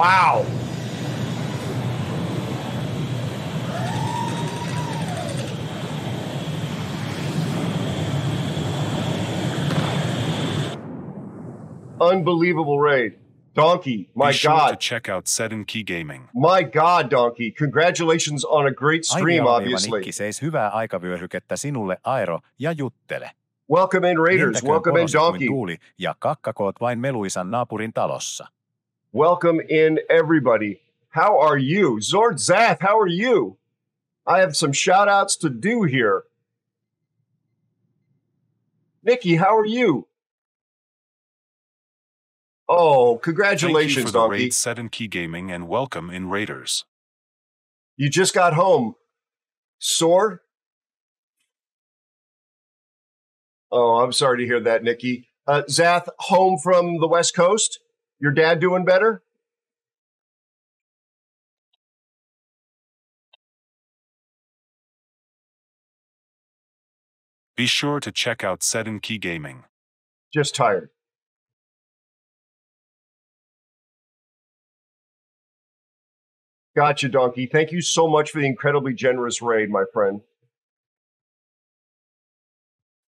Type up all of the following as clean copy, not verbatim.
Wow. Unbelievable raid. Donkey, my Be sure God. to check out SanDisk Gaming. My God, Donkey. Congratulations on a great stream, obviously. Nikki seis hyvää aikavyöhykettä sinulle, Aero, ja juttele. Welcome in, Raiders. Lentäköön Welcome in, porosi kuin Donkey. tuuli, ja kakkakoot vain meluisan naapurin talossa. Welcome in, everybody. How are you? Zord Zath, how are you? I have some shout-outs to do here. Nikki, how are you? Oh, congratulations, Thank you for the Donkey. raid SanDisk Gaming and welcome in Raiders. You just got home. Sore? Oh, I'm sorry to hear that, Nikki. Zath, home from the West Coast? Your dad doing better? Be sure to check out SanDisk Gaming. Just tired. Gotcha, Donkey. Thank you so much for the incredibly generous raid, my friend.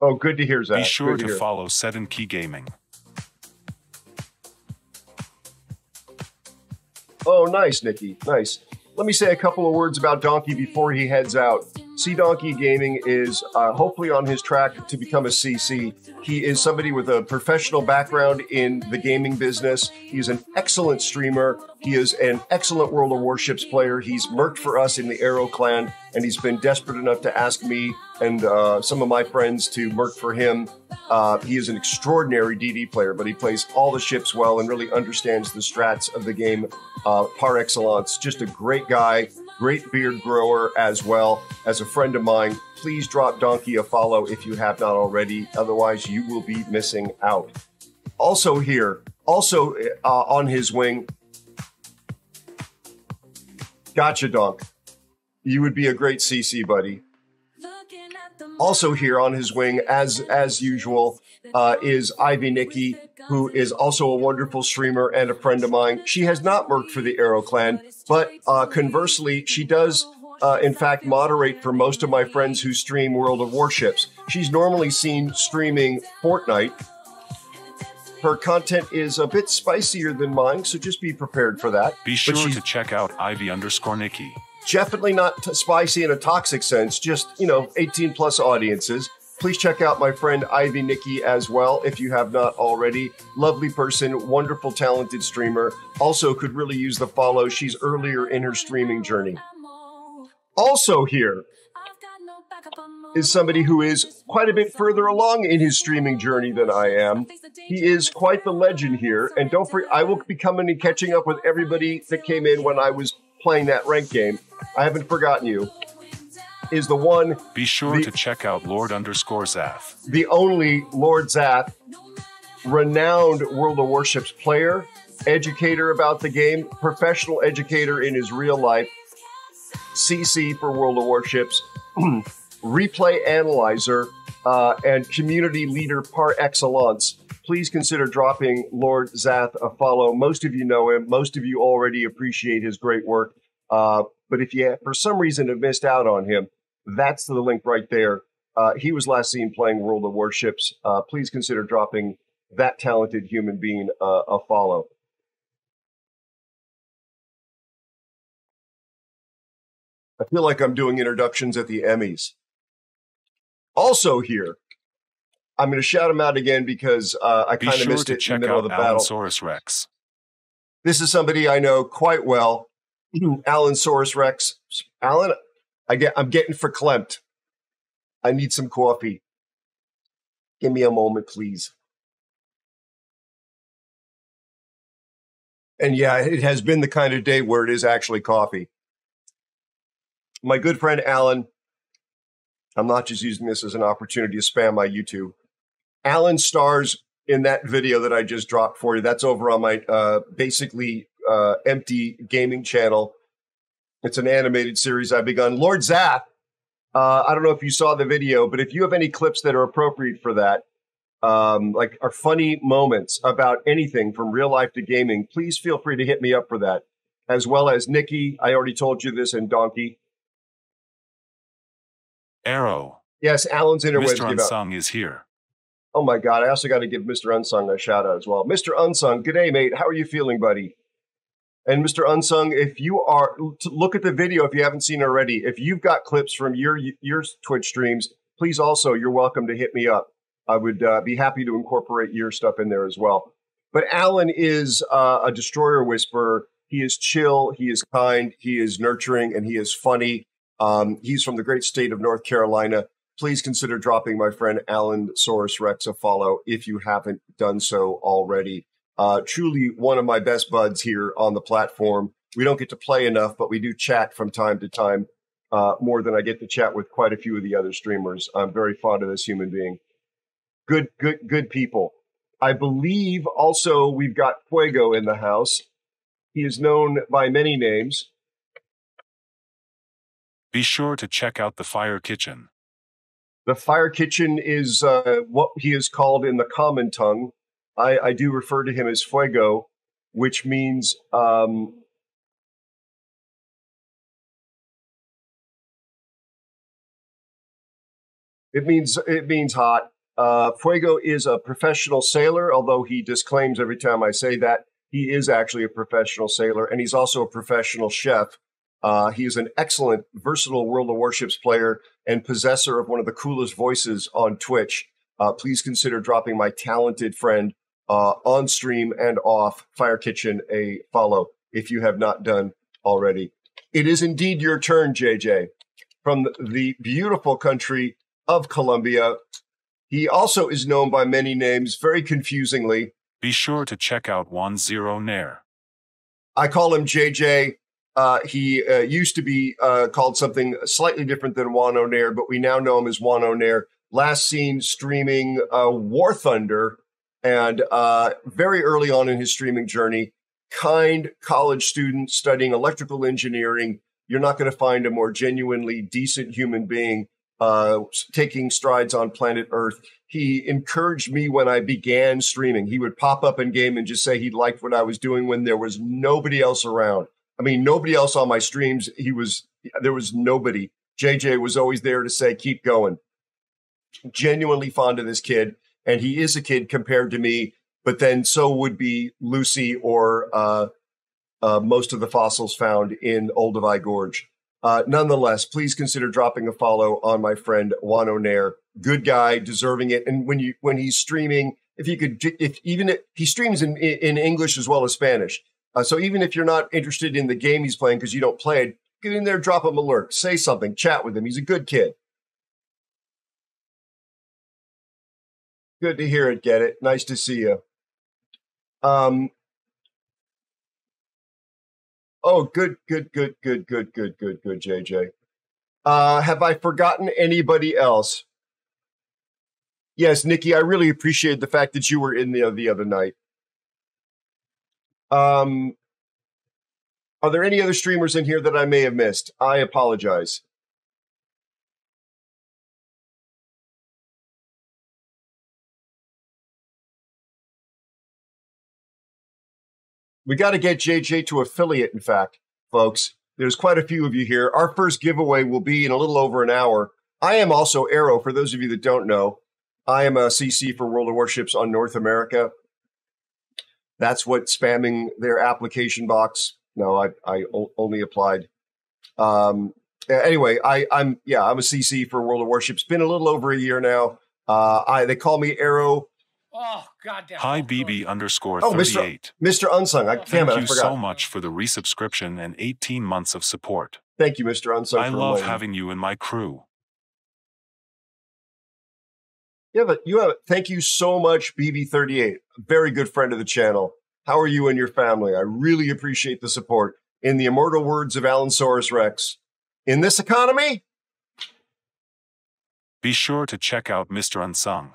Oh, good to hear, Zach. Be sure Good to hear. follow SanDisk Gaming. Oh, nice, Nikki. Nice. Let me say a couple of words about Donkey before he heads out. C Donkey Gaming is hopefully on his track to become a CC. He is somebody with a professional background in the gaming business. He is an excellent streamer. He is an excellent World of Warships player. He's merked for us in the Aero clan, and he's been desperate enough to ask me and some of my friends to merc for him. He is an extraordinary DD player, but he plays all the ships well and really understands the strats of the game par excellence. Just a great guy, great beard grower as well. As a friend of mine, please drop Donkey a follow if you have not already. Otherwise, you will be missing out. Also here, on his wing, gotcha, Donk. You would be a great CC, buddy. Also here on his wing, as usual, is Ivy Nikki, who is also a wonderful streamer and a friend of mine. She has not worked for the Aero clan, but conversely, she does, in fact, moderate for most of my friends who stream World of Warships. She's normally seen streaming Fortnite. Her content is a bit spicier than mine, so just be prepared for that. Be sure to check out Ivy_Nikki. Definitely not spicy in a toxic sense, just, 18 plus audiences. Please check out my friend Ivy Nikki as well if you have not already. Lovely person, wonderful, talented streamer. Also could really use the follow. She's earlier in her streaming journey. Also here is somebody who is quite a bit further along in his streaming journey than I am. He is quite the legend here. And don't forget, I will be coming and catching up with everybody that came in when I was playing that rank game. I haven't forgotten you. Is the one. Be sure to check out Lord_Zath. The only Lord Zath, renowned World of Warships player, educator about the game, professional educator in his real life, CC for World of Warships, replay analyzer, and community leader par excellence. Please consider dropping Lord Zath a follow. Most of you know him. Most of you already appreciate his great work. But if you, for some reason, have missed out on him, that's the link right there. He was last seen playing World of Warships. Please consider dropping that talented human being a follow. I feel like I'm doing introductions at the Emmys. Also here, I'm going to shout him out again because I kind of missed it in the middle of the battle. Saurus Rex. This is somebody I know quite well. Alan Saurus Rex. Alan, I'm getting verklempt. I need some coffee. Give me a moment, please. And yeah, it has been the kind of day where it is actually coffee. My good friend Alan, I'm not just using this as an opportunity to spam my YouTube. Alan stars in that video that I just dropped for you. That's over on my basically empty gaming channel. It's an animated series I've begun. Lord Zath, I don't know if you saw the video, but if you have any clips that are appropriate for that, like our funny moments about anything from real life to gaming, please feel free to hit me up for that. As well as Nikki, I already told you this, and Donkey. Arrow. Yes, Alan's interwebs Mr. give out. Unsung is here. Oh my God, I also got to give Mr. Unsung a shout out as well. Mr. Unsung, g'day, mate. How are you feeling, buddy? And Mr. Unsung, if you are, look at the video if you haven't seen it already. If you've got clips from your Twitch streams, please also, you're welcome to hit me up. I would be happy to incorporate your stuff in there as well. But Alan is a destroyer whisperer. He is chill, he is kind, he is nurturing, and he is funny. He's from the great state of North Carolina. Please consider dropping my friend Alan Saurus Rex a follow if you haven't done so already. Truly one of my best buds here on the platform. We don't get to play enough, but we do chat from time to time, more than I get to chat with quite a few of the other streamers. I'm very fond of this human being. Good people. I believe also we've got Fuego in the house. He is known by many names. Be sure to check out the Fire Kitchen. The Fire Kitchen is what he is called in the common tongue. I do refer to him as Fuego, which means it means hot. Fuego is a professional sailor, although he disclaims every time I say that. He is actually a professional sailor, and he's also a professional chef. He is an excellent, versatile World of Warships player and possessor of one of the coolest voices on Twitch. Please consider dropping my talented friend on stream and off Fire Kitchen a follow if you have not done already. It is indeed your turn, JJ, from the beautiful country of Colombia. He also is known by many names, very confusingly. Be sure to check out 10 Nair. I call him JJ. He used to be called something slightly different than Wano Nair, but we now know him as Wano Nair. Last seen streaming War Thunder, and very early on in his streaming journey, kind college student studying electrical engineering. You're not going to find a more genuinely decent human being taking strides on planet Earth. He encouraged me when I began streaming. He would pop up in game and just say he liked what I was doing when there was nobody else around. I mean, nobody else on my streams. There was nobody. JJ was always there to say, keep going. Genuinely fond of this kid. And he is a kid compared to me, but then so would be Lucy or most of the fossils found in Olduvai Gorge. Nonetheless, please consider dropping a follow on my friend Wano Nair. Good guy, deserving it. And when he's streaming, he streams in English as well as Spanish. So even if you're not interested in the game he's playing because you don't play it, get in there, drop him a lurk, say something, chat with him. He's a good kid. Good to hear it, get it. Nice to see you. Oh, good, JJ. Have I forgotten anybody else? Yes, Nikki, I really appreciate the fact that you were in the other night. Are there any other streamers in here that I may have missed? I apologize. We got to get JJ to affiliate, in fact, folks. There's quite a few of you here. Our first giveaway will be in a little over an hour. I am also Aero, for those of you that don't know. I am a CC for World of Warships on North America. That's what spamming their application box. No, I only applied. Anyway, I'm a CC for World of Warships. Been a little over a year now. They call me Aero. Oh, goddamn. Hi, BB_38. Mr. Unsung. Damn it, I forgot. Thank you so much for the resubscription and 18 months of support. Thank you, Mr. Unsung. I love having you in my crew. Thank you so much, BB38. A very good friend of the channel. How are you and your family? I really appreciate the support. In the immortal words of Alan Saurus Rex, in this economy, be sure to check out Mr. Unsung.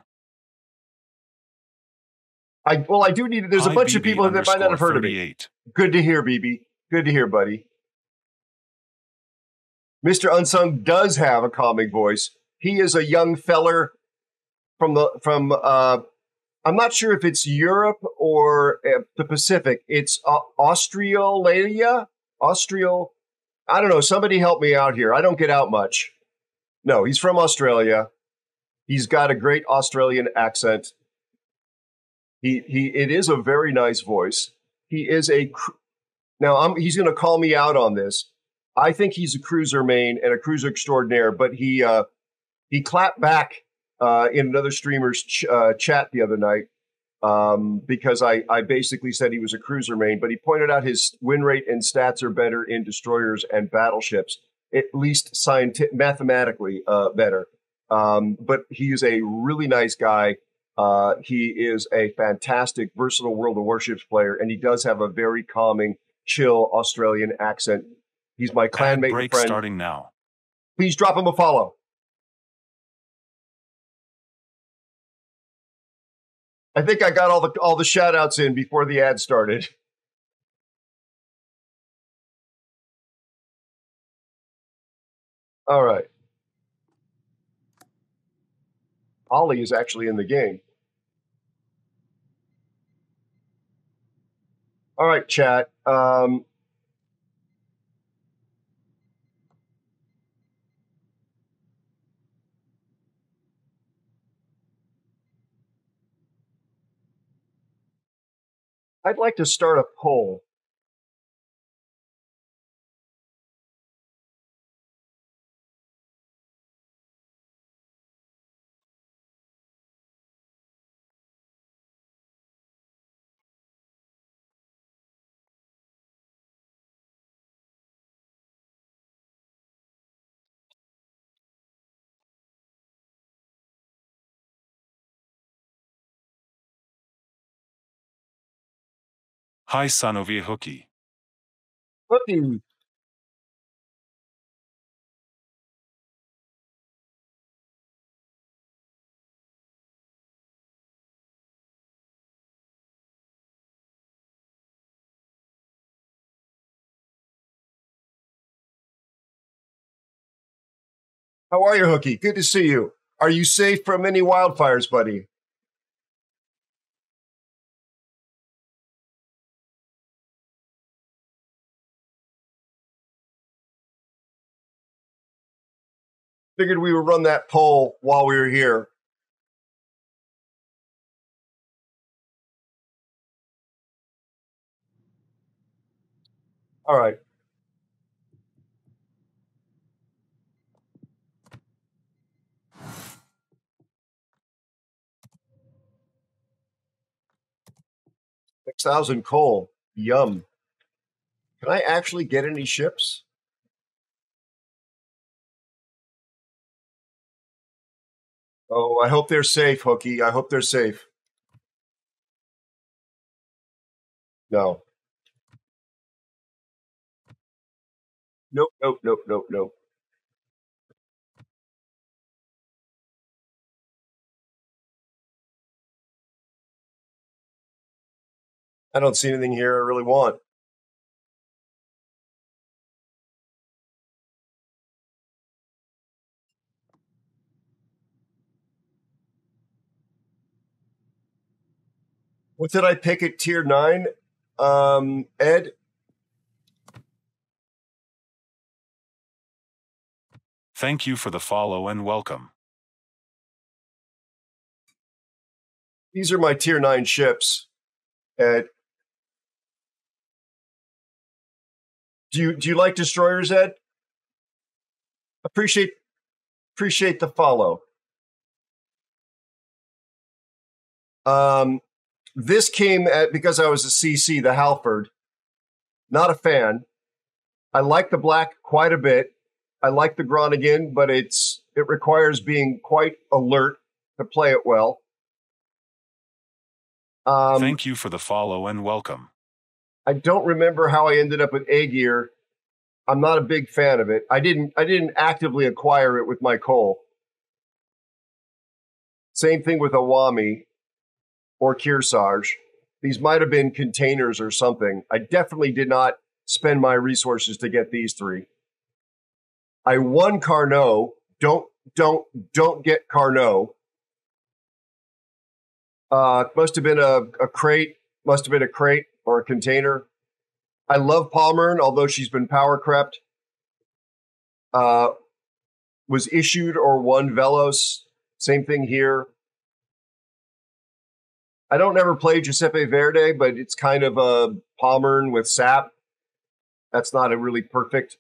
I do need. There's a bunch of people that might not have heard of me. Good to hear, BB. Good to hear, buddy. Mr. Unsung does have a calming voice. He is a young feller from I'm not sure if it's Europe or the Pacific. It's Australia. I don't know. Somebody help me out here. I don't get out much. No, he's from Australia. He's got a great Australian accent. It is a very nice voice. He is he's going to call me out on this. I think he's a cruiser main and a cruiser extraordinaire, but he clapped back in another streamer's chat the other night because I basically said he was a cruiser main, but he pointed out his win rate and stats are better in destroyers and battleships, at least mathematically better. But he is a really nice guy. He is a fantastic, versatile World of Warships player, and he does have a very calming, chill Australian accent. He's my clanmate break friend. Starting now. Please drop him a follow. I think I got all the shout outs in before the ad started. All right. Ollie is actually in the game. All right, chat. I'd like to start a poll. Hi, Sanovi Hookie. Hookie. How are you, Hookie? Good to see you. Are you safe from any wildfires, buddy? Figured we would run that poll while we were here. All right. $6,000 coal. Yum. Can I actually get any ships? Oh, I hope they're safe, Hookie. I hope they're safe. No. Nope. I don't see anything here I really want. What did I pick at tier 9? Ed? Thank you for the follow and welcome. These are my tier 9 ships, Ed. Do you like destroyers, Ed? Appreciate the follow. This came because I was a CC, the Halford. Not a fan. I like the black quite a bit. I like the Groningen, but it requires being quite alert to play it well. Thank you for the follow and welcome. I don't remember how I ended up with Aegir. I'm not a big fan of it. I didn't actively acquire it with my coal. Same thing with Awami or Kearsarge. These might have been containers or something. I definitely did not spend my resources to get these three. I won Carnot. Don't get Carnot. Must have been a crate. Must have been a crate or a container. I love Palmern, although she's been power crept. Was issued or won Velos. Same thing here. I don't ever play Giuseppe Verde, but it's kind of a Palmern with sap. That's not a really perfect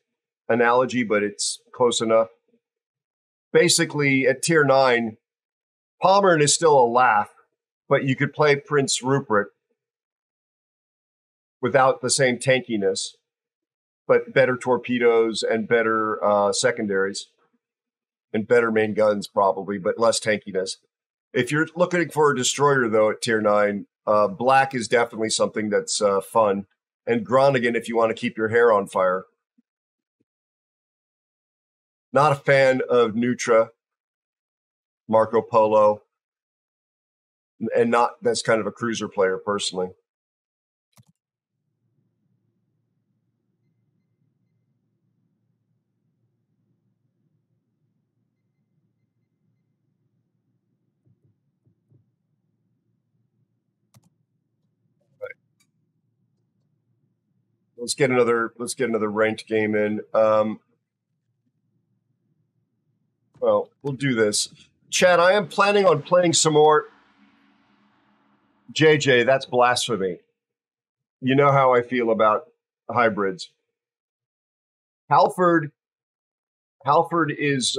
analogy, but it's close enough. Basically, at tier 9, Palmern is still a laugh, but you could play Prince Rupert without the same tankiness, but better torpedoes and better secondaries and better main guns probably, but less tankiness. If you're looking for a destroyer, though, at tier 9, black is definitely something that's fun. And Groningen if you want to keep your hair on fire. Not a fan of Nutra, Marco Polo, and not that's kind of a cruiser player personally. Let's get another ranked game in. Well, we'll do this. Chad, I am planning on playing some more. JJ, that's blasphemy. You know how I feel about hybrids. Halford is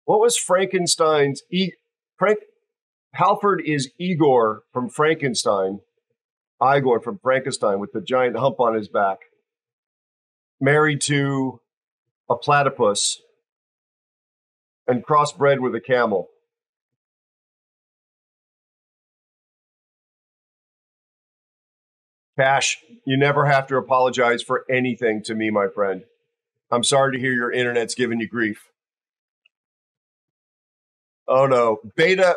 what was Frankenstein's Halford is Igor from Frankenstein. Igor from Frankenstein with the giant hump on his back. Married to a platypus and crossbred with a camel. Cash, you never have to apologize for anything to me, my friend. I'm sorry to hear your internet's giving you grief. Oh no,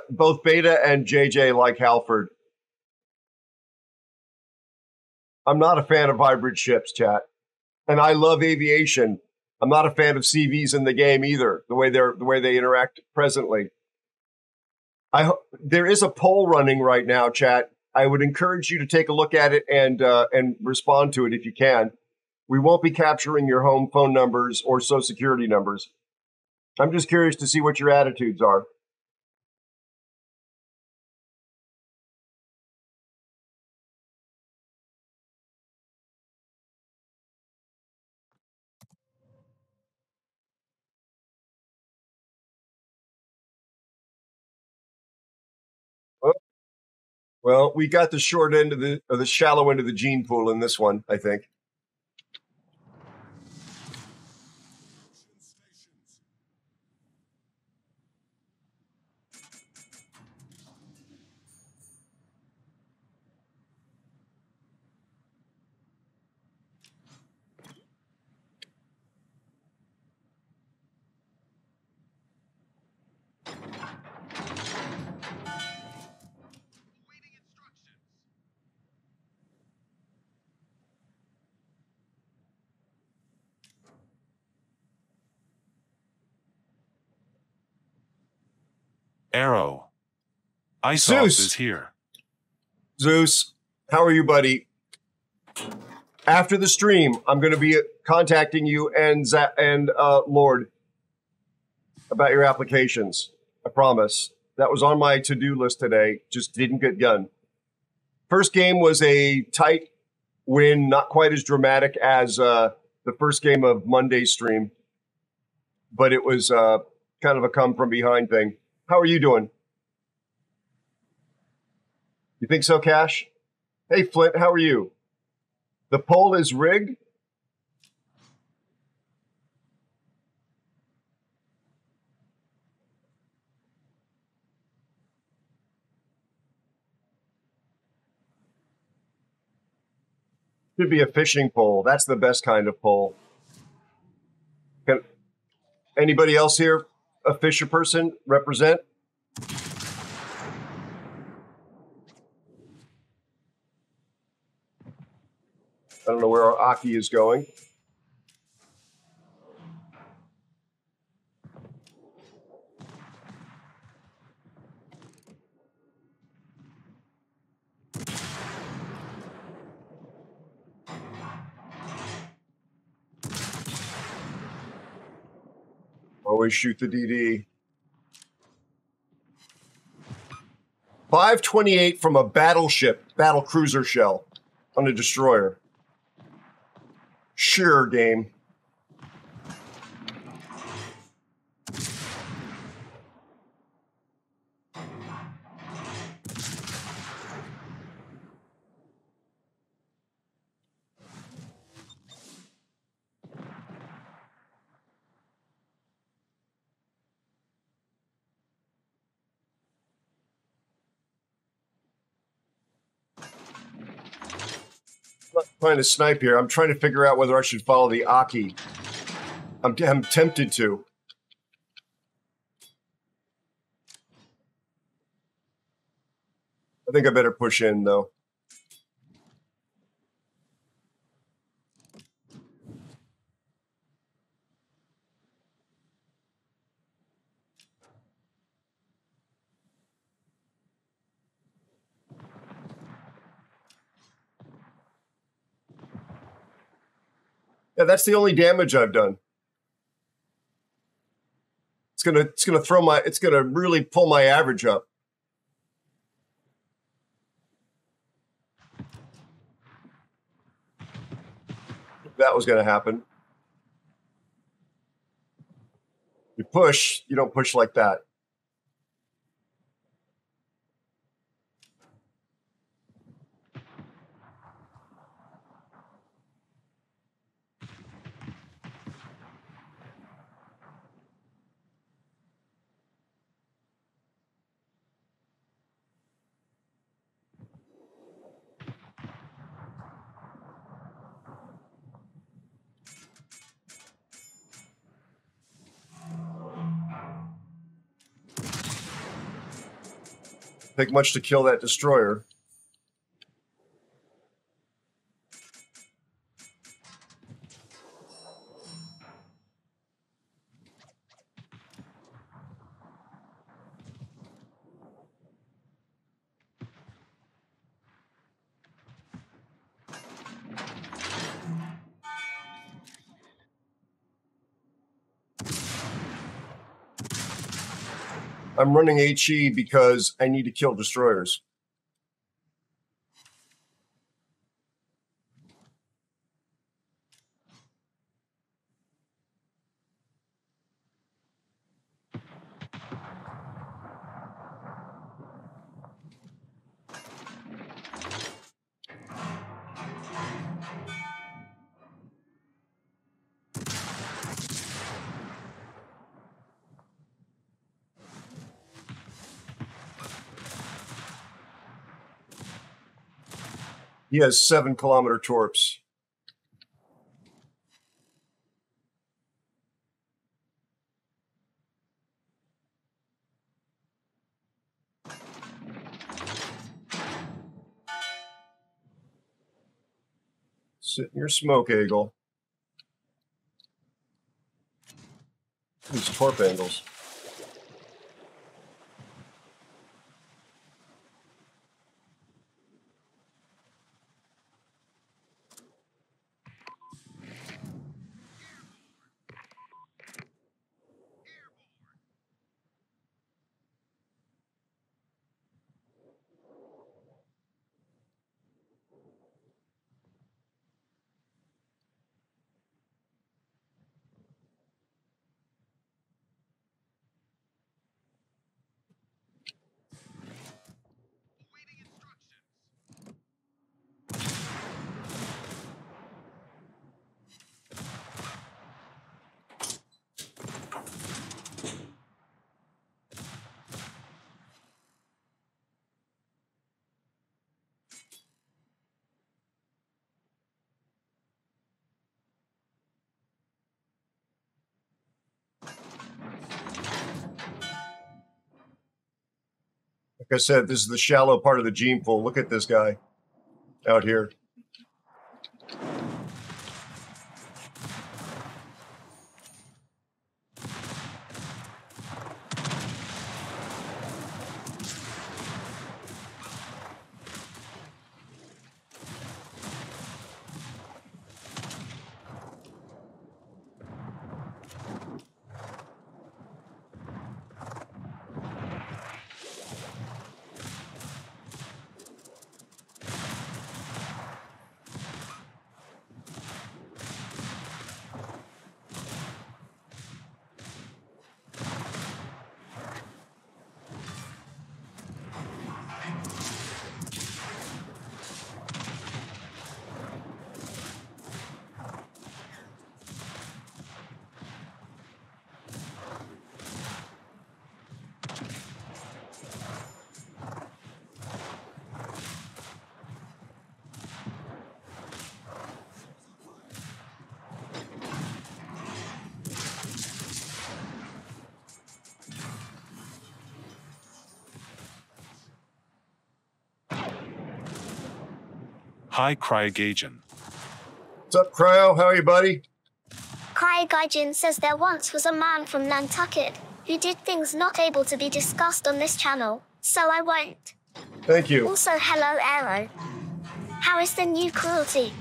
both Beta and JJ like Halford. I'm not a fan of hybrid ships, chat. And I love aviation. I'm not a fan of CVs in the game either, the way they interact presently. There is a poll running right now, chat. I would encourage you to take a look at it and respond to it if you can. We won't be capturing your home phone numbers or social security numbers. I'm just curious to see what your attitudes are. Well, we got the short end of the shallow end of the gene pool in this one, I think. Aero. Isoft Zeus is here. Zeus, how are you, buddy? After the stream, I'm going to be contacting you and Lord about your applications. I promise. That was on my to-do list today. Just didn't get done. First game was a tight win, not quite as dramatic as the first game of Monday's stream, but it was kind of a come from behind thing. How are you doing? You think so, Cash? Hey, Flint, how are you? The poll is rigged. Should be a fishing poll. That's the best kind of poll. Anybody else here, a fisher person, represent? I don't know where our Aki is going. Always shoot the DD. 528 from a battleship, battle cruiser shell on a destroyer. Sure, game. I'm not trying to snipe here. I'm trying to figure out whether I should follow the Aki. I'm tempted to. I think I better push in, though. Yeah, that's the only damage I've done. It's gonna really pull my average up. That was gonna happen. You push, you don't push like that. Take much to kill that destroyer. I'm running HE because I need to kill destroyers. He has 7-kilometer torps. Sit in your smoke, Eagle. These torp angles. Like I said, this is the shallow part of the gene pool. Look at this guy out here. Hi, Cryogajan. What's up, Cryo? How are you, buddy? Cryogajan says there once was a man from Nantucket who did things not able to be discussed on this channel, so I won't. Thank you. Also, hello, Aero. How is the new cruelty?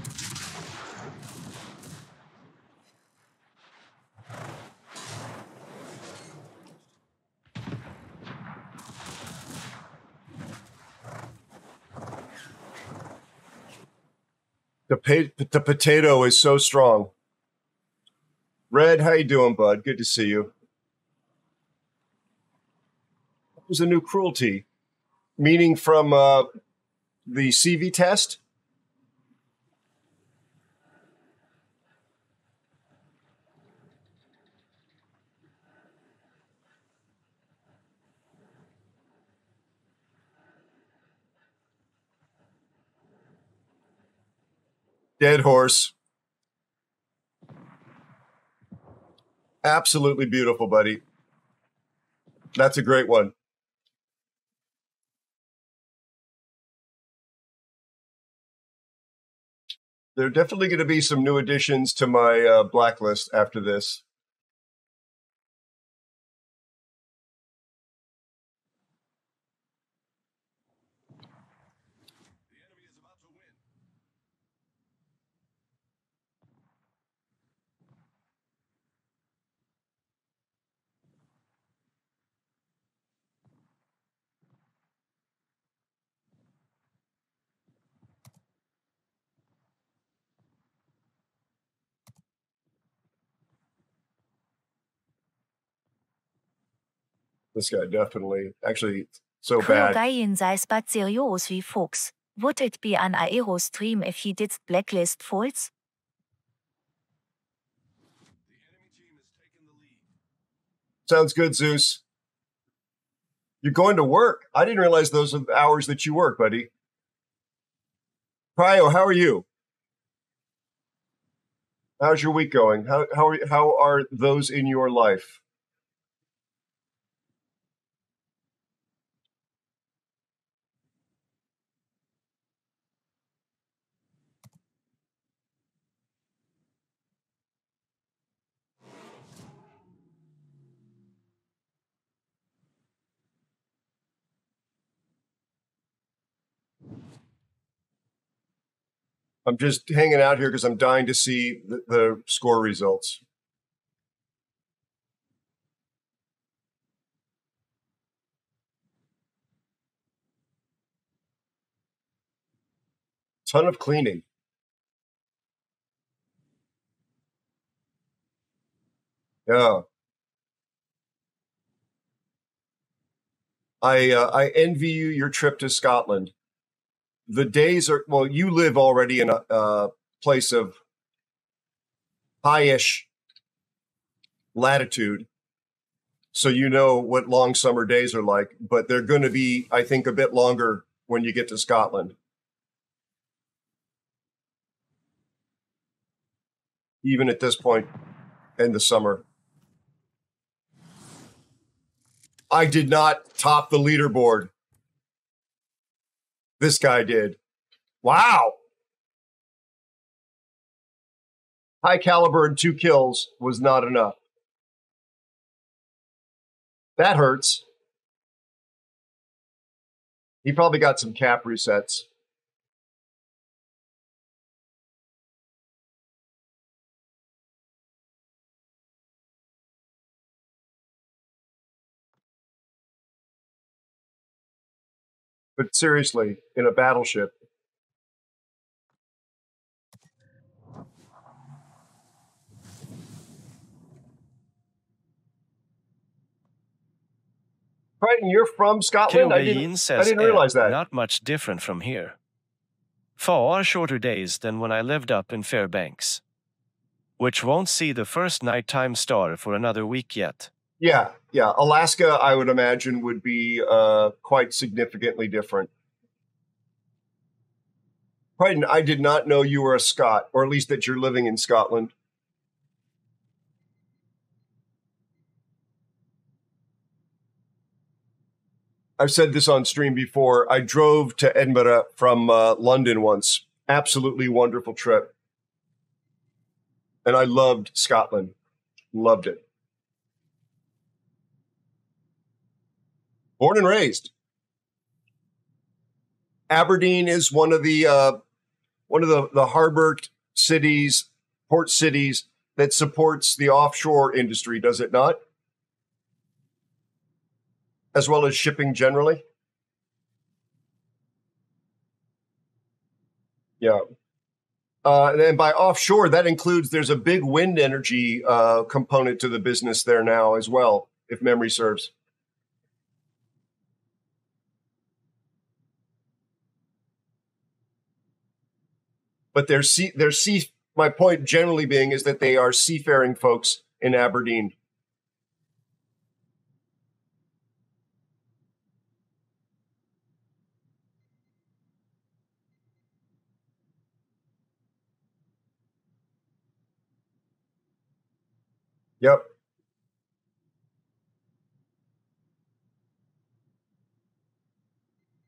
The potato is so strong. Red, how you doing, bud? Good to see you. What was the new cruelty? Meaning from the CV test? Dead horse. Absolutely beautiful, buddy. That's a great one. There are definitely going to be some new additions to my blacklist after this. This guy definitely, actually, so bad. Cryogajan sei seriös wie Fuchs. Would it be an AeroStream if he did blacklist false? Sounds good, Zeus. You're going to work. I didn't realize those are the hours that you work, buddy. Cryo, how are you? How's your week going? How are those in your life? I'm just hanging out here because I'm dying to see the score results. Ton of cleaning. Yeah. I envy you your trip to Scotland. The days are, well, you live already in a place of high-ish latitude, so you know what long summer days are like, but they're going to be, I think, a bit longer when you get to Scotland. Even at this point in the summer. I did not top the leaderboard. This guy did. Wow. High caliber and 2 kills was not enough. That hurts. He probably got some cap resets. But seriously, in a battleship, Crichton, you're from Scotland? I didn't realize that. Not much different from here. Far shorter days than when I lived up in Fairbanks, which won't see the first nighttime star for another week yet. Yeah. Alaska, I would imagine, would be quite significantly different. Crichton, I did not know you were a Scot, or at least that you're living in Scotland. I've said this on stream before. I drove to Edinburgh from London once. Absolutely wonderful trip. And I loved Scotland. Loved it. Born and raised. Aberdeen is one of the harbor cities, port cities that supports the offshore industry, does it not? As well as shipping generally. Yeah. And by offshore, that includes there's a big wind energy component to the business there now as well, if memory serves. But my point generally being is that they are seafaring folks in Aberdeen. Yep.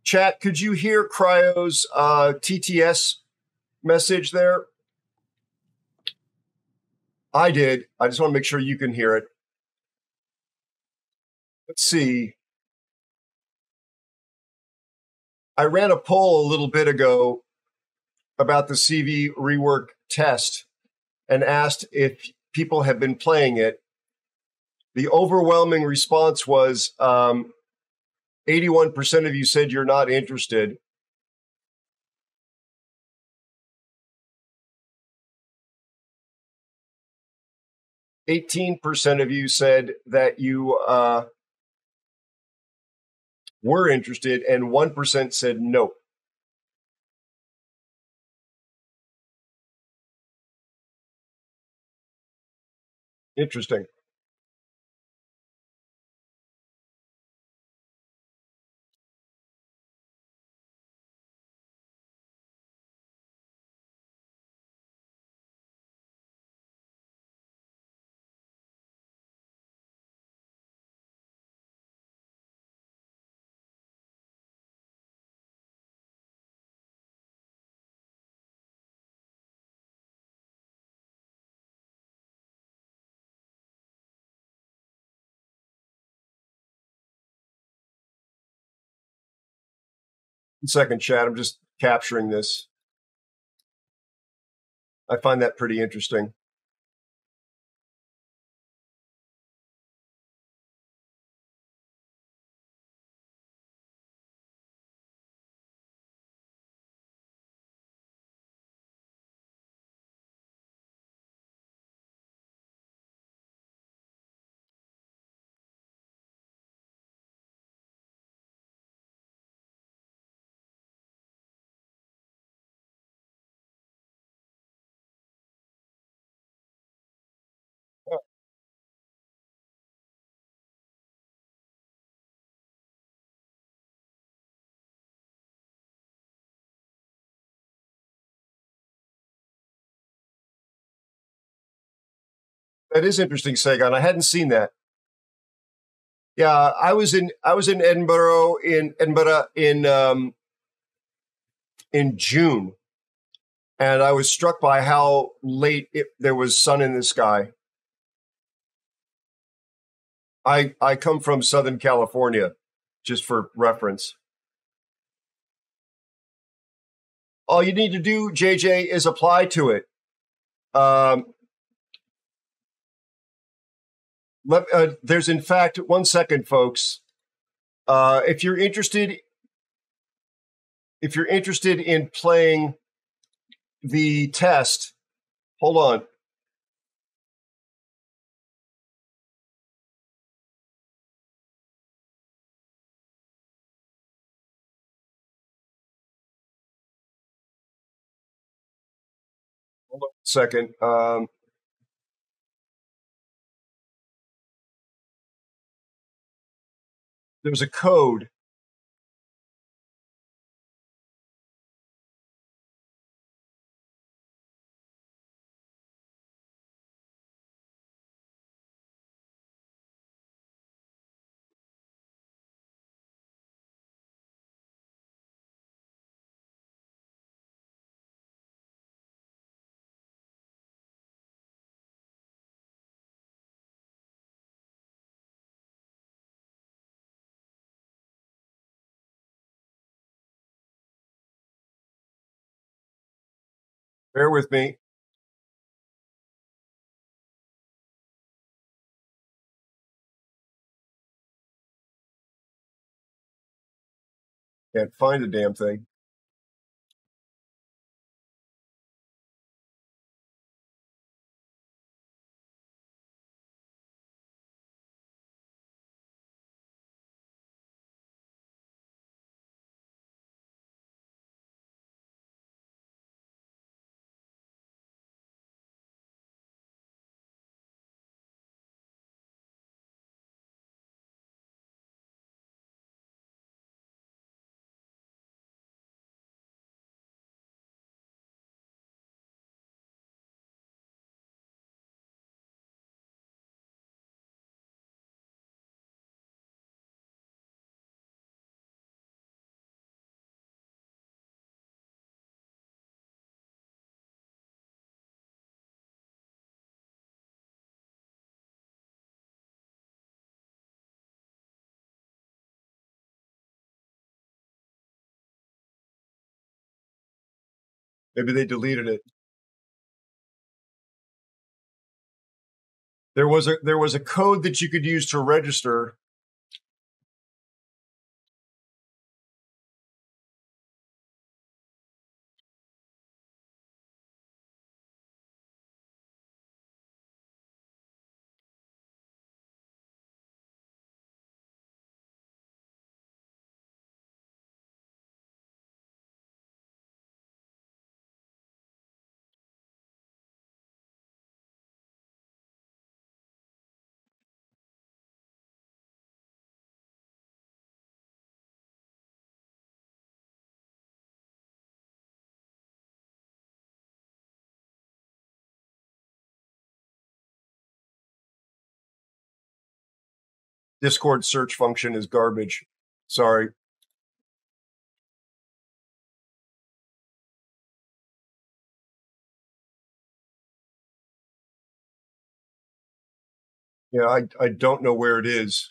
Chat, could you hear Cryo's TTS message there? I did. I just want to make sure you can hear it. Let's see. I ran a poll a little bit ago about the CV rework test and asked if people have been playing it. The overwhelming response was 81% of you said you're not interested. 18% of you said that you were interested, and 1% said no. Interesting. Second, chat, I'm just capturing this. I find that pretty interesting. That is interesting, Sagan. I hadn't seen that. Yeah, I was in Edinburgh in June, and I was struck by how late there was sun in the sky. I come from Southern California, just for reference. All you need to do, JJ, is apply to it. There's, in fact, 1 second, folks. If you're interested in playing the test, hold on. Hold on a second. There's a code. Bear with me. Can't find the damn thing. Maybe they deleted it. There was a code that you could use to register. Discord search function is garbage. Sorry. Yeah, I don't know where it is.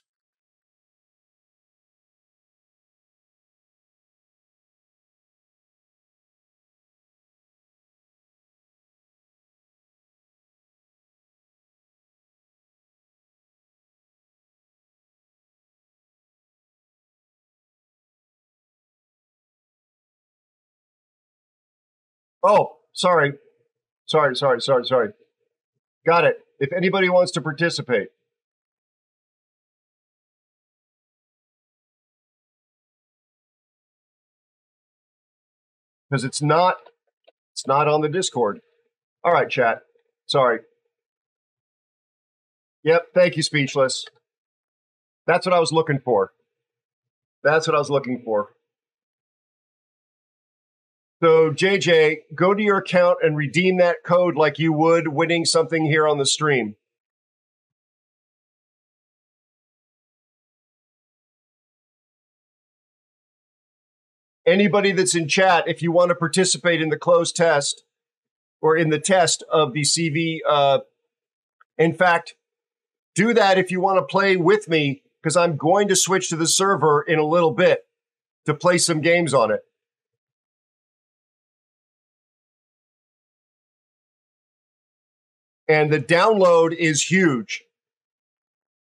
Oh, sorry. Sorry. Got it. If anybody wants to participate. Because it's not on the Discord. All right, chat. Sorry. Yep, thank you, Speechless. That's what I was looking for. So, JJ, go to your account and redeem that code like you would winning something here on the stream. Anybody that's in chat, if you want to participate in the closed test or in the test of the CV, in fact, do that if you want to play with me, because I'm going to switch to the server in a little bit to play some games on it. And the download is huge.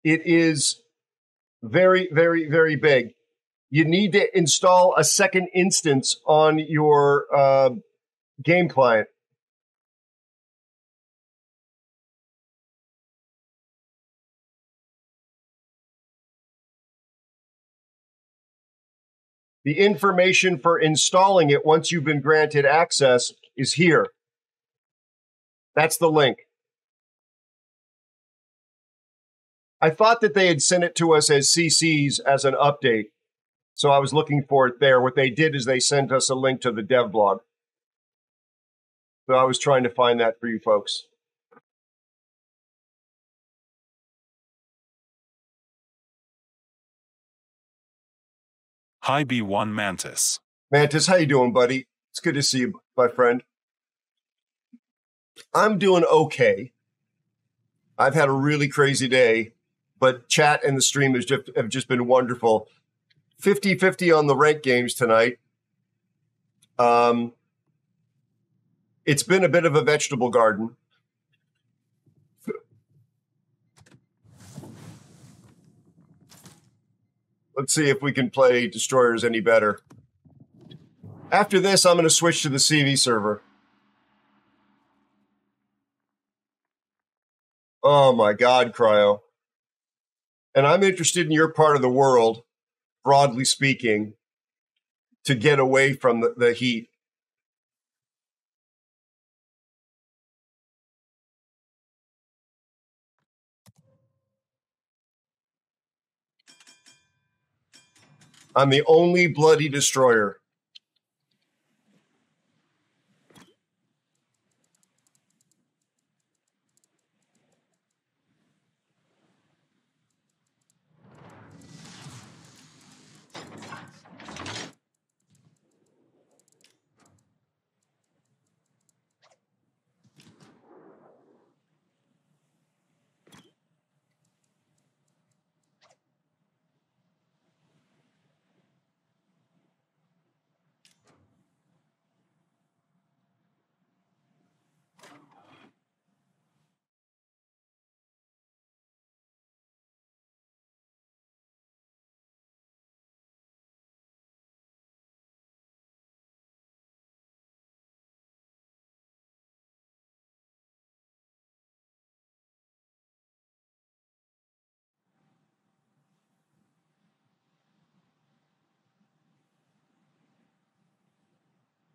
It is very, very, very big. You need to install a second instance on your game client. The information for installing it once you've been granted access is here. That's the link. I thought that they had sent it to us as CCs as an update. So I was looking for it there. What they did is they sent us a link to the dev blog. So I was trying to find that for you folks. Hi B1 Mantis. Mantis, how you doing, buddy? It's good to see you, my friend. I'm doing okay. I've had a really crazy day, but chat and the stream have just been wonderful. 50-50 on the ranked games tonight. It's been a bit of a vegetable garden. Let's see if we can play destroyers any better. After this, I'm going to switch to the CV server. Oh my God, Cryo. And I'm interested in your part of the world, broadly speaking, to get away from the heat. I'm the only bloody destroyer.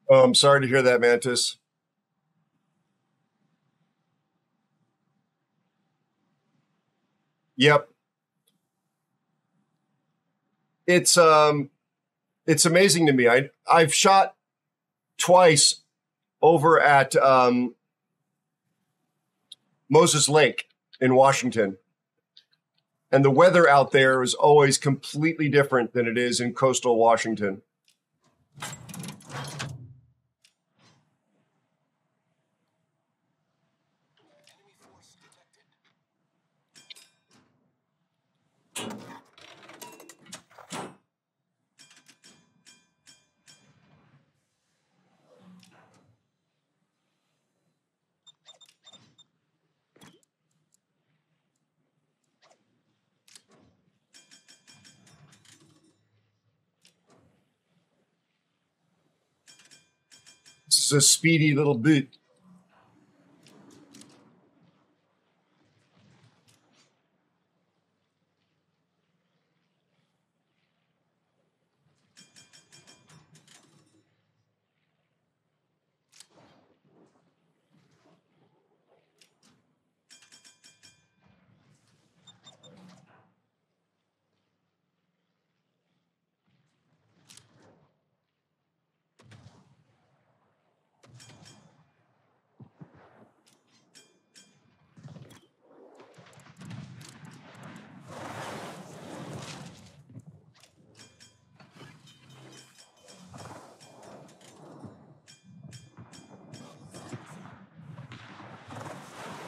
Oh, I'm sorry to hear that, Mantis. Yep. It's amazing to me. I've shot twice over at Moses Lake in Washington. And the weather out there is always completely different than it is in coastal Washington. It's a speedy little boot.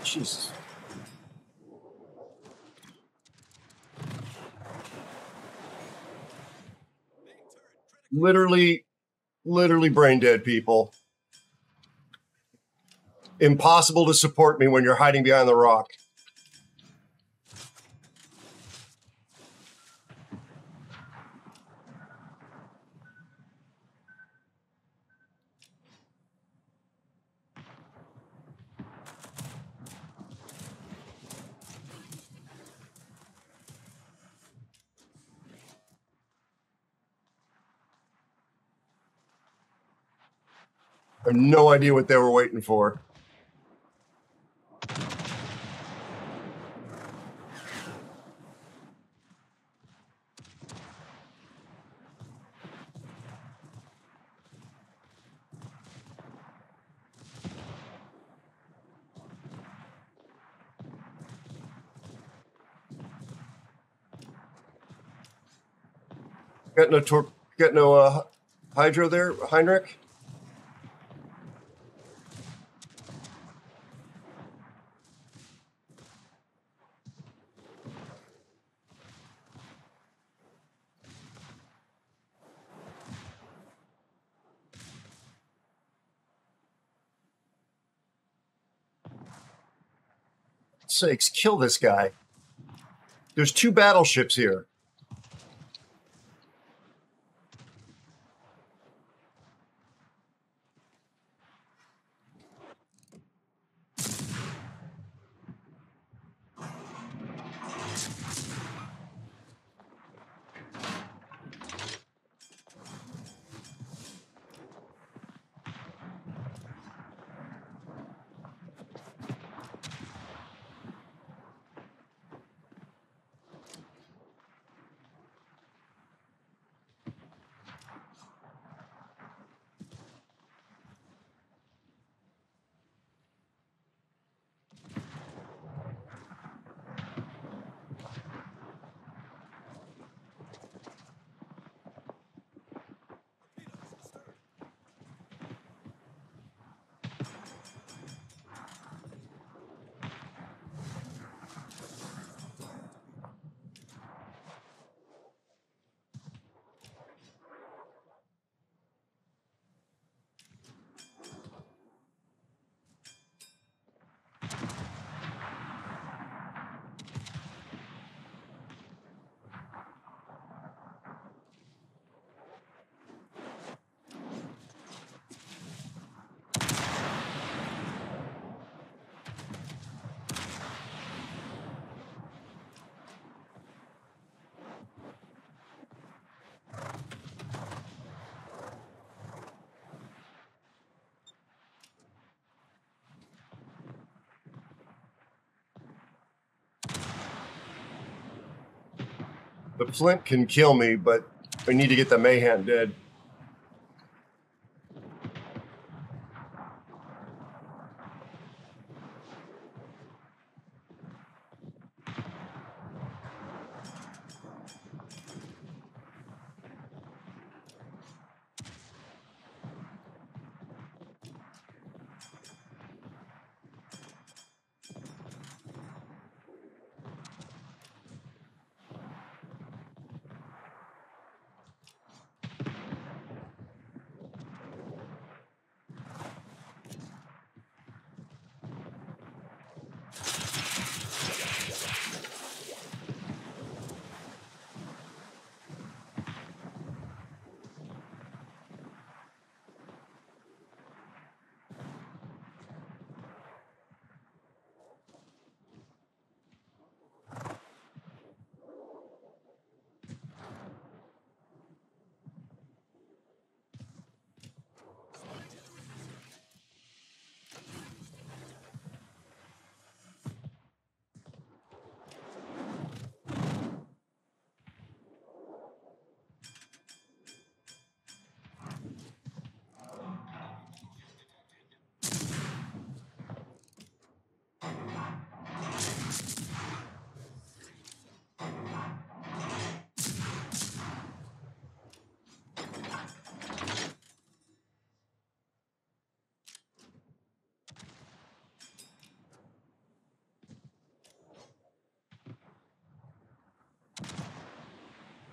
Jesus. Literally brain dead, people. Impossible to support me when you're hiding behind the rock. I have no idea what they were waiting for. Got no hydro there, Heinrich? sakes, kill this guy. There's 2 battleships here. The flint can kill me, but I need to get the Mayhem dead.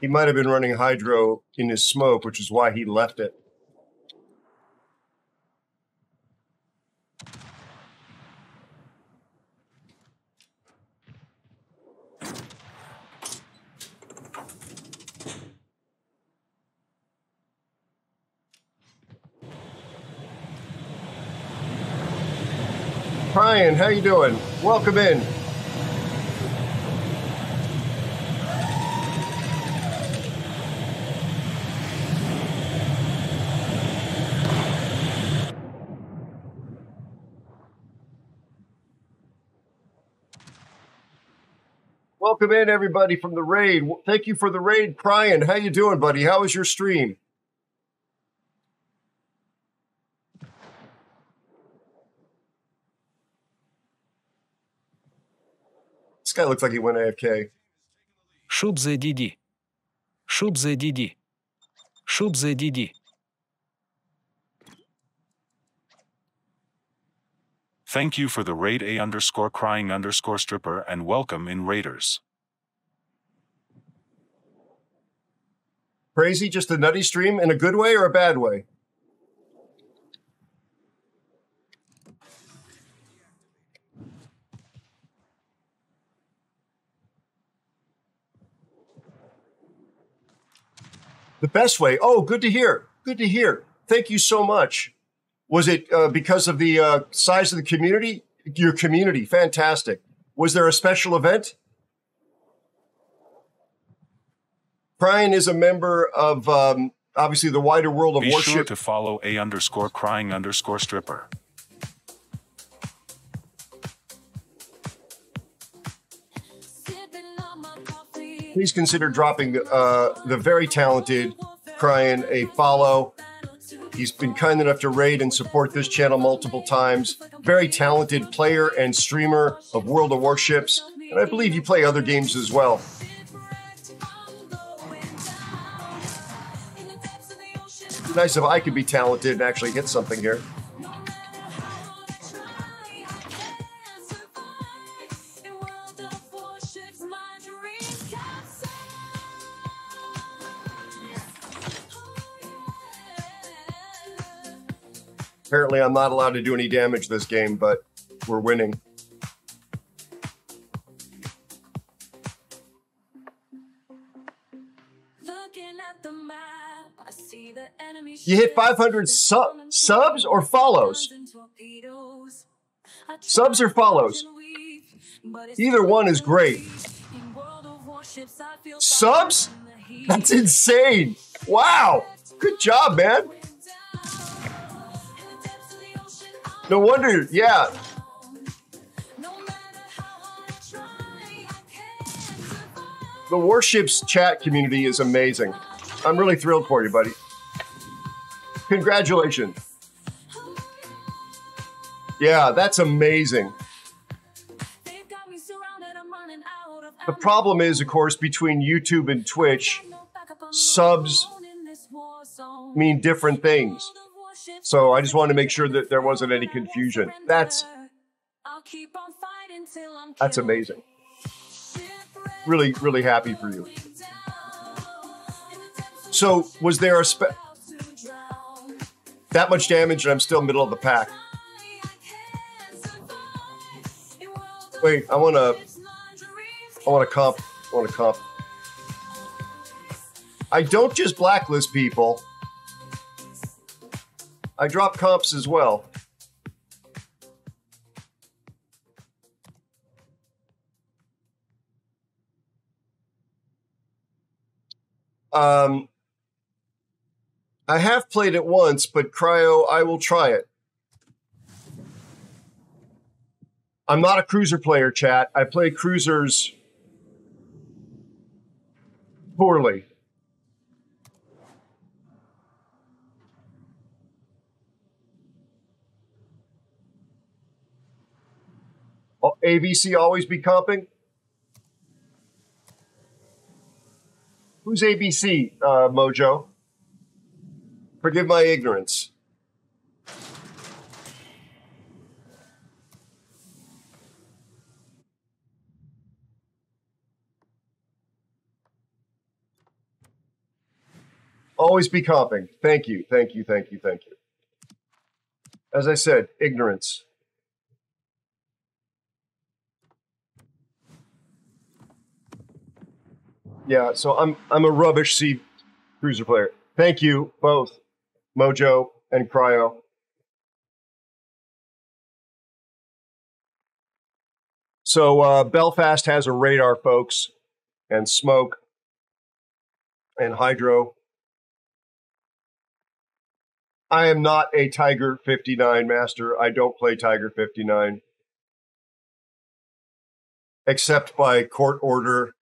He might have been running hydro in his smoke, which is why he left it. Brian, how you doing? Welcome in. Welcome in, everybody, from the raid. Thank you for the raid, Brian. How you doing, buddy? How was your stream? This guy looks like he went AFK. Shoot the DD. Shoot the DD. Shoot the DD. Thank you for the raid A_crying_stripper and welcome in raiders. Crazy, just a nutty stream in a good way or a bad way? The best way. Oh, good to hear. Good to hear. Thank you so much. Was it because of the size of the community? Your community, fantastic. Was there a special event? Brian is a member of, obviously, the wider World of Be Warships. sure to follow A_crying_stripper. Please consider dropping the very talented Brian a follow. He's been kind enough to raid and support this channel multiple times. Very talented player and streamer of World of Warships. And I believe you play other games as well. It'd be nice if I could be talented and actually hit something here. Apparently, I'm not allowed to do any damage this game, but we're winning. You hit 500 subs or follows? Subs or follows? Either one is great. Subs? That's insane. Wow. Good job, man. No wonder, yeah. The Warships chat community is amazing. I'm really thrilled for you, buddy. Congratulations. Yeah, that's amazing. The problem is, of course, between YouTube and Twitch, subs mean different things. So I just wanted to make sure that there wasn't any confusion. That's amazing. Really, really happy for you. So was there a that much damage and I'm still middle of the pack? Wait, I want to comp. I don't just blacklist people. I drop comps as well. I have played it once, but Cryo, I will try it. I'm not a cruiser player, chat. I play cruisers poorly. AVC always be comping? Who's ABC, Mojo? Forgive my ignorance. Always be comping. Thank you, thank you, thank you, thank you. As I said, ignorance. Yeah, so I'm a rubbish sea cruiser player. Thank you both, Mojo and Cryo. So Belfast has a radar, folks, and smoke and hydro. I am not a Tiger 59 master. I don't play Tiger 59. Except by court order.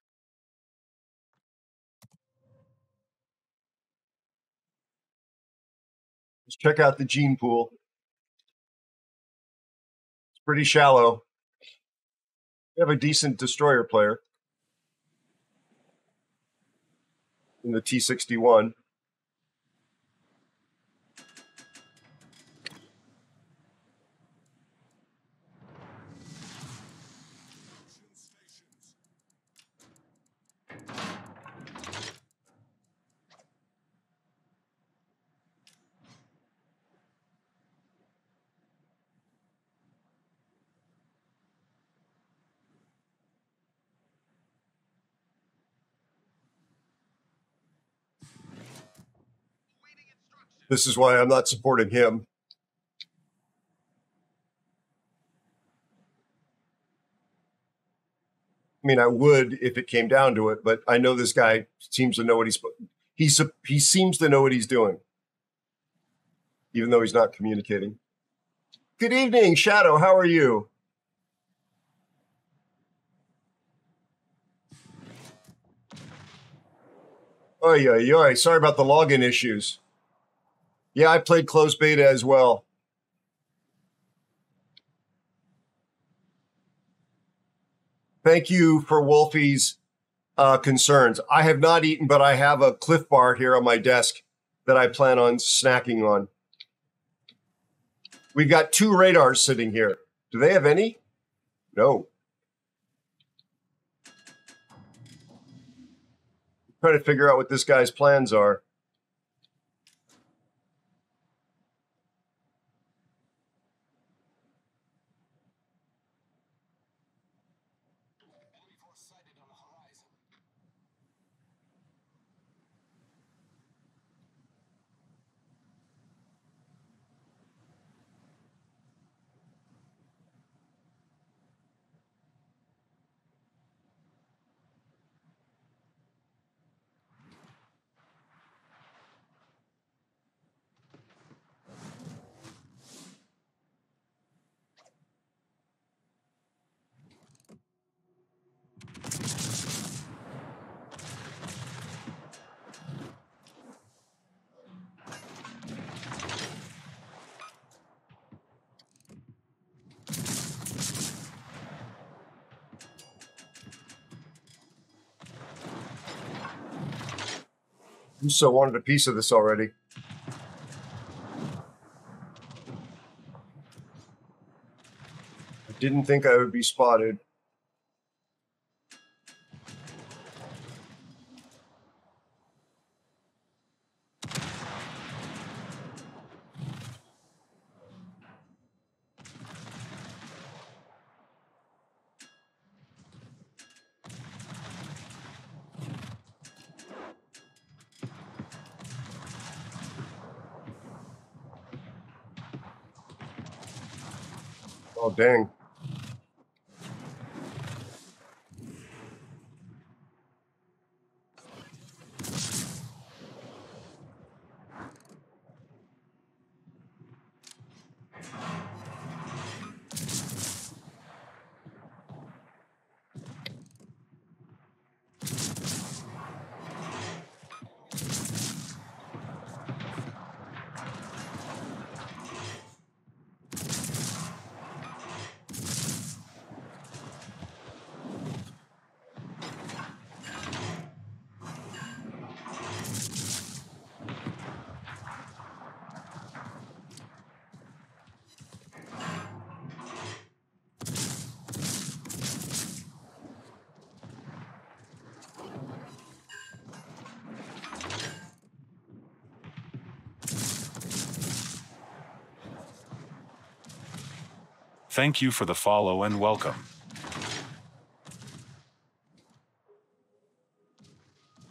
Let's check out the gene pool. It's pretty shallow. We have a decent destroyer player in the T-61. This is why I'm not supporting him. I mean, I would if it came down to it, but I know this guy seems to know what he seems to know what he's doing, even though he's not communicating. Good evening, Shadow. How are you? Oy, oy, oy. Sorry about the login issues. Yeah, I played closed beta as well. Thank you for Wolfie's concerns. I have not eaten, but I have a Cliff Bar here on my desk that I plan on snacking on. We've got 2 radars sitting here. Do they have any? No. Trying to figure out what this guy's plans are. You so wanted a piece of this already. I didn't think I would be spotted. Oh, dang. Thank you for the follow and welcome.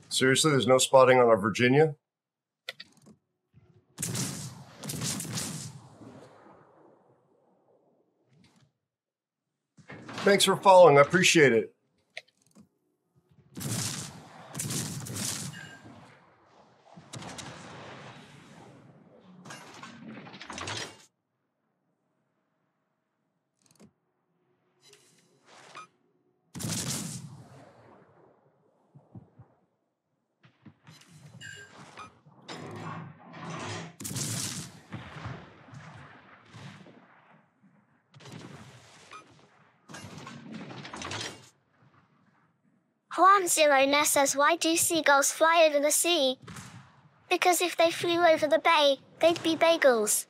Seriously, there's no spotting on our Virginia? Thanks for following. I appreciate it. Juan Zero Ness says, why do seagulls fly over the sea? Because if they flew over the bay, they'd be bagels.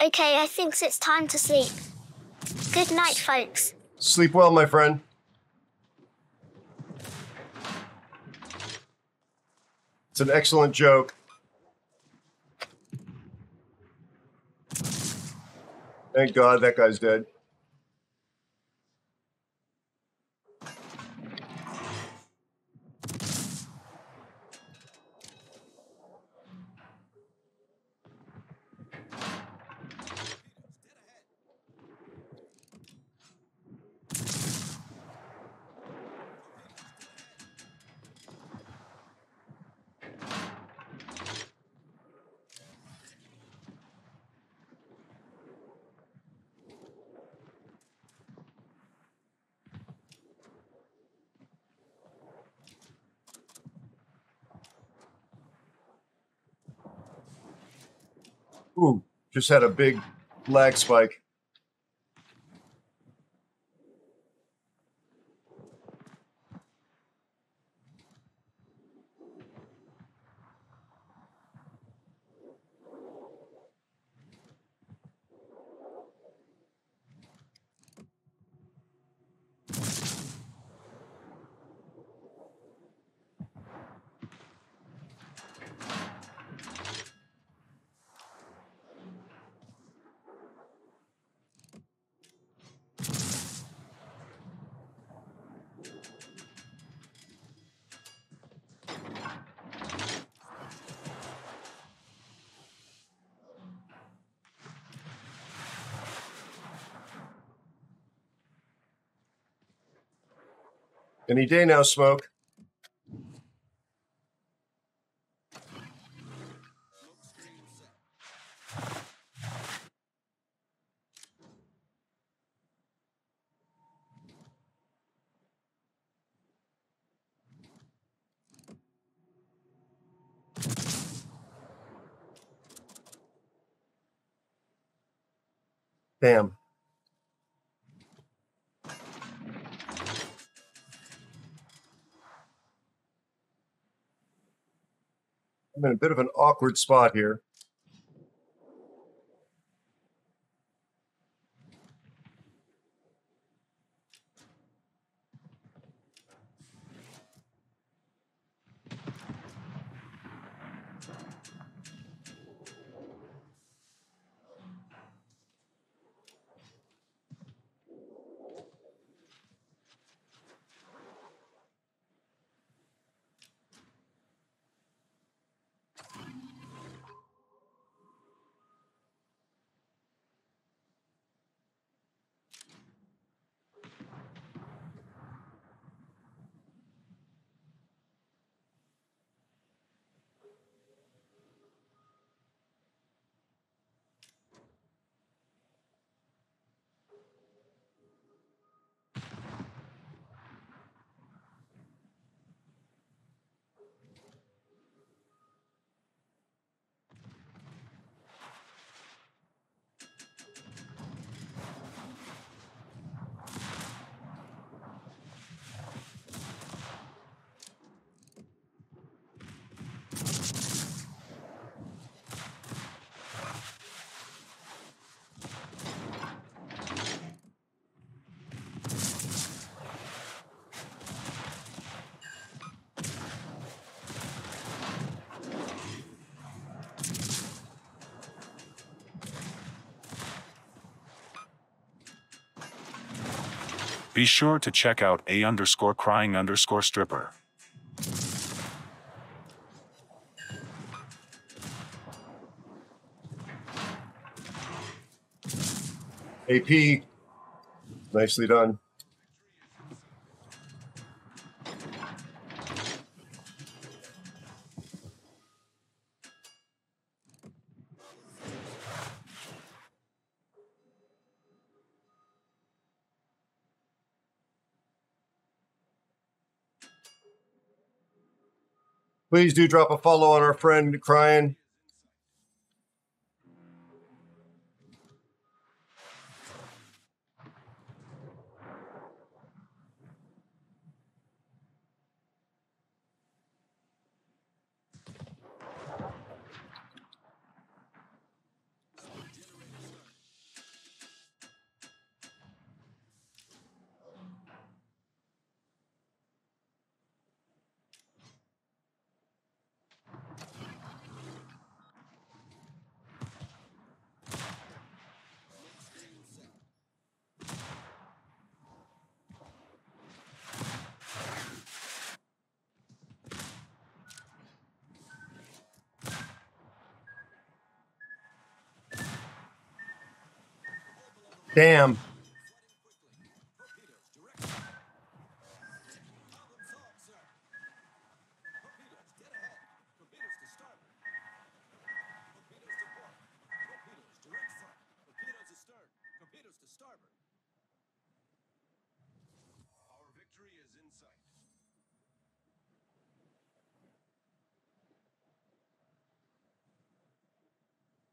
Okay, I think it's time to sleep. Good night, folks. Sleep well, my friend. It's an excellent joke. Thank God that guy's dead. Ooh, just had a big lag spike. Any day now, Smoke. Damn. I'm in a bit of an awkward spot here. Be sure to check out A_crying_stripper. AP, nicely done. Please do drop a follow on our friend Crying. Damn.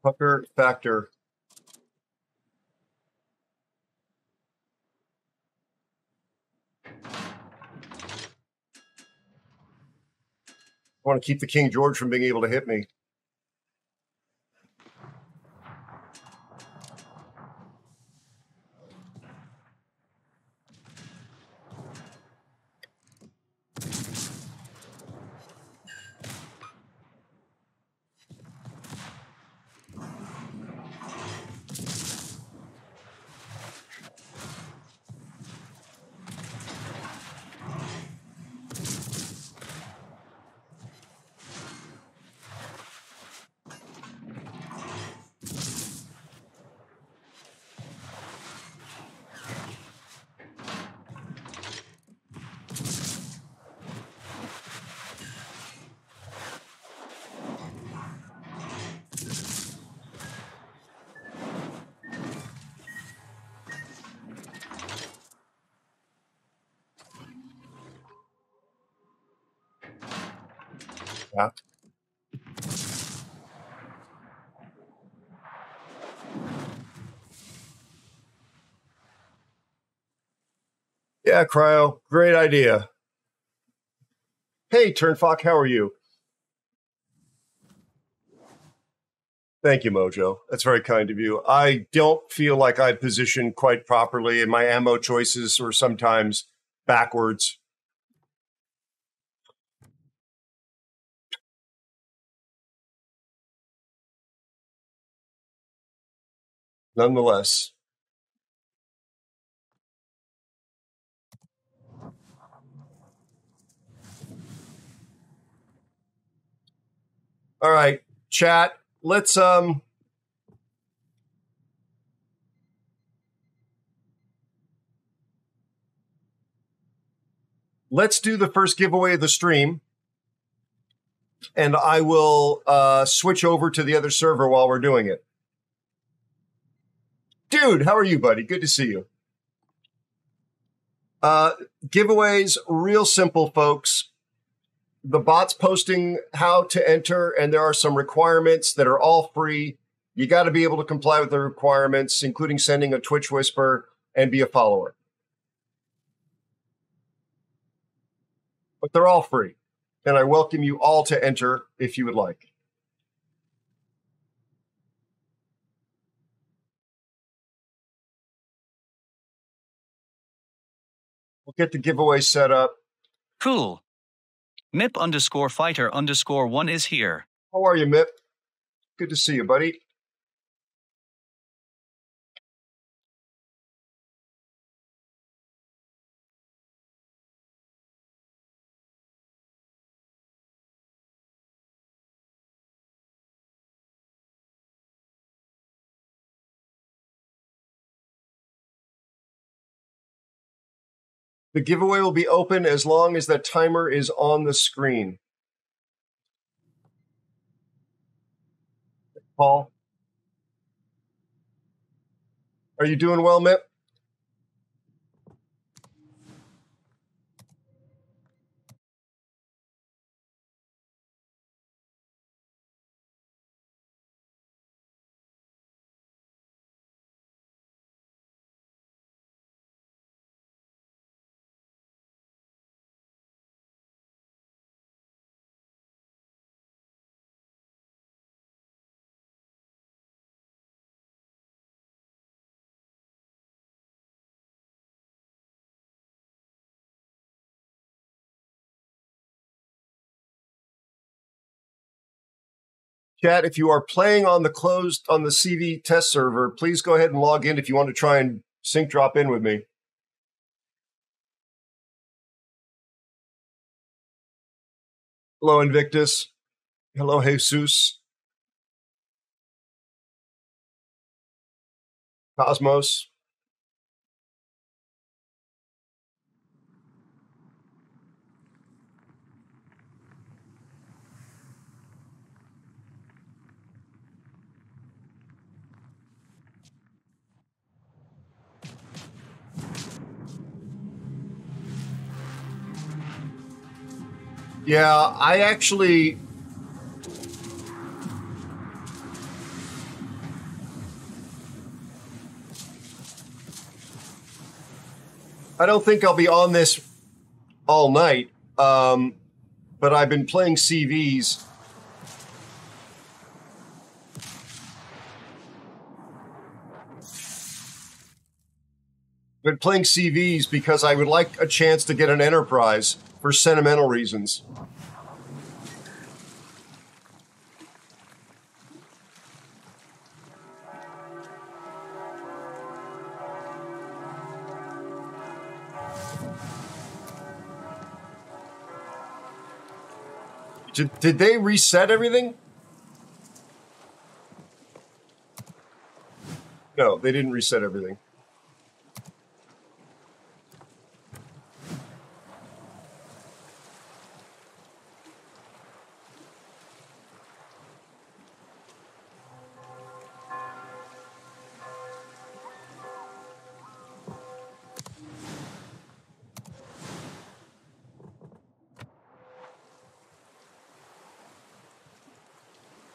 Pucker factor. I want to keep the King George from being able to hit me. Yeah. Yeah, Cryo, great idea. Hey, Turnfock, how are you? Thank you, Mojo. That's very kind of you. I don't feel like I position quite properly, and my ammo choices are sometimes backwards. Nonetheless. All right, chat. Let's do the first giveaway of the stream, and I will switch over to the other server while we're doing it. Dude, how are you, buddy? Good to see you. Giveaways, real simple, folks. The bot's posting how to enter, and there are some requirements that are all free. You got to be able to comply with the requirements, including sending a Twitch whisper and be a follower. But they're all free, and I welcome you all to enter if you would like. We'll get the giveaway set up. Cool. MIP_fighter_1 is here. How are you, Mip? Good to see you, buddy. The giveaway will be open as long as that timer is on the screen. Paul? Are you doing well, Mip? Chat, if you are playing on the CV test server, please go ahead and log in if you want to try and sync drop in with me. Hello, Invictus. Hello, Jesus. Cosmos. Yeah, I actually... I don't think I'll be on this all night, but I've been playing CVs. Been playing CVs because I would like a chance to get an Enterprise for sentimental reasons. Did they reset everything? No, they didn't reset everything.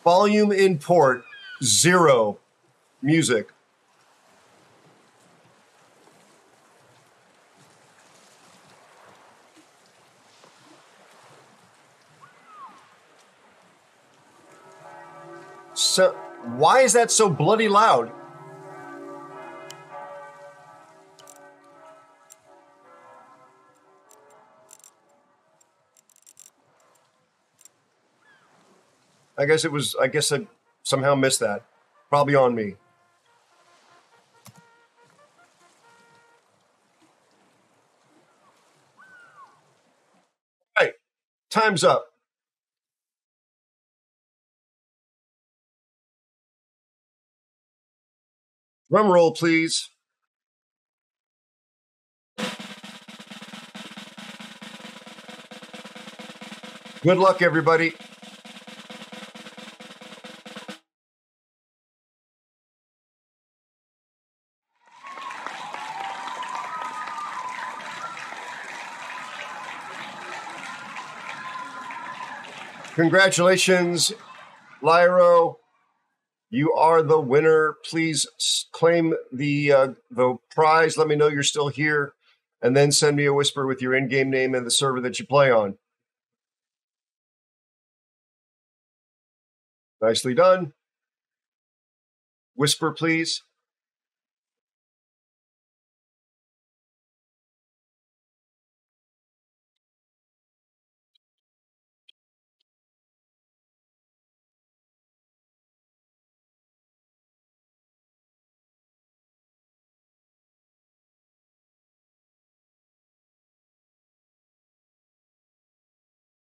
Volume in port, 0. Music. So, why is that so bloody loud? I guess I somehow missed that. Probably on me. All right, time's up. Drum roll, please. Good luck, everybody. Congratulations, Lyro. You are the winner. Please claim the prize. Let me know you're still here, and then send me a whisper with your in-game name and the server that you play on. Nicely done. Whisper, please.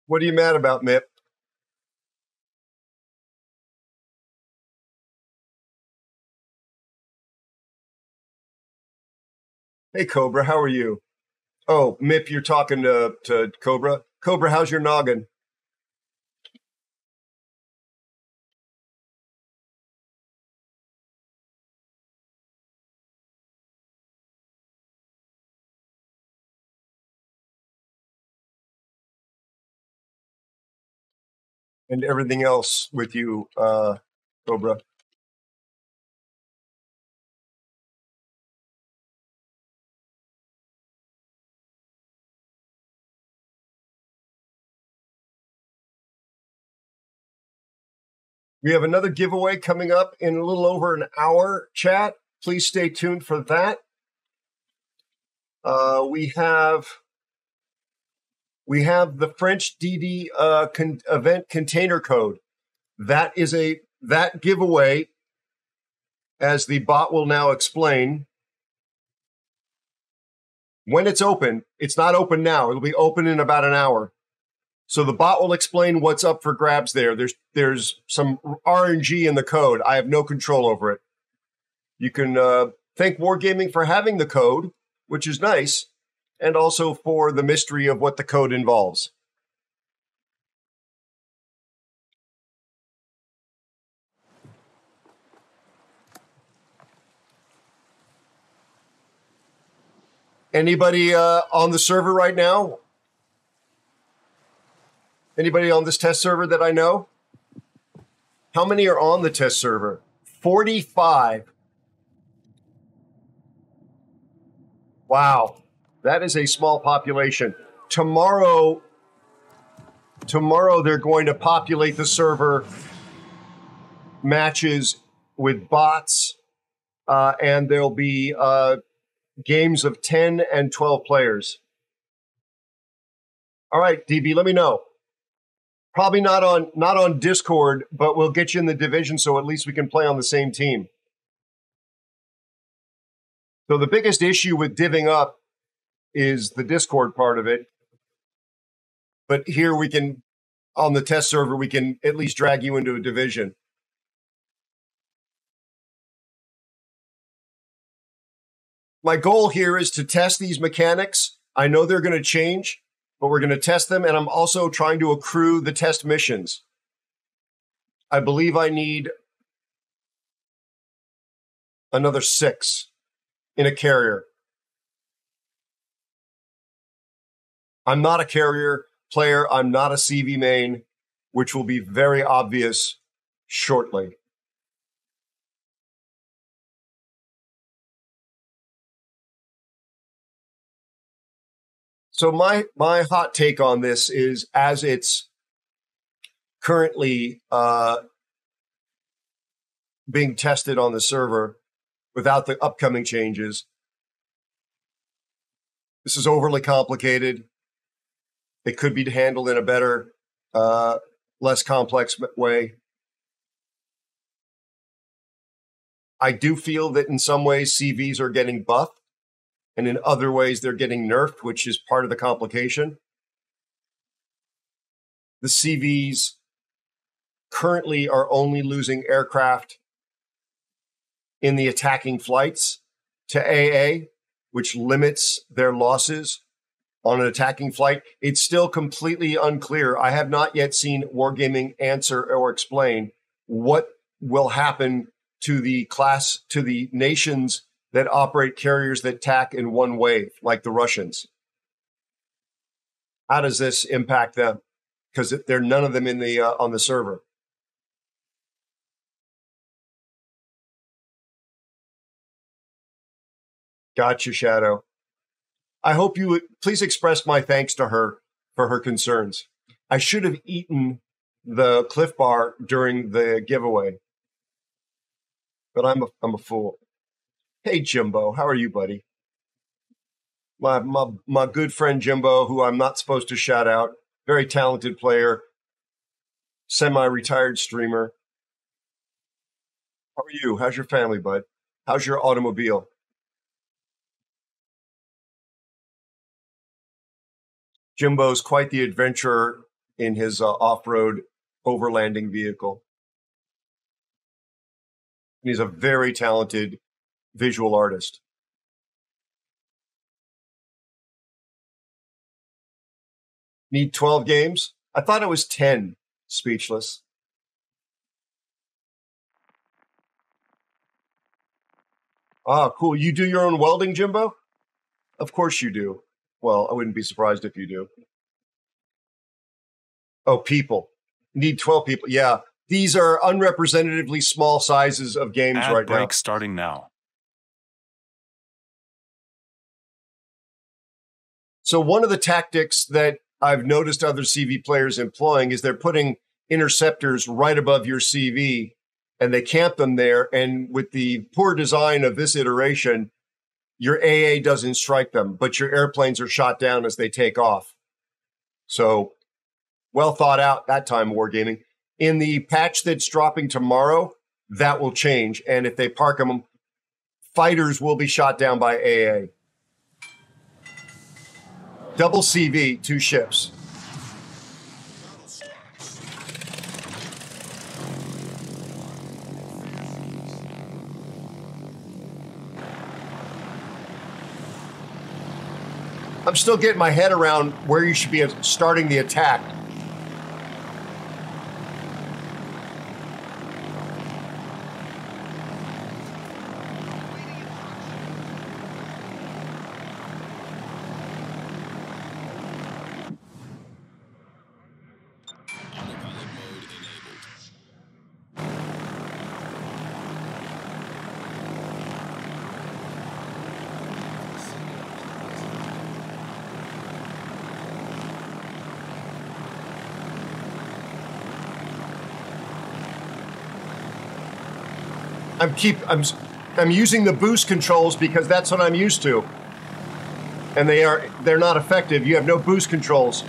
What are you mad about, Mip? Hey, Cobra, how are you? Oh, Mip, you're talking to Cobra. Cobra, how's your noggin? And everything else with you, Cobra. We have another giveaway coming up in a little over an hour, chat. Please stay tuned for that. We have the French DD event container code. That giveaway, as the bot will now explain. When it's open, it's not open now. It'll be open in about an hour. So the bot will explain what's up for grabs there. There's some RNG in the code. I have no control over it. You can thank Wargaming for having the code, which is nice, and also for the mystery of what the code involves. Anybody on the server right now? Anybody on this test server that I know? How many are on the test server? 45. Wow. That is a small population. Tomorrow they're going to populate the server matches with bots, and there'll be games of 10 and 12 players. All right, DB, let me know. Probably not on Discord, but we'll get you in the division so at least we can play on the same team. So the biggest issue with divvying up is the Discord part of it. But here we can, on the test server, we can at least drag you into a division. My goal here is to test these mechanics. I know they're going to change, but we're going to test them, and I'm also trying to accrue the test missions. I believe I need another 6 in a carrier. I'm not a carrier player. I'm not a CV main, which will be very obvious shortly. So my hot take on this is, as it's currently being tested on the server without the upcoming changes, this is overly complicated. It could be handled in a better, less complex way. I do feel that in some ways CVs are getting buffed, and in other ways they're getting nerfed, which is part of the complication. The CVs currently are only losing aircraft in the attacking flights to AA, which limits their losses on an attacking flight. It's still completely unclear. I have not yet seen Wargaming answer or explain what will happen to the nations that operate carriers that attack in one wave, like the Russians. How does this impact them? Because there are none of them in the on the server. Gotcha, Shadow. I hope you would please express my thanks to her for her concerns. I should have eaten the Cliff Bar during the giveaway, but I'm a fool. Hey, Jimbo, how are you, buddy? My good friend Jimbo, who I'm not supposed to shout out, very talented player, semi-retired streamer. How are you? How's your family, bud? How's your automobile? Jimbo's quite the adventurer in his off-road overlanding vehicle. And he's a very talented visual artist. Need 12 games? I thought it was 10. Speechless. Ah, cool. You do your own welding, Jimbo? Of course you do. Well, I wouldn't be surprised if you do. Oh, people. Need 12 people. Yeah. These are unrepresentatively small sizes of games Ad right break now. starting now. So one of the tactics that I've noticed other CV players employing is they're putting interceptors right above your CV, and they camp them there. And with the poor design of this iteration, your AA doesn't strike them, but your airplanes are shot down as they take off. So well thought out that time, Wargaming. In the patch that's dropping tomorrow, that will change. And if they park them, fighters will be shot down by AA. Double CV, 2 ships. I'm still getting my head around where you should be starting the attack. I'm using the boost controls because that's what I'm used to. And they're not effective. You have no boost controls.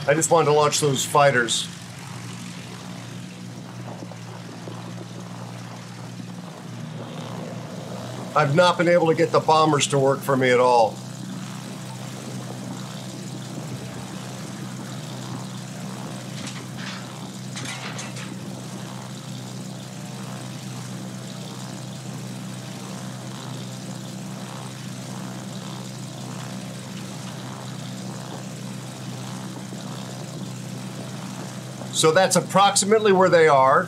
I just wanted to launch those fighters. I've not been able to get the bombers to work for me at all. So that's approximately where they are.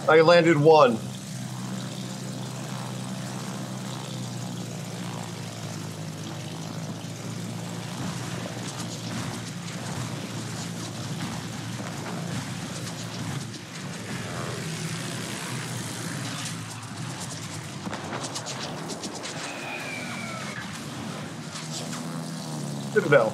I landed one. Citadel.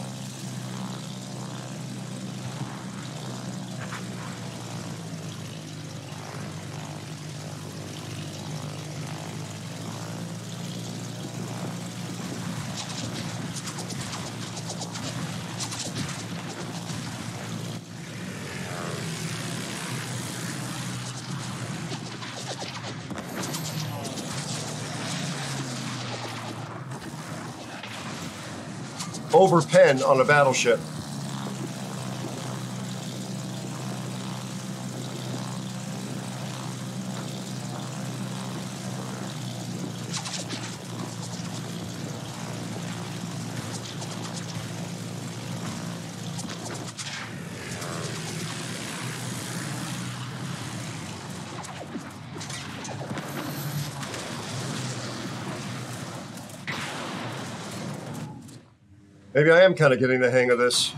Over pen on a battleship. Maybe I am kind of getting the hang of this.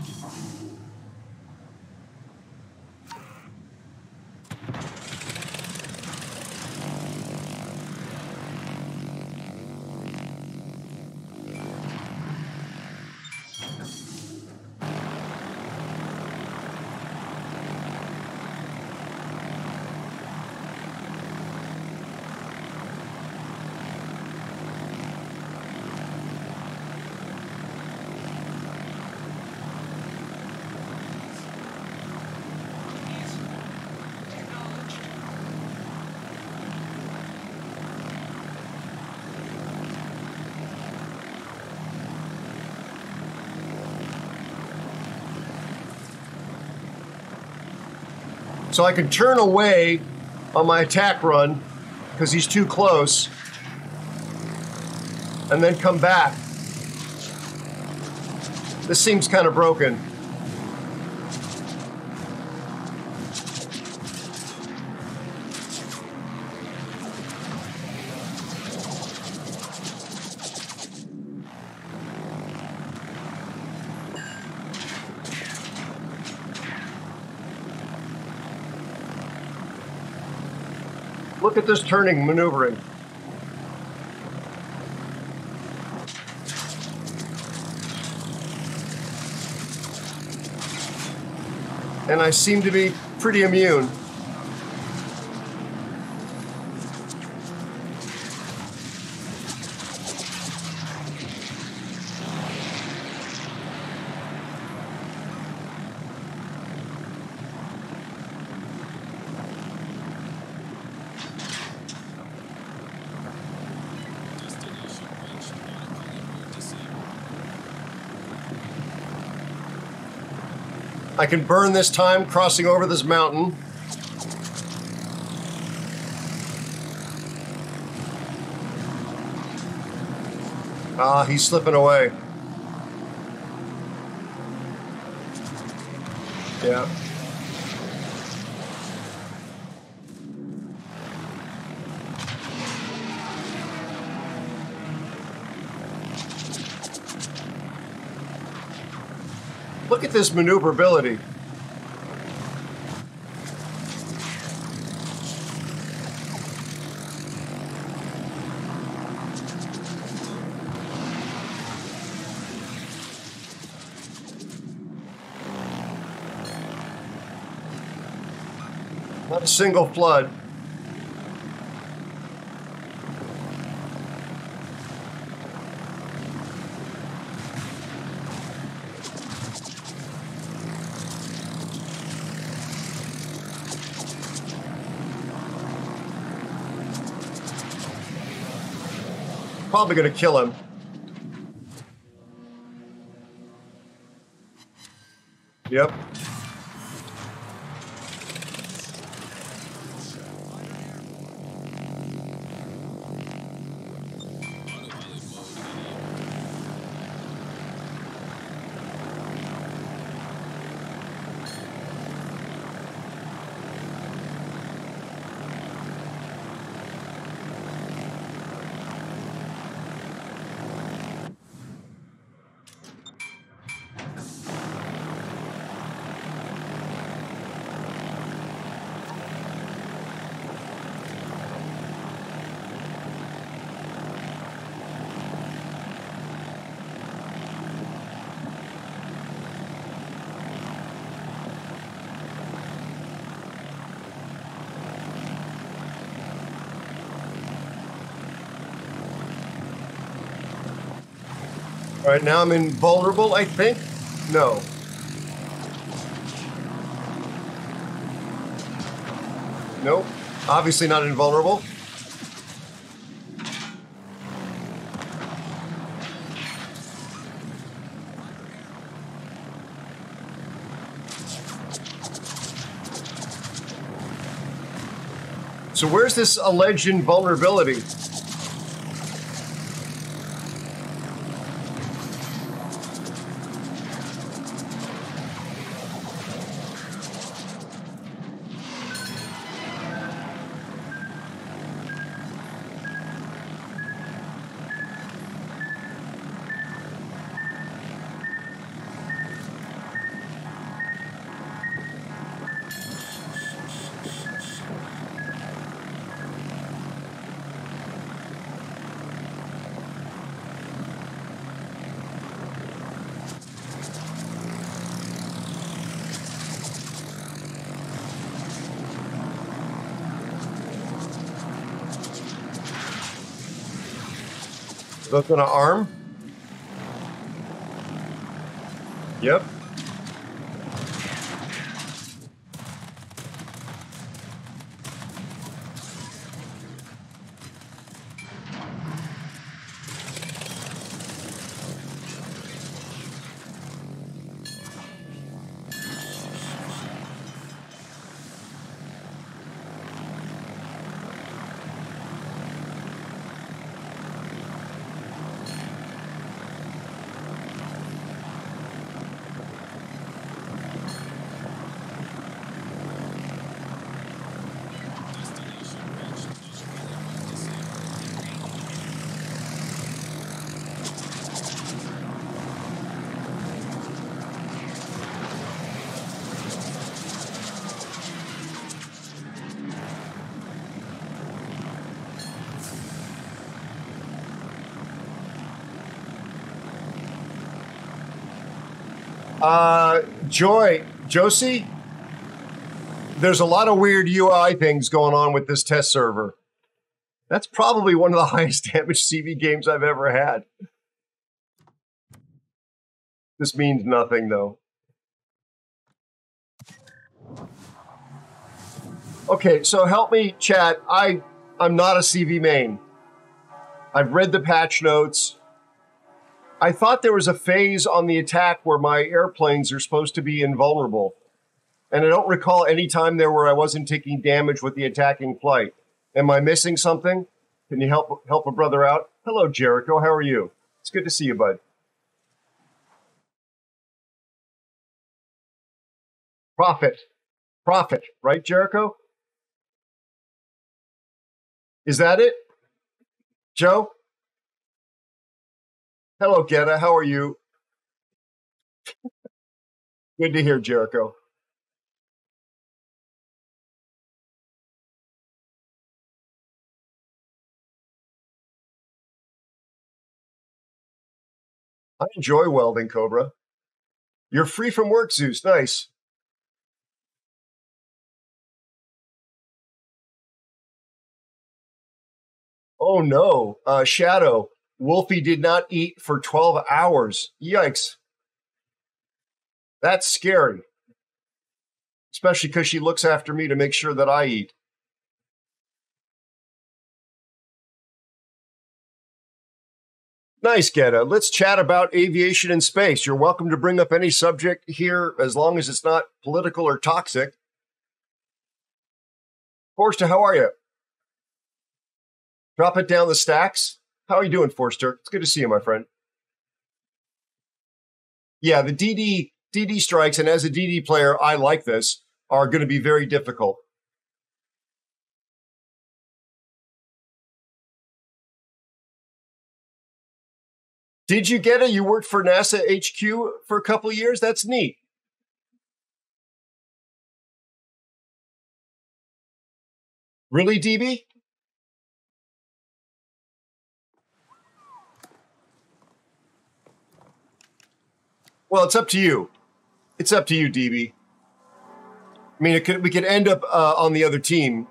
So I can turn away on my attack run because he's too close and then come back. This seems kind of broken. Look at this turning maneuvering. and I seem to be pretty immune. I can burn this time crossing over this mountain. Ah, he's slipping away. Yeah. Look at this maneuverability. Not a single flood. Probably going to kill him. Yep. All right, now I'm invulnerable, I think? No. Nope. Obviously not invulnerable. So where's this alleged invulnerability? Both gonna arm? Yep. Josie, There's a lot of weird UI things going on with this test server. That's probably one of the highest damage CV games I've ever had. This means nothing, though. Okay, so help me, chat. I'm not a CV main. I've read the patch notes. I thought there was a phase on the attack where my airplanes are supposed to be invulnerable. And I don't recall any time there where I wasn't taking damage with the attacking flight. Am I missing something? Can you help a brother out? Hello, Jericho. How are you? It's good to see you, bud. Profit, right, Jericho? Is that it? Joe? Hello, Getta. How are you? Good to hear, Jericho. I enjoy welding, Cobra. You're free from work, Zeus. Nice. Oh, no. Shadow. Wolfie did not eat for 12 hours. Yikes. That's scary. Especially because she looks after me to make sure that I eat. Nice, Getta. Let's chat about aviation and space. You're welcome to bring up any subject here as long as it's not political or toxic. Forster, how are you? Drop it down the stacks. How are you doing, Forster? It's good to see you, my friend. Yeah, the DD strikes, and as a DD player, I like this, are going to be very difficult. Did you get it? You worked for NASA HQ for a couple of years? That's neat. Really, DB? Well, it's up to you. It's up to you, DB. I mean, we could end up on the other team.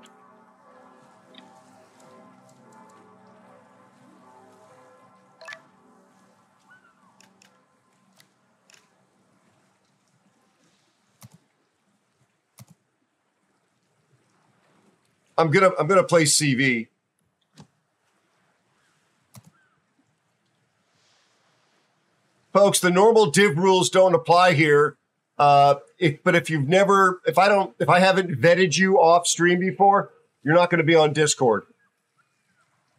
I'm gonna play CV. Folks, the normal div rules don't apply here. But if I haven't vetted you off stream before, you're not going to be on Discord.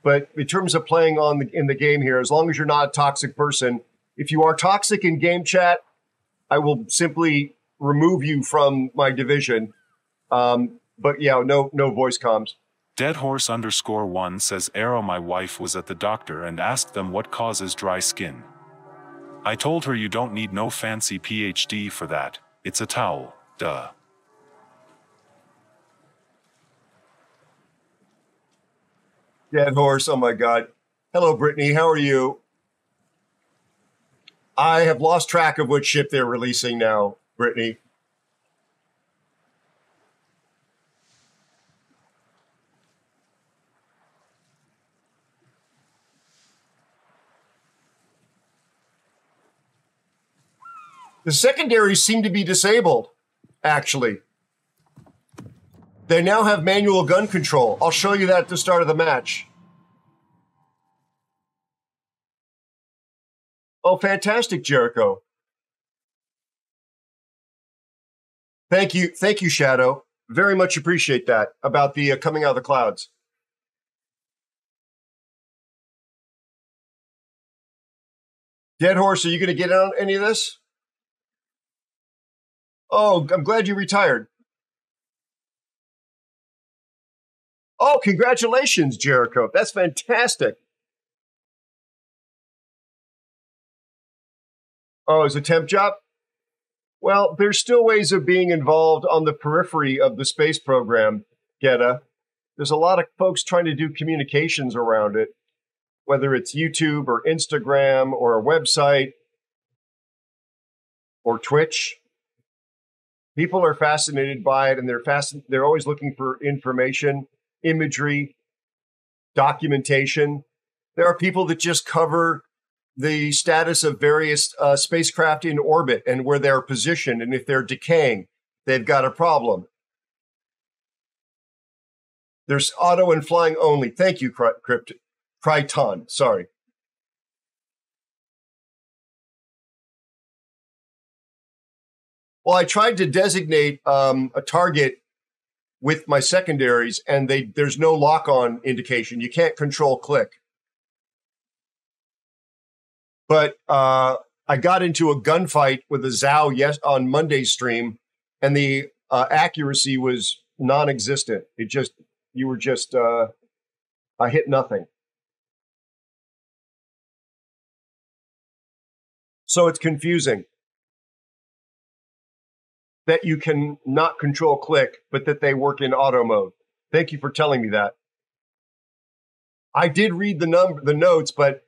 But in terms of playing in the game here, as long as you're not a toxic person, if you are toxic in game chat, I will simply remove you from my division. But yeah, no voice comms. Deadhorse_1 says, Aero, my wife was at the doctor and asked them what causes dry skin. I told her you don't need no fancy PhD for that. It's a towel, duh. Dead horse, oh my God. Hello, Brittany, how are you? I have lost track of which ship they're releasing now, Brittany. The secondaries seem to be disabled, actually. They now have manual gun control. I'll show you that at the start of the match. Oh, fantastic, Jericho. Thank you, Shadow. Very much appreciate that about the coming out of the clouds. Dead Horse, are you going to get on any of this? Oh, I'm glad you retired. Oh, congratulations, Jericho. That's fantastic. Oh, it's a temp job? Well, there's still ways of being involved on the periphery of the space program, Getta. There's a lot of folks trying to do communications around it, whether it's YouTube or Instagram or a website or Twitch. People are fascinated by it, and they're always looking for information, imagery, documentation. There are people that just cover the status of various spacecraft in orbit and where they're positioned, and if they're decaying, they've got a problem. There's auto and flying only. Thank you, Crichton. Sorry. Well, I tried to designate a target with my secondaries, and there's no lock-on indication. You can't control click. But I got into a gunfight with a Zhao on Monday's stream, and the accuracy was non-existent. I hit nothing. So it's confusing that you can not control click, but that they work in auto mode. Thank you for telling me that. I did read the notes, but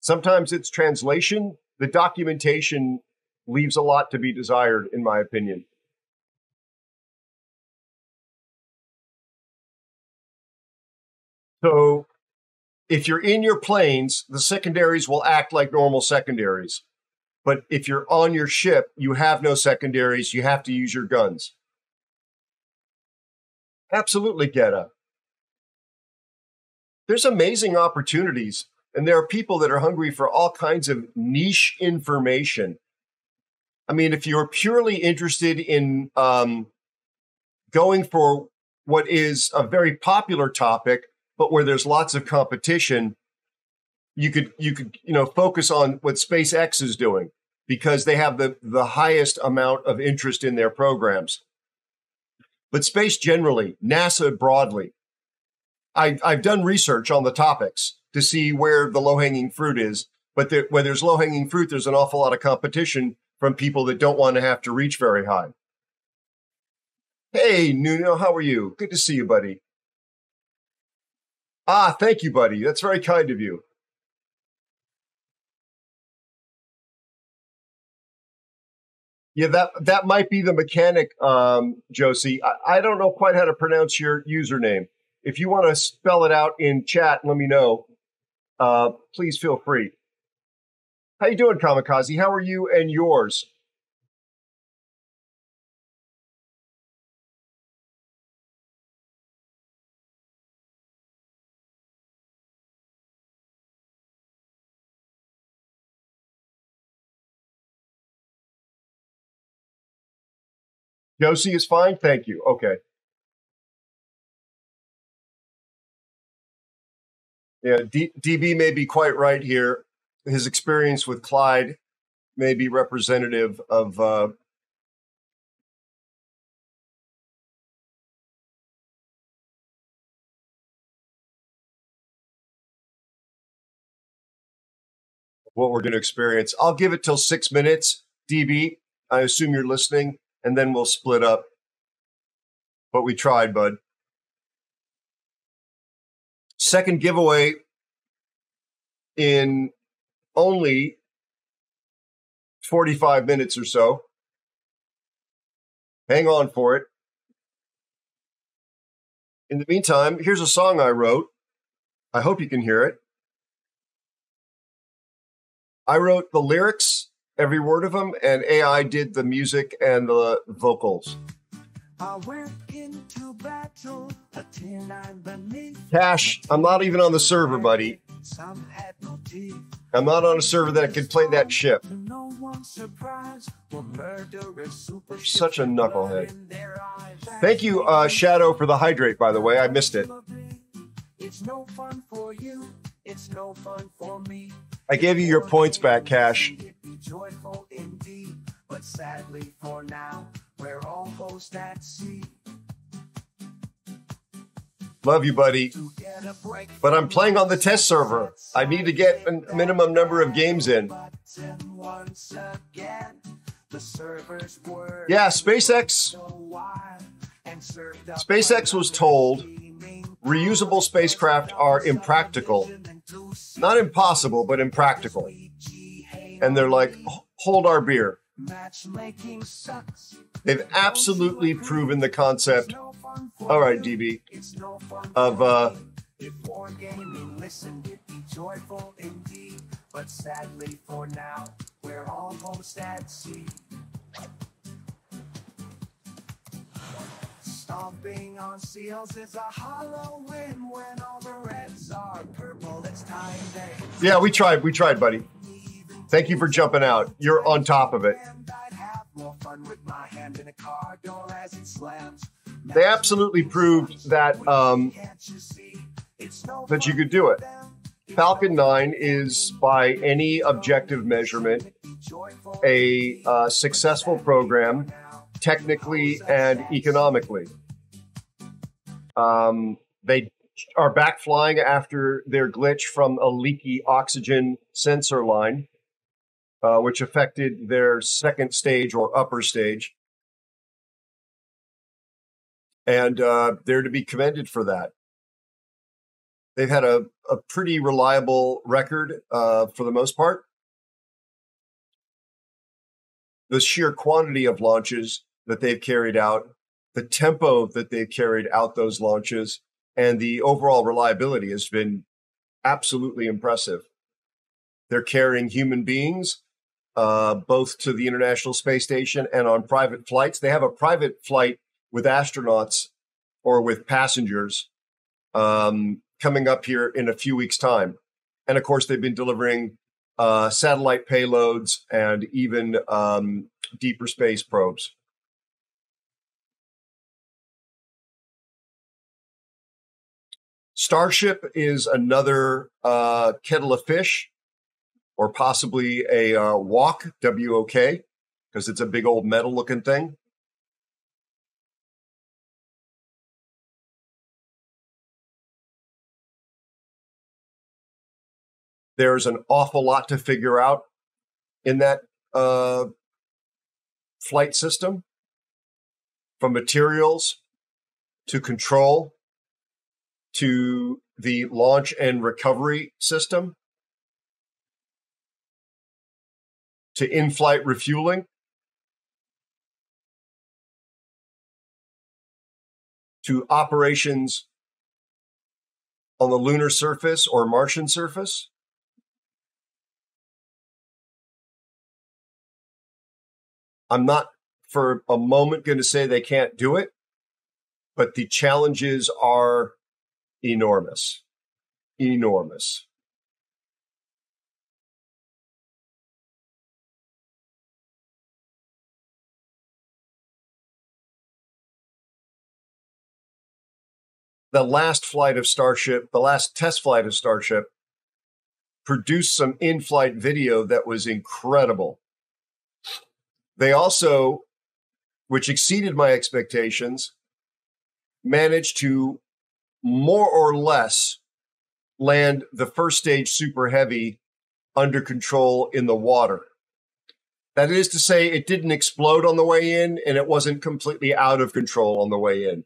sometimes it's translation. The documentation leaves a lot to be desired, in my opinion. So if you're in your planes, the secondaries will act like normal secondaries. But if you're on your ship, you have no secondaries. You have to use your guns. Absolutely, Geta. There's amazing opportunities, and there are people that are hungry for all kinds of niche information. I mean, if you're purely interested in going for what is a very popular topic, but where there's lots of competition, you could focus on what SpaceX is doing, because they have the highest amount of interest in their programs. But space generally, NASA broadly, I've done research on the topics to see where the low-hanging fruit is, but where there's low-hanging fruit, there's an awful lot of competition from people that don't want to have to reach very high. Hey, Nuno, how are you? Good to see you, buddy. Ah, thank you, buddy. That's very kind of you. Yeah, that might be the mechanic, Josie. I don't know quite how to pronounce your username. If you want to spell it out in chat, let me know. Please feel free. How you doing, Kamikaze? How are you and yours? Josie is fine? Thank you. Okay. Yeah, DB may be quite right here. His experience with Clyde may be representative of what we're going to experience. I'll give it till 6 minutes, DB. I assume you're listening, and then we'll split up. But we tried, bud. Second giveaway in only 45 minutes or so. Hang on for it. In the meantime, here's a song I wrote. I hope you can hear it. I wrote the lyrics, every word of them, and AI did the music and the vocals. I went into battle, Cash, I'm not even on the server, buddy. I'm not on a server that can play that ship. Such a knucklehead. Thank you, Shadow, for the hydrate, by the way. I missed it. It's no fun for you. It's no fun for me. I gave you your points back, Cash. Joyful indeed, but sadly for now, we're almost at sea. Love you, buddy. But I'm playing on the test server. I need to get a minimum number of games in. Yeah, SpaceX was told reusable spacecraft are impractical. Not impossible, but impractical. And they're like, hold our beer. They've absolutely proven the concept. All right, DB. Of joyful indeed, but sadly for now, we're almost at sea. Stomping on seals is a hollow win when all the reds are purple. It's time day. Yeah, we tried, buddy. Thank you for jumping out. You're on top of it. They absolutely proved that that you could do it. Falcon 9 is, by any objective measurement, a successful program, technically and economically. They are back flying after their glitch from a leaky oxygen sensor line, which affected their second stage or upper stage. And they're to be commended for that. They've had a pretty reliable record for the most part. The sheer quantity of launches that they've carried out, the tempo that they've carried out those launches, and the overall reliability has been absolutely impressive. They're carrying human beings, both to the International Space Station and on private flights. They have a private flight with astronauts or with passengers coming up here in a few weeks' time. And of course, they've been delivering satellite payloads and even deeper space probes. Starship is another kettle of fish, or possibly a walk, W-O-K, because it's a big old metal-looking thing. There's an awful lot to figure out in that flight system, from materials to control to the launch and recovery system to in-flight refueling to operations on the lunar surface or Martian surface. I'm not for a moment going to say they can't do it, but the challenges are enormous. Enormous. The last flight of Starship, the last test flight of Starship, produced some in-flight video that was incredible. They also, which exceeded my expectations, managed to more or less land the first stage Super Heavy under control in the water. That is to say, it didn't explode on the way in, and it wasn't completely out of control on the way in.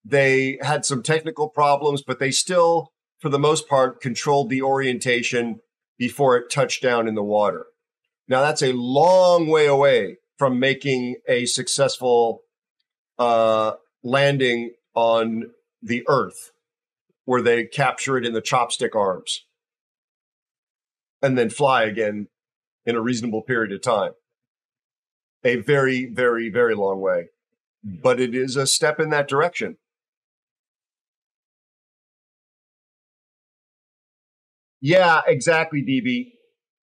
They had some technical problems, but they still, for the most part, controlled the orientation before it touched down in the water. Now, that's a long way away from making a successful landing on the Earth, where they capture it in the chopstick arms and then fly again in a reasonable period of time. A very, very, very long way. But it is a step in that direction. Yeah, exactly, DB.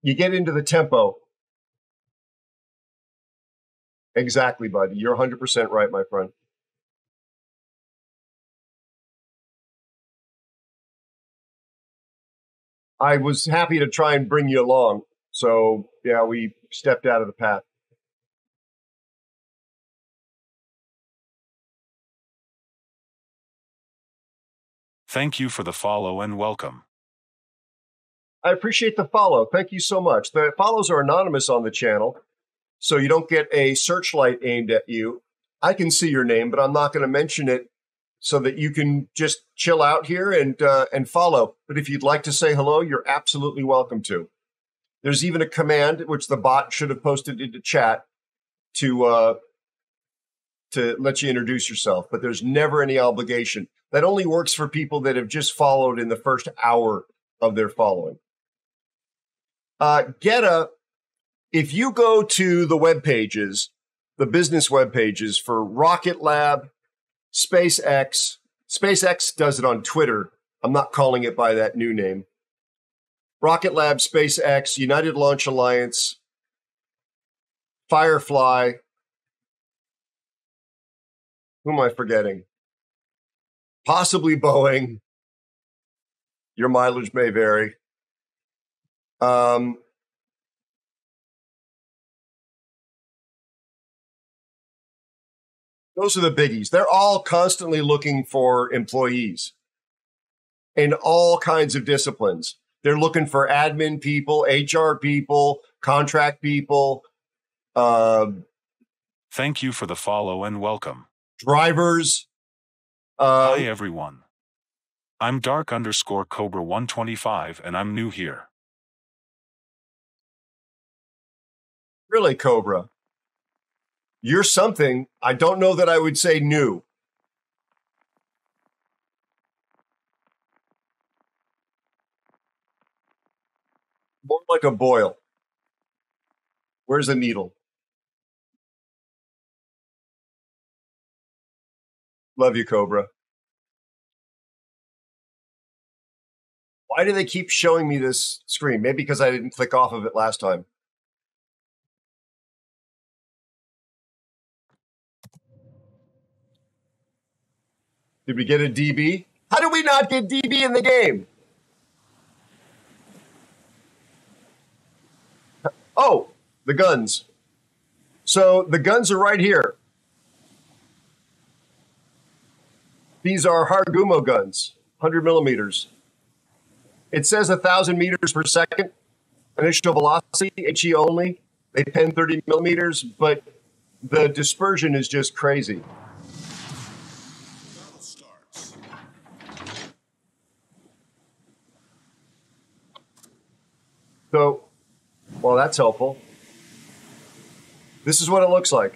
You get into the tempo. Exactly, buddy. You're 100% right, my friend. I was happy to try and bring you along. So, yeah, we stepped out of the path. Thank you for the follow and welcome. I appreciate the follow. Thank you so much. The follows are anonymous on the channel, so you don't get a searchlight aimed at you. I can see your name, but I'm not going to mention it so that you can just chill out here and follow. But if you'd like to say hello, you're absolutely welcome to. There's even a command, which the bot should have posted into chat, to to let you introduce yourself, but there's never any obligation. That only works for people that have just followed in the first hour of their following. Geta, if you go to the web pages, the business web pages for Rocket Lab, SpaceX does it on Twitter. I'm not calling it by that new name. Rocket Lab, SpaceX, United Launch Alliance, Firefly. Who am I forgetting? Possibly Boeing. Your mileage may vary. Those are the biggies. They're all constantly looking for employees in all kinds of disciplines. They're looking for admin people, HR people, contract people. Thank you for the follow and welcome. Drivers. Hi, everyone. I'm Dark_Cobra 125, and I'm new here. Really, Cobra? You're something. I don't know that I would say new. More like a boil. Where's the needle? Love you, Cobra. Why do they keep showing me this screen? Maybe because I didn't click off of it last time. Did we get a DB? How did we not get DB in the game? Oh, the guns. So the guns are right here. These are Hargumo guns, 100 millimeters. It says 1,000 meters per second, initial velocity, HE only. They pen 30 millimeters, but the dispersion is just crazy. So, well, that's helpful. This is what it looks like.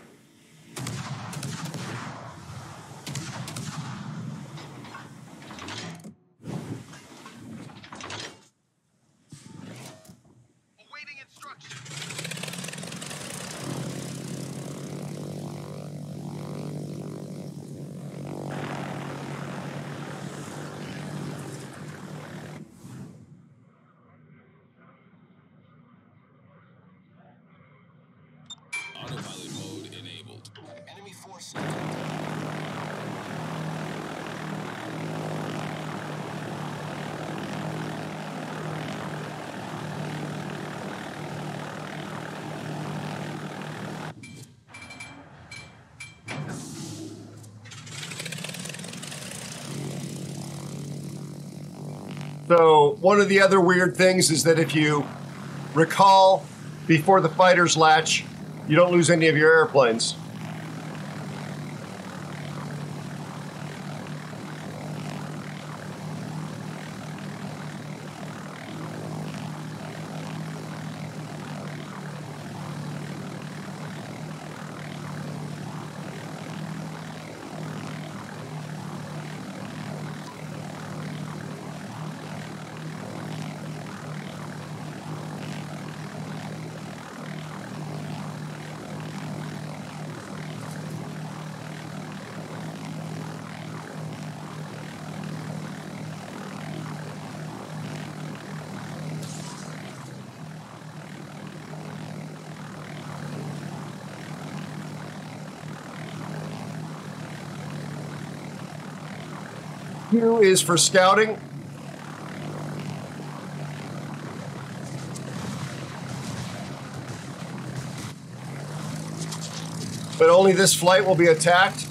So one of the other weird things is that if you recall, before the fighters latch, you don't lose any of your airplanes. Q is for scouting. But only this flight will be attacked.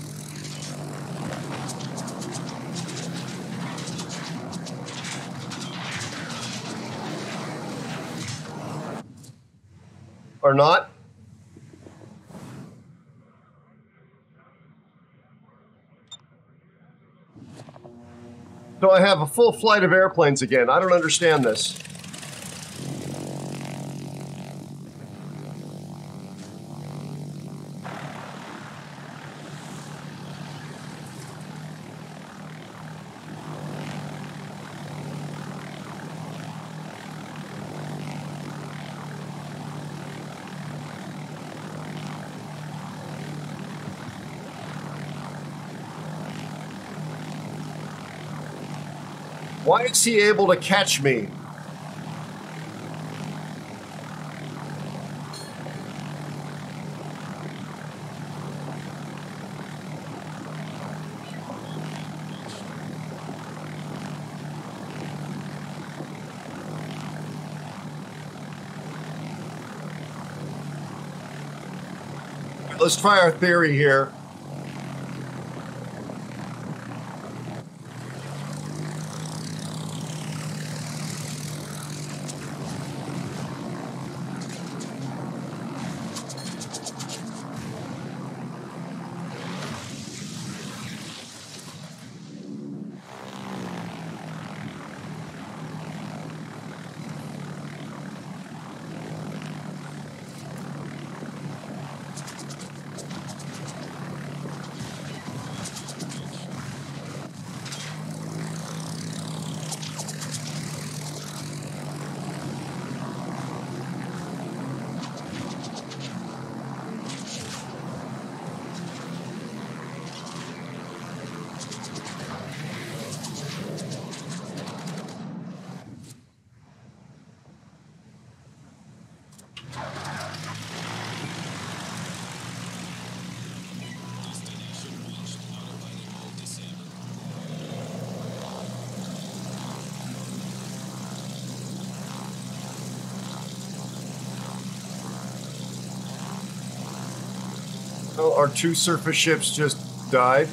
Or not. So I have a full flight of airplanes again. I don't understand this. Why is he able to catch me? Let's try our theory here. Well, our 2 surface ships just died.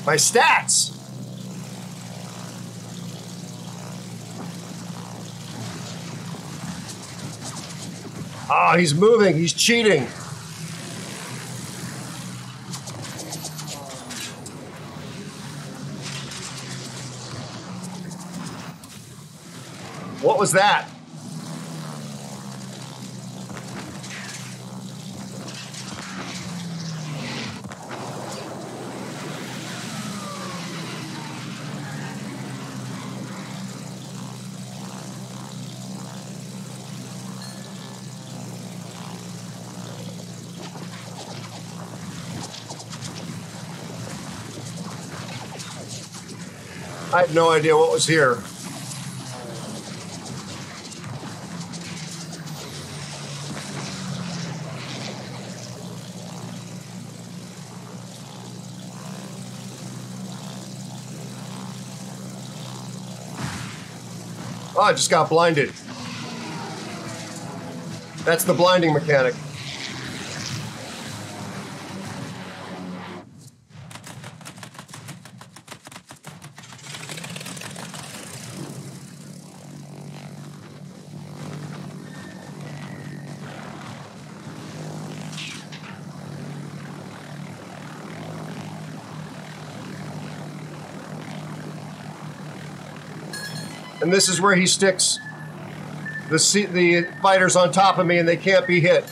My stats! Ah, he's moving. He's cheating. What was that? I had no idea what was here. Oh, I just got blinded. That's the blinding mechanic. And this is where he sticks the fighters on top of me and they can't be hit.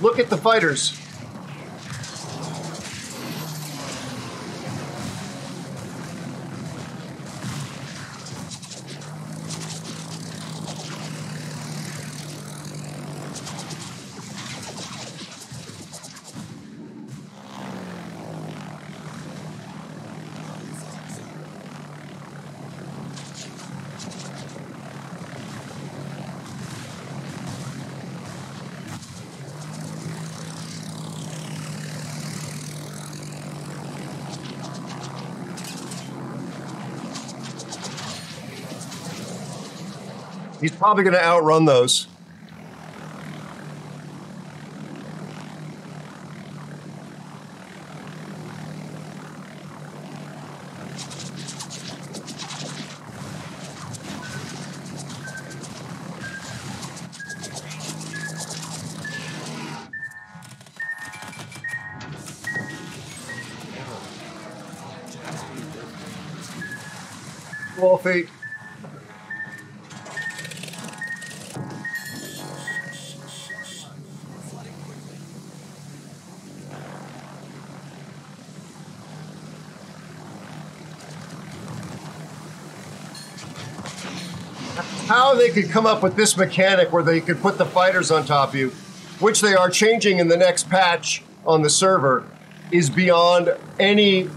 Look at the fighters. He's probably going to outrun those. Wolfie. How they could come up with this mechanic where they could put the fighters on top of you, which they are changing in the next patch on the server, is beyond any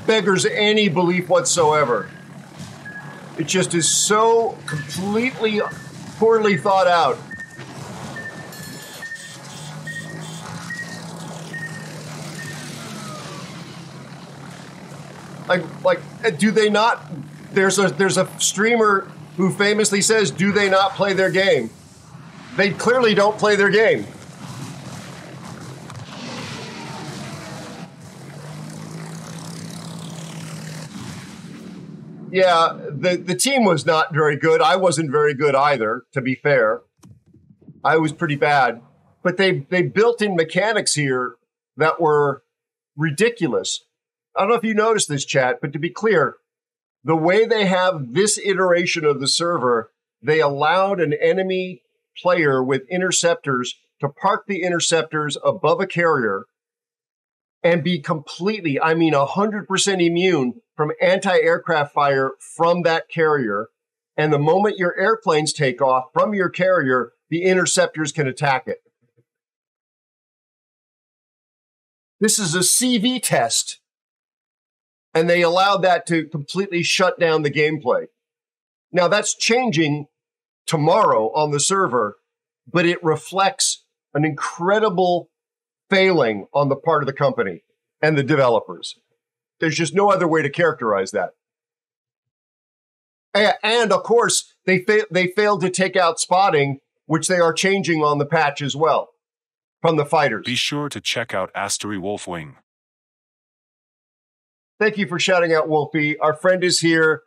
beggars any belief whatsoever. It just is so completely poorly thought out. Like, do they not? There's a streamer who famously says, "Do they not play their game?" They clearly don't play their game. Yeah, the team was not very good. I wasn't very good either, to be fair. I was pretty bad. But they built in mechanics here that were ridiculous. I don't know if you noticed this, chat, but to be clear, the way they have this iteration of the server, they allowed an enemy player with interceptors to park the interceptors above a carrier and be completely, I mean 100% immune from anti-aircraft fire from that carrier. And the moment your airplanes take off from your carrier, the interceptors can attack it. This is a CV test. And they allowed that to completely shut down the gameplay. Now, that's changing tomorrow on the server, but it reflects an incredible failing on the part of the company and the developers. There's just no other way to characterize that. And of course, they failed to take out spotting, which they are changing on the patch as well, from the fighters. Be sure to check out Astery Wolfwing. Thank you for shouting out, Wolfie. Our friend is here.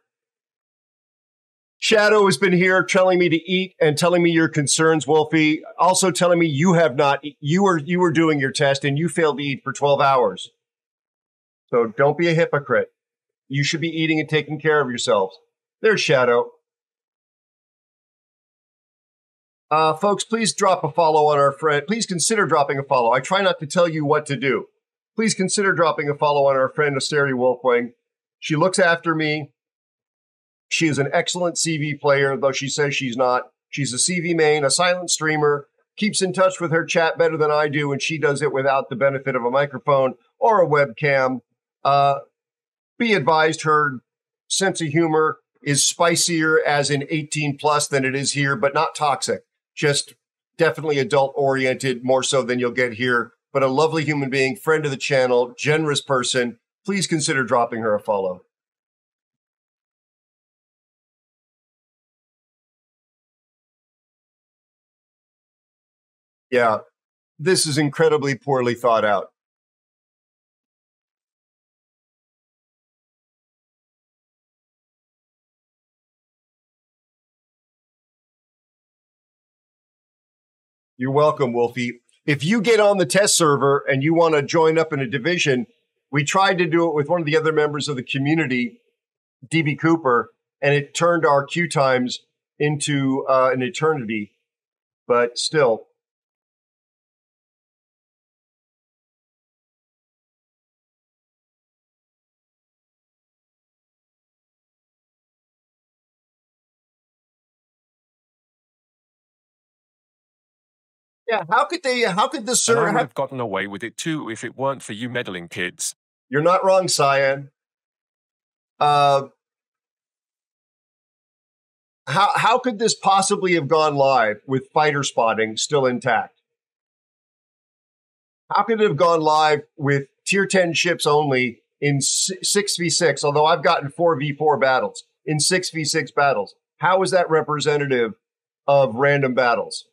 Shadow has been here telling me to eat and telling me your concerns, Wolfie. Also telling me you have not. You were doing your test and you failed to eat for 12 hours. So don't be a hypocrite. You should be eating and taking care of yourselves. There's Shadow. Folks, please drop a follow on our friend. Please consider dropping a follow. I try not to tell you what to do. Please consider dropping a follow on our friend, Asteri Wolfwing. She looks after me. She is an excellent CV player, though she says she's not. She's a CV main, a silent streamer, keeps in touch with her chat better than I do, and she does it without the benefit of a microphone or a webcam. Be advised, her sense of humor is spicier as in 18 plus than it is here, but not toxic. Just definitely adult-oriented, more so than you'll get here. But a lovely human being, friend of the channel, generous person. Please consider dropping her a follow. Yeah, this is incredibly poorly thought out. You're welcome, Wolfie. If you get on the test server and you want to join up in a division, we tried to do it with one of the other members of the community, DB Cooper, and it turned our queue times into an eternity. But still. Yeah, how could the server And I would have gotten away with it too if it weren't for you meddling kids. You're not wrong, Cyan. How could this possibly have gone live with fighter spotting still intact? How could it have gone live with tier 10 ships only in 6v6, although I've gotten 4v4 battles, in 6v6 battles? How is that representative of random battles?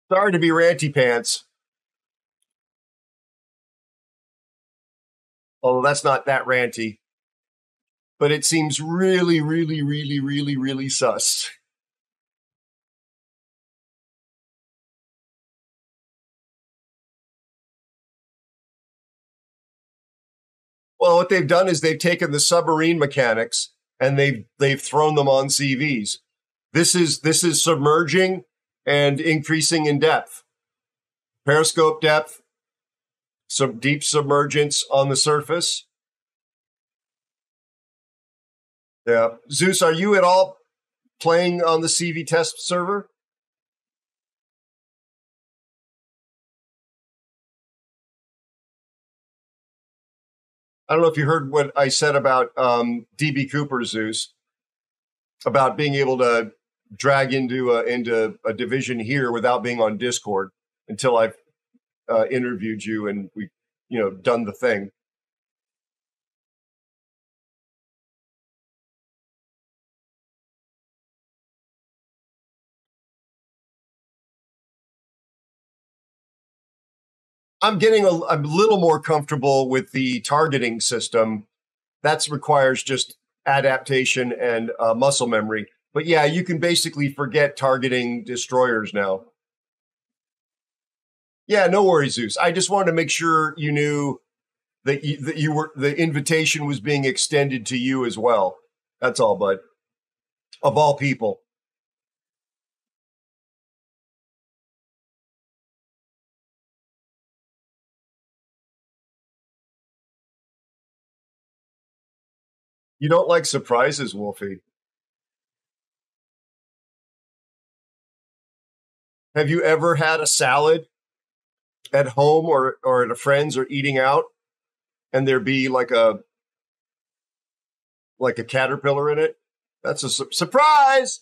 Sorry to be ranty pants. Although that's not that ranty. But it seems really, really, really, really, really sus. Well, what they've done is they've taken the submarine mechanics and they've thrown them on CVs. This is submerging and increasing in depth. Periscope depth, some deep submergence on the surface. Yeah. Zeus, are you at all playing on the CV test server? I don't know if you heard what I said about DB Cooper, Zeus, about being able to drag into a division here without being on Discord until I've interviewed you and we, done the thing. I'm getting a little more comfortable with the targeting system. That requires just adaptation and muscle memory. But yeah, you can basically forget targeting destroyers now. Yeah, no worries, Zeus. I just wanted to make sure you knew that you were, the invitation was being extended to you as well. That's all, bud. Of all people. You don't like surprises, Wolfie. Have you ever had a salad at home or at a friend's or eating out and there be like a caterpillar in it? That's a surprise.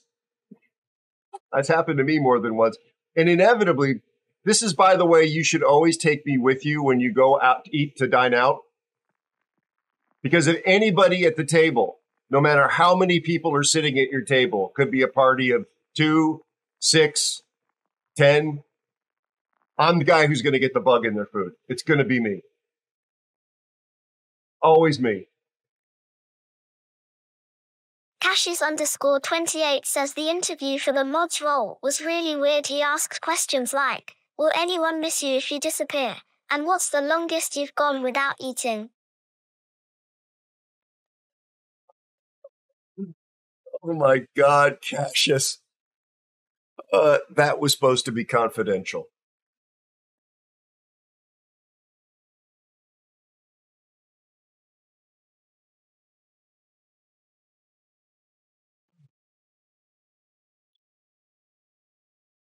That's happened to me more than once. And inevitably, this is, by the way, you should always take me with you when you go out to dine out. Because if anybody at the table, no matter how many people are sitting at your table, could be a party of 2, 6, 10, I'm the guy who's going to get the bug in their food. It's going to be me. Always me. Cashes_28 says the interview for the mods role was really weird. He asked questions like, will anyone miss you if you disappear? And what's the longest you've gone without eating? Oh my God, Cassius. That was supposed to be confidential.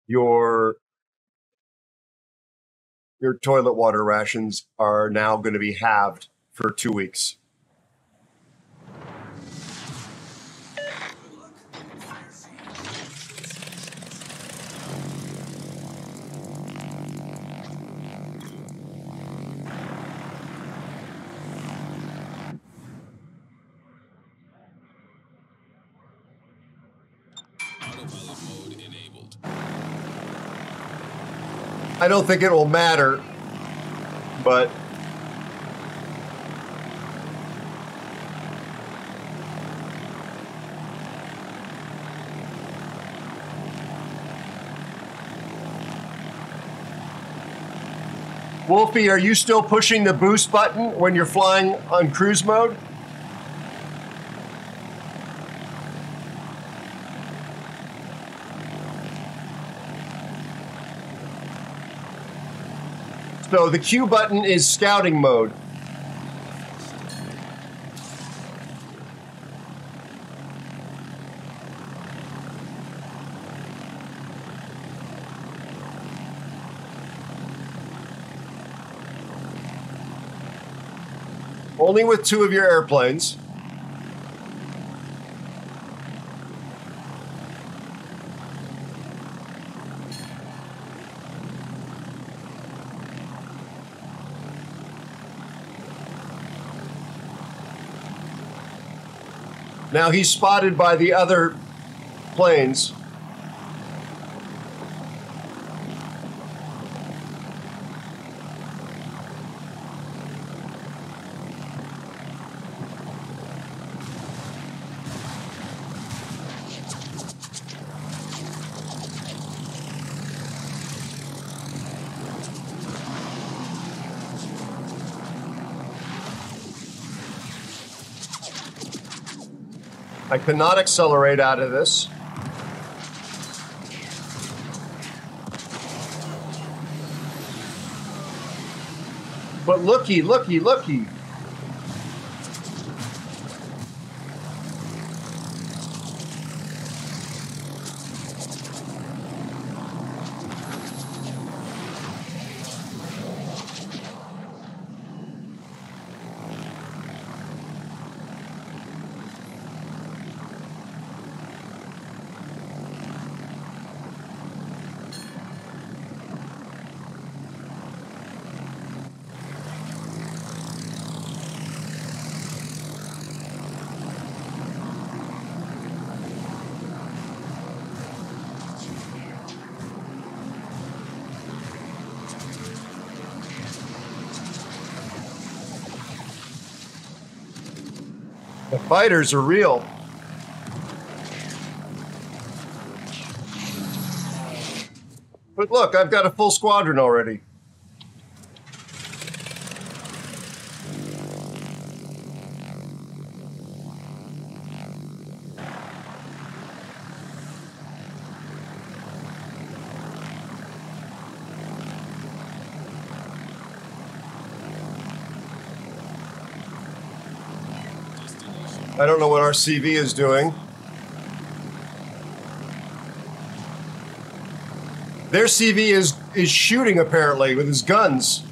Your toilet water rations are now going to be halved for 2 weeks. I don't think it will matter, but Wolfie, are you still pushing the boost button when you're flying on cruise mode? So the Q button is scouting mode. Only with 2 of your airplanes. Now he's spotted by the other planes. I cannot accelerate out of this. But looky, looky, looky. The fighters are real. But look, I've got a full squadron already. I don't know what our CV is doing. Their CV is shooting, apparently, with his guns.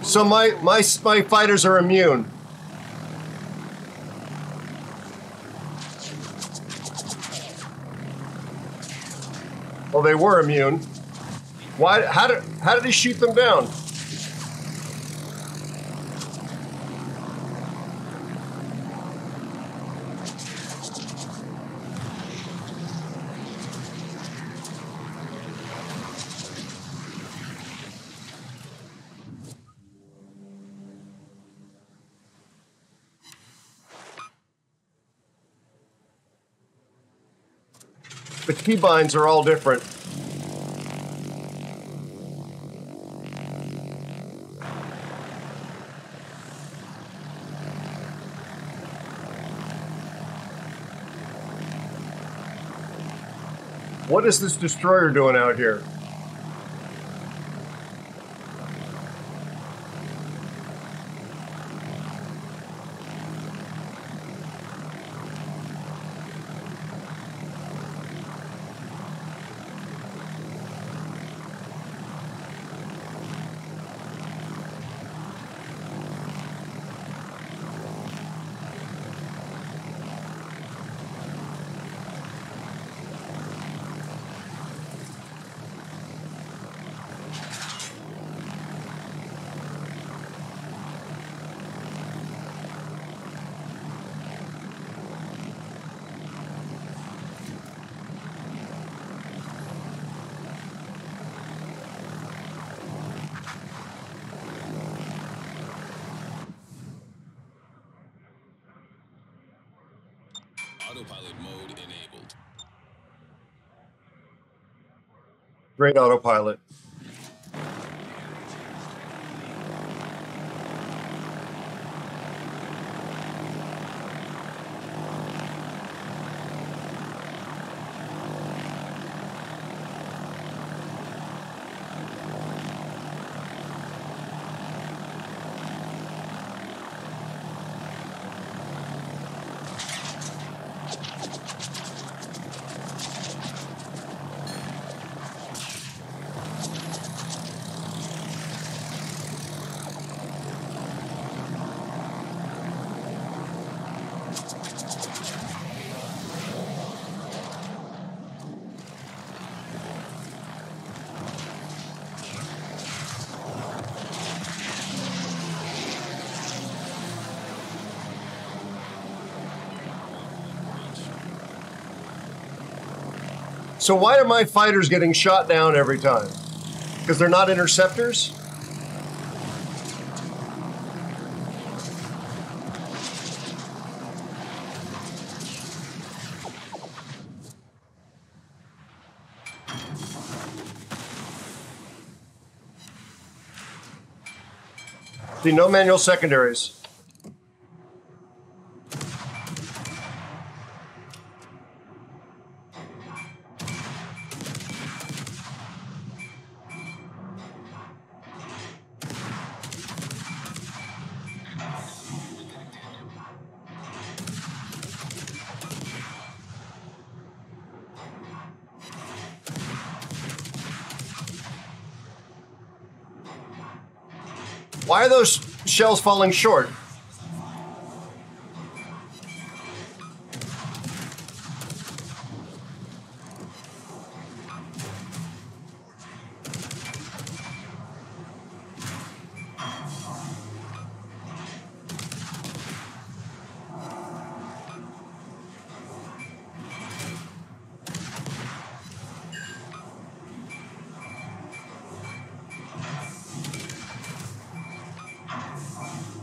So my fighters are immune. Well, they were immune. Why? How did he shoot them down? The keybinds are all different. What is this destroyer doing out here? Autopilot mode enabled. Great autopilot. So why are my fighters getting shot down every time? Because they're not interceptors? See, no manual secondaries. Why are those shells falling short?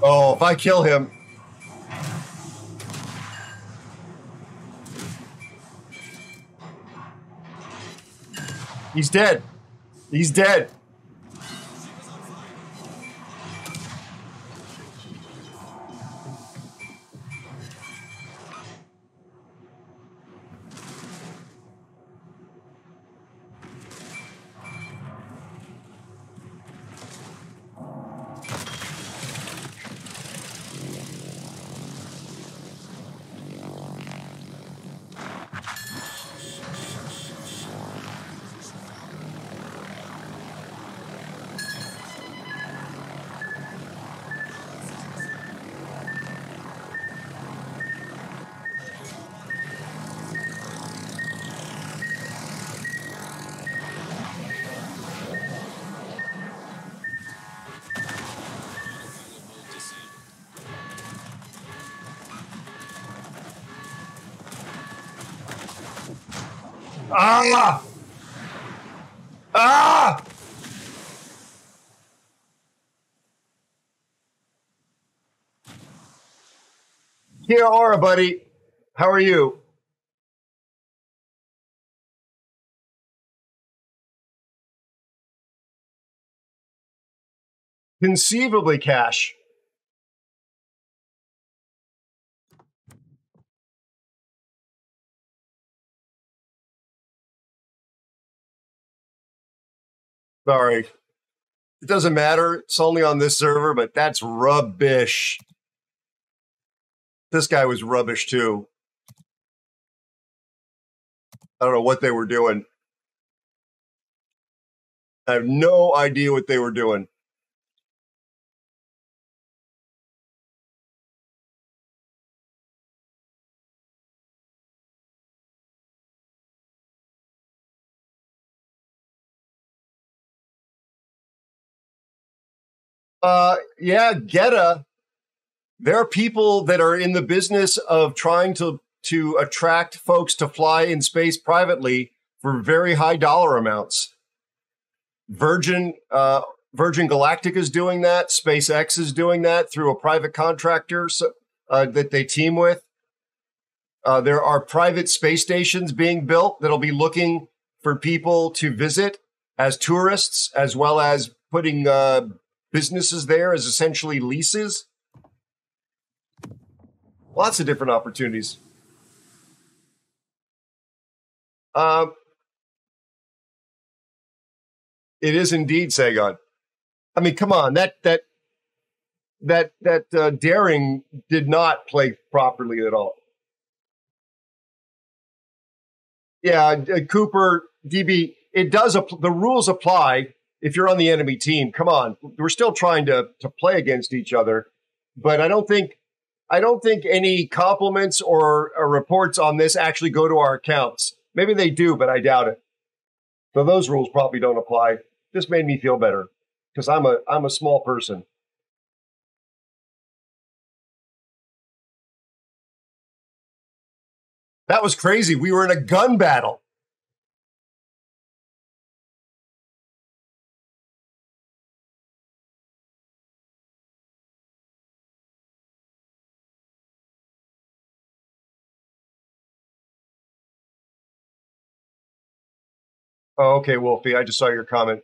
Oh, if I kill him. He's dead. He's dead. Ah! Ah! Kia ora, buddy. How are you? Conceivably, Cash. Sorry. It doesn't matter. It's only on this server, but that's rubbish. This guy was rubbish too. I don't know what they were doing. I have no idea what they were doing. Yeah, Geta. There are people that are in the business of trying to attract folks to fly in space privately for very high dollar amounts. Virgin Galactic is doing that. SpaceX is doing that through a private contractor that they team with. There are private space stations being built that'll be looking for people to visit as tourists, as well as putting businesses there as essentially leases. Lots of different opportunities. It is indeed, Sagon. I mean, come on, that daring did not play properly at all. Yeah, Cooper, DB, it does. The rules apply if you're on the enemy team. Come on, we're still trying to play against each other, but I don't think any compliments or reports on this actually go to our accounts. Maybe they do, but I doubt it. So those rules probably don't apply. Just made me feel better because I'm a small person. That was crazy. We were in a gun battle. Oh, okay, Wolfie, I just saw your comment.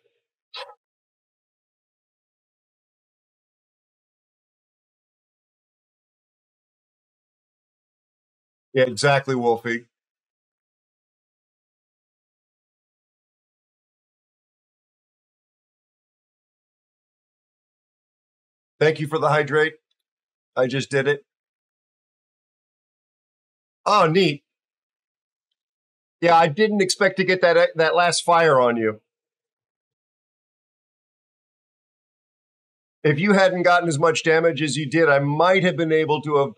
Yeah, exactly, Wolfie. Thank you for the hydrate. I just did it. Oh, neat. Yeah, I didn't expect to get that last fire on you. If you hadn't gotten as much damage as you did, I might have been able to have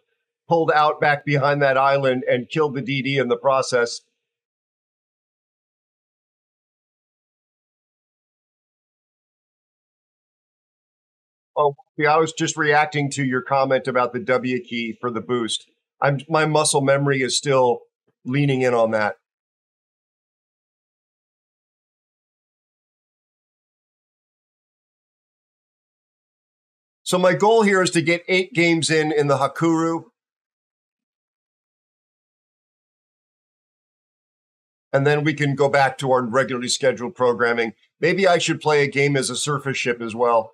pulled out back behind that island and killed the DD in the process. Oh, yeah, I was just reacting to your comment about the W key for the boost. My muscle memory is still leaning in on that. So my goal here is to get 8 games in the Hakuru. And then we can go back to our regularly scheduled programming. Maybe I should play a game as a surface ship as well.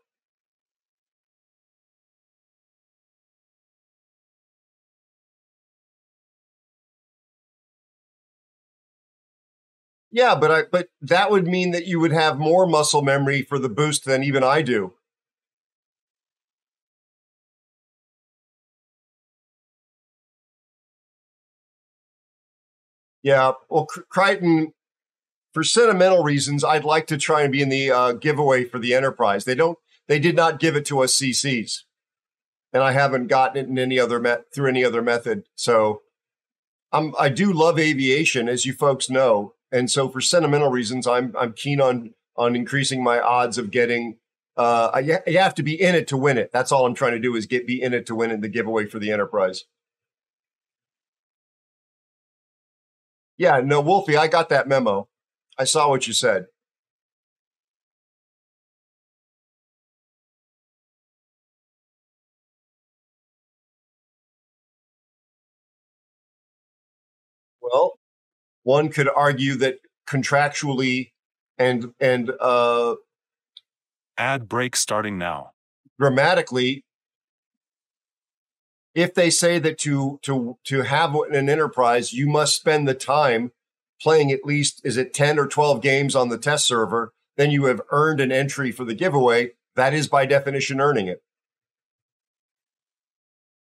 Yeah, but that would mean that you would have more muscle memory for the boost than even I do. Yeah, well, Crichton, for sentimental reasons, I'd like to try and be in the giveaway for the Enterprise. They did not give it to us CCs, and I haven't gotten it in any other through any other method. So I do love aviation, as you folks know, and so for sentimental reasons, I'm keen on increasing my odds of getting. You have to be in it to win it. That's all I'm trying to do is be in it to win in the giveaway for the Enterprise. Yeah, no, Wolfie, I got that memo. I saw what you said. Well, one could argue that contractually and ad break starting now. Grammatically, if they say that to have an enterprise, you must spend the time playing at least, is it 10 or 12 games on the test server, then you have earned an entry for the giveaway. That is by definition earning it.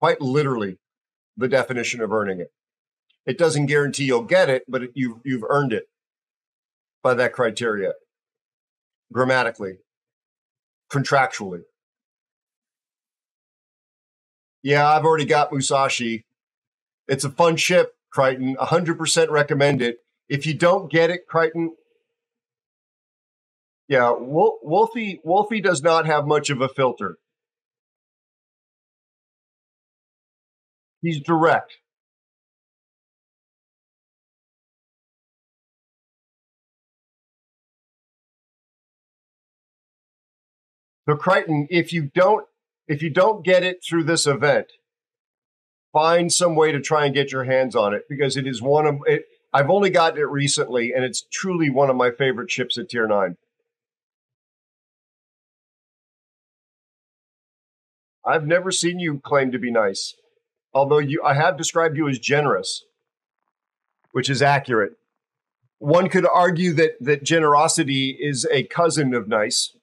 Quite literally the definition of earning it. It doesn't guarantee you'll get it, but you've earned it by that criteria. Grammatically, contractually. Yeah, I've already got Musashi. It's a fun ship, Crichton. 100% recommend it. If you don't get it, Crichton, yeah, Wolfie does not have much of a filter. He's direct. So Crichton, if you don't get it through this event, find some way to try and get your hands on it because it is one of it. I've only gotten it recently, and it's truly one of my favorite ships at Tier 9. I've never seen you claim to be nice, although I have described you as generous, which is accurate. One could argue that generosity is a cousin of nice.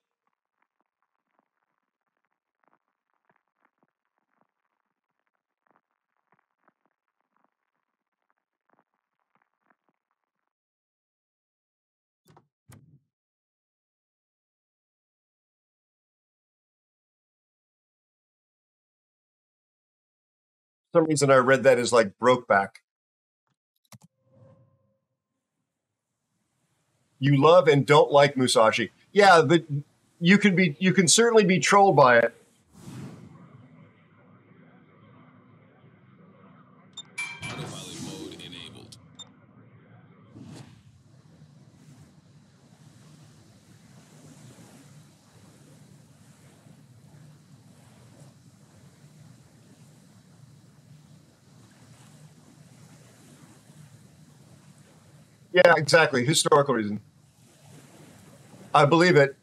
For some reason I read that as like Brokeback. You love and don't like Musashi. Yeah, you can certainly be trolled by it. Autopilot mode enabled. Yeah, exactly. Historical reason. I believe it.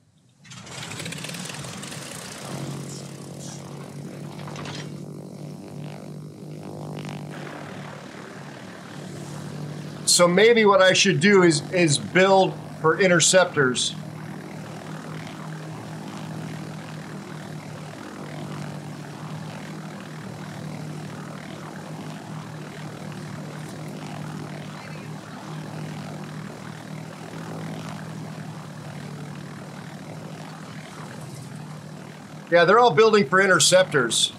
So maybe what I should do is build for interceptors. Yeah, they're all building for interceptors.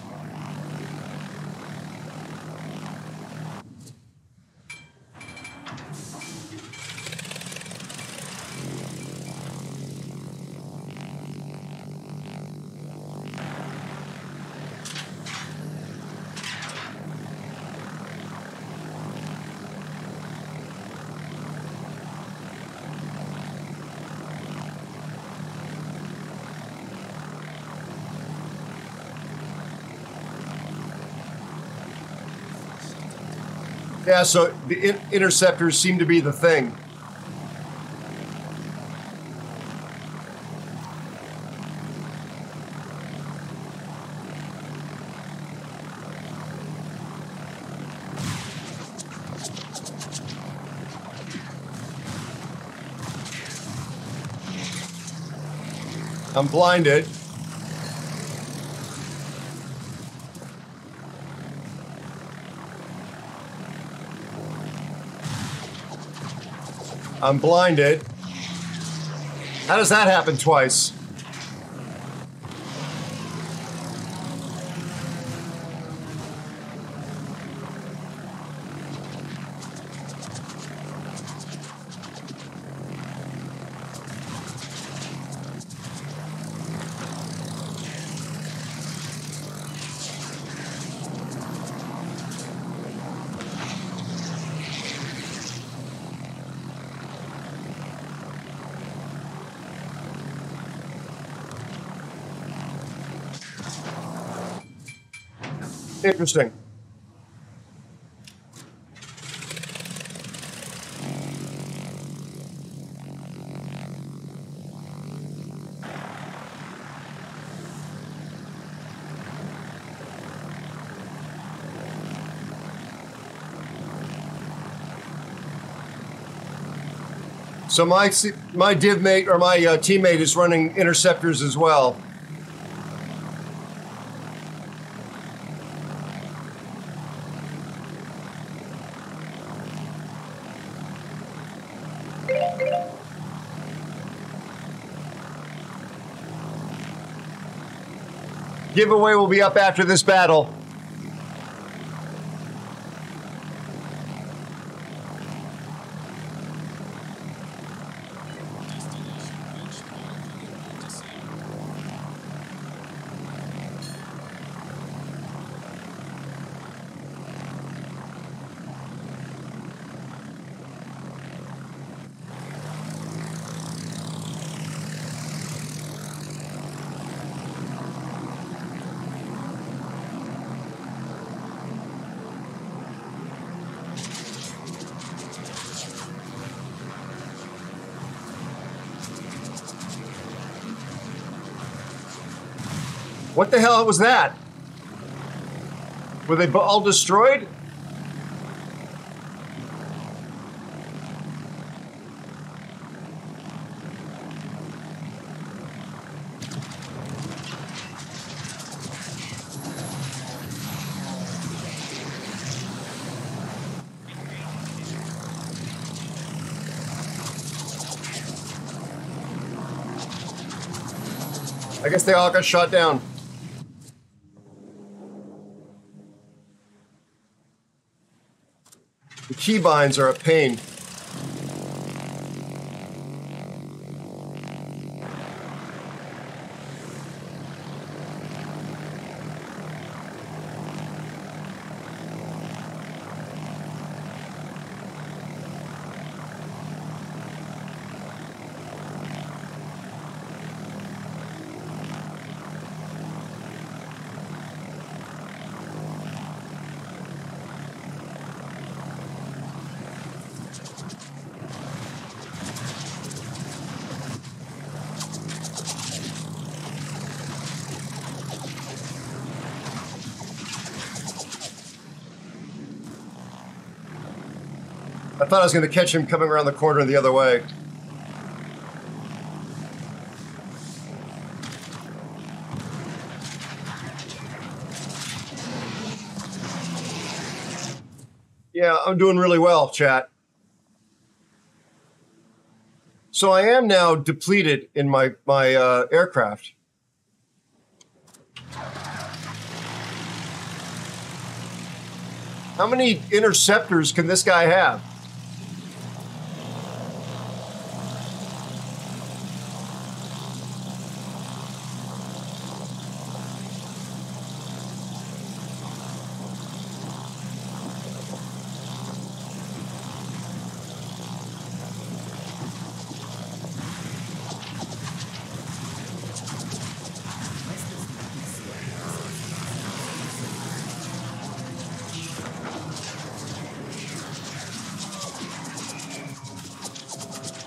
Yeah, so the interceptors seem to be the thing. I'm blinded. I'm blinded. How does that happen twice? Interesting. So my div mate or my teammate is running interceptors as well. Giveaway will be up after this battle. What the hell was that? Were they all destroyed? I guess they all got shot down. The keybinds are a pain. I thought I was going to catch him coming around the corner the other way. Yeah, I'm doing really well, chat. So I am now depleted in my aircraft. How many interceptors can this guy have?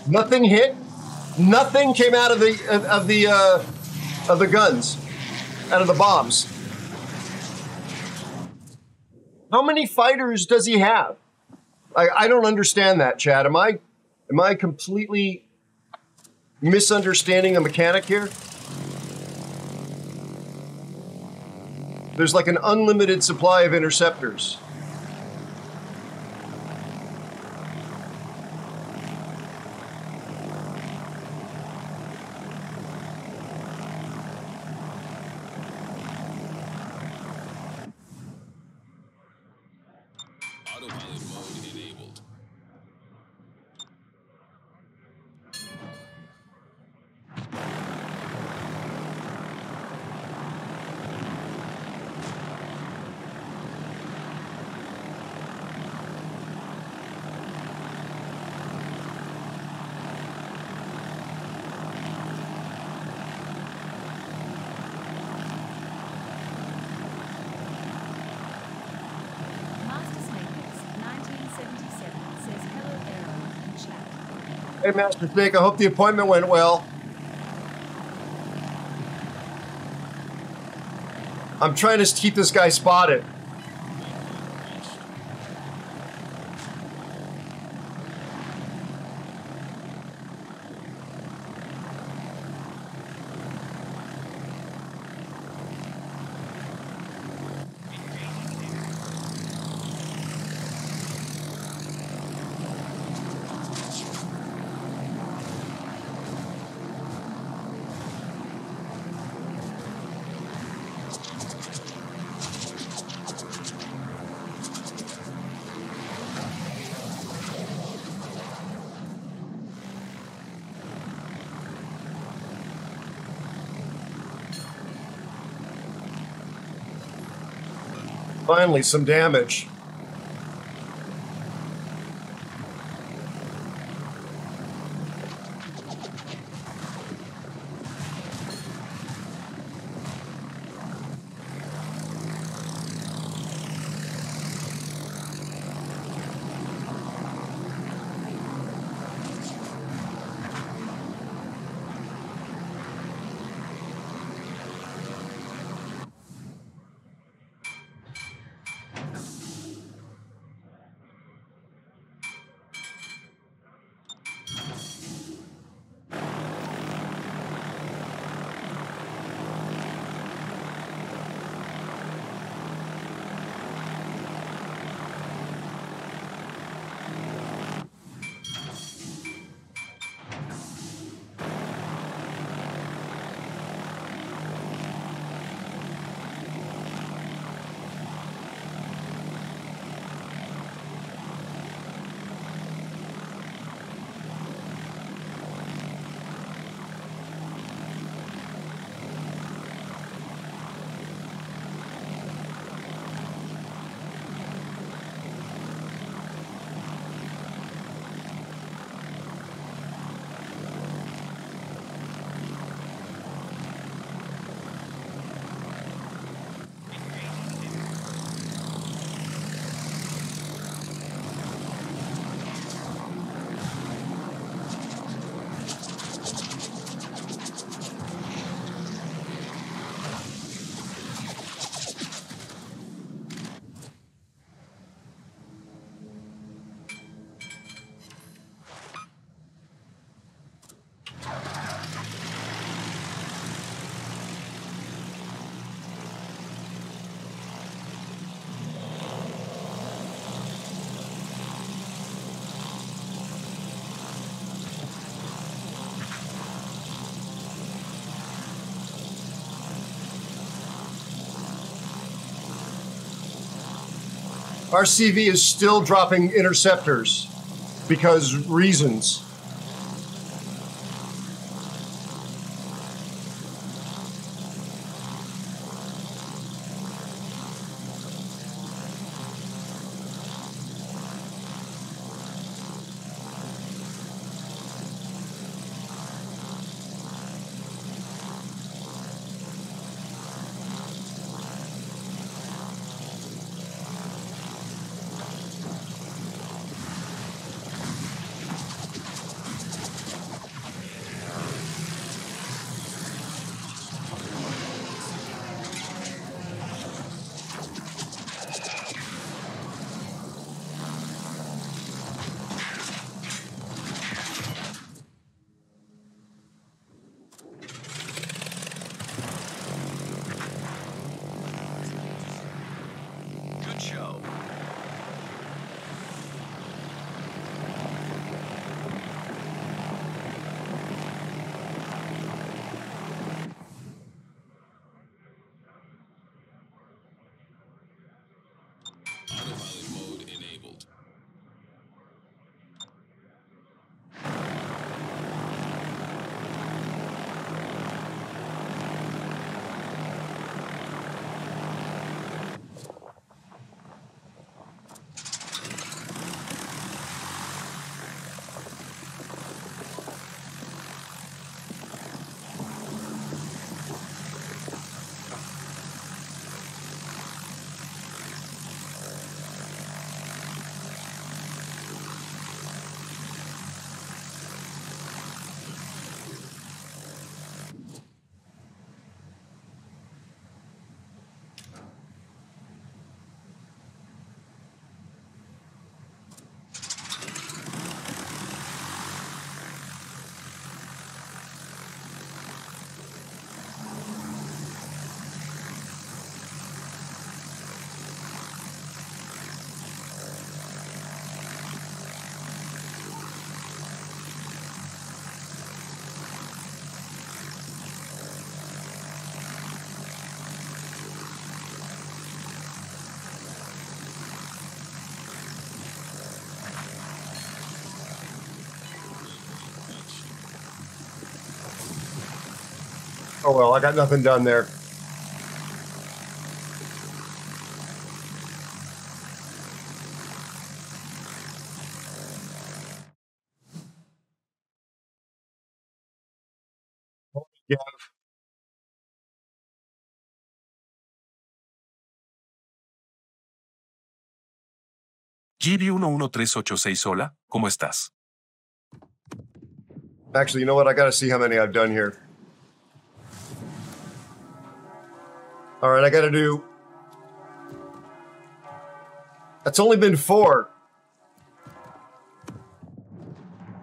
Nothing hit. Nothing came out of the guns, out of the bombs. How many fighters does he have? I don't understand that, Chad. Am I completely misunderstanding the mechanic here? There's like an unlimited supply of interceptors. Autopilot mode enabled. Hey, Master Snake, I hope the appointment went well. I'm trying to keep this guy spotted. Finally, some damage. Our CV is still dropping interceptors because reasons. Good show. Autopilot mode enabled. Oh well, I got nothing done there. Yeah. GB11386 hola, ¿cómo estás? Actually, you know what? I got to see how many I've done here. All right, I got to do. That's only been 4.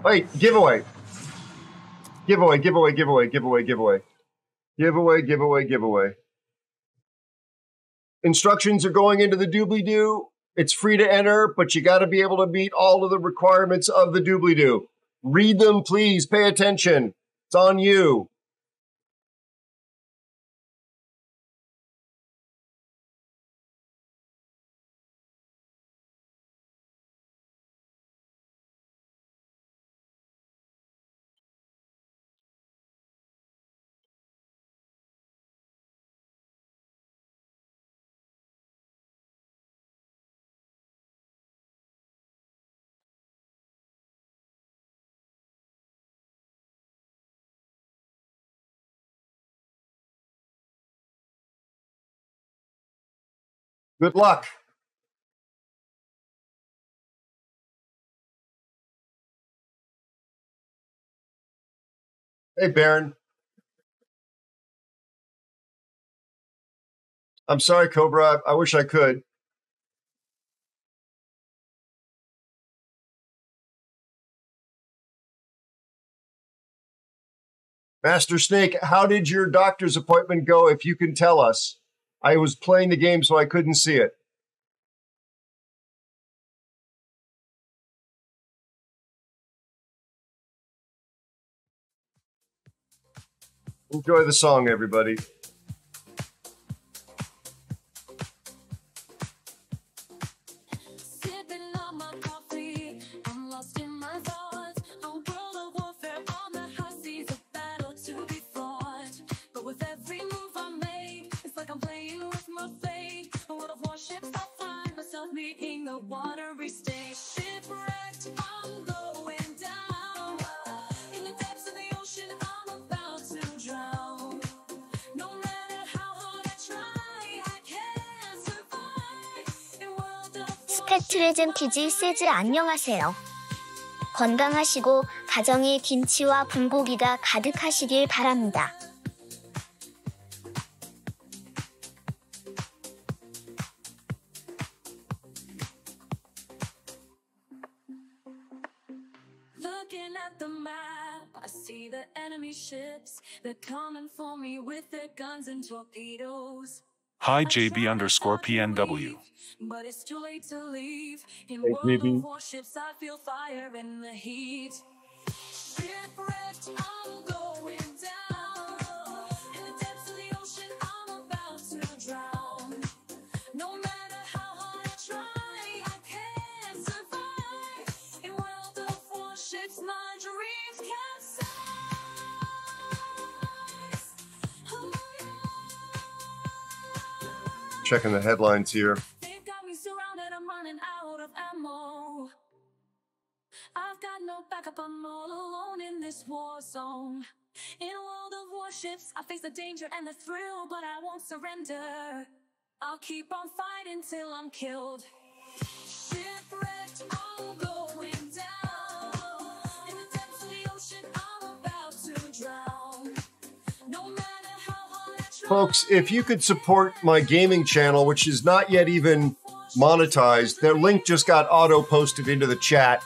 Wait, giveaway. Giveaway, giveaway, giveaway, giveaway, giveaway. Giveaway, giveaway, giveaway. Instructions are going into the doobly-doo. It's free to enter, but you got to be able to meet all of the requirements of the doobly-doo. Read them, please. Pay attention. It's on you. Good luck. Hey, Baron. I'm sorry, Cobra. I wish I could. Master Snake, how did your doctor's appointment go, if you can tell us? I was playing the game, so I couldn't see it. Enjoy the song, everybody. ships, I find myself meeting the watery state. Shipwrecked, I'm going down. In the depths of the ocean, I'm about to drown. No matter how hard I try, I can't survive. In World of 스펙트리즘 PG 세즈 안녕하세요. 건강하시고 가정에 김치와 불고기가 가득하시길 바랍니다. Looking at the map, I see the enemy ships. They're coming for me with their guns and torpedoes. Hi JB_PNW. But it's too late to leave. In Hey, World JB. of Warships, I feel fire in the heat. Shipwrecked, I'm going down. In the depths of the ocean, I'm about to drown. No matter how hard I try, I can't survive. In World of Warships, my dreams capsize. Oh, Checking the headlines here. they've got me surrounded, I'm running out of ammo. I've got no backup, I'm all alone in this war zone. In World of Warships, I face the danger and the thrill, but I won't surrender. I'll keep on fighting till I'm killed. Shipwrecked, I'm going down. In the depths of the ocean, I'm about to drown. No matter how hard I try. Folks, if you could support my gaming channel, which is not yet even monetized, their link just got auto-posted into the chat.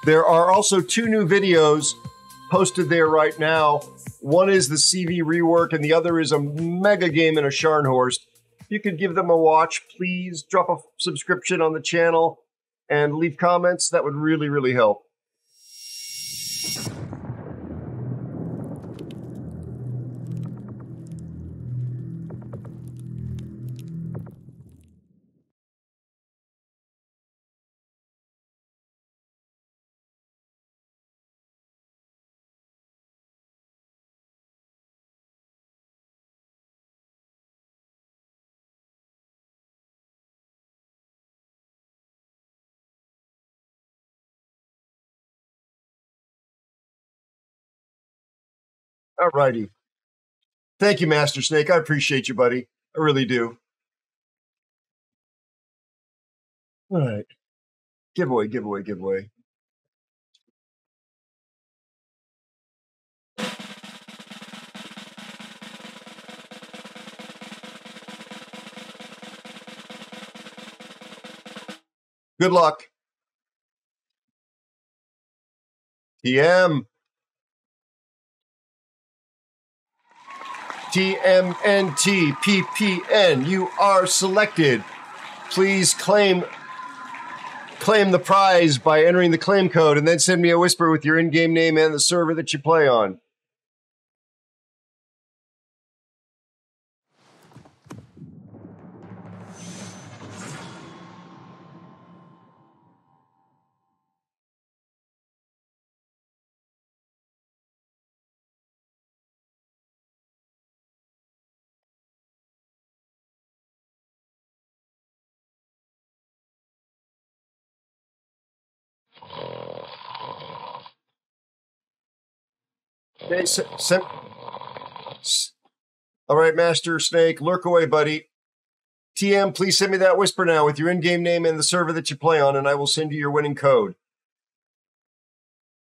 There are also 2 new videos posted there right now. One is the CV rework, and the other is a mega game in a Scharnhorst. If you could give them a watch, please drop a subscription on the channel and leave comments. That would really, really help. All righty. Thank you, Master Snake. I appreciate you, buddy. I really do. All right. Giveaway, giveaway, giveaway. Good luck. TM. TMNT PPN. You are selected. Please claim the prize by entering the claim code and then send me a whisper with your in-game name and the server that you play on. Okay, all right, Master Snake, lurk away, buddy. TM, please send me that whisper now with your in-game name and the server that you play on, and I will send you your winning code.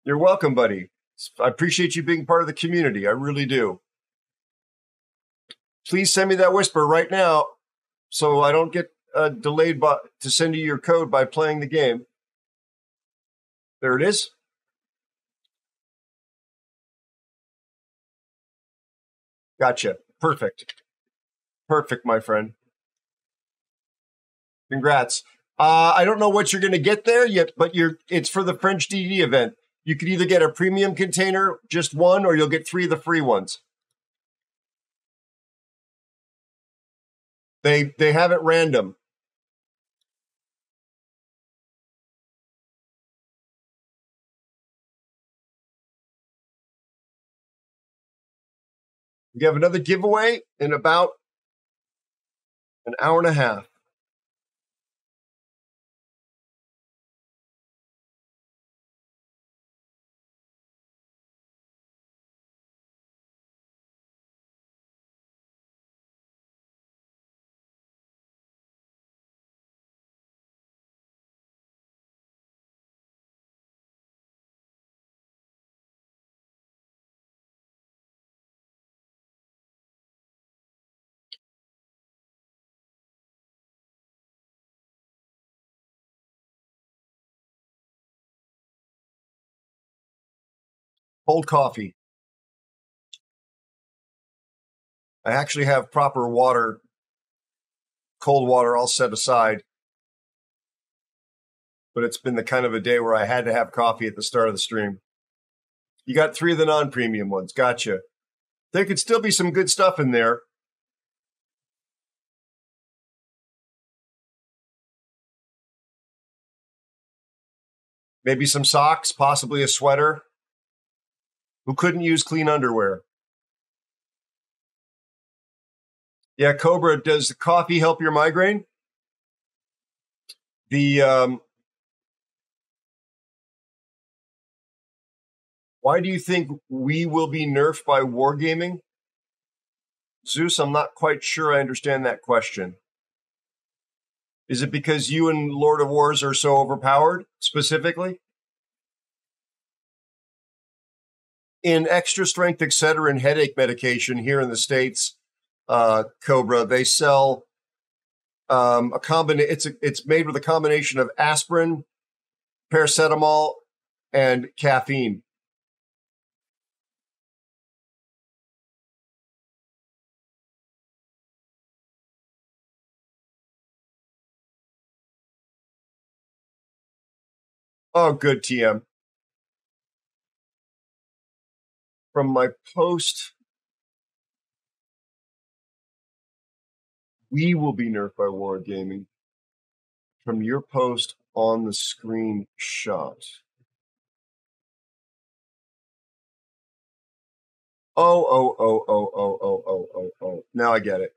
You're welcome, buddy. I appreciate you being part of the community. I really do. Please send me that whisper right now so I don't get delayed to send you your code by playing the game. There it is. Gotcha. Perfect. Perfect, my friend. Congrats. I don't know what you're going to get there yet, but it's for the French DD event. You could either get a premium container, just one, or you'll get 3 of the free ones. They have it random. We have another giveaway in about an hour and a half. Cold coffee. I actually have proper water, cold water all set aside. But it's been the kind of a day where I had to have coffee at the start of the stream. You got 3 of the non-premium ones. Gotcha. There could still be some good stuff in there. Maybe some socks, possibly a sweater. Who couldn't use clean underwear? Yeah, Cobra, does the coffee help your migraine? Why do you think we will be nerfed by wargaming? Zeus, I'm not quite sure I understand that question. Is it because you and Lord of Wars are so overpowered, specifically? In extra strength Excedrin headache medication here in the States, Cobra, they sell it's made with a combination of aspirin, paracetamol, and caffeine. Oh, good, TM. From my post, we will be nerfed by wargaming. From your post on the screenshot. Oh. Now I get it.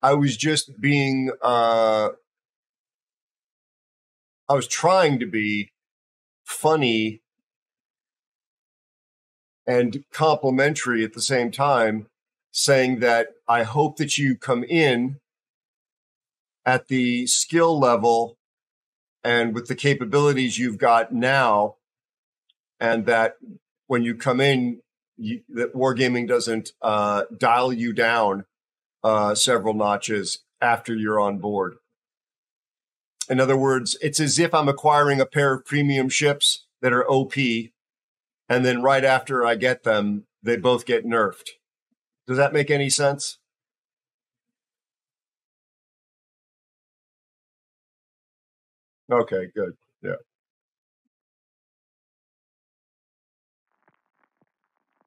I was just being, I was trying to be funny and complimentary at the same time, saying that I hope that you come in at the skill level and with the capabilities you've got now, and that when you come in, that wargaming doesn't dial you down several notches after you're on board. In other words, it's as if I'm acquiring a pair of premium ships that are OP, and then right after I get them, they both get nerfed. Does that make any sense? Okay, good. Yeah.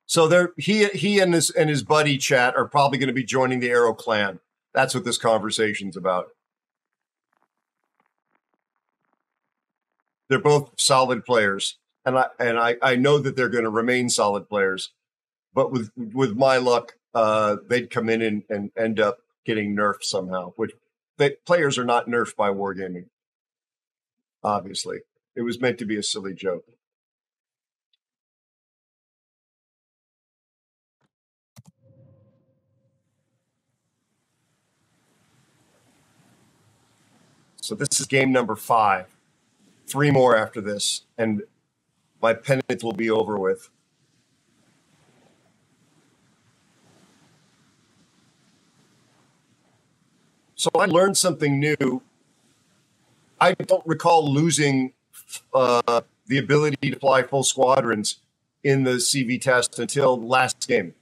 So he and his buddy chat are probably going to be joining the Aero clan. That's what this conversation's about. They're both solid players, and I know that they're going to remain solid players. But with my luck, they'd come in and end up getting nerfed somehow. Which players are not nerfed by wargaming. Obviously, it was meant to be a silly joke. So this is game number 5. 3 more after this, and my pennant will be over with. So I learned something new. I don't recall losing the ability to fly full squadrons in the CV test until last game.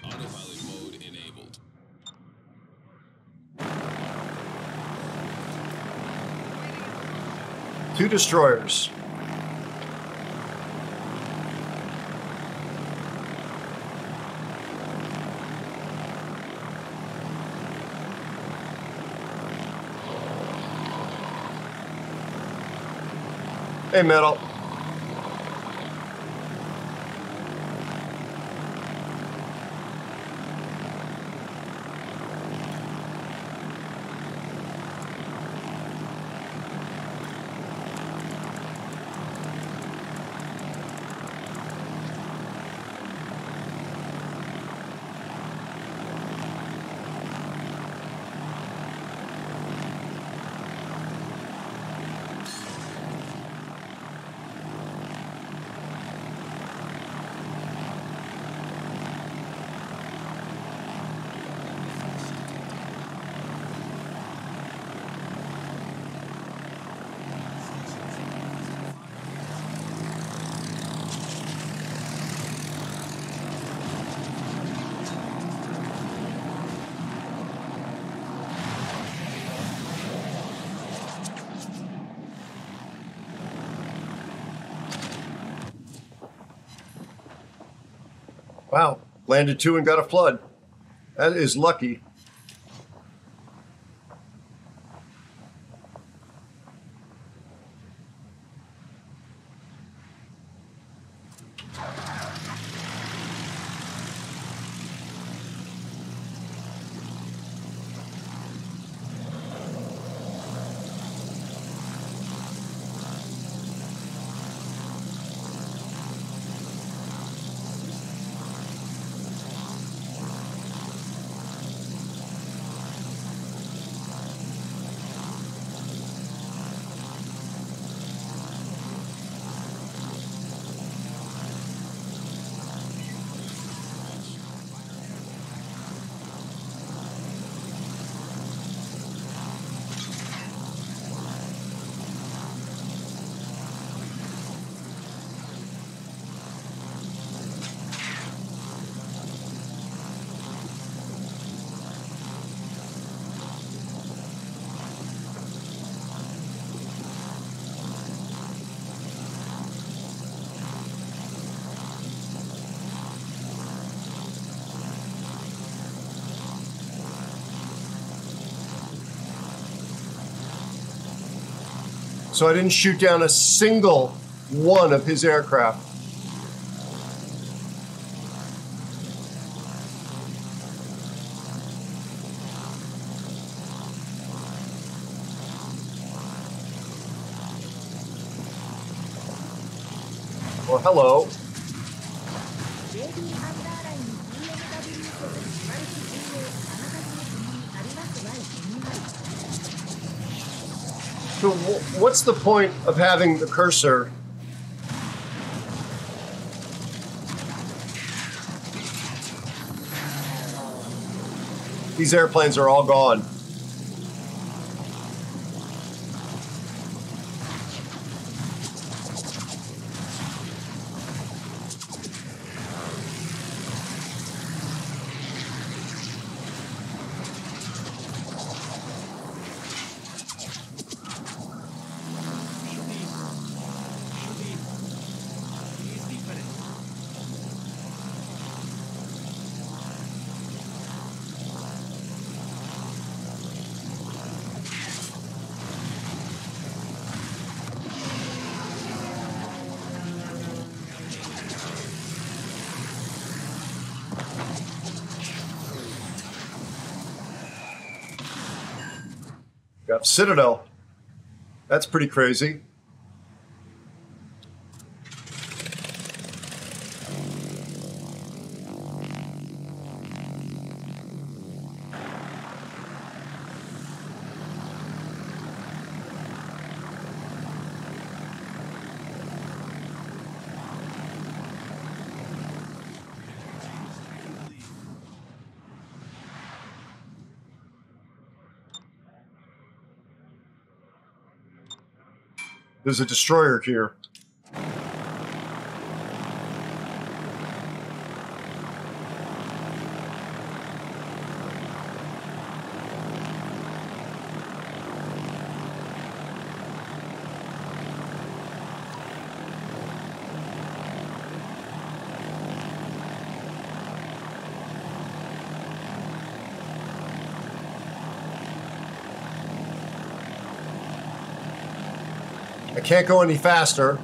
Autopilot mode enabled. 2 destroyers. Hey, Metal. Wow, landed 2 and got a flood. That is lucky. So I didn't shoot down a single one of his aircraft. Well, hello. So what's the point of having the cursor? These airplanes are all gone. Got Citadel. That's pretty crazy. There's a destroyer here. I can't go any faster.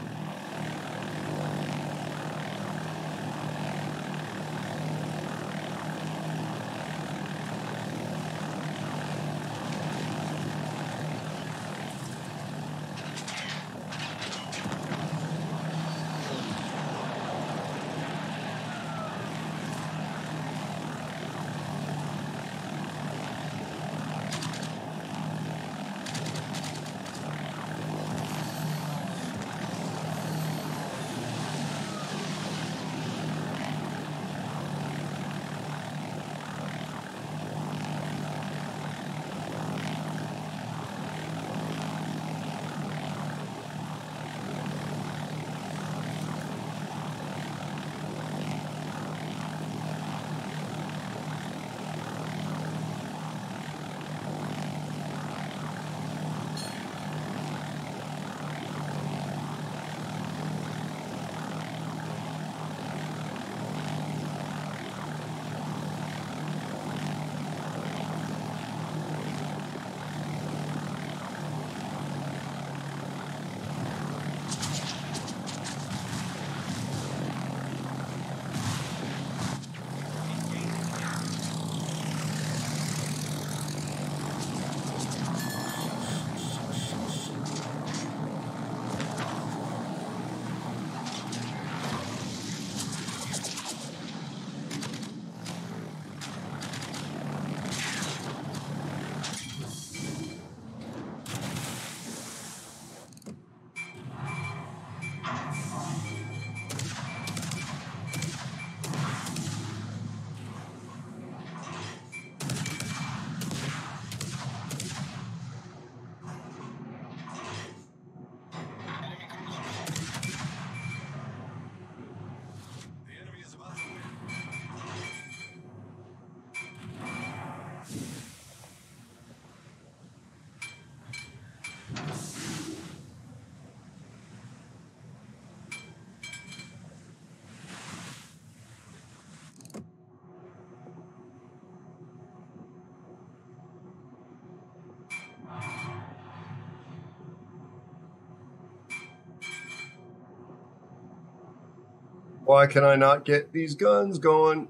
Why can I not get these guns going?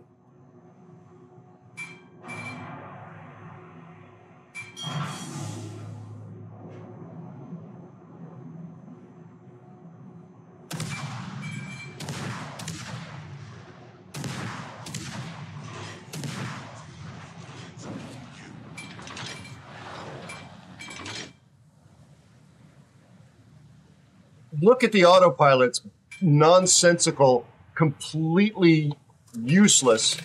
Look at the autopilot's nonsensical, completely useless.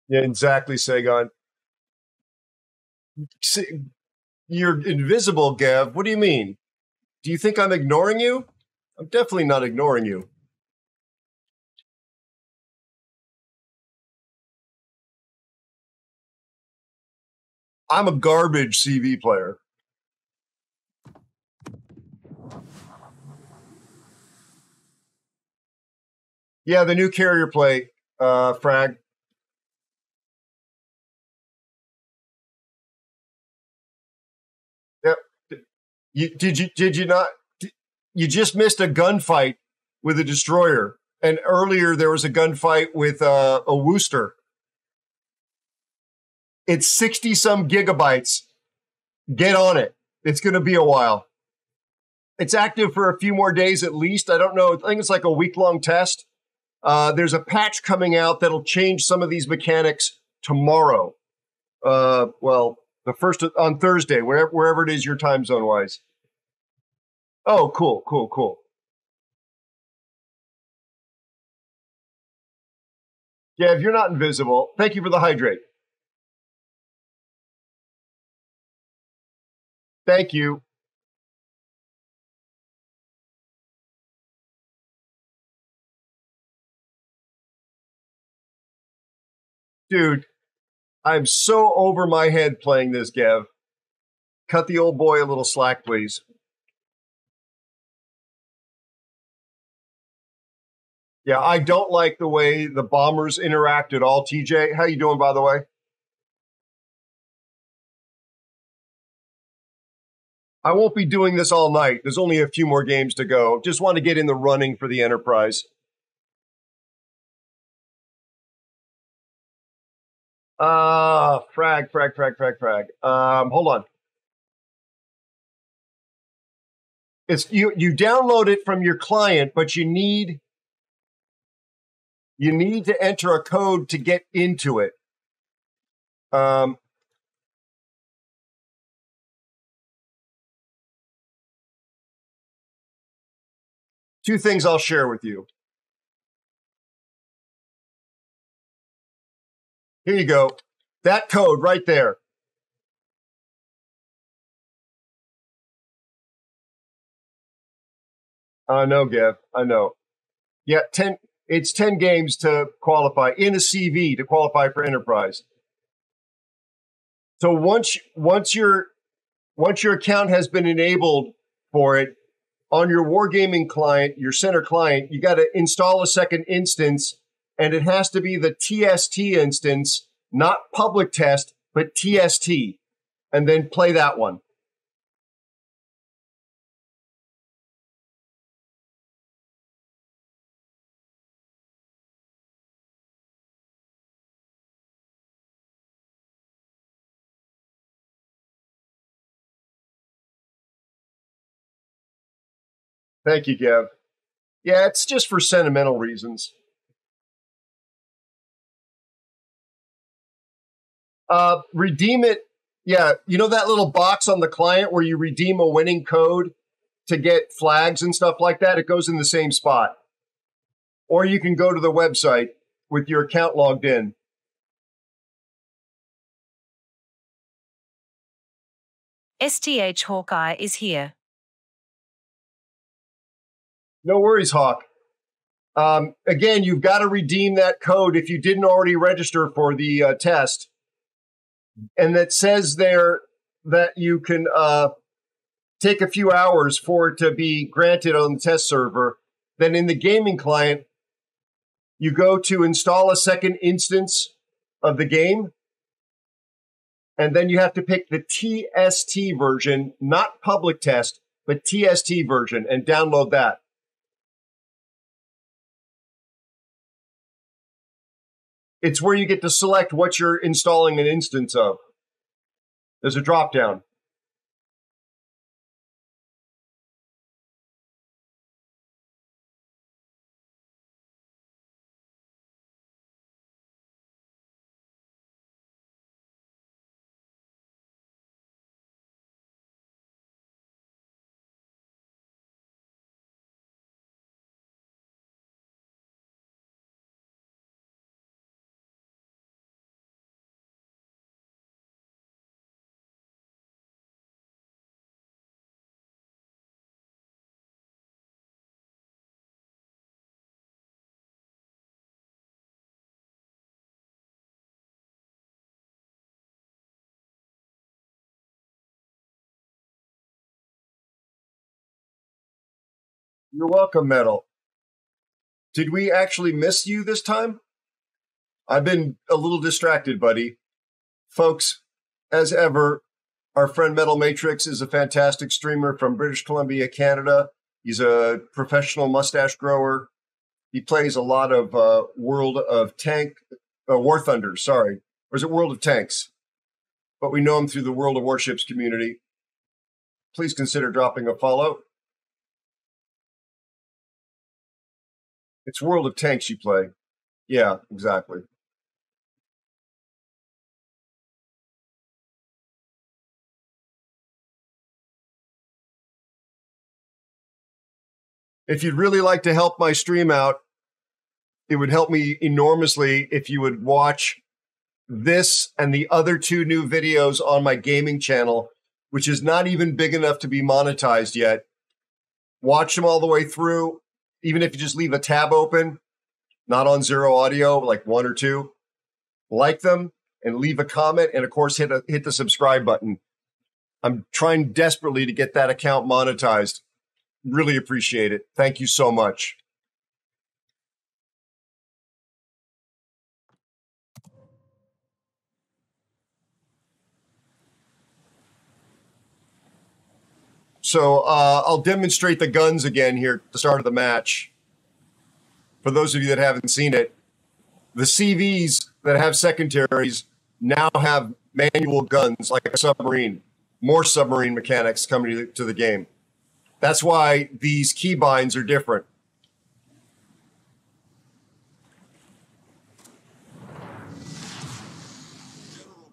Yeah, exactly, Sagon. You're invisible, Gav. What do you mean? Do you think I'm ignoring you? I'm definitely not ignoring you. I'm a garbage CV player. Yeah, the new carrier plate, Frag. Yep. Did you not? You just missed a gunfight with a destroyer, and earlier there was a gunfight with a Wooster. It's 60 some gigabytes. Get on it. It's going to be a while. It's active for a few more days at least. I don't know. I think it's like a week-long test. There's a patch coming out that'll change some of these mechanics tomorrow. Well, the first on Thursday, wherever it is your time zone wise. Oh, cool. Yeah, if you're not invisible, thank you for the hydrate. Thank you. Dude, I'm so over my head playing this, Gav. Cut the old boy a little slack, please. Yeah, I don't like the way the bombers interact at all, TJ. How you doing, by the way? I won't be doing this all night. There's only a few more games to go. Just want to get in the running for the Enterprise. Frag. Hold on. It's you download it from your client, but you need to enter a code to get into it. Two things I'll share with you. Here you go. That code right there. I know, Gav. I know. Yeah, it's 10 games to qualify in a CV to qualify for enterprise. So once your account has been enabled for it on your wargaming client, your center client, you got to install a second instance, and it has to be the TST instance, not public test, but TST, and then play that one. Thank you, Gav. Yeah, it's just for sentimental reasons. Redeem it. Yeah, you know that little box on the client where you redeem a winning code to get flags and stuff like that? It goes in the same spot. Or you can go to the website with your account logged in. STH Hawkeye is here. No worries, Hawk. Again, you've got to redeem that code if you didn't already register for the test. And that says there that you can take a few hours for it to be granted on the test server. Then in the gaming client, you go to install a second instance of the game. And then you have to pick the TST version, not public test, but TST version, and download that. It's where you get to select what you're installing an instance of. There's a drop down. You're welcome, Metal. Did we actually miss you this time? I've been a little distracted, buddy. Folks, as ever, our friend Metal Matrix is a fantastic streamer from British Columbia, Canada. He's a professional mustache grower. He plays a lot of World of War Thunder, sorry. Or is it World of Tanks? But we know him through the World of Warships community. Please consider dropping a follow. It's World of Tanks you play. Yeah, exactly. If you'd really like to help my stream out, it would help me enormously if you would watch this and the other two new videos on my gaming channel, which is not even big enough to be monetized yet. Watch them all the way through, even if you just leave a tab open, not on zero audio, like one or two. Like them and leave a comment, and of course, hit the subscribe button. I'm trying desperately to get that account monetized. Really appreciate it. Thank you so much. So I'll demonstrate the guns again here at the start of the match. For those of you that haven't seen it, the CVs that have secondaries now have manual guns like a submarine. More submarine mechanics coming to the game. That's why these keybinds are different. General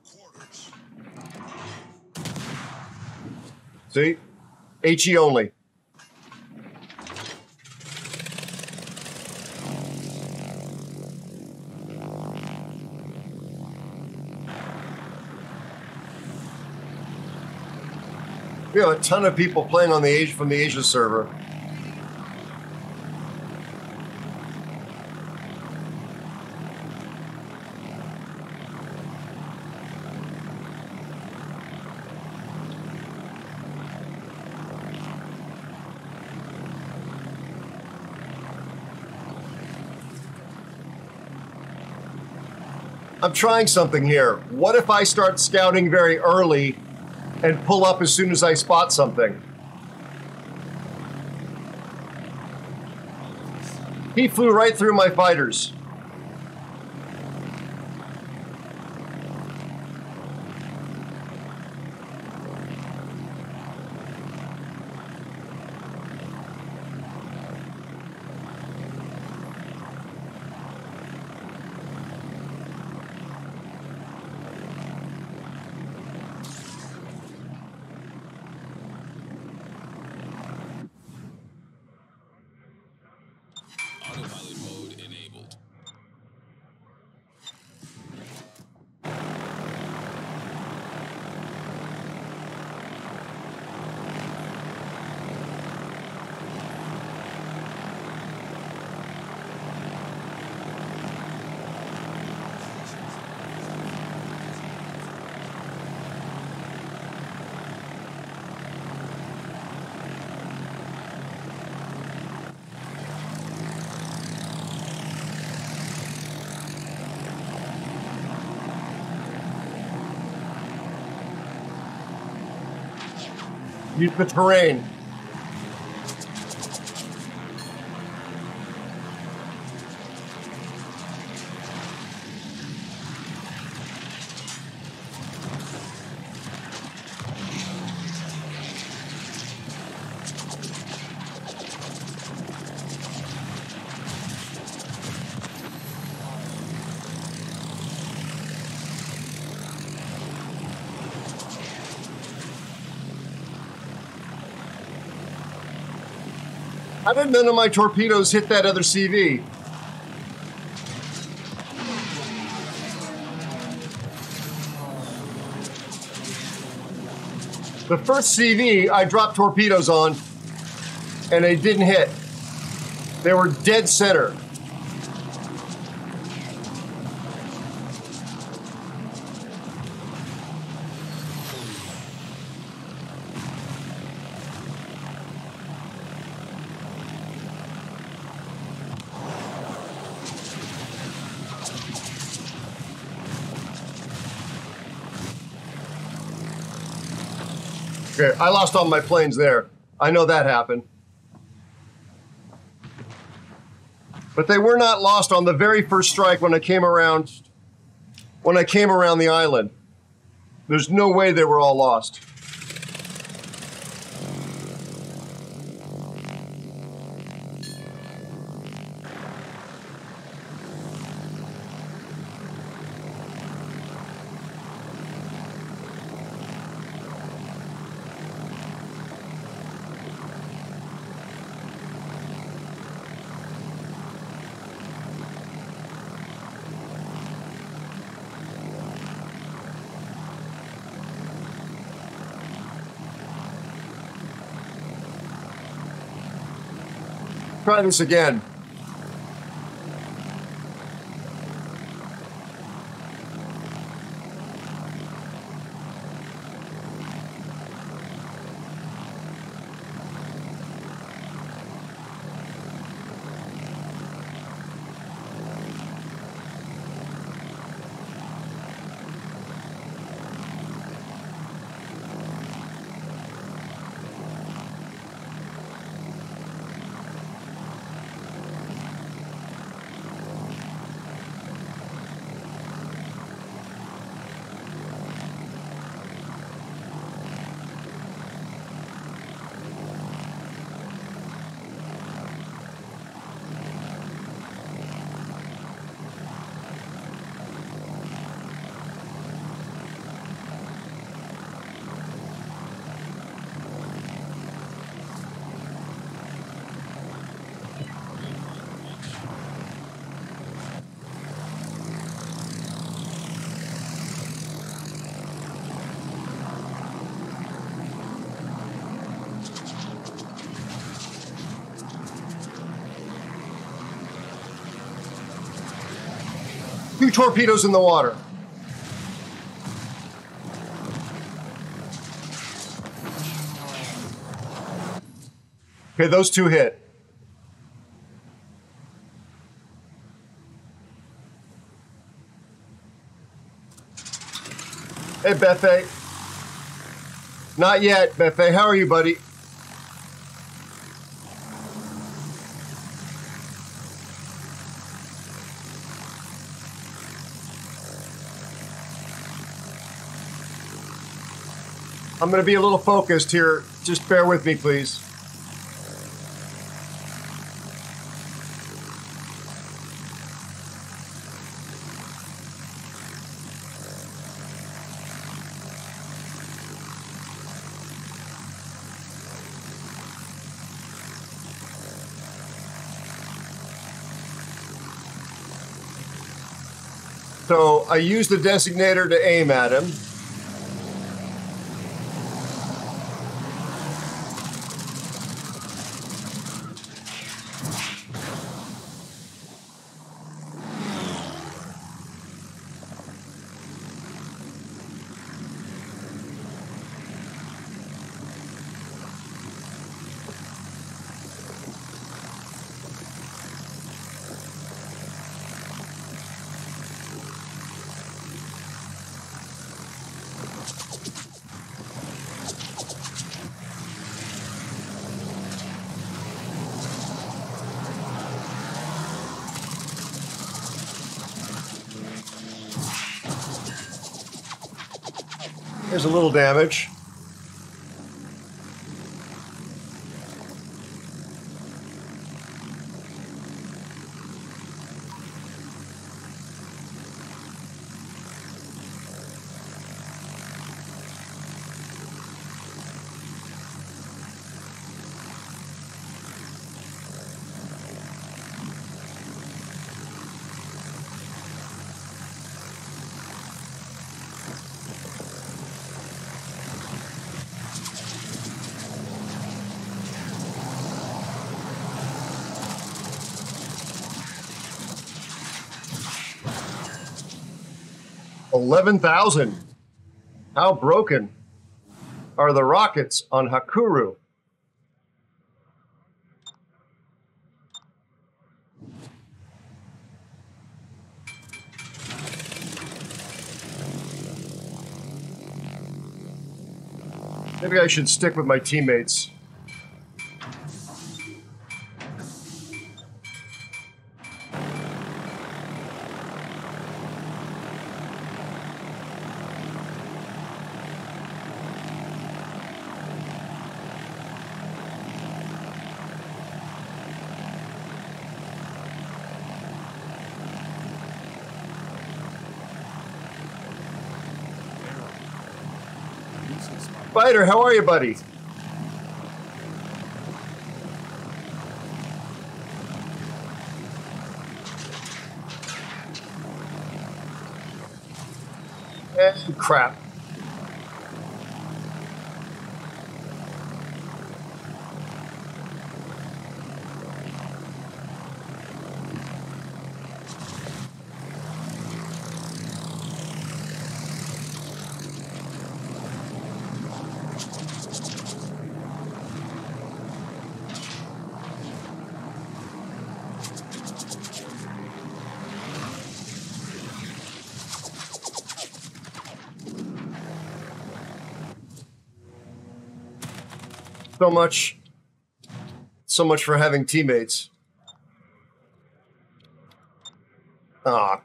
See? HE only. We have a ton of people playing on the from the Asia server. I'm trying something here. What if I start scouting very early and pull up as soon as I spot something? He flew right through my fighters. Autopilot mode enabled. Use the terrain. How did none of my torpedoes hit that other CV? The first CV I dropped torpedoes on, and they didn't hit. They were dead center. Okay, I lost all my planes there. I know that happened. But they were not lost on the very first strike when I came around the island. There's no way they were all lost. Try this again. 2 torpedoes in the water. Okay, those 2 hit. Hey, Bethe. Not yet, Bethe. How are you, buddy? I'm going to be a little focused here. Just bear with me, please. So I use the designator to aim at him. There's a little damage. $11,000. How broken are the rockets on Hakuru? Maybe I should stick with my teammates. Spider, how are you, buddy? Crap. So much for having teammates. Ah,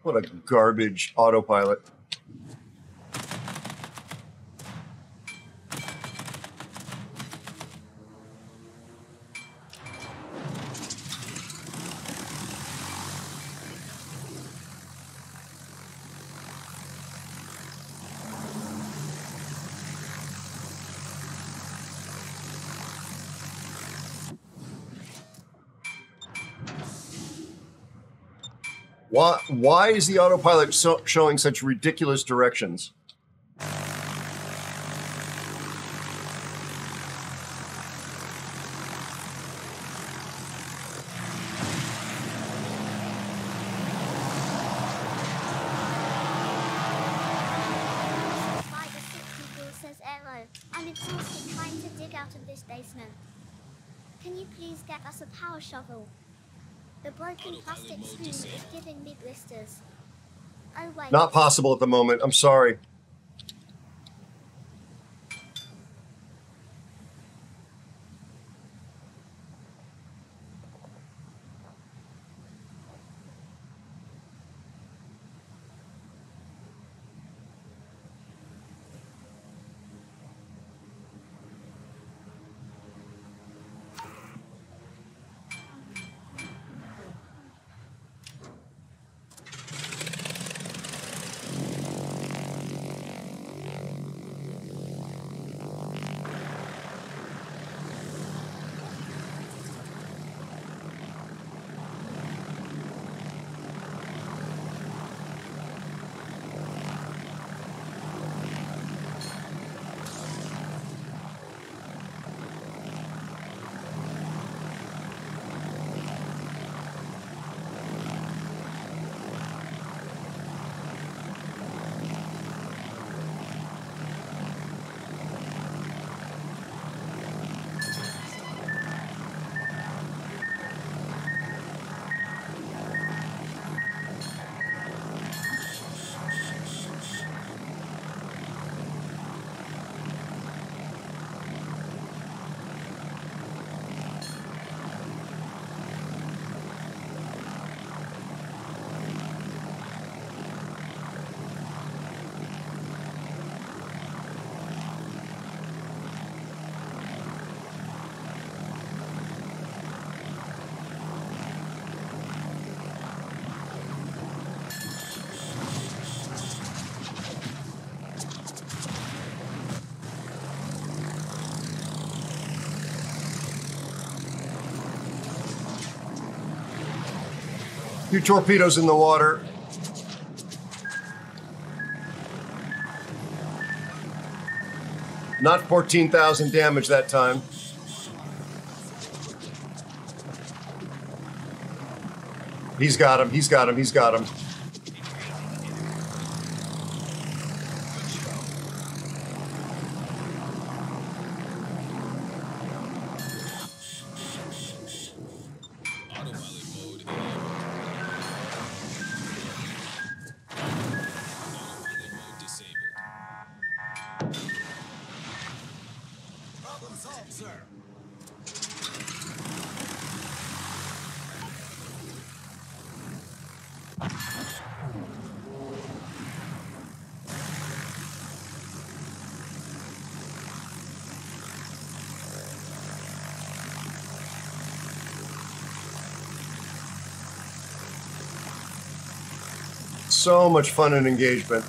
what a garbage autopilot. Why is the autopilot showing such ridiculous directions? this basement. Can you please get us a power shovel? The broken plastic spoon is giving me blisters. Oh wait. Not possible at the moment. I'm sorry. Few torpedoes in the water. Not 14,000 damage that time. He's got him, he's got him, he's got him. So much fun and engagement.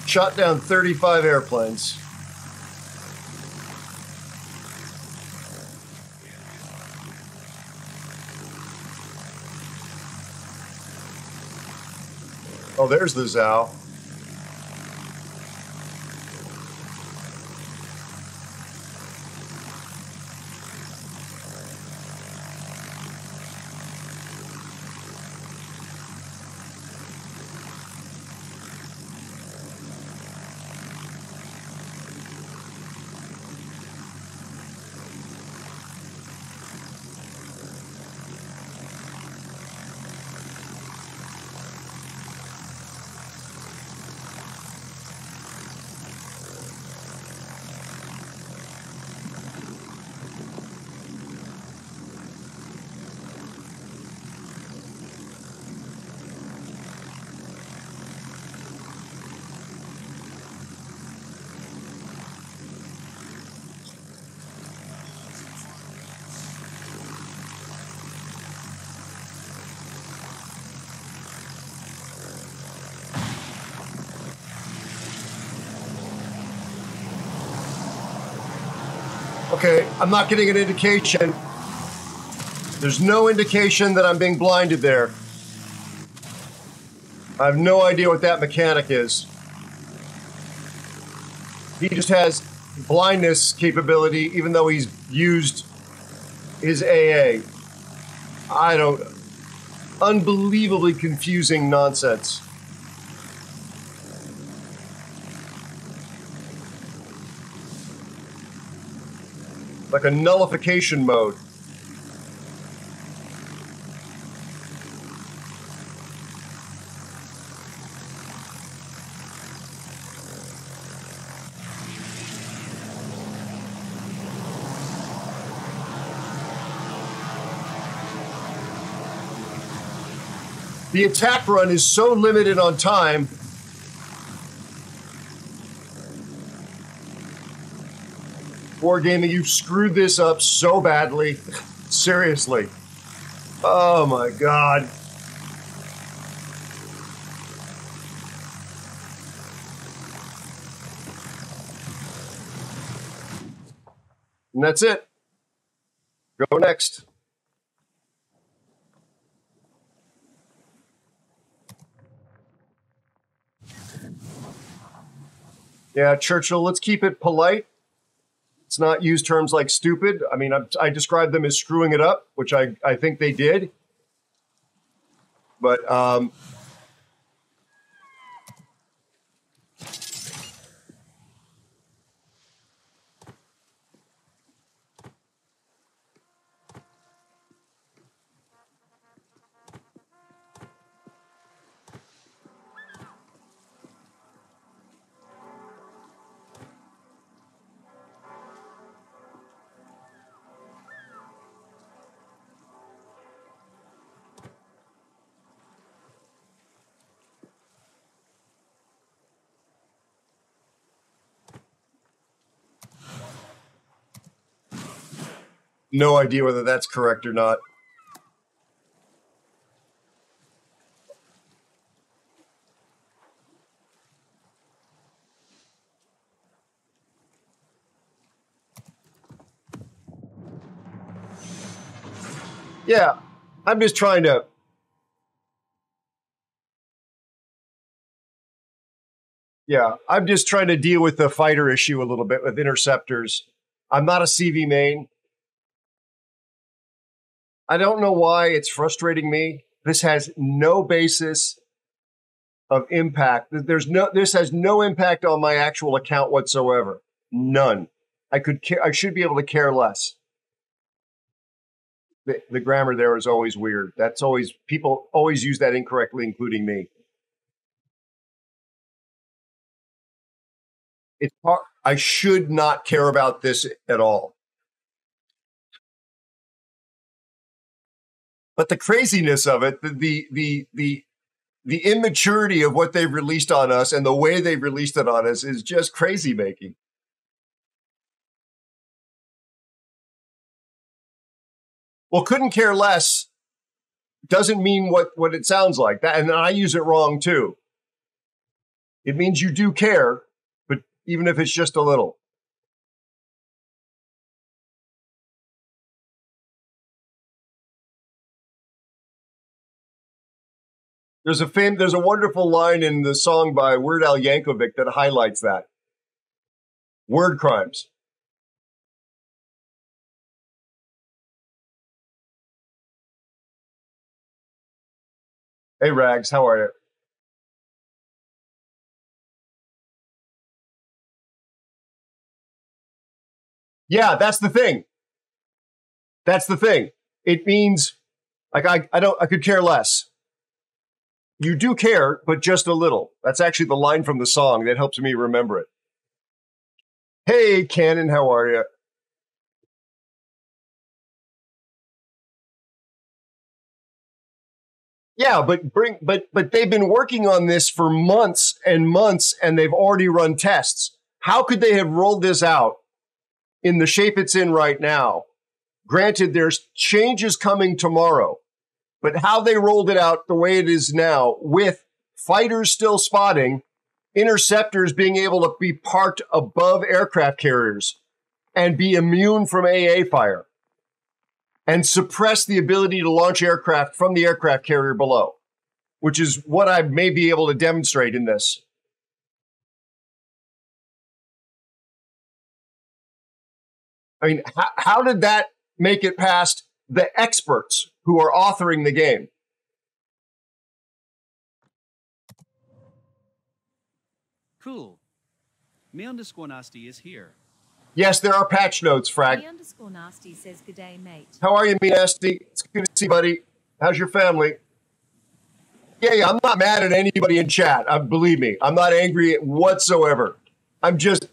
Shot down 35 airplanes. Oh, there's the Zao. Okay, I'm not getting an indication. There's no indication that I'm being blinded there. I have no idea what that mechanic is. He just has blindness capability, even though he's used his AA. I don't... unbelievably confusing nonsense. Like a nullification mode. The attack run is so limited on time. Wargaming, you've screwed this up so badly. Seriously. Oh my God. And that's it. Go next. Yeah, Churchill, let's keep it polite. Let's not use terms like stupid. I mean, I described them as screwing it up, which I think they did. But no idea whether that's correct or not. Yeah, I'm just trying to. Yeah, I'm just trying to deal with the fighter issue a little bit with interceptors. I'm not a CV main. I don't know why it's frustrating me. This has no basis of impact. This has no impact on my actual account whatsoever. None. I should be able to care less. The grammar there is always weird. That's always, people always use that incorrectly, including me. It's hard. I should not care about this at all. But the craziness of it, the immaturity of what they've released on us and the way they've released it on us is just crazy making. Well, couldn't care less doesn't mean what it sounds like. That, and I use it wrong too. It means you do care, but even if it's just a little. There's a wonderful line in the song by Weird Al Yankovic that highlights that. Word crimes. Hey, Rags, how are you? Yeah, that's the thing. That's the thing. It means, like, I could care less. You do care, but just a little. That's actually the line from the song that helps me remember it. Hey, Cannon, how are you? Yeah, but they've been working on this for months and months, and they've already run tests. How could they have rolled this out in the shape it's in right now? Granted, there's changes coming tomorrow, but how they rolled it out the way it is now, with fighters still spotting, interceptors being able to be parked above aircraft carriers and be immune from AA fire, and suppress the ability to launch aircraft from the aircraft carrier below, which is what I may be able to demonstrate in this. I mean, how did that make it past the experts who are authoring the game? Cool. Me_nasty is here. Yes, there are patch notes, Frag. Me_nasty says, "Good day, mate." How are you, me nasty? It's good to see you, buddy. How's your family? Yeah, I'm not mad at anybody in chat. Believe me, I'm not angry whatsoever. I'm just,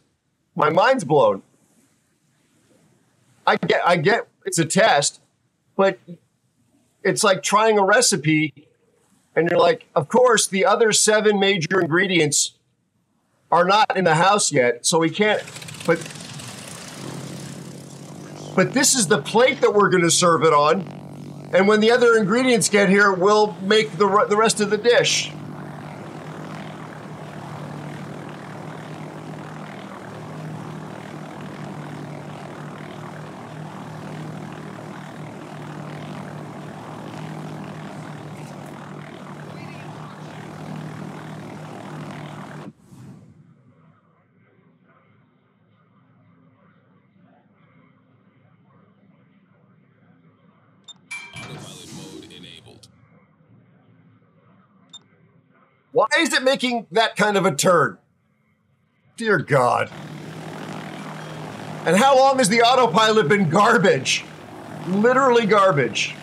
my mind's blown. I get it's a test, but it's like trying a recipe, and you're like, of course, the other 7 major ingredients are not in the house yet, so we can't, but this is the plate that we're going to serve it on, and when the other ingredients get here, we'll make the rest of the dish. Autopilot mode enabled. Why is it making that kind of a turn? Dear God. And how long has the autopilot been garbage? Literally garbage.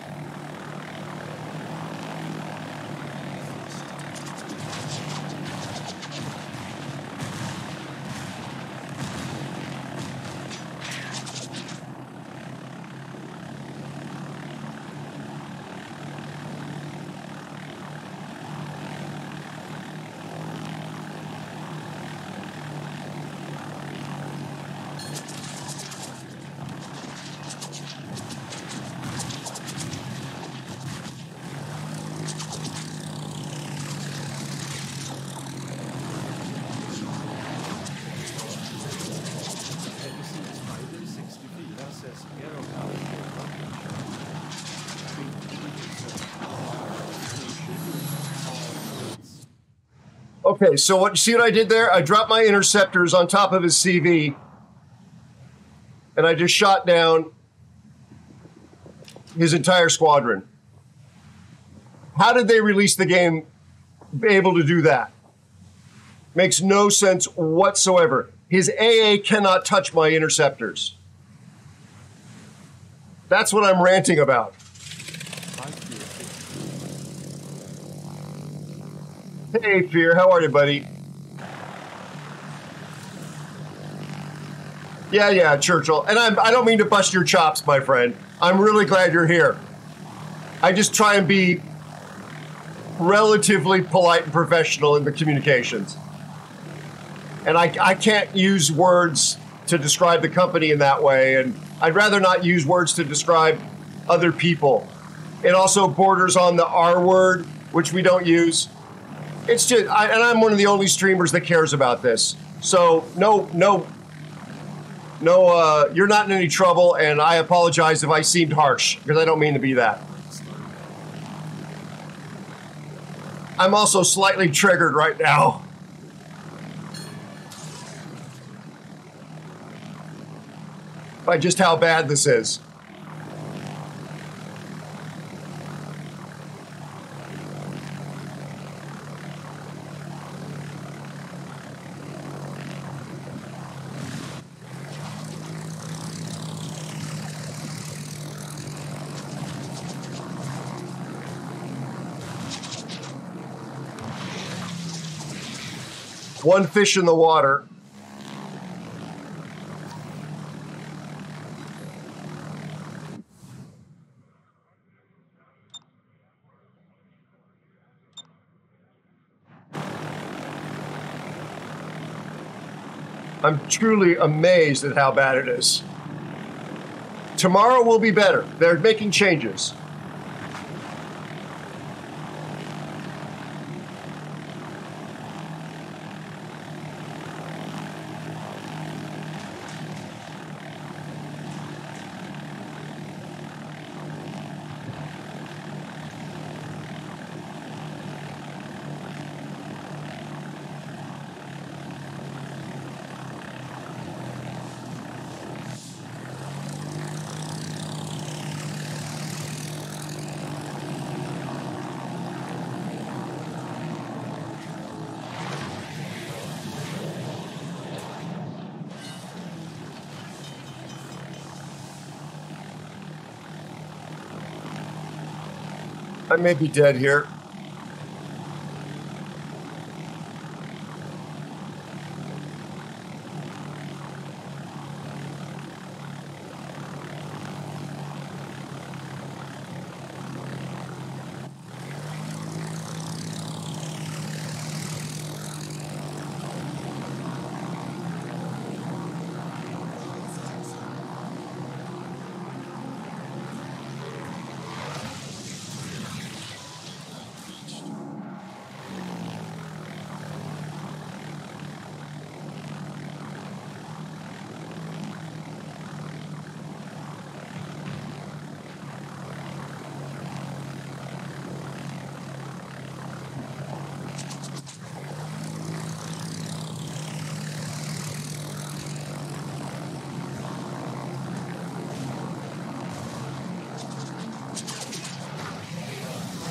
Okay, so what you see what I did there? I dropped my interceptors on top of his CV, and I just shot down his entire squadron. How did they release the game be able to do that? Makes no sense whatsoever. His AA cannot touch my interceptors. That's what I'm ranting about. Hey, Fear, how are you, buddy? Yeah, Churchill. And I don't mean to bust your chops, my friend. I'm really glad you're here. I just try and be relatively polite and professional in the communications. And I can't use words to describe the company in that way, and I'd rather not use words to describe other people. It also borders on the R word, which we don't use. It's just, and I'm one of the only streamers that cares about this. So no, you're not in any trouble, and I apologize if I seemed harsh, because I don't mean to be that. I'm also slightly triggered right now. By just how bad this is. One fish in the water. I'm truly amazed at how bad it is. Tomorrow will be better. They're making changes. I may be dead here.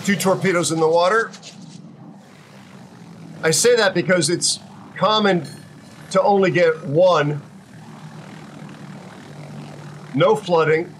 Two torpedoes in the water. I say that because it's common to only get one. No flooding.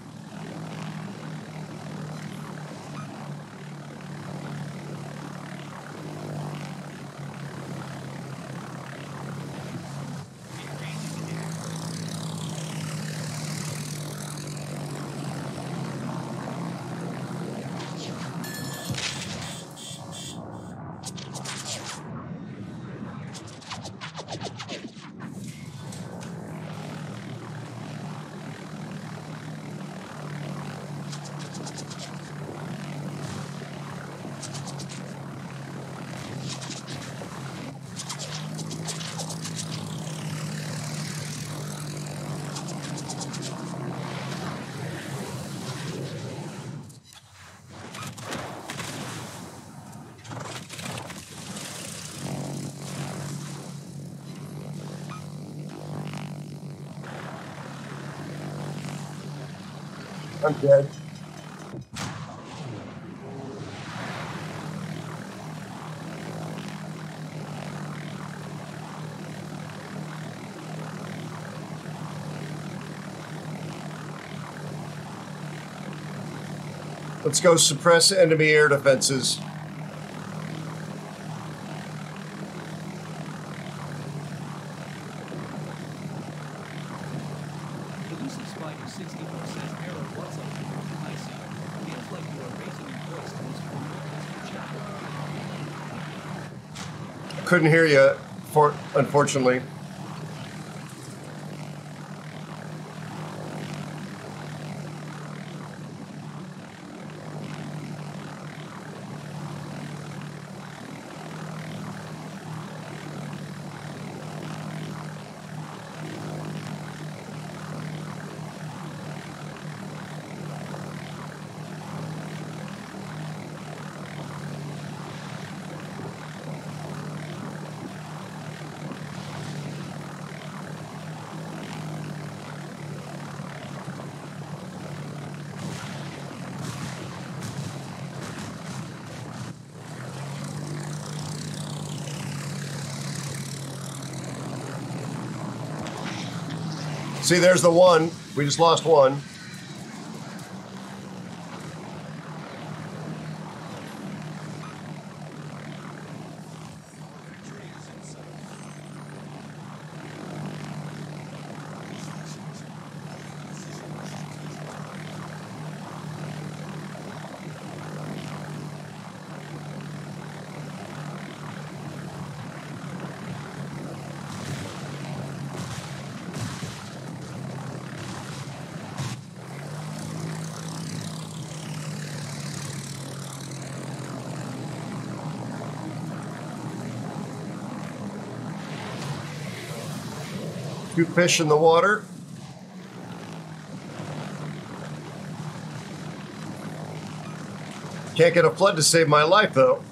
I'm dead. Let's go suppress enemy air defenses. Couldn't hear you, unfortunately. See, there's the one. We just lost one. Two fish in the water. Can't get a flood to save my life, though.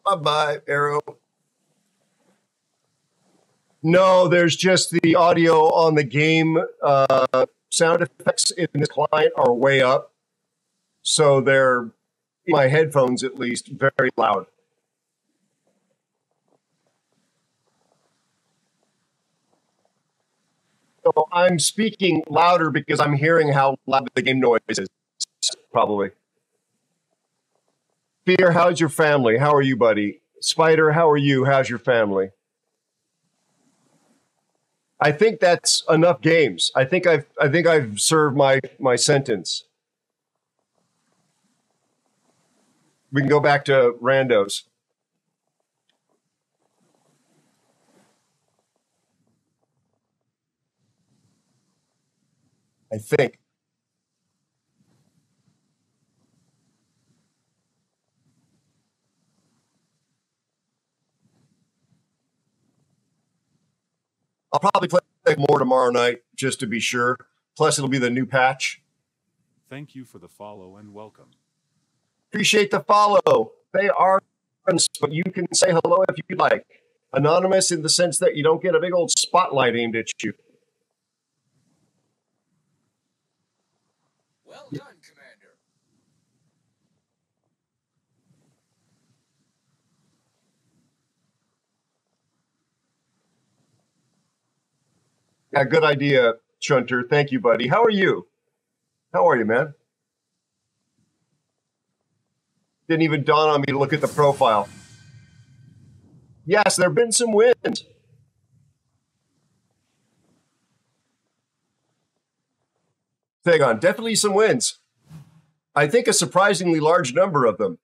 Bye-bye, Aero. No, there's just the audio on the game. Sound effects in this client are way up. So they're, in my headphones at least, very loud. So I'm speaking louder because I'm hearing how loud the game noise is, probably. Fear, how's your family? How are you, buddy? Spider, how are you? How's your family? I think that's enough games. I think I've served my sentence. We can go back to randos. I think. I'll probably play more tomorrow night just to be sure. Plus, it'll be the new patch. Thank you for the follow and welcome. Appreciate the follow. They are friends, but you can say hello if you'd like. Anonymous in the sense that you don't get a big old spotlight aimed at you. Well done, Commander. Yeah, good idea, Chunter. Thank you, buddy. How are you? How are you, man? Didn't even dawn on me to look at the profile. Yes, there have been some wins. Hang on, definitely some wins. I think a surprisingly large number of them.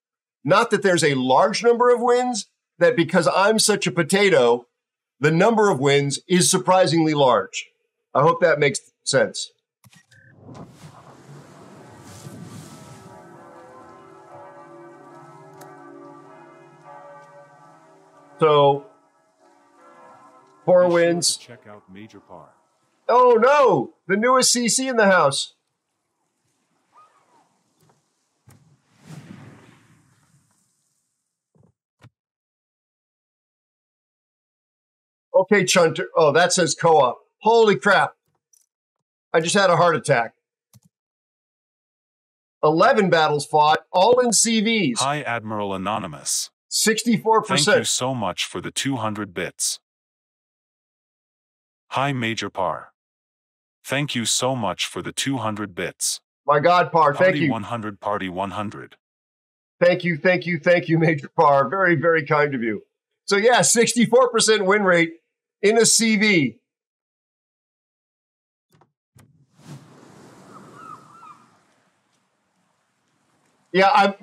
Not that there's a large number of wins, that because I'm such a potato, the number of wins is surprisingly large. I hope that makes sense. So, 4 wins. Check out Major Par. Oh no! The newest CC in the house. Okay, Chunter. Oh, that says co-op. Holy crap. I just had a heart attack. 11 battles fought, all in CVs. Hi, Admiral Anonymous. 64%. Thank you so much for the 200 bits. Hi, Major Par. Thank you so much for the 200 bits. My God, Par, thank Party you. 100, Party 100. Thank you, thank you, thank you, Major Par. Very, very kind of you. So yeah, 64% win rate in a CV. Yeah,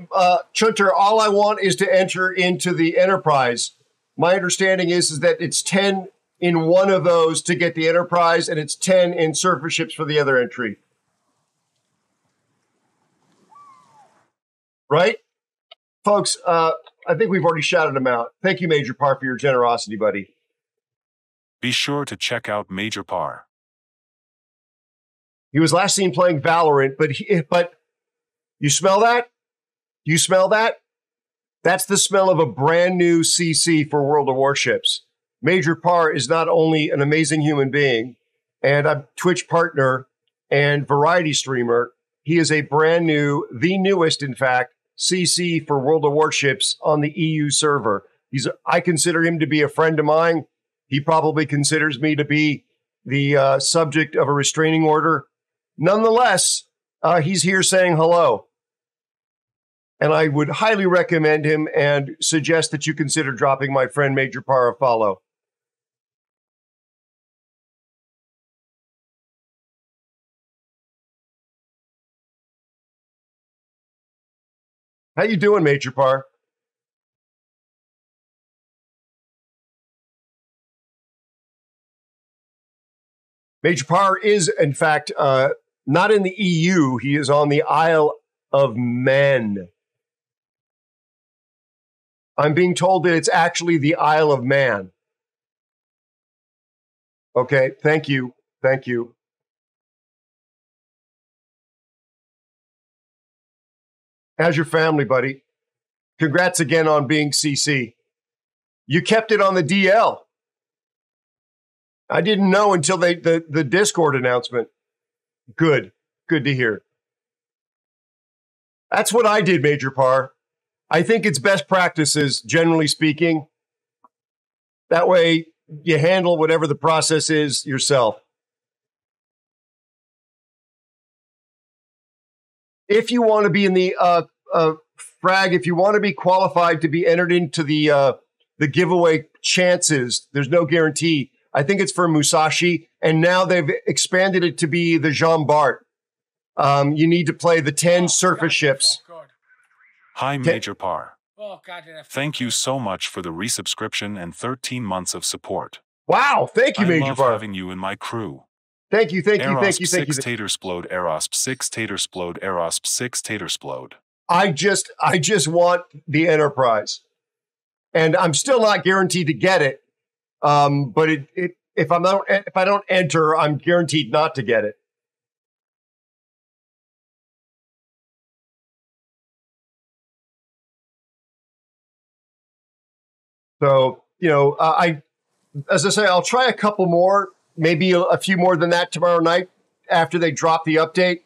Chunter, all I want is to enter into the Enterprise. My understanding is that it's 10 in one of those to get the Enterprise, and it's 10 in surface ships for the other entry. Right? Folks, I think we've already shouted them out. Thank you, Major Par, for your generosity, buddy. Be sure to check out Major Par. He was last seen playing Valorant, but you smell that? You smell that? That's the smell of a brand new CC for World of Warships. Major Par is not only an amazing human being and a Twitch partner and variety streamer, he is a brand new, the newest, in fact, CC for World of Warships on the EU server. I consider him to be a friend of mine. He probably considers me to be the subject of a restraining order. Nonetheless, he's here saying hello. And I would highly recommend him and suggest that you consider dropping my friend Major Par a follow. How you doing, Major Par? Major Par is, in fact, not in the EU. He is on the Isle of Man. I'm being told that it's actually the Isle of Man. Okay, thank you. Thank you. How's your family, buddy? Congrats again on being CC. You kept it on the DL. I didn't know until the Discord announcement. Good. Good to hear. That's what I did, Major Par. I think it's best practices, generally speaking. That way you handle whatever the process is yourself. If you want to be in the frag, if you want to be qualified to be entered into the giveaway chances, there's no guarantee. I think it's for Musashi, and now they've expanded it to be the Jean Bart. You need to play the 10 surface ships. Hi, Major Par. Thank you so much for the resubscription and 13 months of support. Wow, thank you, Major I love Par. having you in my crew. Thank you. AeroSpaceNews Tatersplode, AeroSpaceNews Tatersplode, AeroSpaceNews Tatersplode. I just want the Enterprise, and I'm still not guaranteed to get it. But if I don't enter, I'm guaranteed not to get it. So, as I say, I'll try a couple more, maybe a few more than that tomorrow night after they drop the update,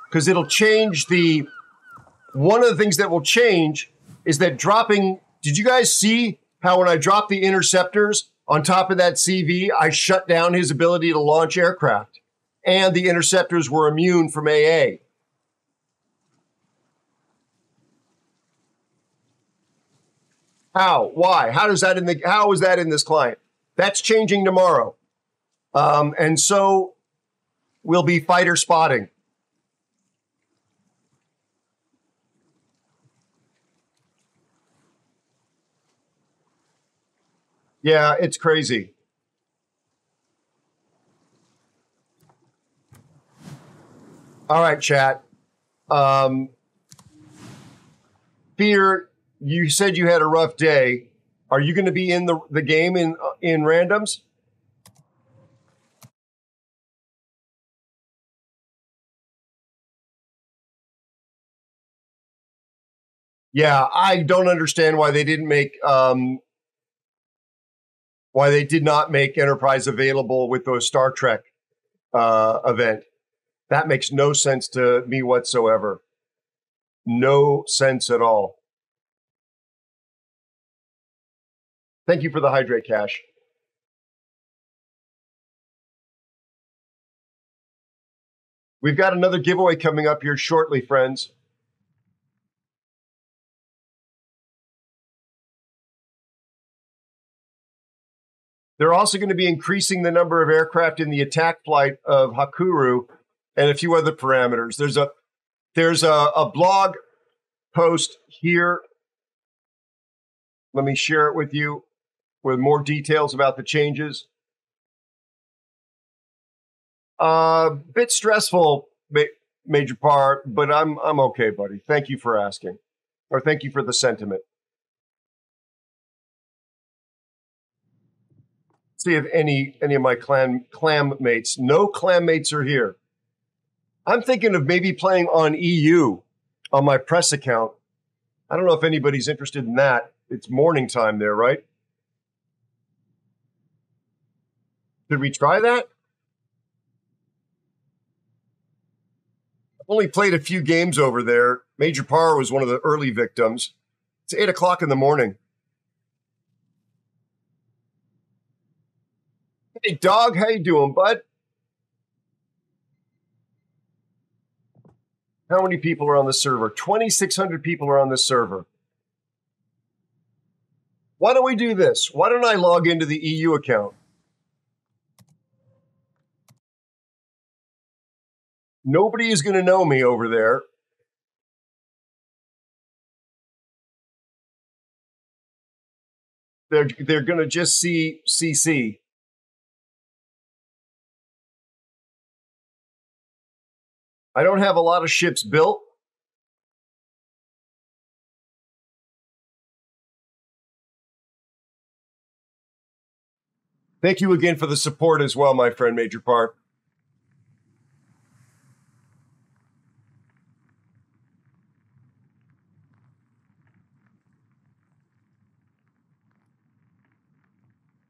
because it'll change one of the things that will change is that dropping, did you guys see how when I dropped the interceptors on top of that CV, I shut down his ability to launch aircraft, and the interceptors were immune from AA. How? Why? How is that in this client? That's changing tomorrow. And so will be fighter spotting. Yeah, it's crazy. All right, chat. Peter, you said you had a rough day. Are you going to be in the game in randoms? Yeah, I don't understand why they didn't make why they did not make Enterprise available with the Star Trek event. That makes no sense to me whatsoever. No sense at all. Thank you for the hydrate, Cash. We've got another giveaway coming up here shortly, friends. They're also going to be increasing the number of aircraft in the attack flight of Hakuru and a few other parameters. There's a blog post here. Let me share it with you with more details about the changes. Bit stressful, Major Par, but I'm okay, buddy. Thank you for asking, or thank you for the sentiment. See if any of my clam mates. No clam mates are here. I'm thinking of maybe playing on EU on my press account. I don't know if anybody's interested in that. It's morning time there, right? Did we try that? I've only played a few games over there. Major Par was one of the early victims. It's 8 o'clock in the morning. Hey, dog, how you doing, bud? How many people are on the server? 2,600 people are on this server. Why don't we do this? Why don't I log into the EU account? Nobody is going to know me over there. They're going to just see CC. I don't have a lot of ships built. Thank you again for the support as well, my friend Major Par.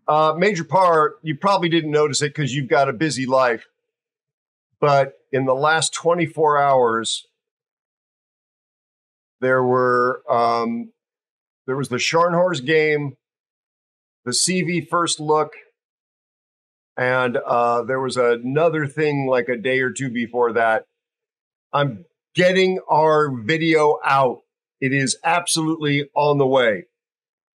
Major Par, you probably didn't notice it because you've got a busy life. But in the last 24 hours, there was the Scharnhorst game, the CV first look, and there was another thing like a day or two before that. I'm getting our video out. It is absolutely on the way.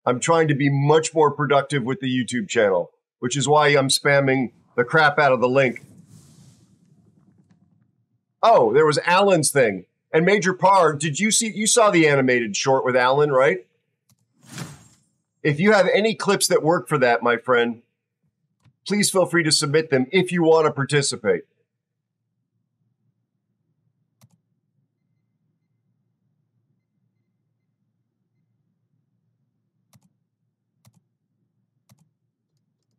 I'm trying to be much more productive with the YouTube channel, which is why I'm spamming the crap out of the link. Oh, there was Alan's thing. And Major Par, you saw the animated short with Alan, right? If you have any clips that work for that, my friend, please feel free to submit them if you want to participate.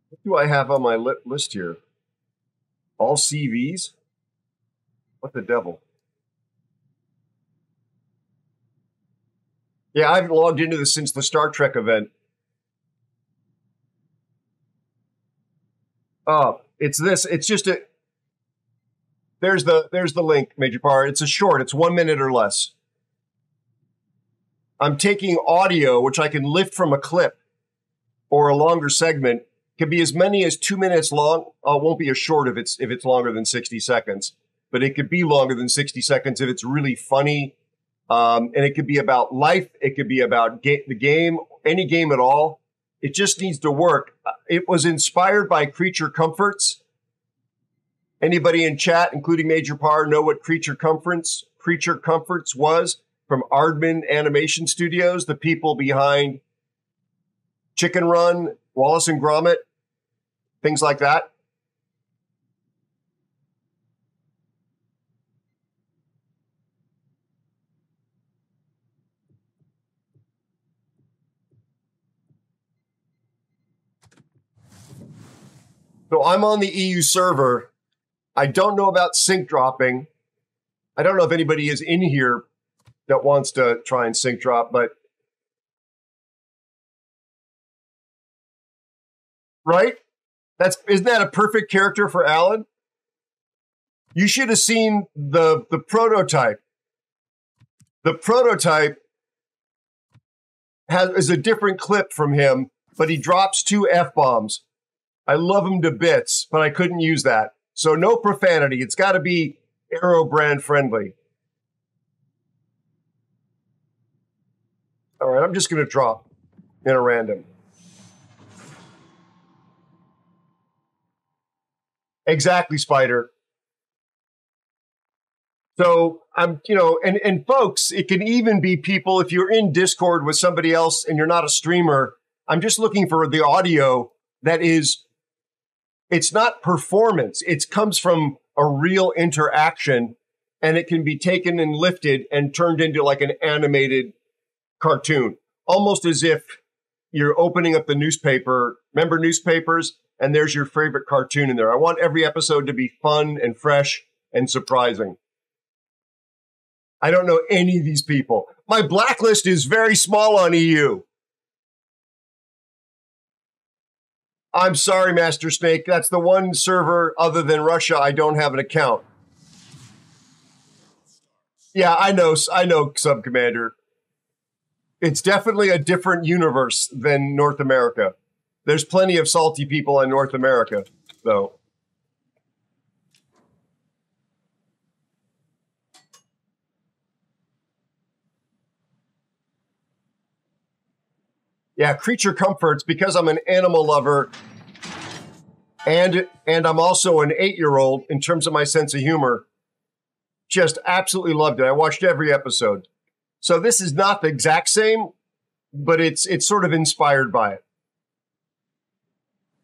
What do I have on my list here? All CVs? What the devil? Yeah, I haven't logged into this since the Star Trek event. Oh, it's this. It's just a... There's the link, Major Par. It's a short. It's 1 minute or less. I'm taking audio, which I can lift from a clip or a longer segment. Can be as many as 2 minutes long. It won't be a short if it's longer than 60 seconds. But it could be longer than 60 seconds if it's really funny. And it could be about life. It could be about the game, any game at all. It just needs to work. It was inspired by Creature Comforts. Anybody in chat, including Major Par, know what Creature Comforts was? From Aardman Animation Studios, the people behind Chicken Run, Wallace and Gromit, things like that. So I'm on the EU server. I don't know about sync dropping. I don't know if anybody is in here that wants to try and sync drop, but right? Isn't that a perfect character for Alan? You should have seen the prototype. The prototype is a different clip from him, but he drops 2 F-bombs. I love him to bits, but I couldn't use that. So no profanity. It's got to be Aero brand friendly. All right, I'm just going to drop in a random. Exactly, Spider. So I'm, and folks, it can even be people, if you're in Discord with somebody else and you're not a streamer, I'm just looking for the audio that is, it's not performance. It comes from a real interaction, and it can be taken and lifted and turned into like an animated cartoon, almost as if you're opening up the newspaper. Remember newspapers? And there's your favorite cartoon in there. I want every episode to be fun and fresh and surprising. I don't know any of these people. My blacklist is very small on EU. I'm sorry, Master Snake. That's the one server other than Russia I don't have an account. Yeah, I know, Sub Commander. It's definitely a different universe than North America. There's plenty of salty people in North America, though. Yeah, Creature Comforts, because I'm an animal lover and I'm also an 8-year-old in terms of my sense of humor, just absolutely loved it. I watched every episode. So this is not the exact same, but it's sort of inspired by it.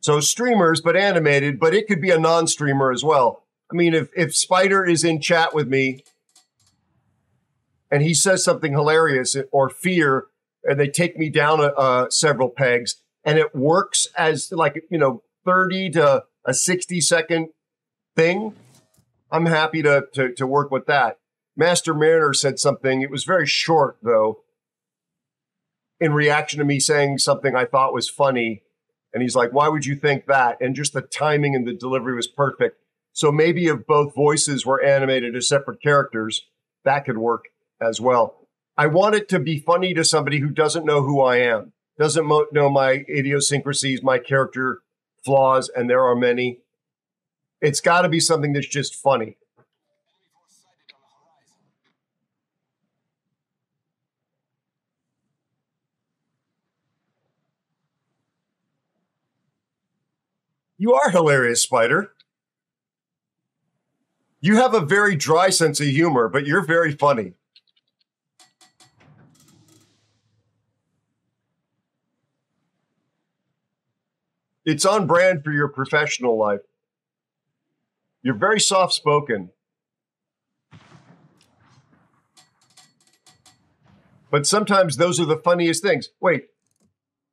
So streamers, but animated, but it could be a non-streamer as well. I mean, if Spider is in chat with me and he says something hilarious or fear, and they take me down several pegs, and it works as like, 30 to a 60-second thing, I'm happy to work with that. Master Mariner said something. It was very short, though, in reaction to me saying something I thought was funny. And he's like, why would you think that? And just the timing and the delivery was perfect. So maybe if both voices were animated as separate characters, that could work as well. I want it to be funny to somebody who doesn't know who I am, doesn't know my idiosyncrasies, my character flaws, and there are many. It's got to be something that's just funny. You are hilarious, Spider. You have a very dry sense of humor, but you're very funny. It's on brand for your professional life. You're very soft-spoken. But sometimes those are the funniest things. Wait,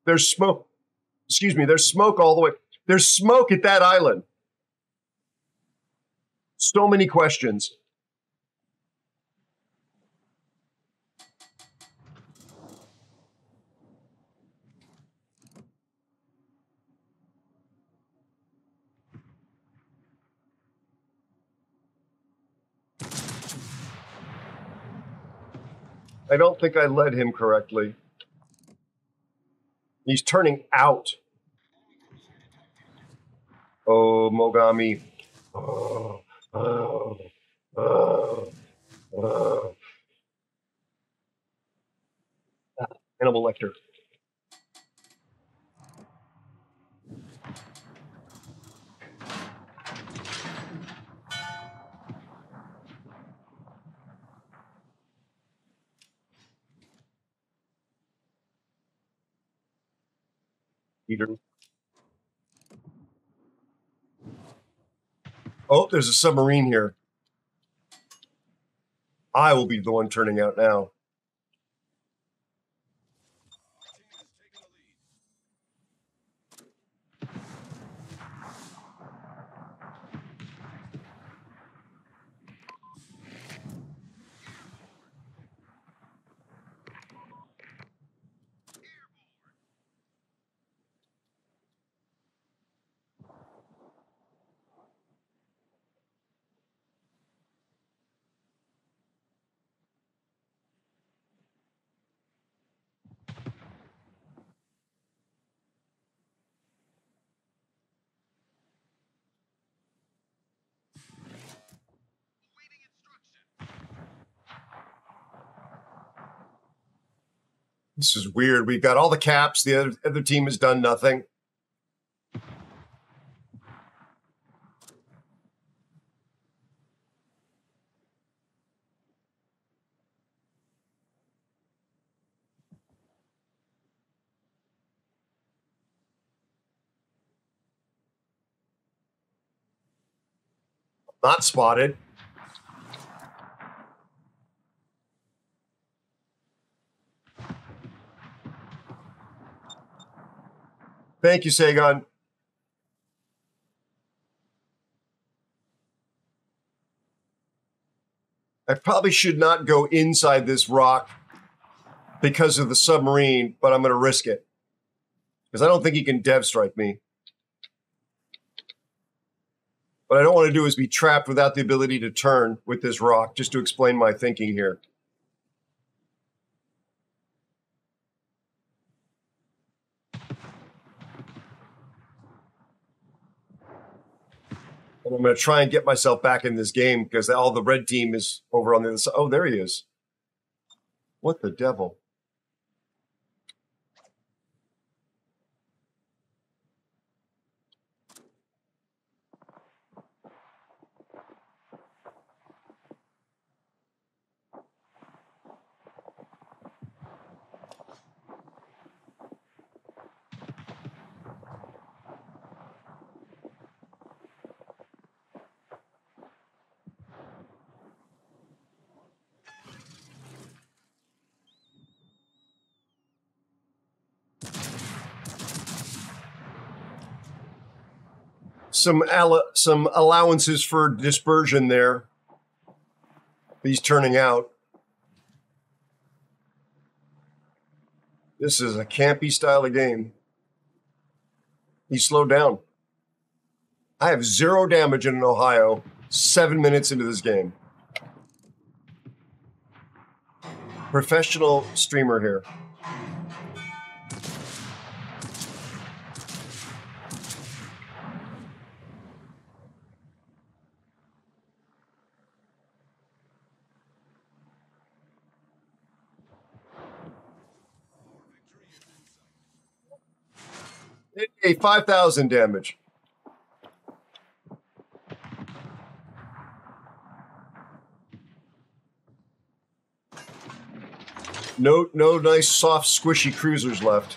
there's smoke. Excuse me, there's smoke all the way. There's smoke at that island. So many questions. I don't think I led him correctly. He's turning out. Oh, Mogami. Oh, oh, oh, oh. Hannibal Lecter. Peter. Oh, there's a submarine here. I will be the one turning out now. This is weird. We've got all the caps. The other team has done nothing. Not spotted. Thank you, Sagan. I probably should not go inside this rock because of the submarine, but I'm going to risk it. Because I don't think he can dev strike me. What I don't want to do is be trapped without the ability to turn with this rock, just to explain my thinking here. And I'm going to try and get myself back in this game because all the red team is over on the other side. Oh, there he is. What the devil? Some allowances for dispersion there. He's turning out. This is a campy style of game. He slowed down. I have 0 damage in Ohio 7 minutes into this game. Professional streamer here. Hey, 5,000 damage. No nice soft squishy cruisers left.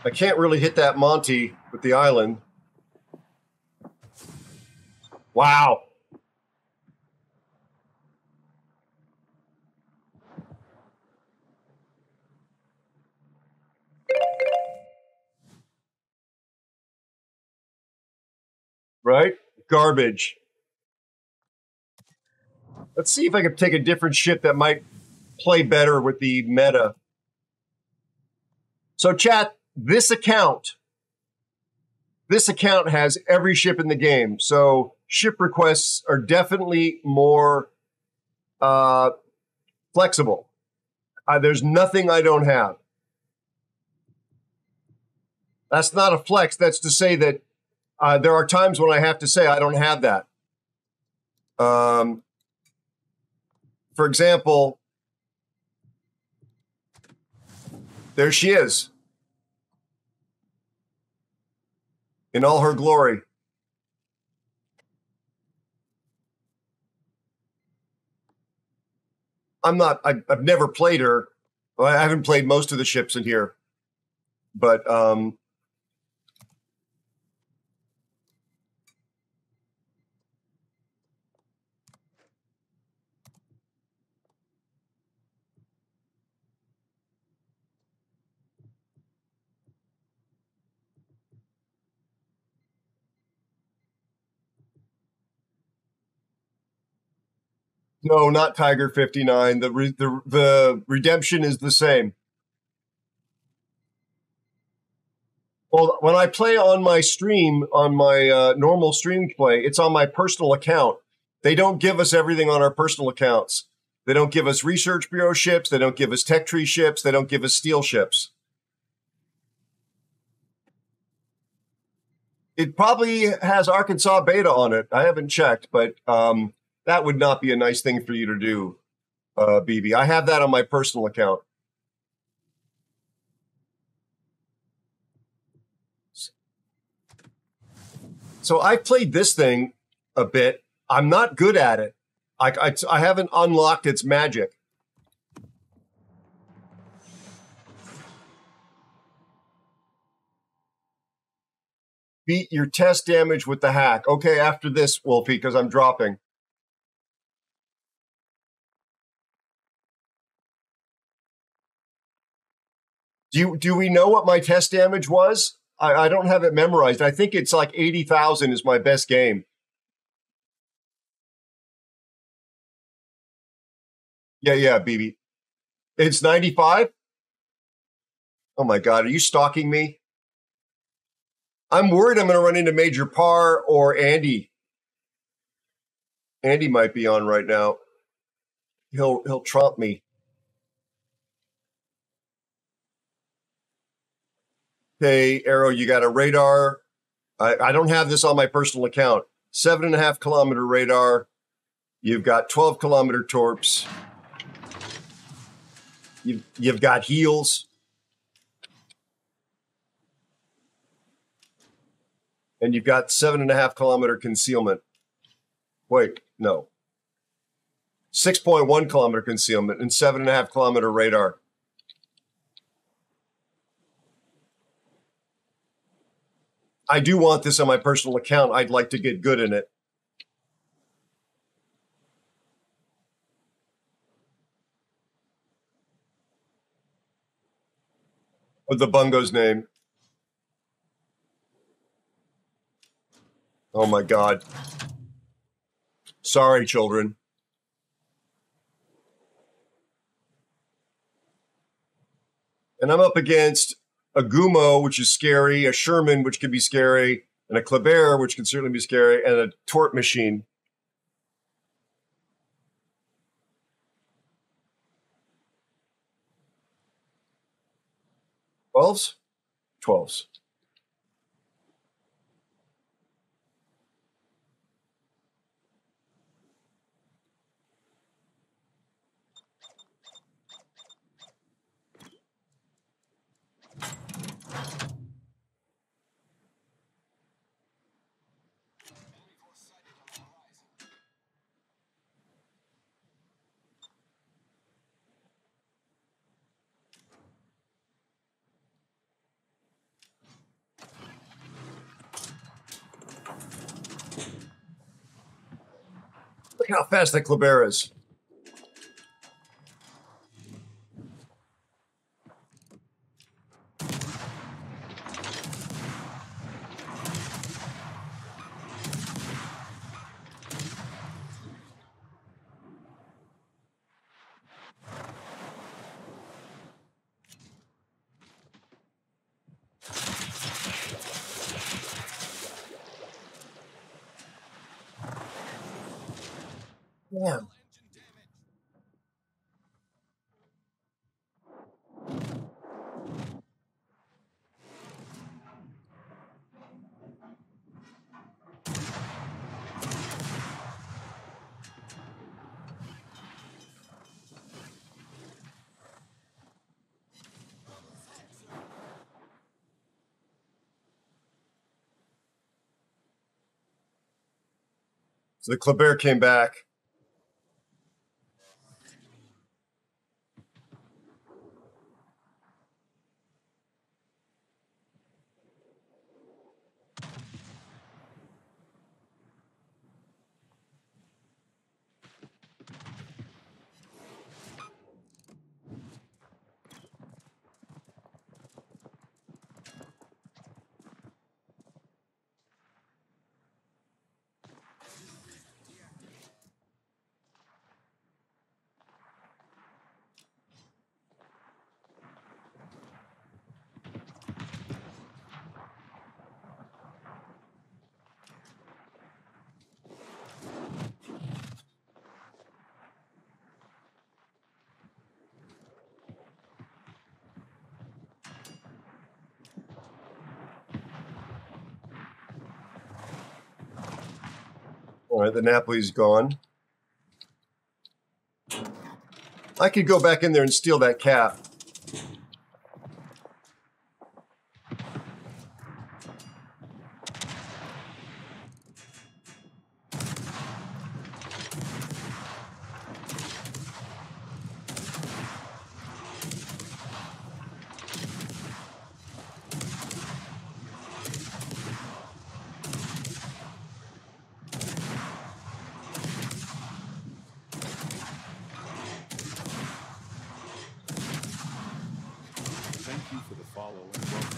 I can't really hit that Monty with the island. Wow. Right? Garbage. Let's see if I can take a different ship that might play better with the meta. So chat, this account has every ship in the game. So ship requests are definitely more flexible. There's nothing I don't have. That's not a flex. That's to say that there are times when I have to say I don't have that. For example, there she is in all her glory. I've never played her. Well, I haven't played most of the ships in here, but no, not Tiger 59. The redemption is the same. Well, when I play on my stream, on my normal stream play, it's on my personal account. They don't give us everything on our personal accounts. They don't give us Research Bureau ships. They don't give us Tech Tree ships. They don't give us Steel ships. It probably has Arkansas Beta on it. I haven't checked, but that would not be a nice thing for you to do, BB. I have that on my personal account. So I played this thing a bit. I'm not good at it. I haven't unlocked its magic. Beat your test damage with the hack. Okay, after this, Wolfie, because I'm dropping. Do we know what my test damage was? I don't have it memorized. I think it's like 80,000 is my best game. Yeah, BB. It's 95? Oh my God, are you stalking me? I'm worried I'm going to run into Major Parr or Andy. Andy might be on right now. He'll trump me. Okay, Arrow, you got a radar. I don't have this on my personal account. 7.5 kilometer radar. You've got 12 kilometer torps. You've got heels. And you've got 7.5 kilometer concealment. Wait, no. 6.1 kilometer concealment and 7.5 kilometer radar. I do want this on my personal account. I'd like to get good in it. What's the bungo's name? Oh my God. Sorry, children. And I'm up against a Gumo, which is scary, a Sherman, which can be scary, and a Kleber, which can certainly be scary, and a Tort machine. Twelves? 12s. Look how fast that Kleber is. Damn. So the Kleber came back. All right, the Napoli's gone. I could go back in there and steal that cap. Thank you for the follow and welcome.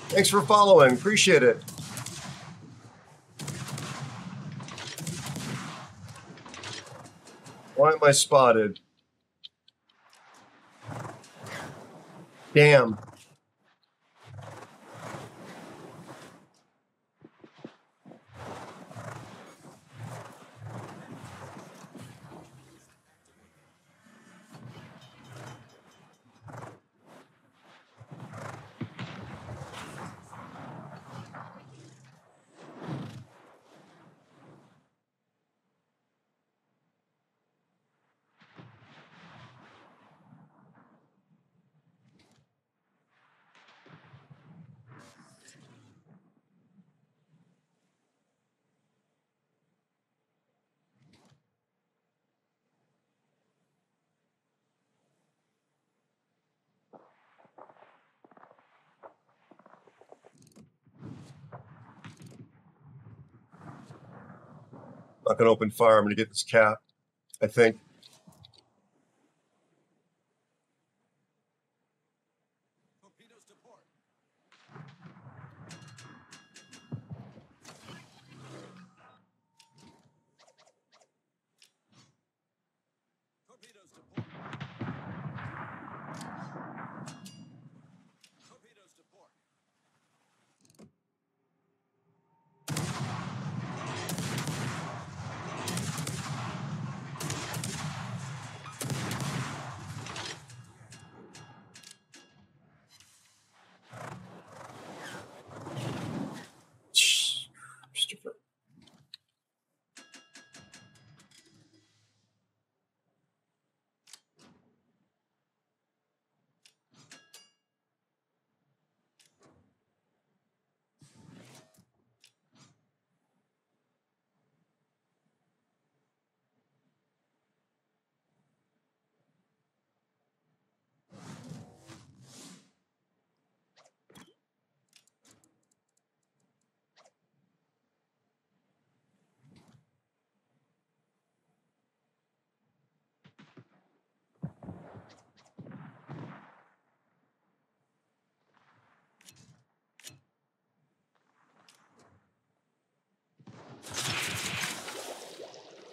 Thanks for following. Appreciate it. Why am I spotted? Damn. Not going to open fire. I'm going to get this cap, I think.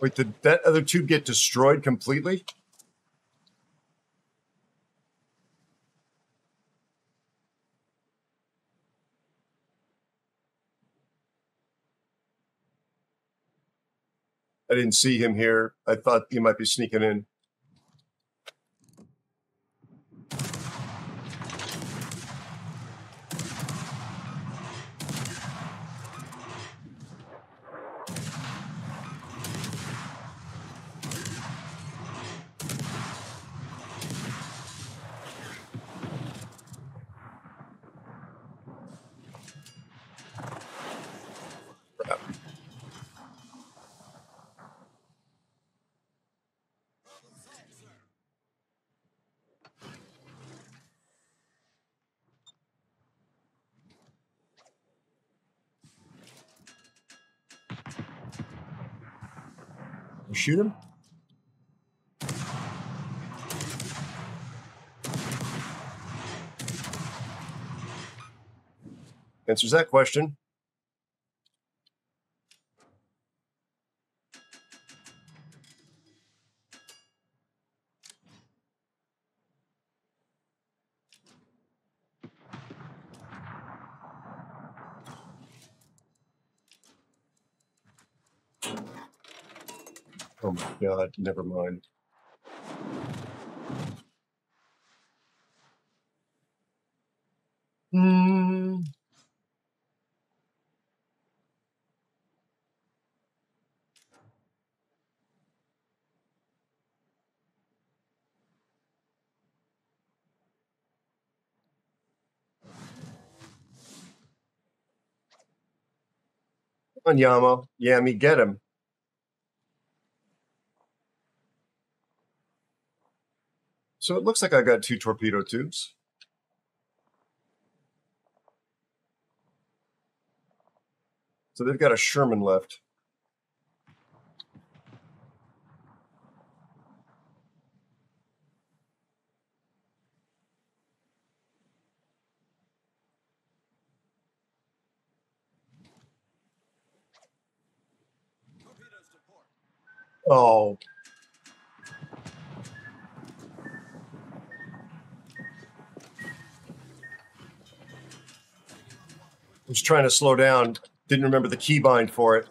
Wait, did that other tube get destroyed completely? I didn't see him here. I thought he might be sneaking in. You shoot him? Answers that question. Oh my God, never mind. On Yamo. Yami, get him. So it looks like I got 2 torpedo tubes. So they've got a Sherman left. Oh. I was trying to slow down. Didn't remember the keybind for it.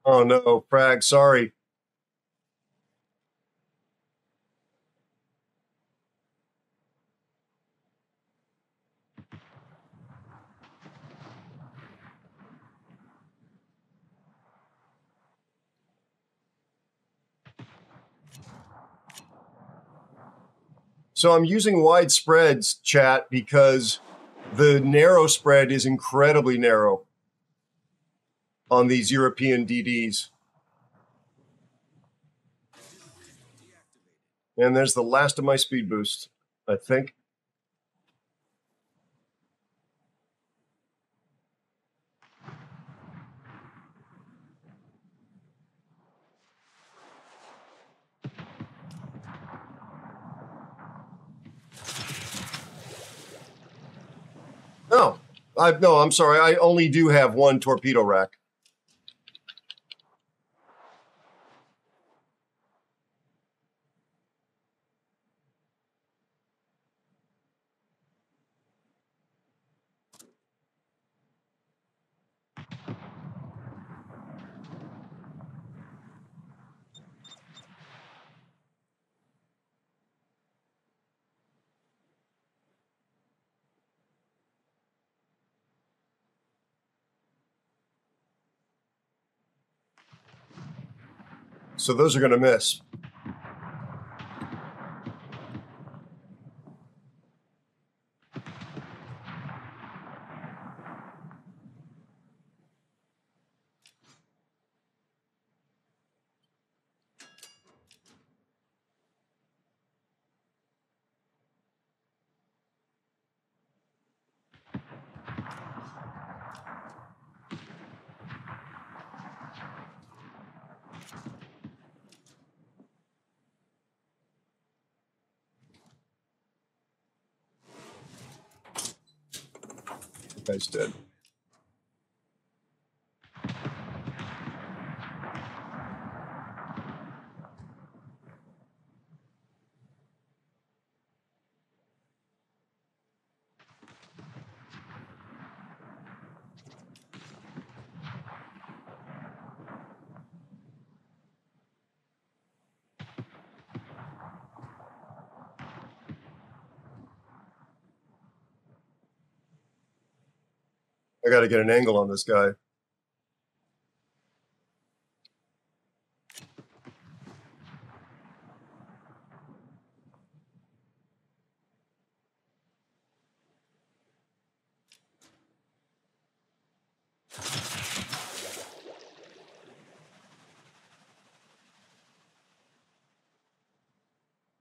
Oh no, Frag, sorry. So I'm using wide spreads, chat, because the narrow spread is incredibly narrow on these European DDs. And there's the last of my speed boost, I think. No, I'm sorry. I only do have 1 torpedo rack. So those are going to miss. Guy's dead. I got to get an angle on this guy.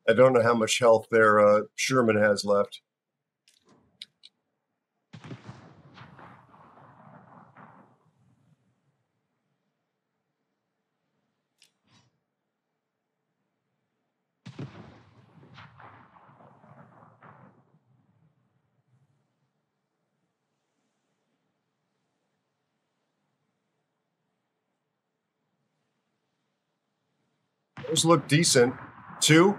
I don't know how much health their Sherman has left. Those look decent. 2.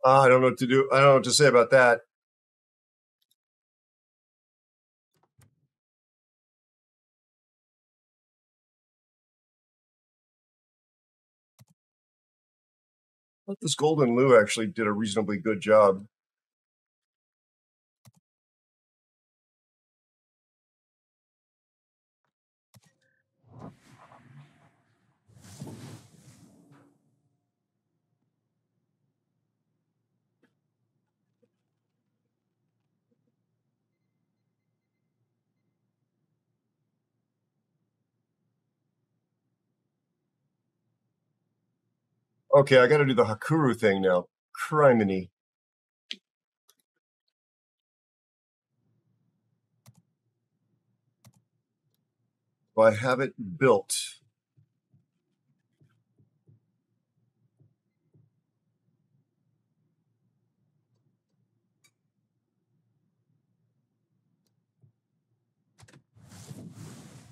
I don't know what to do. I don't know what to say about that. I thought this Golden Lou actually did a reasonably good job. Okay, I got to do the Hakuru thing now. Criminy. Do I have it built?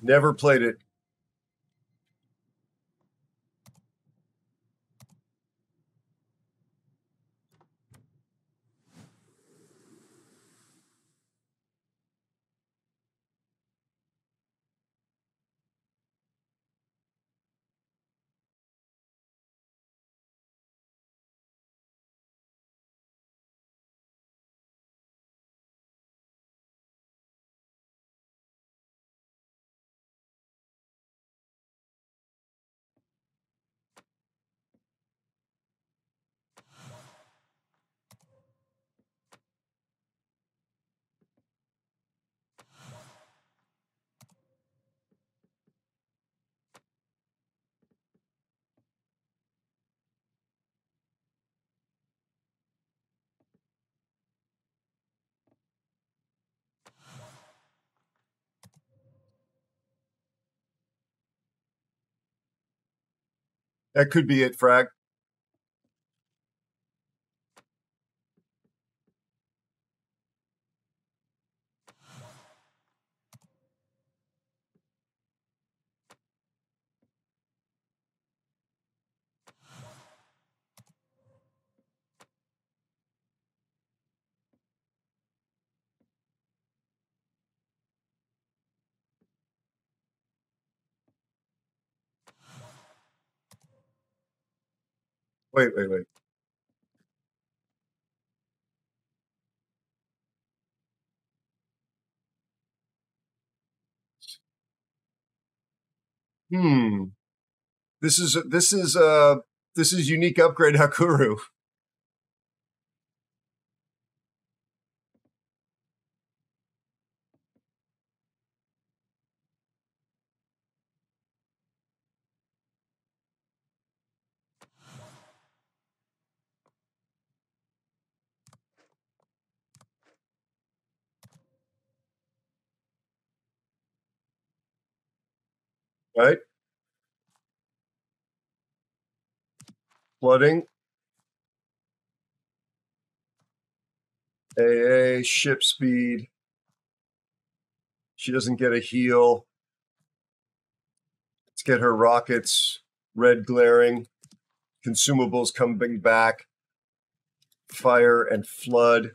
Never played it. That could be it, Frag. Wait. This is unique upgrade Hakuru. right? Flooding. AA, ship speed. She doesn't get a heal. Let's get her rockets. Red glaring. Consumables coming back. Fire and flood.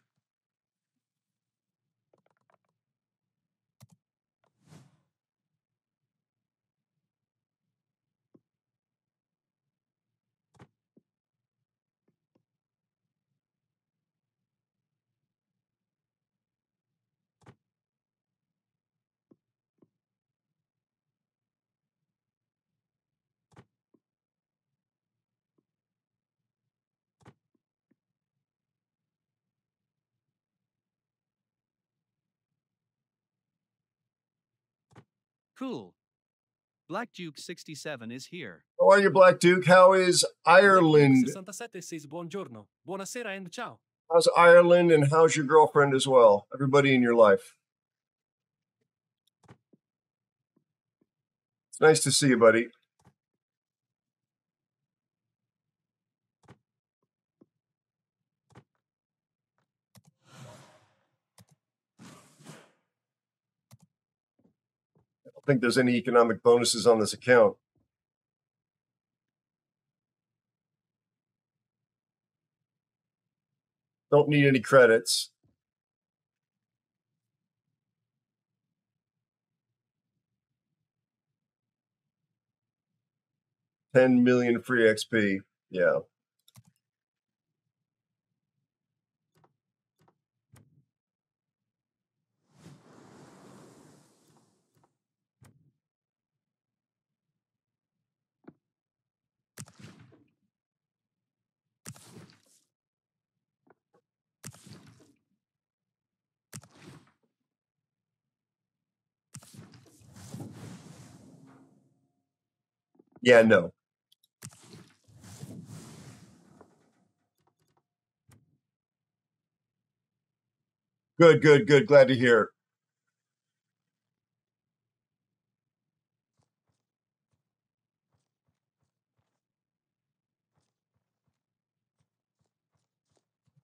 Cool. Black Duke 67 is here. How are you, Black Duke? How is Ireland? 67 says buongiorno. Buonasera and ciao. How's Ireland and how's your girlfriend as well? Everybody in your life. It's nice to see you, buddy. I don't think there's any economic bonuses on this account. Don't need any credits. $10 million free XP. Yeah. Yeah, no. Good, good, good. Glad to hear.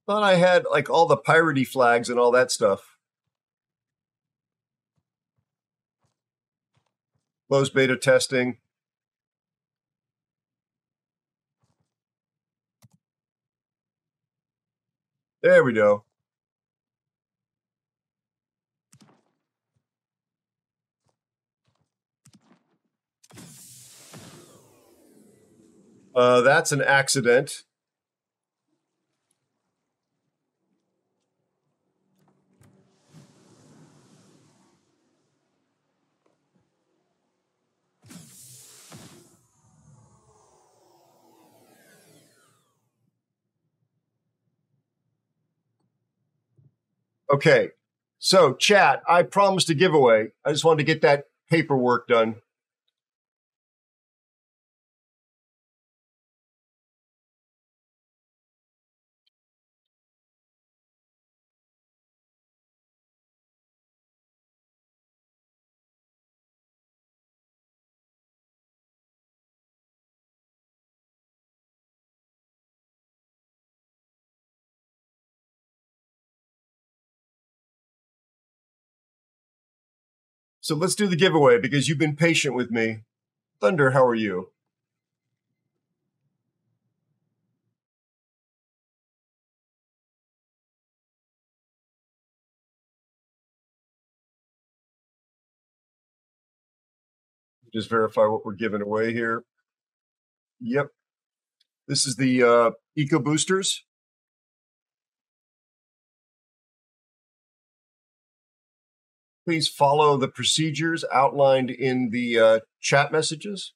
Thought I had like all the piratey flags and all that stuff. Closed beta testing. There we go. That's an accident. Okay, so chat, I promised a giveaway. I just wanted to get that paperwork done. So let's do the giveaway because you've been patient with me. Thunder, how are you? Just verify what we're giving away here. Yep. This is the Eco Boosters. Please follow the procedures outlined in the chat messages.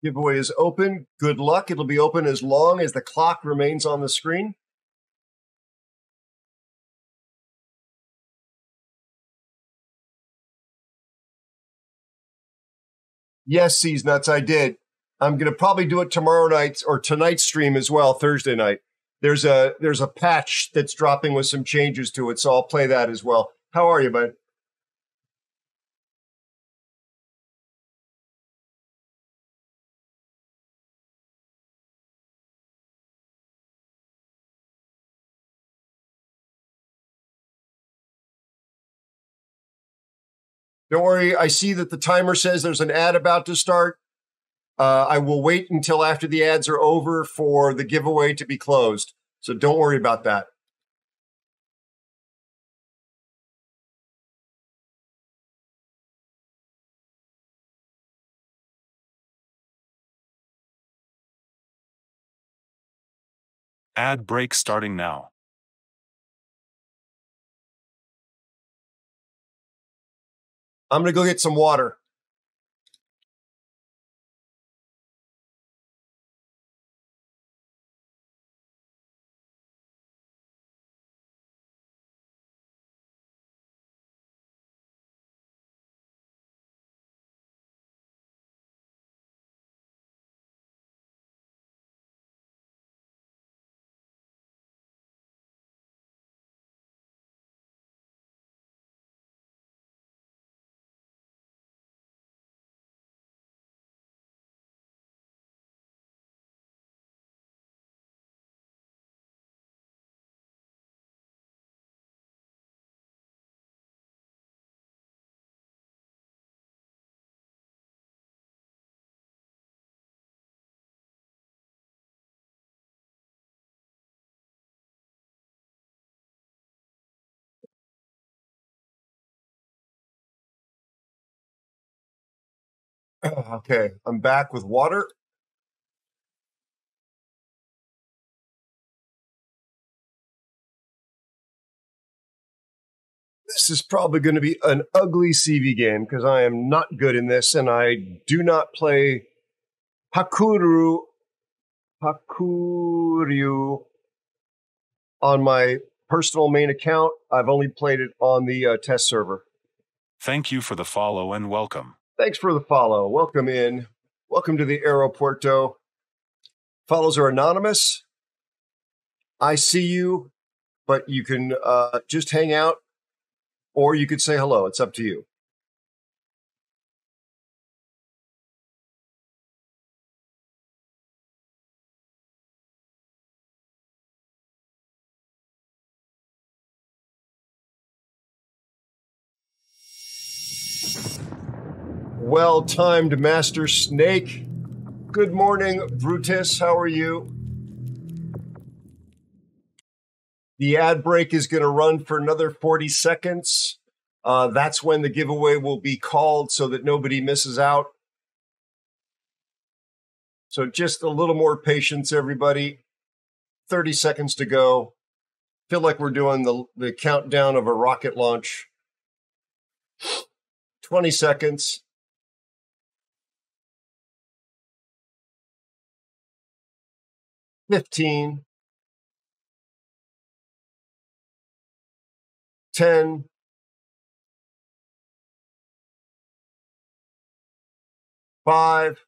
Giveaway is open. Good luck. It'll be open as long as the clock remains on the screen. Yes, C's Nuts, I did. I'm going to probably do it tomorrow night or tonight's stream as well, Thursday night. There's a patch that's dropping with some changes to it, so I'll play that as well. How are you, bud? Don't worry. I see that the timer says there's an ad about to start. I will wait until after the ads are over for the giveaway to be closed. So don't worry about that. Ad break starting now. I'm going to go get some water. Okay, I'm back with water. This is probably going to be an ugly CV game because I am not good in this and I do not play Hakuryu on my personal main account. I've only played it on the test server. Thank you for the follow and welcome. Thanks for the follow. Welcome in. Welcome to the Aeropuerto. Follows are anonymous. I see you, but you can just hang out or you could say hello. It's up to you. Well-timed, Master Snake. Good morning, Brutus. How are you? The ad break is going to run for another 40 seconds. That's when the giveaway will be called so that nobody misses out. So just a little more patience, everybody. 30 seconds to go. Feel like we're doing the countdown of a rocket launch. 20 seconds. 15. 10. 5.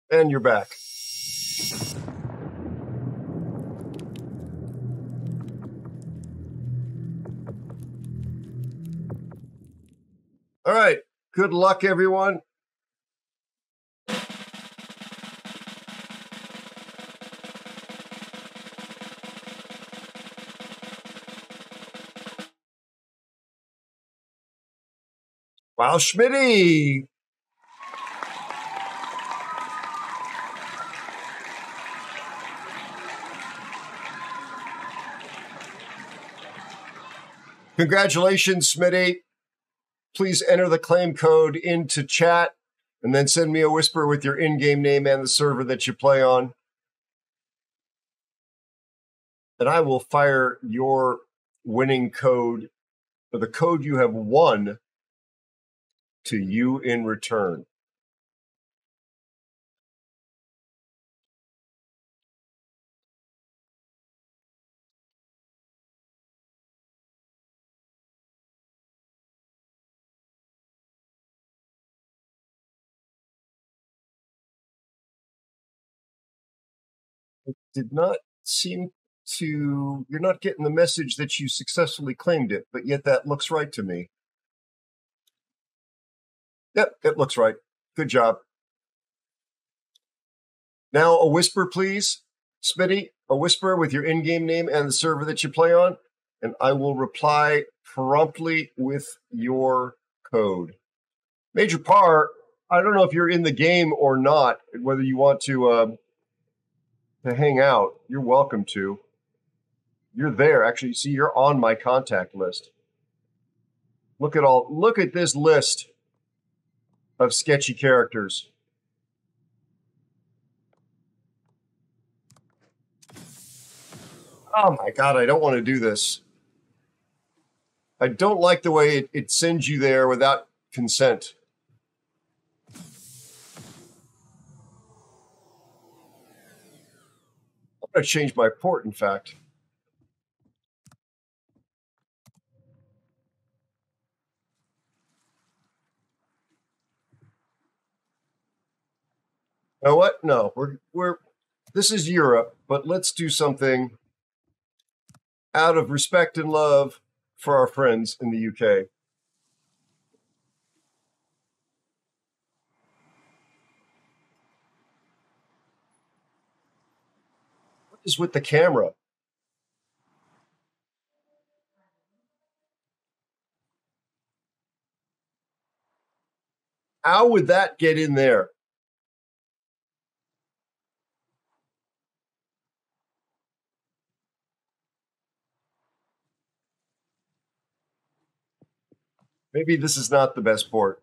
And you're back. All right. Good luck, everyone. Wow, Schmitty. Congratulations, Smitty. Please enter the claim code into chat and then send me a whisper with your in-game name and the server that you play on. And I will fire your winning code, or the code you have won, to you in return. did not seem to, you're not getting the message that you successfully claimed it, but yet that looks right to me. Yep, it looks right. Good job. Now a whisper, please. Smitty, a whisper with your in-game name and the server that you play on, and I will reply promptly with your code. Major Par, I don't know if you're in the game or not, whether you want to hang out. You're welcome to. You're there. Actually, see, you're on my contact list. Look at this list of sketchy characters. Oh my God, I don't want to do this. I don't like the way it sends you there without consent. I'm going to change my port, in fact. You know what? No, this is Europe, but let's do something out of respect and love for our friends in the UK. What is with the camera? How would that get in there? Maybe this is not the best port.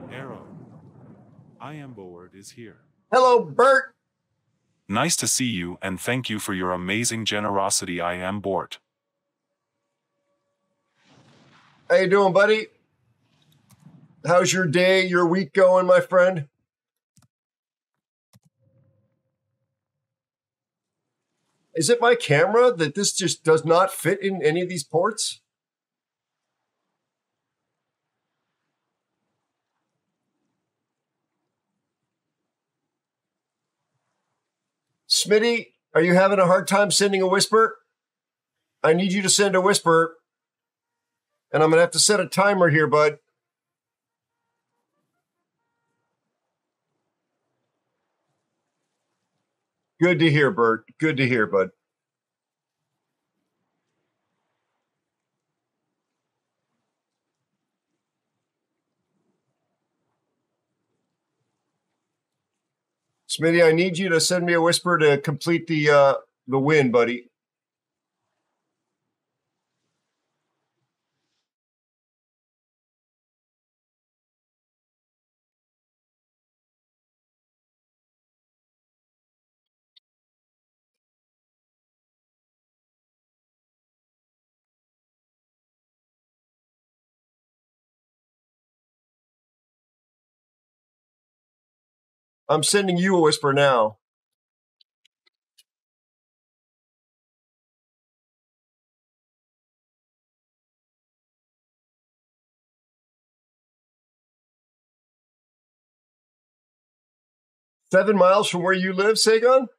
Aero. I am bored is here. Hello, Bert. Nice to see you, and thank you for your amazing generosity. I am bored. How you doing, buddy? How's your day, your week going, my friend? Is it my camera that this just does not fit in any of these ports? Smitty, are you having a hard time sending a whisper? I need you to send a whisper. And I'm going to have to set a timer here, bud. Good to hear, Bert. Good to hear, bud. Smitty, I need you to send me a whisper to complete the win, buddy. I'm sending you a whisper now. $7 miles from where you live, Sagan?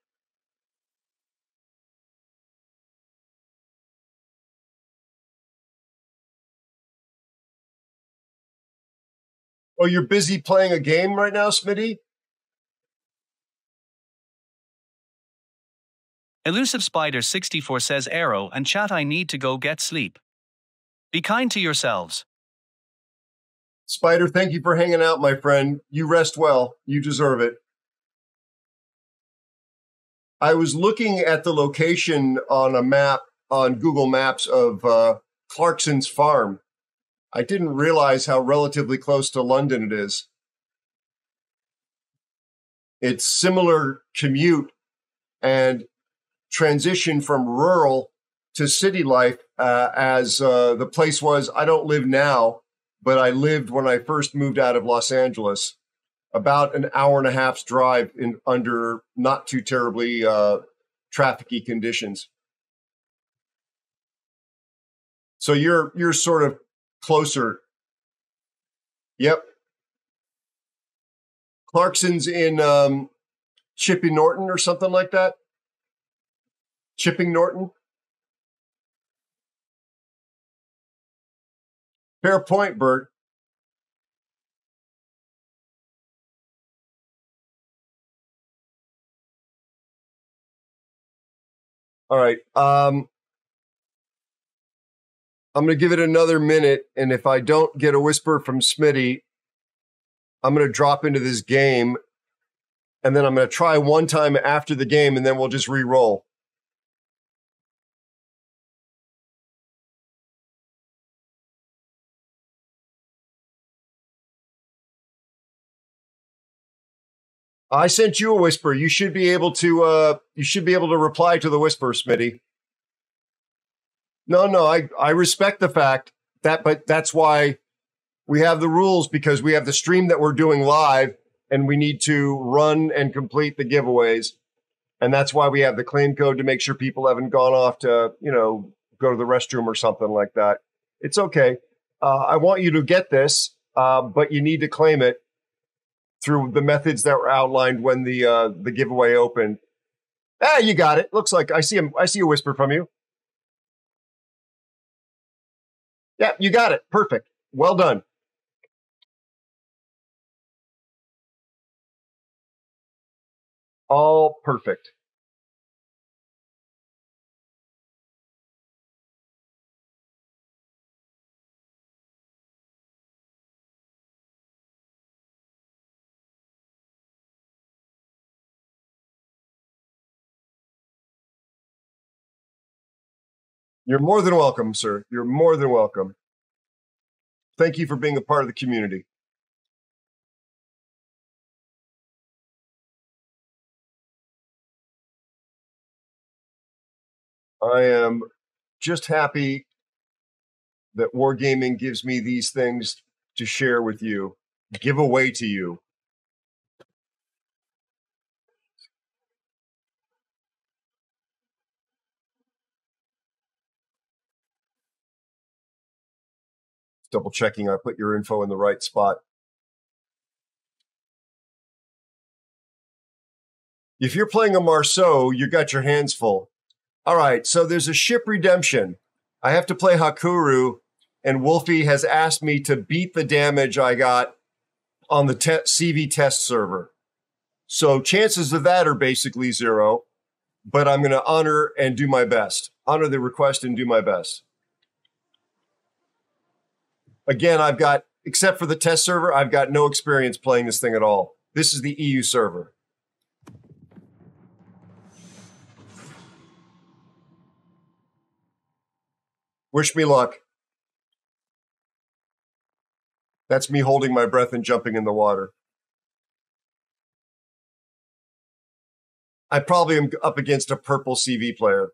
Oh, you're busy playing a game right now, Smitty? Elusive Spider 64 says Aero and chat I need to go get sleep. Be kind to yourselves. Spider, thank you for hanging out, my friend. You rest well. You deserve it. I was looking at the location on a map on Google Maps of Clarkson's farm. I didn't realize how relatively close to London it is. It's similar commute and transition from rural to city life as the place was. I don't live now, but I lived when I first moved out of Los Angeles about an hour and a half's drive in under not too terribly trafficy conditions. So you're sort of closer. Yep. Clarkson's in Chipping Norton or something like that. Chipping Norton. Fair point, Bert. All right. I'm going to give it another minute, and if I don't get a whisper from Smitty, I'm going to drop into this game, and then I'm going to try one time after the game, and then we'll just re-roll. I sent you a whisper. You should be able to reply to the whisper, Smitty. No, I respect the fact that, but that's why we have the rules, because we have the stream that we're doing live and we need to run and complete the giveaways. And that's why we have the claim code to make sure people haven't gone off to, go to the restroom or something like that. It's okay. I want you to get this, but you need to claim it through the methods that were outlined when the giveaway opened. You got it. Looks like I see a whisper from you. Yeah, you got it. Perfect. Well done. All perfect. You're more than welcome, sir. You're more than welcome. Thank you for being a part of the community. I am just happy that Wargaming gives me these things to share with you, give away to you. Double checking I put your info in the right spot. If you're playing a Marceau, you got your hands full. All right, so there's a ship redemption. I have to play Hakuru, and Wolfie has asked me to beat the damage I got on the CV test server. So chances of that are basically zero, but I'm going to honor and do my best. Honor the request and do my best. Again, I've got, except for the test server, I've got no experience playing this thing at all. This is the EU server. Wish me luck. That's me holding my breath and jumping in the water. I probably am up against a purple CV player.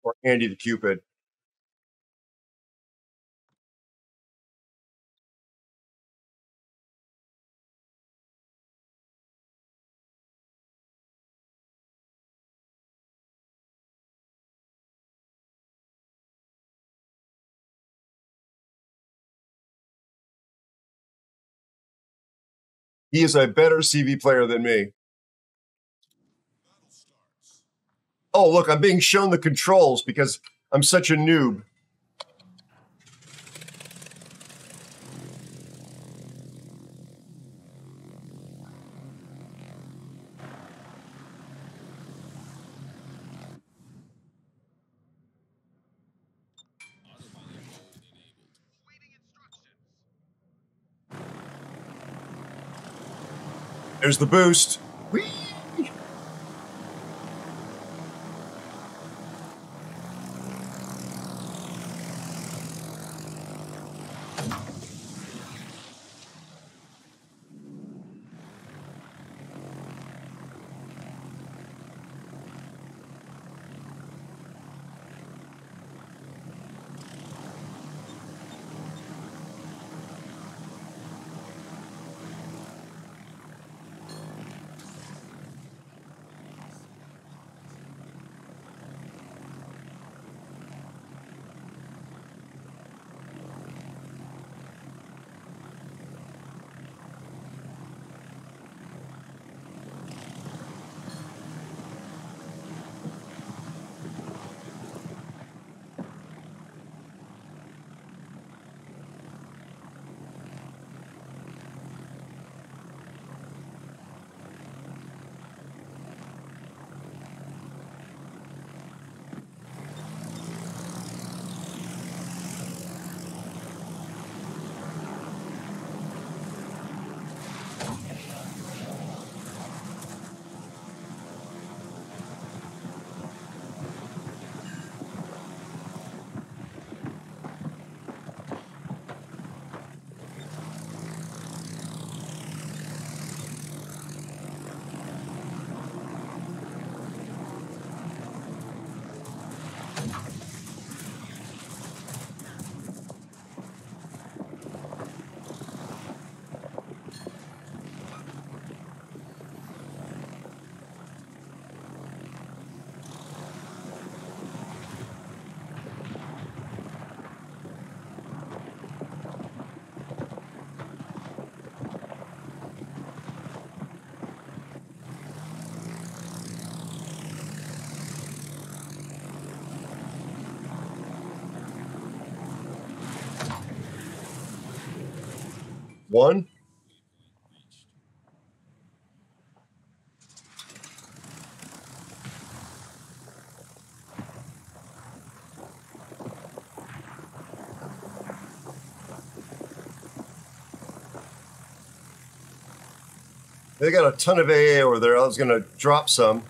Or Andy the Cupid. He is a better CV player than me. Oh, look, I'm being shown the controls because I'm such a noob. There's the boost. Whee! One. They got a ton of AA over there. I was going to drop some.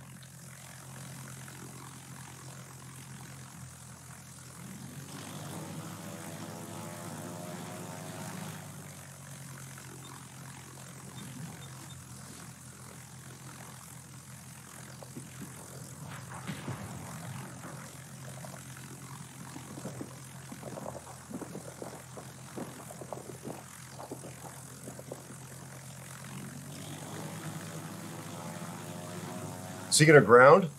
Is he going to ground?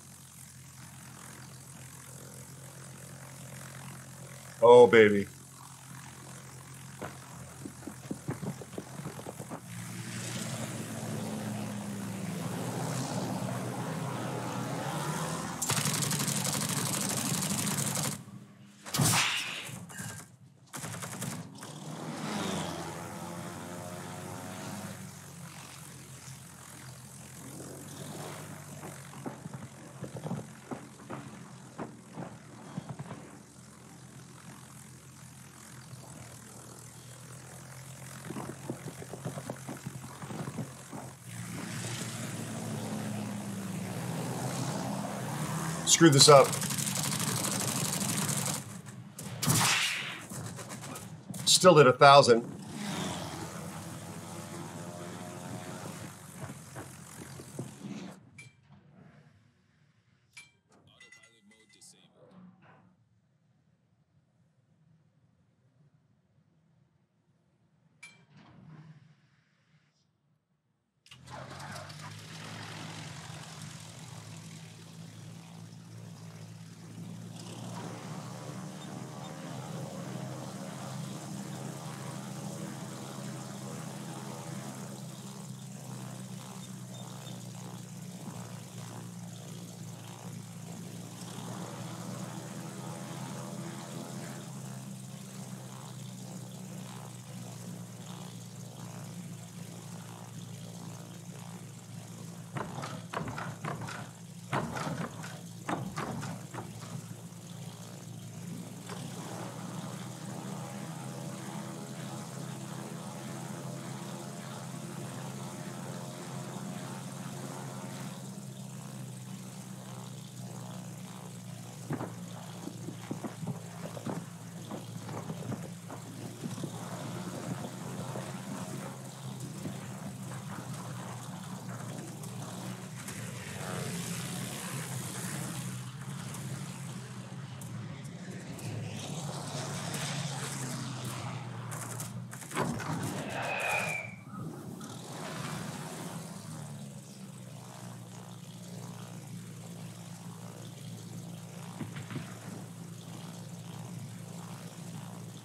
Oh, baby. Screw this up. Still at 1,000.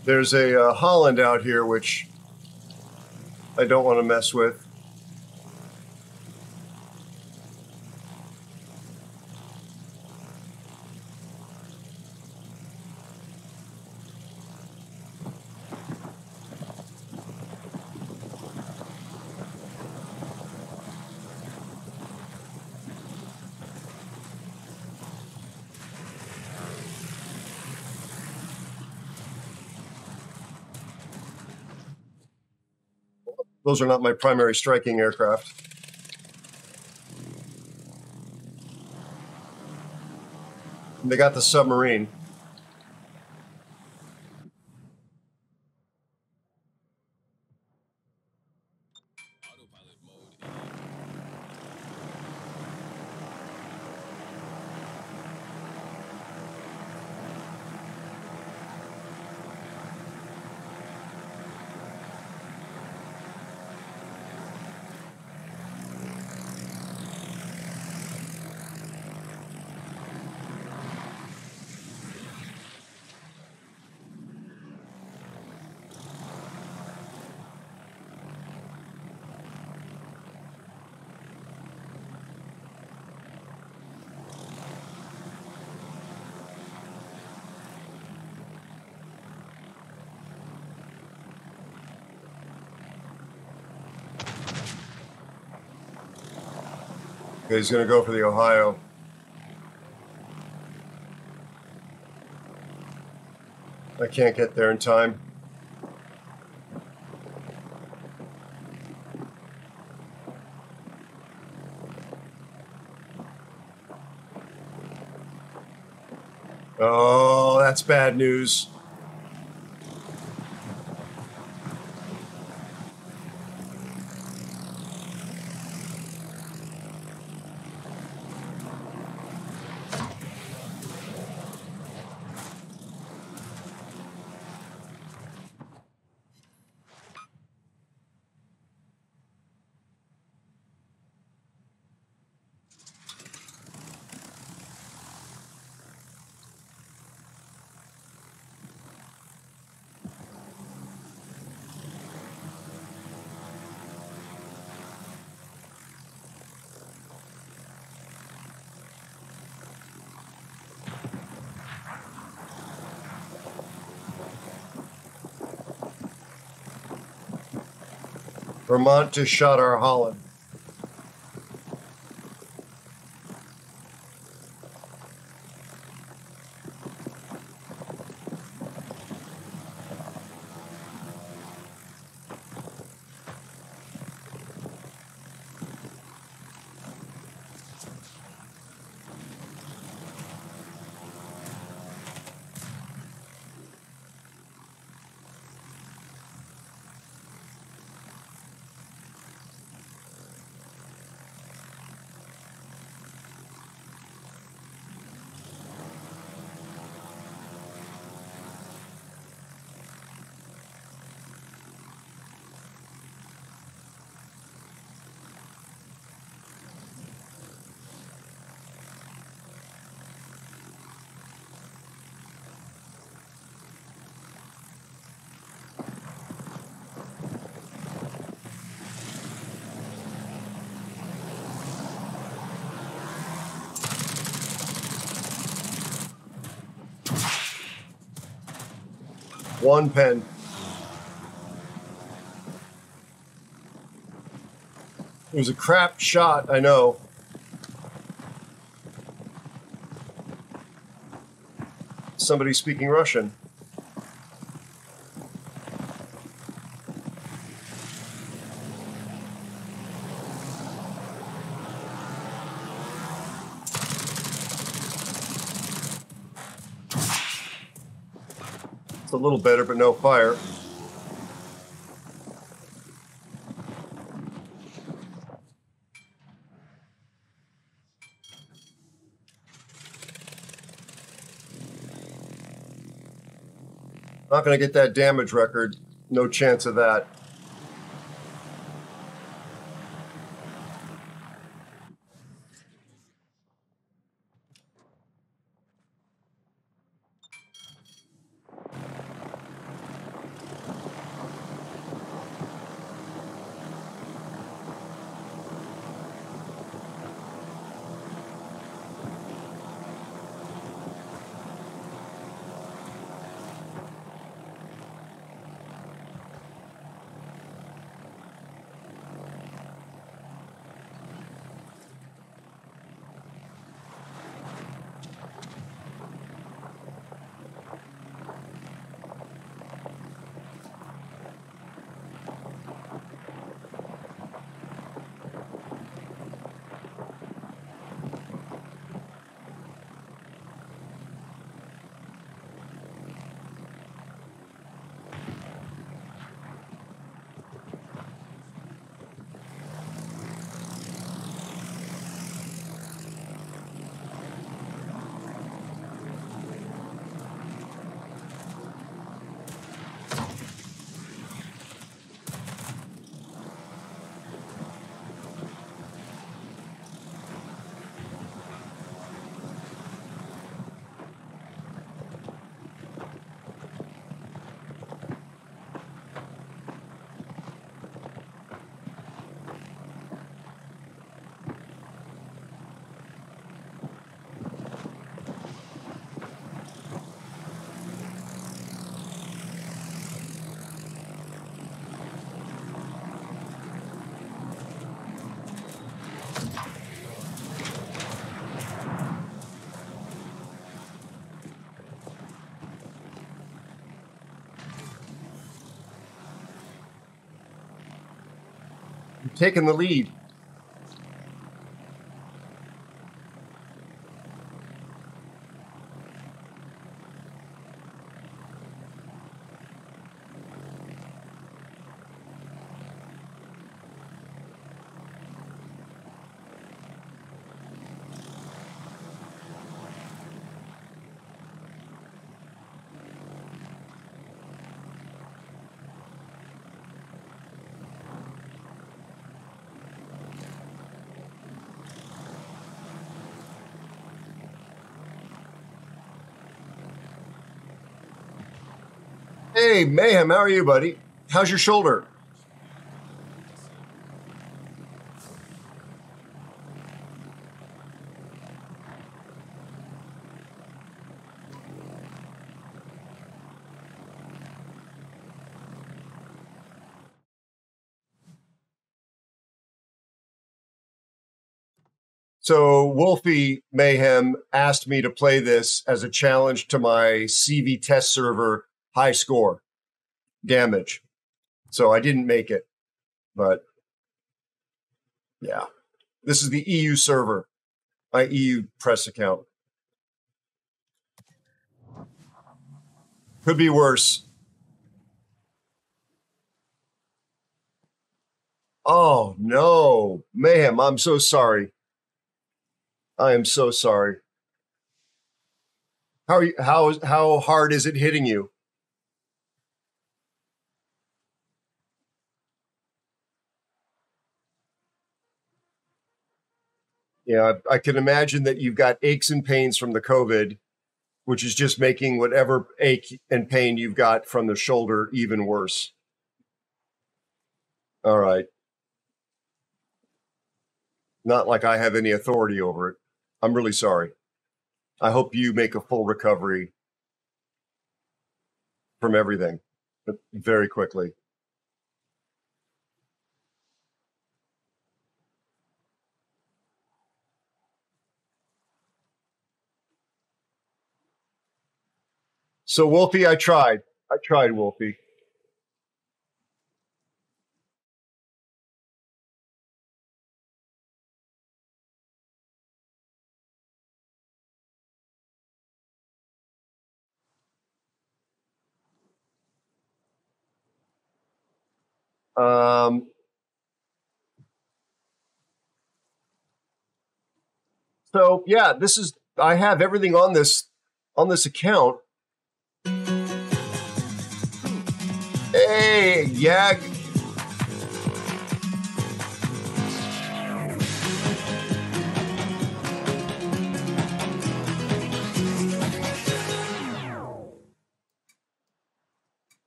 There's a Holland out here, which I don't want to mess with. Those are not my primary striking aircraft. They got the submarine. Okay, he's going to go for the Ohio. I can't get there in time. Oh, that's bad news. Vermont just shot our Holland. One pen. It was a crap shot, I know. Somebody speaking Russian. It's a little better, but no fire. Not going to get that damage record. No chance of that. You're taking the lead. Hey, Mayhem, how are you, buddy? How's your shoulder? So Wolfie Mayhem asked me to play this as a challenge to my CV test server high score damage. So I didn't make it, but yeah, this is the EU server, my EU press account. Could be worse. Oh no, Mayhem, I'm so sorry. I am so sorry. How hard is it hitting you? Yeah, I can imagine that you've got aches and pains from the COVID, which is just making whatever ache and pain you've got from the shoulder even worse. All right. Not like I have any authority over it. I'm really sorry. I hope you make a full recovery from everything, but very quickly. So, Wolfie, I tried. Wolfie. So yeah, I have everything on this account. Hey, Yag.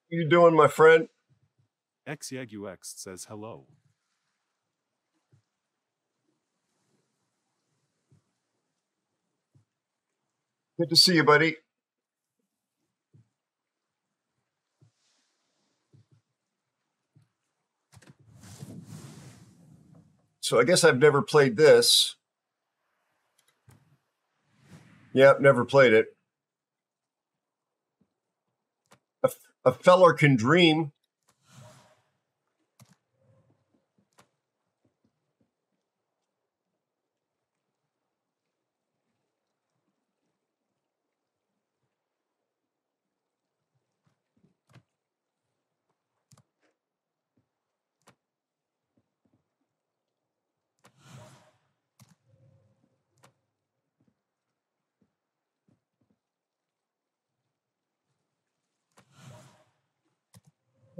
You doing, my friend? XYagUX says hello. Good to see you, buddy. So I guess I've never played this. Yep, never played it. A feller can dream.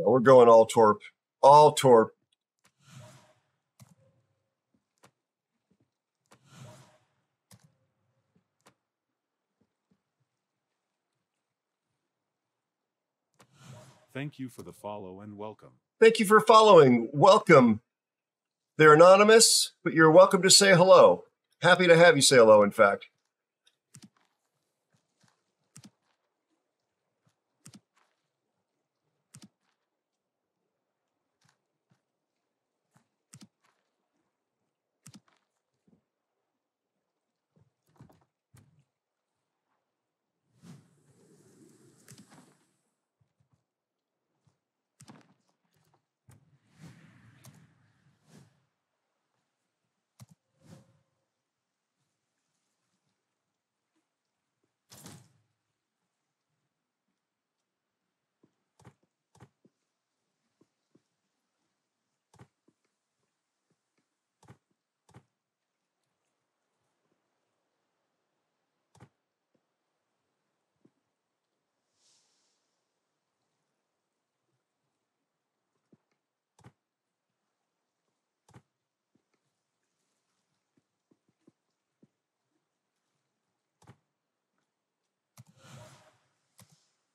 We're going all torp. All torp. Thank you for the follow and welcome. Thank you for following. Welcome. They're anonymous, but you're welcome to say hello. Happy to have you say hello, in fact.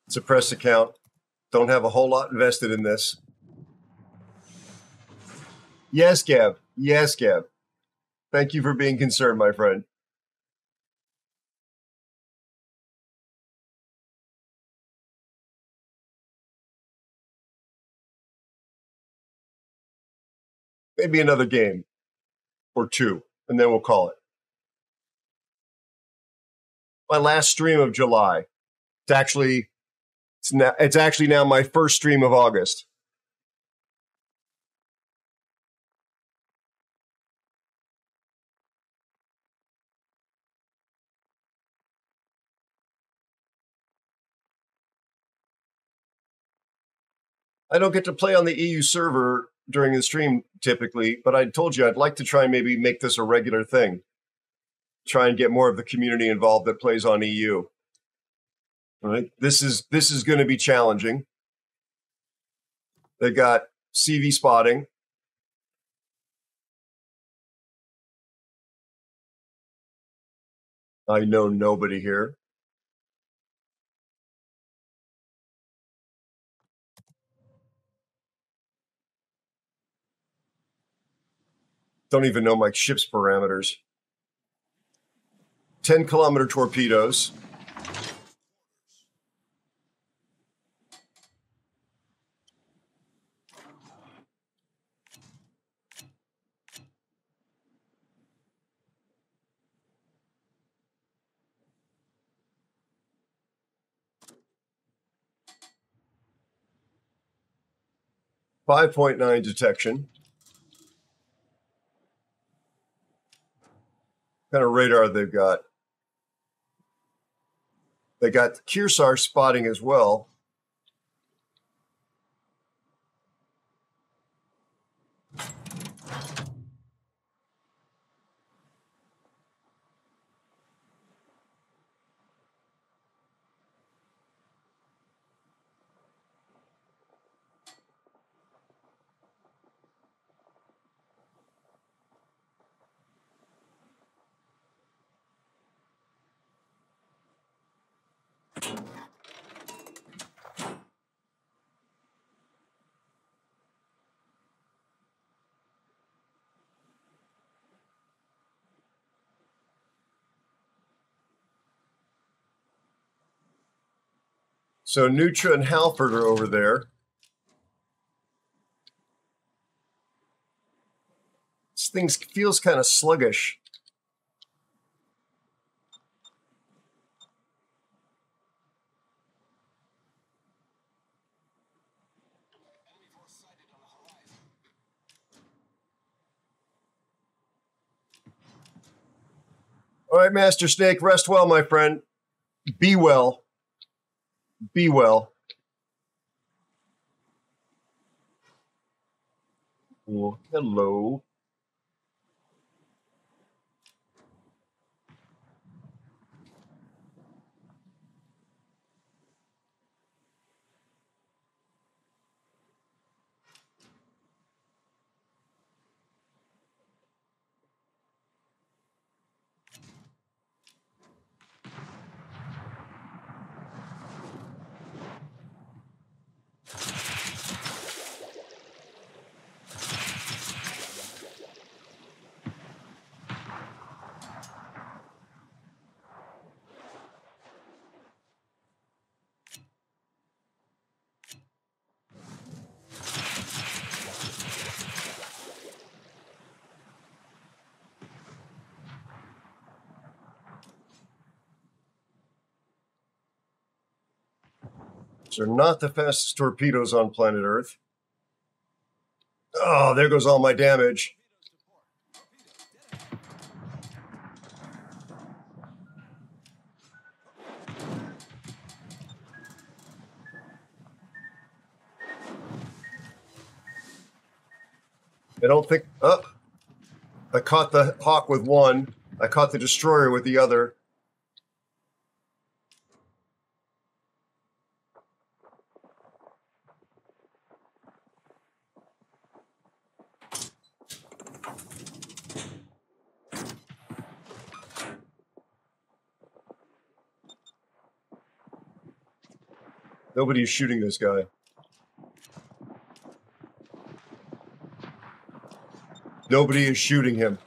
It's a press account. Don't have a whole lot invested in this. Yes, Gab. Yes, Gab. Thank you for being concerned, my friend. Maybe another game or two, and then we'll call it. My last stream of July. It's actually now my first stream of August. I don't get to play on the EU server during the stream typically, but I told you I'd like to try and maybe make this a regular thing. Try and get more of the community involved that plays on EU. All right. This is going to be challenging. They got CV spotting. I know nobody here. Don't even know my ship's parameters. 10-kilometer torpedoes. .9 detection. What kind of radar they've got? They got Kearsarge spotting as well. So Nutra and Halford are over there. This thing feels kind of sluggish. All right, Master Snake, rest well, my friend. Be well. Be well. Oh, hello. These are not the fastest torpedoes on planet Earth. Oh, there goes all my damage. I don't think... Oh, I caught the Hawk with one. I caught the Destroyer with the other. Nobody's shooting this guy. Nobody is shooting him.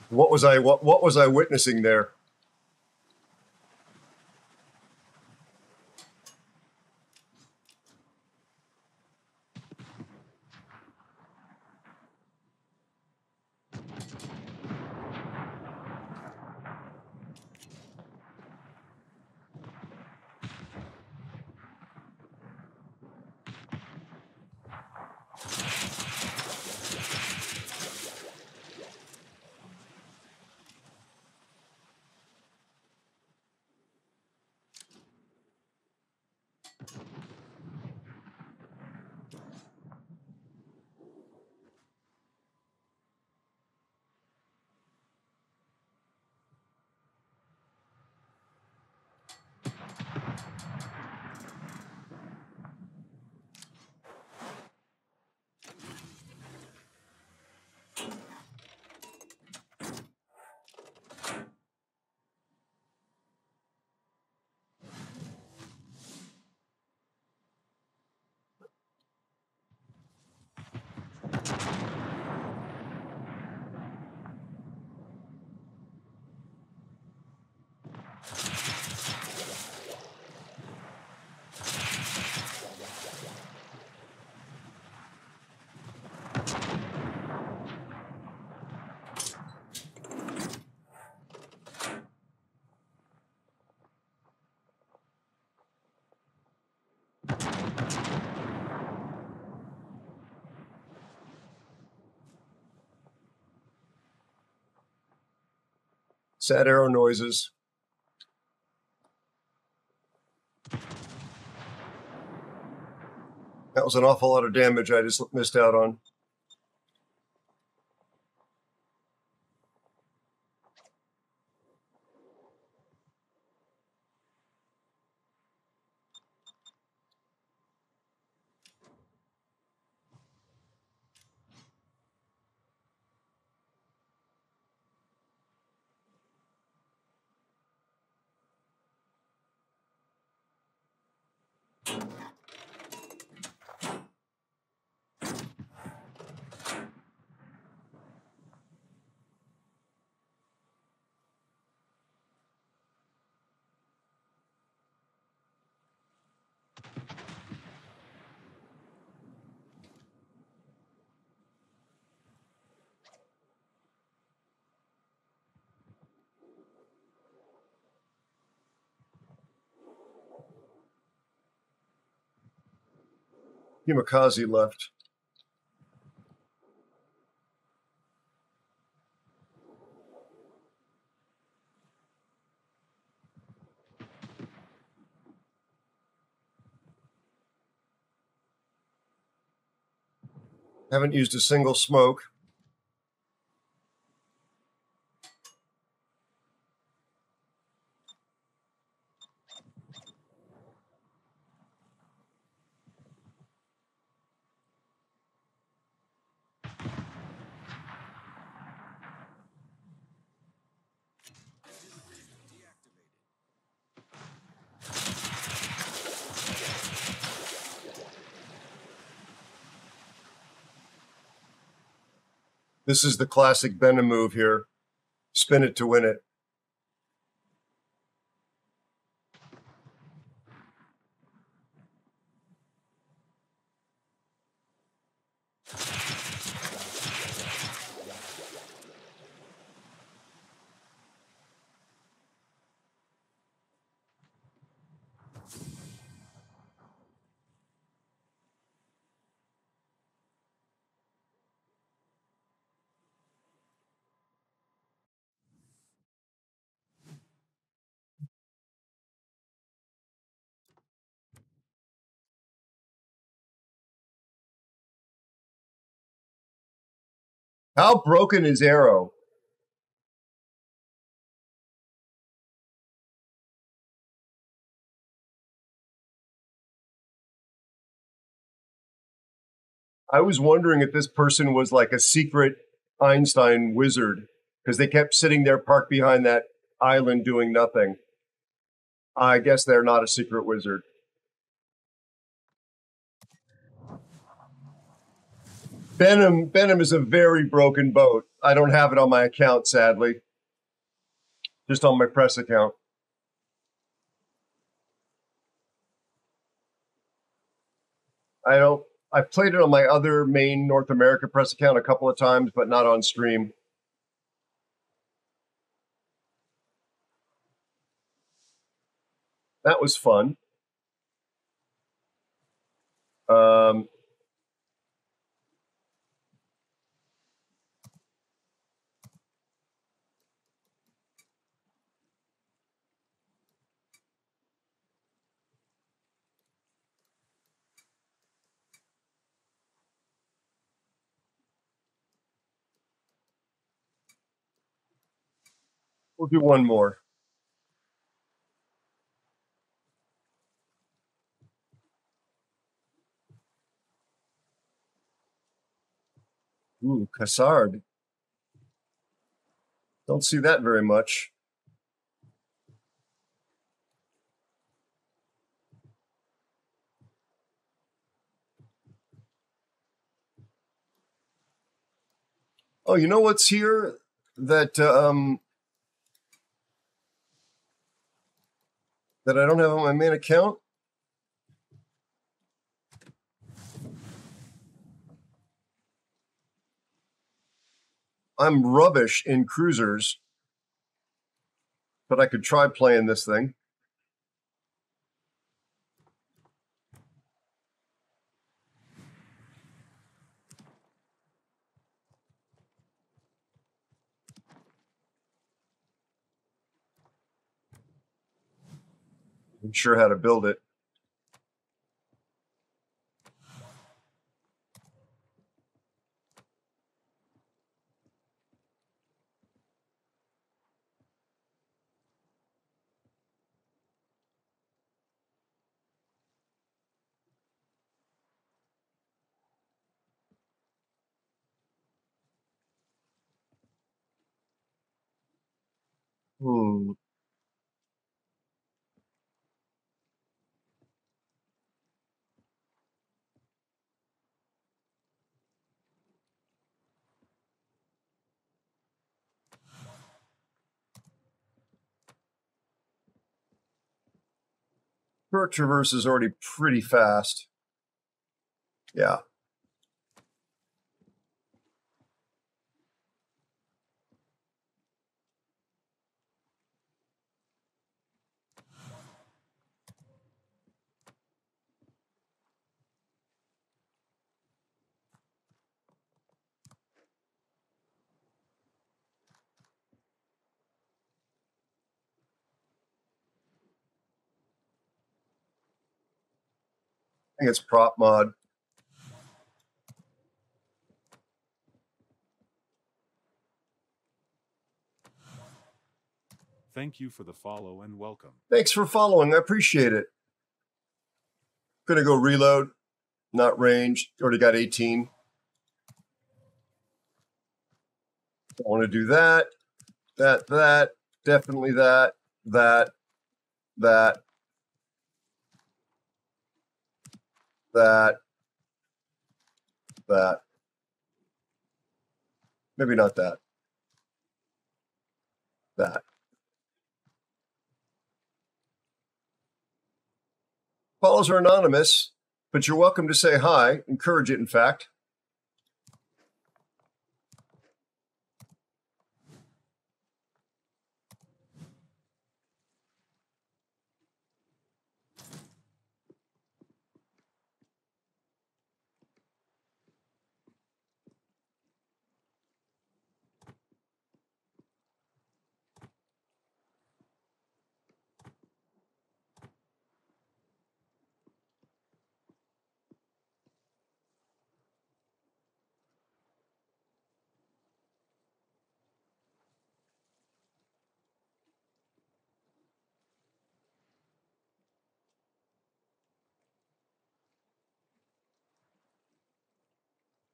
What was I witnessing there? Sad arrow noises. That was an awful lot of damage I just missed out on. Yumakaze left. Haven't used a single smoke. This is the classic Benham move here. Spin it to win it. How broken is Arrow? I was wondering if this person was like a secret Einstein wizard because they kept sitting there parked behind that island doing nothing. I guess they're not a secret wizard. Benham is a very broken boat. I don't have it on my account, sadly. Just on my press account. I've played it on my other main North America press account a couple of times, but not on stream. That was fun. We'll do one more. Ooh, Cassard. Don't see that very much. Oh, you know what's here that that I don't have on my main account? I'm rubbish in cruisers, but I could try playing this thing. I'm sure how to build it. Short traverse is already pretty fast. Yeah. I think it's prop mod. Thank you for the follow and welcome. Thanks for following. I appreciate it. Gonna go reload. Not range. Already got 18. Don't want to do that. That. Definitely that. That. That. Maybe not that. That. Follows are anonymous, but you're welcome to say hi. Encourage it, in fact.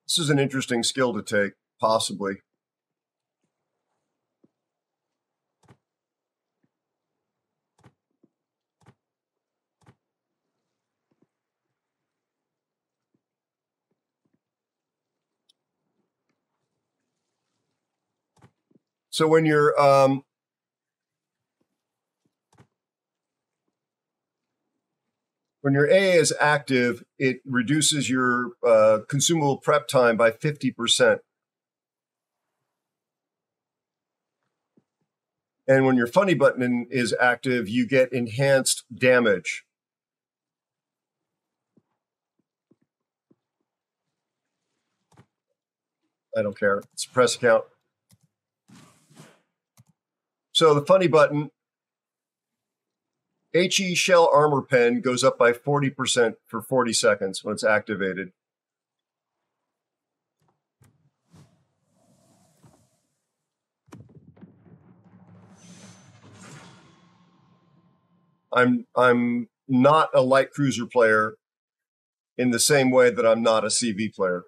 This is an interesting skill to take, possibly. So when your AA is active, it reduces your consumable prep time by 50%. And when your funny button is active, you get enhanced damage. I don't care. It's a press account. So the funny button, HE shell armor pen goes up by 40% for 40 seconds when it's activated. I'm not a light cruiser player in the same way that I'm not a CV player.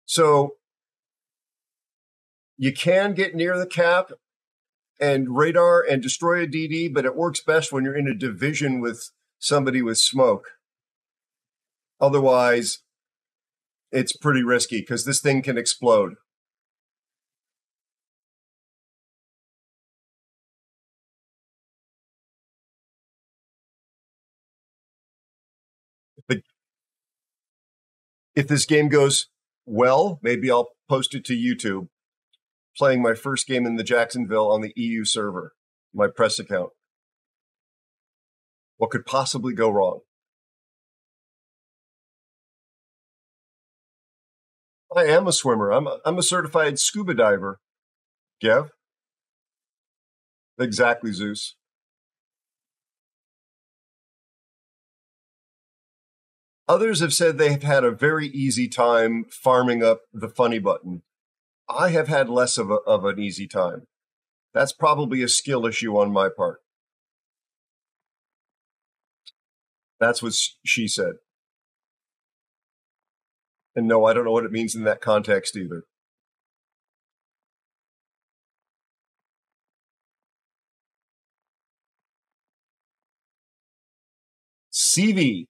So you can get near the cap and radar and destroy a DD, but it works best when you're in a division with somebody with smoke. Otherwise, it's pretty risky because this thing can explode. If this game goes well, maybe I'll post it to YouTube. Playing my first game in the Jacksonville on the EU server, my press account. What could possibly go wrong? I am a swimmer. I'm a certified scuba diver. Gev? Exactly, Zeus. Others have said they've had a very easy time farming up the funny button. I have had less of an easy time. That's probably a skill issue on my part. That's what she said. And no, I don't know what it means in that context either. CV.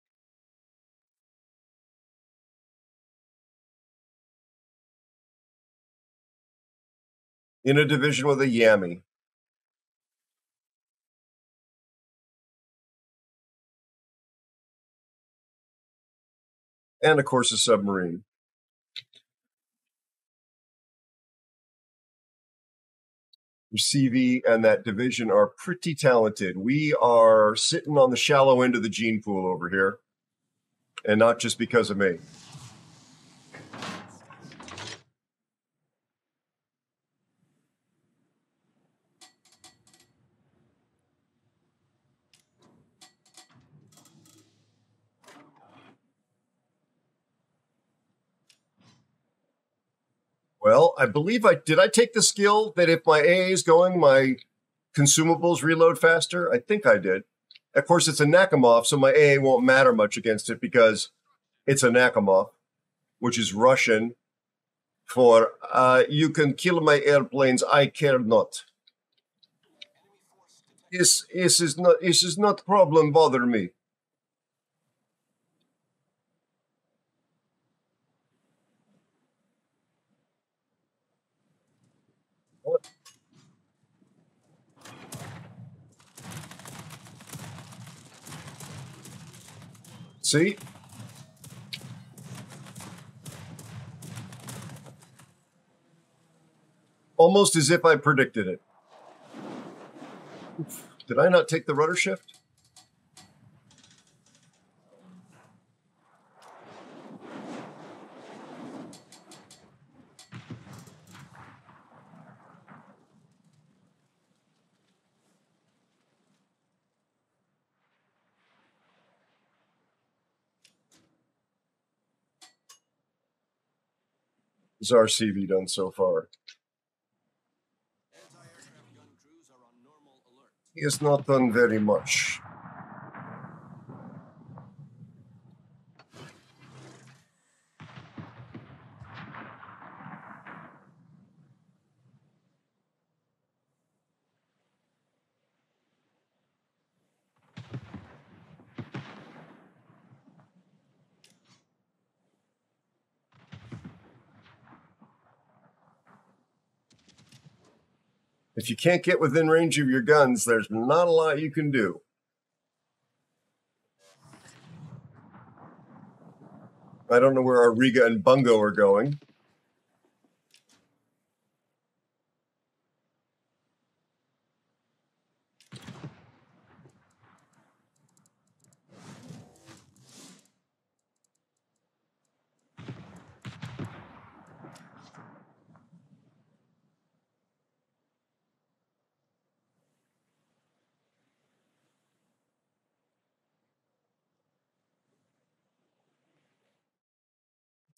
In a division with a Yami. And, of course, a submarine. Your CV and that division are pretty talented. We are sitting on the shallow end of the gene pool over here. And not just because of me. Well, I believe did I take the skill that if my AA is going, my consumables reload faster? I think I did. Of course, it's a Nakamov, so my AA won't matter much against it because it's a Nakamov, which is Russian for you can kill my airplanes, I care not. This is not problem bother me. See? Almost as if I predicted it. Did I not take the rudder shift? Is our CV done so far? He has not done very much. If you can't get within range of your guns, there's not a lot you can do. I don't know where our Riga and Bungo are going.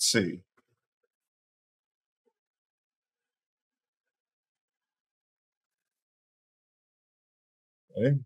Let's see. Okay.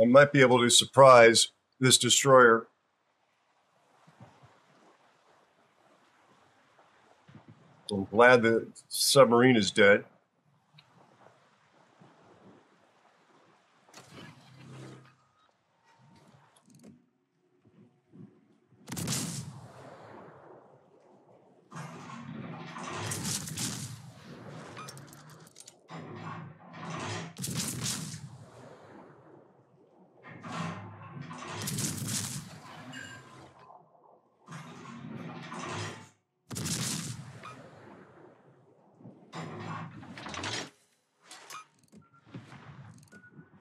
I might be able to surprise this destroyer. I'm glad the submarine is dead.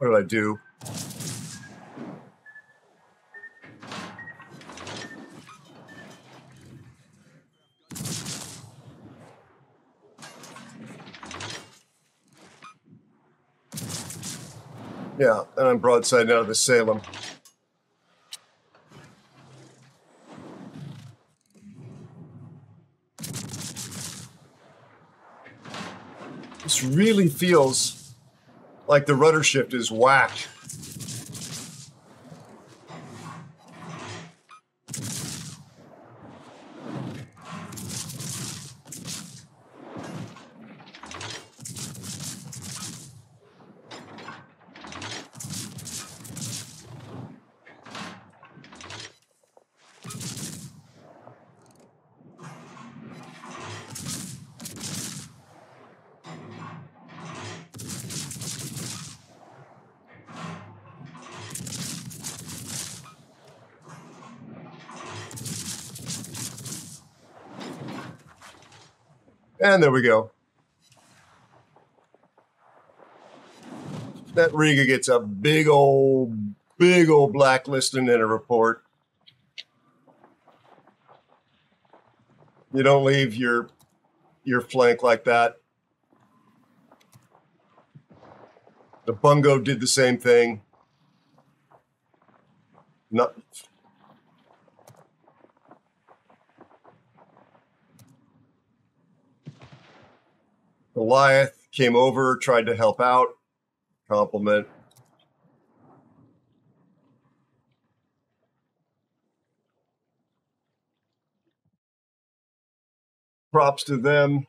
What did I do? Yeah, and I'm broadside out of the Salem. This really feels like the rudder shift is whacked. And there we go. That Riga gets a big old blacklisting in a report. You don't leave your flank like that. The Bungo did the same thing. Not. Goliath came over, tried to help out. Compliment. Props to them.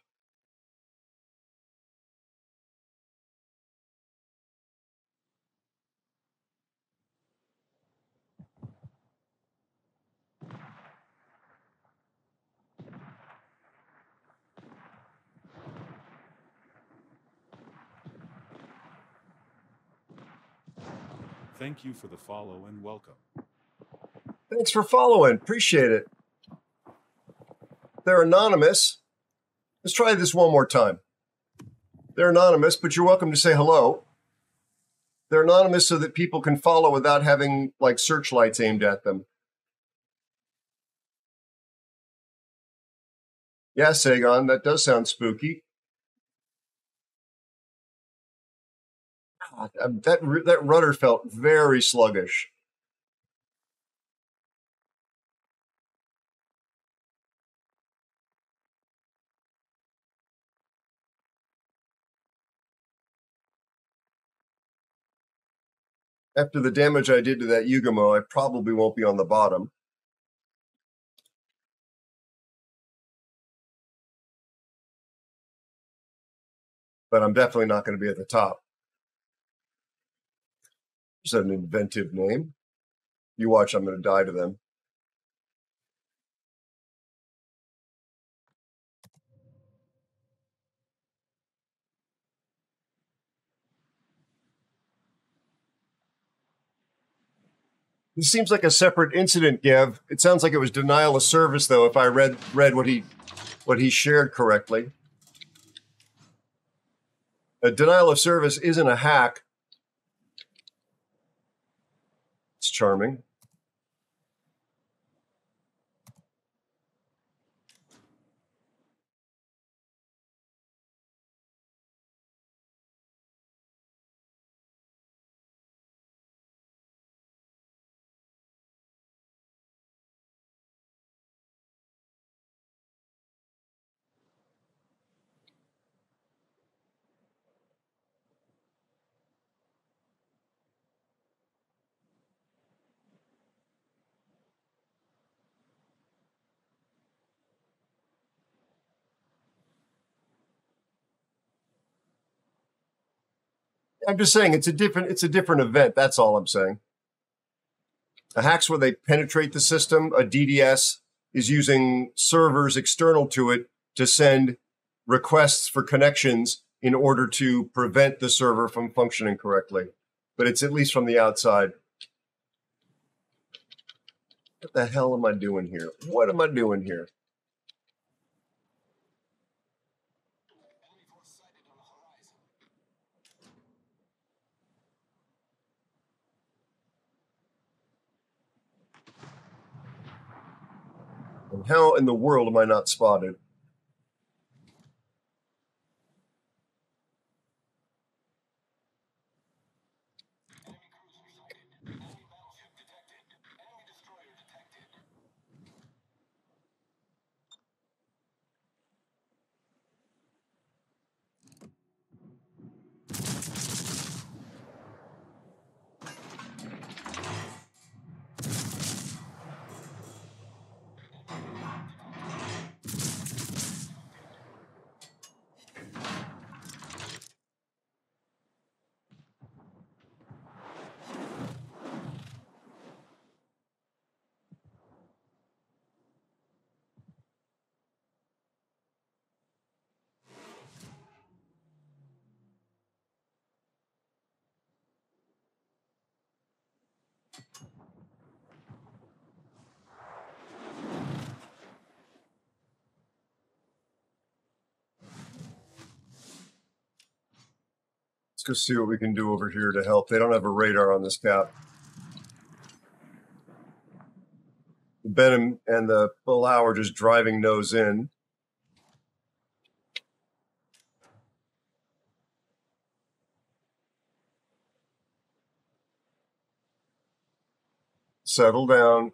Thank you for the follow and welcome. Thanks for following. Appreciate it. They're anonymous. Let's try this one more time. They're anonymous, but you're welcome to say hello. They're anonymous so that people can follow without having like searchlights aimed at them. Yeah, Sagon, that does sound spooky. God, that rudder felt very sluggish. After the damage I did to that Yugamo, I probably won't be on the bottom. But I'm definitely not going to be at the top. It's an inventive name. You watch, I'm going to die to them. This seems like a separate incident, Gev. It sounds like it was denial of service, though, if I read what he shared correctly. A denial of service isn't a hack. It's charming. I'm just saying it's a different event. That's all I'm saying. A hack's where they penetrate the system. A DDS is using servers external to it to send requests for connections in order to prevent the server from functioning correctly. But it's at least from the outside. What the hell am I doing here? What am I doing here? And how in the world am I not spotted? Let's go see what we can do over here to help. They don't have a radar on this cap. Ben and the Palau are just driving nose in. Settle down.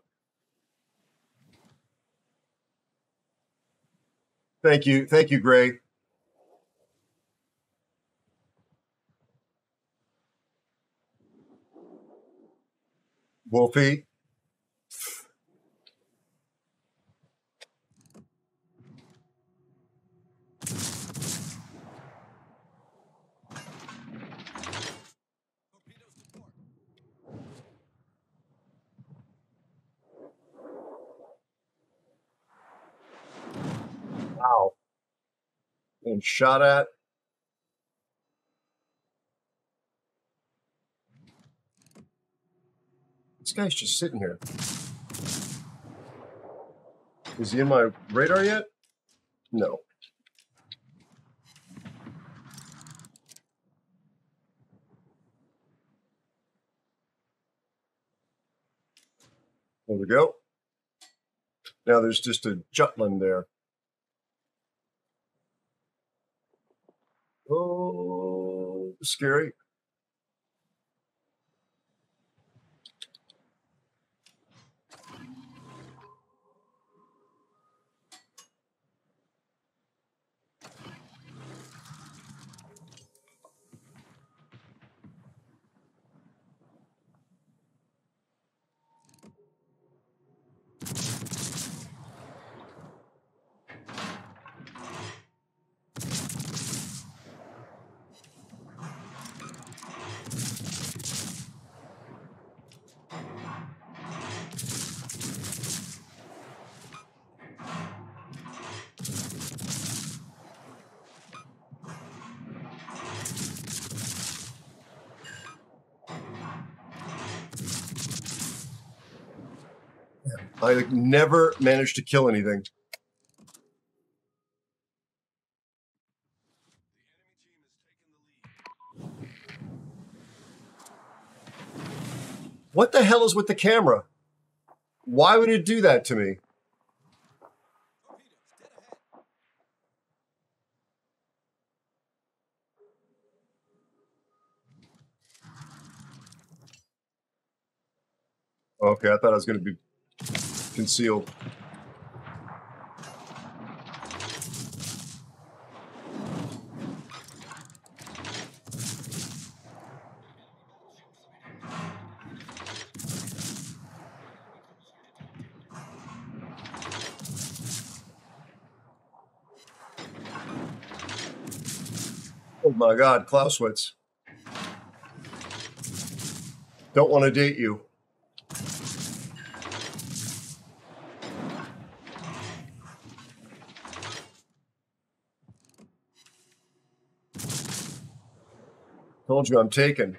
Thank you, Gray. Wolfie. Wow. And shot at. This guy's just sitting here. Is he in my radar yet? No. There we go. Now there's just a Jutland there. Oh, scary. I never managed to kill anything. What the hell is with the camera? Why would it do that to me? Okay, I thought I was going to be concealed. Oh my God, Clausewitz. Don't want to date you. Told you I'm taken.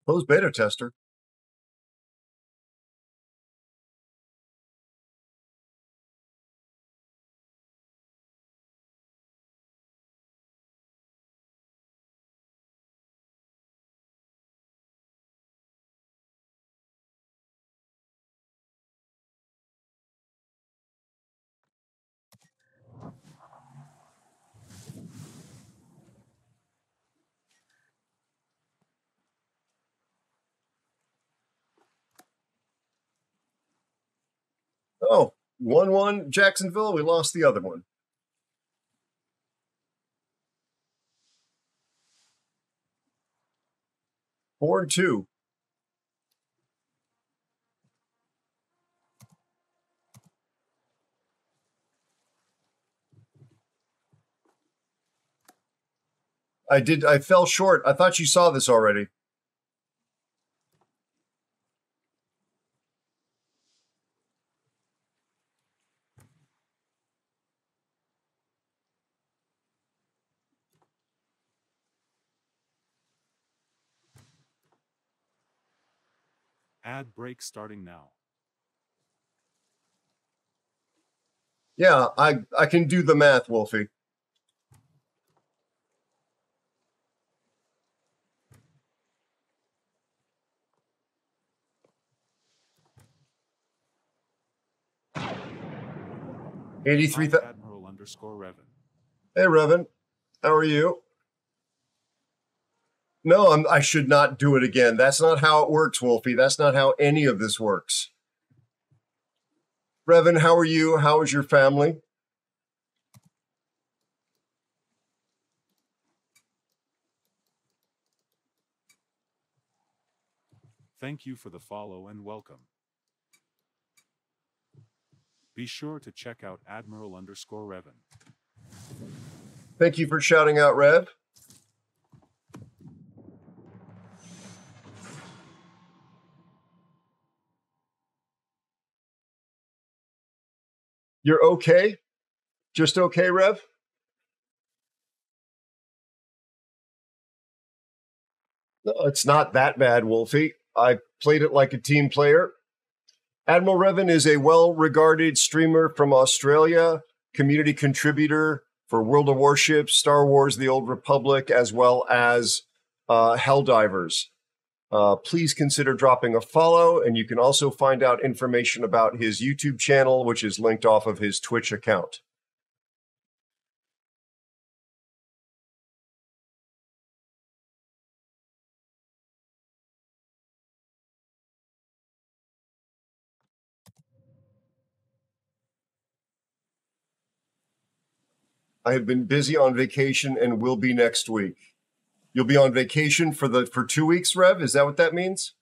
Closed beta tester. Oh, 1-1 Jacksonville. We lost the other one. Four and 2. I fell short. I thought you saw this already. Ad break starting now. Yeah, I can do the math, Wolfie. Admiral_Revan. Hey, Revan. How are you? No, I should not do it again. That's not how it works, Wolfie. That's not how any of this works. Revan, how are you? How is your family? Thank you for the follow and welcome. Be sure to check out Admiral_Revan. Thank you for shouting out, Rev. You're okay? Just okay, Rev? No, it's not that bad, Wolfie. I played it like a team player. Admiral Revan is a well-regarded streamer from Australia, community contributor for World of Warships, Star Wars, The Old Republic, as well as Helldivers. Please consider dropping a follow, and you can also find out information about his YouTube channel, which is linked off of his Twitch account. I have been busy on vacation and will be next week. You'll be on vacation for 2 weeks, Rev? Is that what that means?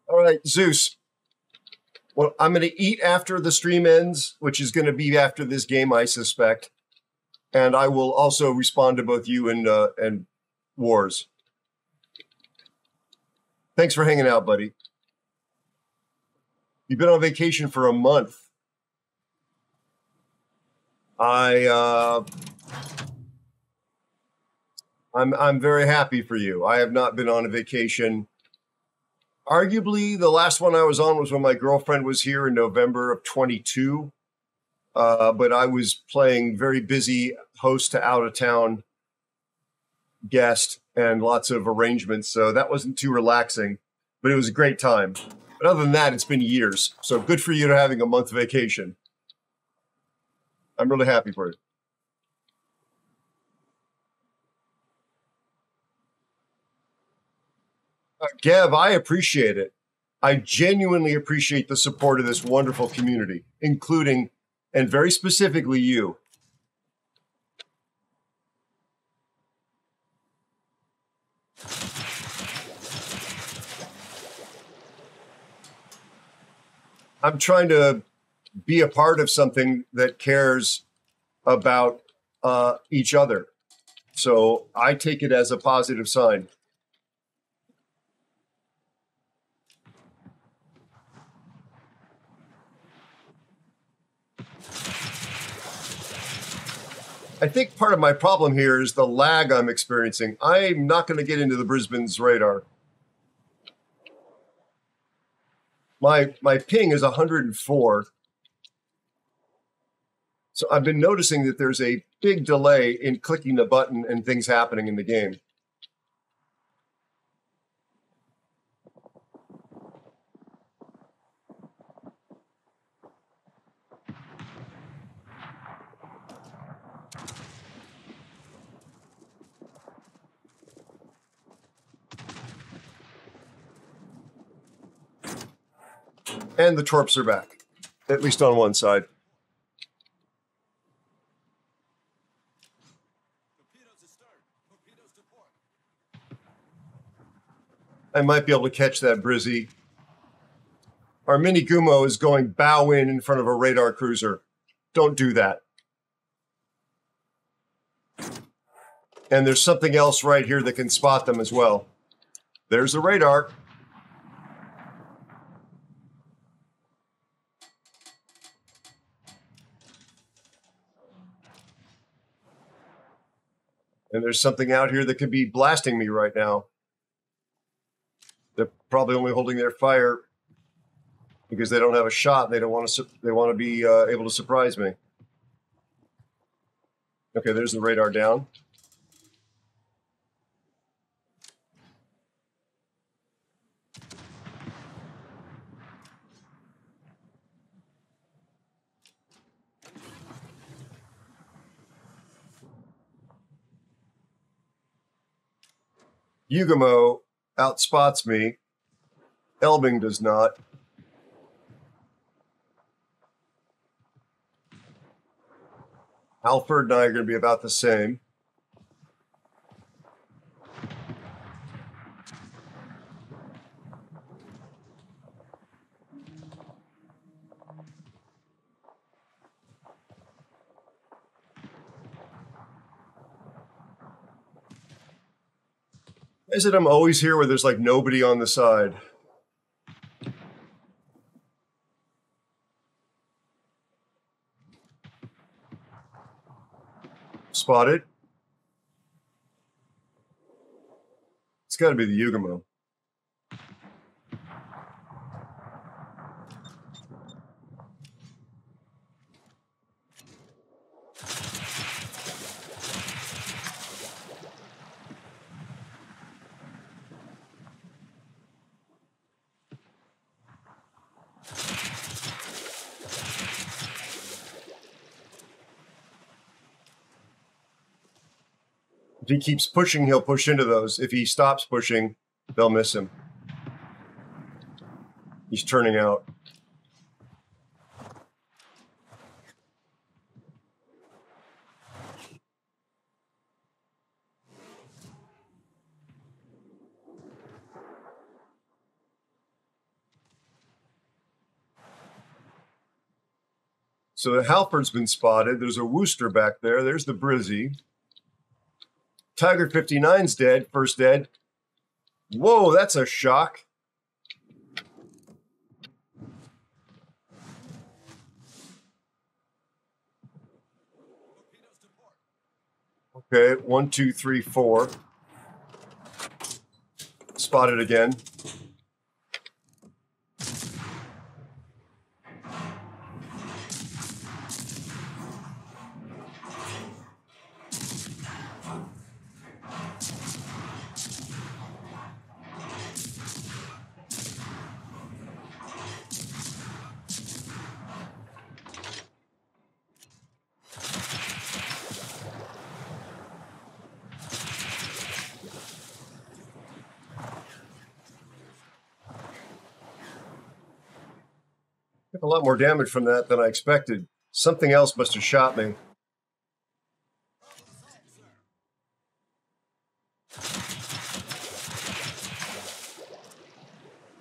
All right, Zeus. Well, I'm going to eat after the stream ends, which is going to be after this game, I suspect. And I will also respond to both you and Wars. Thanks for hanging out, buddy. You've been on vacation for a month. I'm very happy for you. I have not been on a vacation. Arguably, the last one I was on was when my girlfriend was here in November of 22. But I was playing very busy host to out-of-town guest and lots of arrangements, so that wasn't too relaxing, but it was a great time. But other than that, it's been years, so good for you to having a month vacation. I'm really happy for you. Gav, I appreciate it. I genuinely appreciate the support of this wonderful community, including, and very specifically, you. I'm trying to be a part of something that cares about each other. So I take it as a positive sign. I think part of my problem here is the lag I'm experiencing. I'm not going to get into the Brisbane's radar. My ping is 104. So I've been noticing that there's a big delay in clicking the button and things happening in the game. And the torps are back, at least on one side. I might be able to catch that Brizzy. Our mini Gumo is going bow in front of a radar cruiser. Don't do that. And there's something else right here that can spot them as well. There's the radar. And there's something out here that could be blasting me right now. They're probably only holding their fire because they don't have a shot. They don't want to. They want to be able to surprise me. Okay, there's the radar down. Yugamo outspots me. Elbing does not. Alfred and I are going to be about the same. Is it I'm always here where there's like nobody on the side? Spotted. It's got to be the Yugamo. If he keeps pushing, he'll push into those. If he stops pushing, they'll miss him. He's turning out. So the Halford's been spotted. There's a Wooster back there. There's the Brizzy. Tiger 59's dead. First dead. Whoa, that's a shock. Okay, 1, 2, 3, 4. Spotted again. A lot more damage from that than I expected. Something else must have shot me.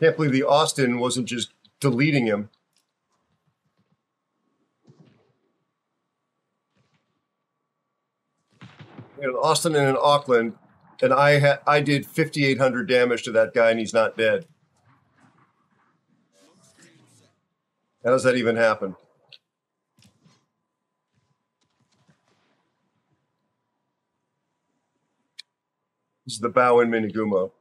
Can't believe the Austin wasn't just deleting him. in Austin and in Auckland, and I did 5,800 damage to that guy, and he's not dead. How does that even happen? This is the bow in Minigumo.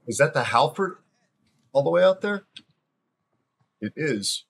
Is that the Halford all the way out there? It is.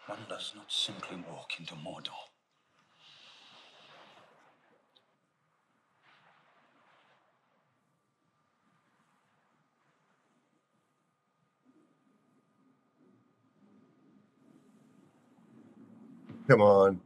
One does not simply walk into Mordor. Come on.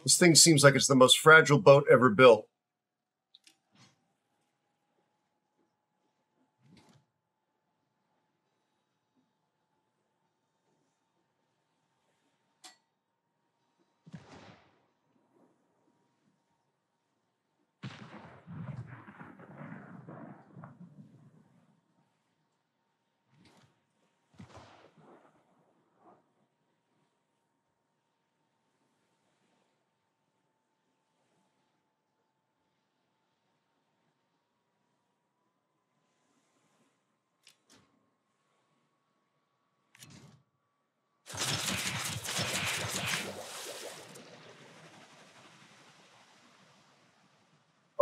This thing seems like it's the most fragile boat ever built.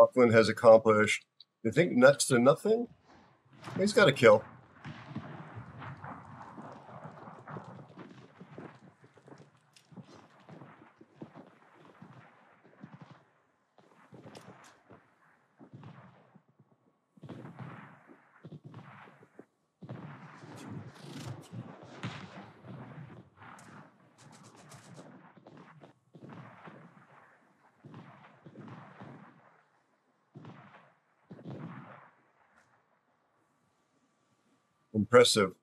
Auckland has accomplished, you think, next to nothing? He's got a kill. Impressive.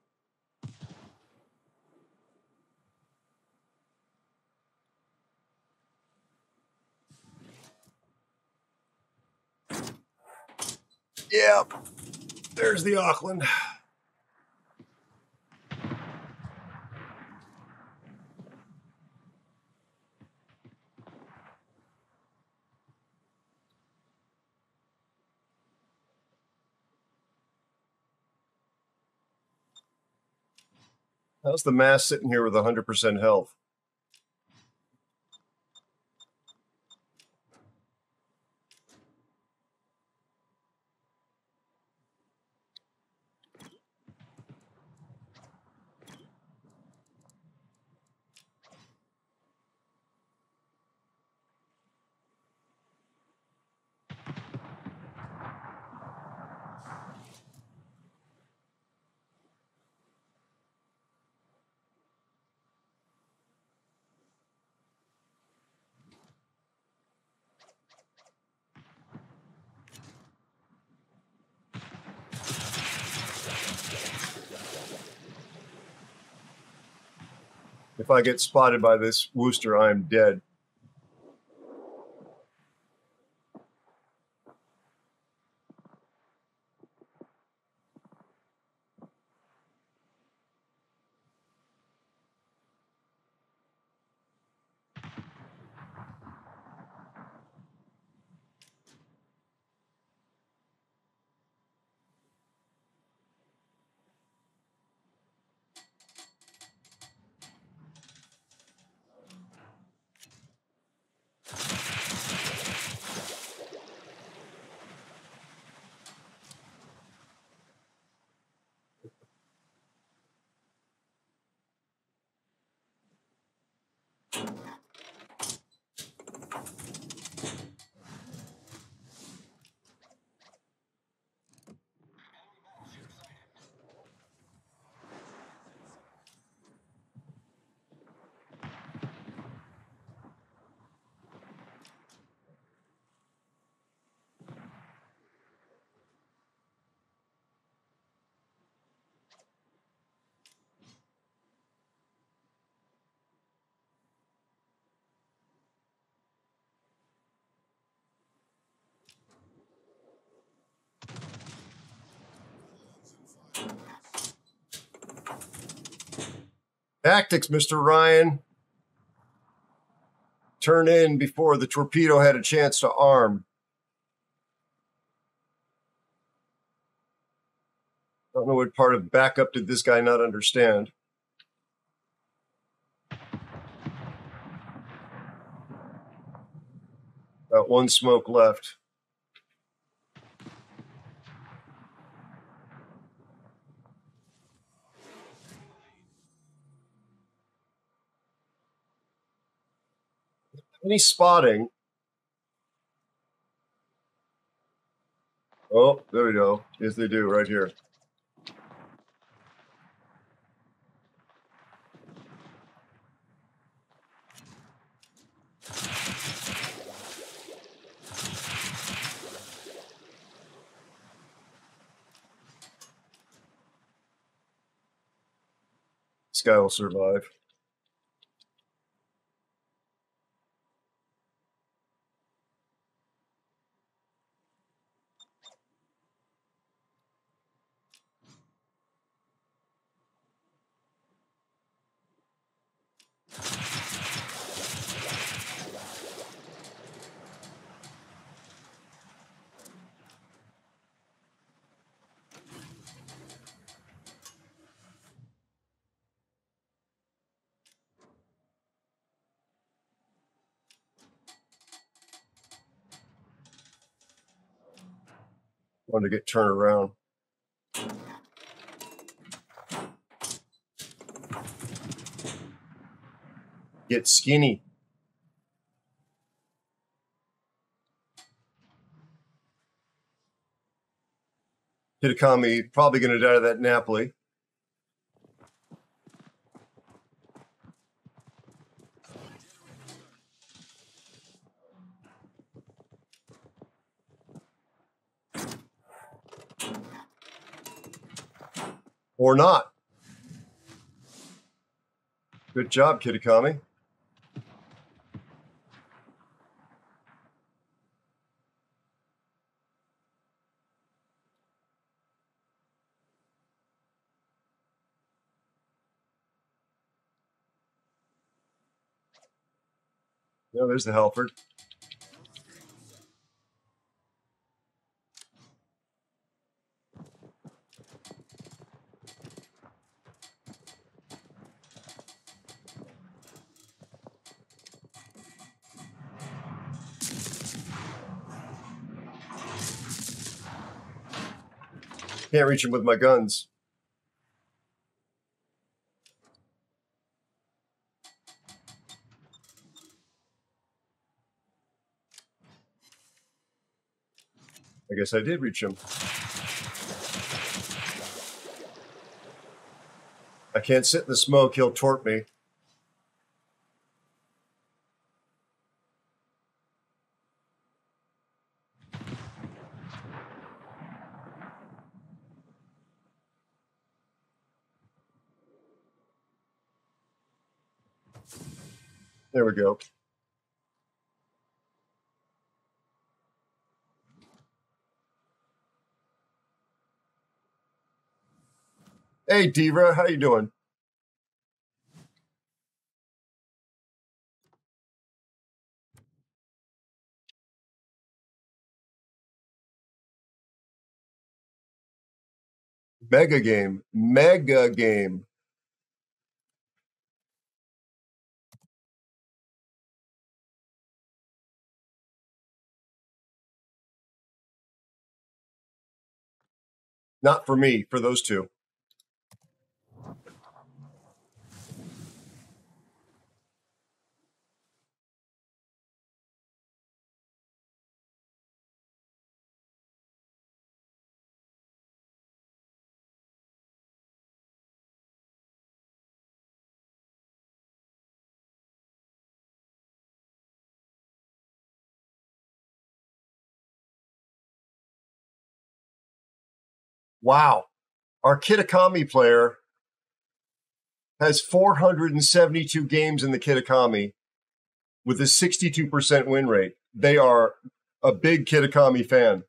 Yep. There's the Auckland. How's the mass sitting here with 100% health? If I get spotted by this Wooster, I'm dead. Tactics, Mr. Ryan. Turn in before the torpedo had a chance to arm. Don't know what part of backup did this guy not understand. Got one smoke left. Any spotting? Oh, there we go. Yes, they do, right here. This guy will survive. Wanted to get turned around. Get skinny. Hitakami probably going to die to that Napoli. Or not. Good job, Kitakami. No, there's the Halford. Can't reach him with my guns. I guess I did reach him. I can't sit in the smoke. He'll torp me. There we go. Hey, Diva, how you doing? Mega game. Mega game. Not for me, for those two. Wow. Our Kitakami player has 472 games in the Kitakami with a 62% win rate. They are a big Kitakami fan,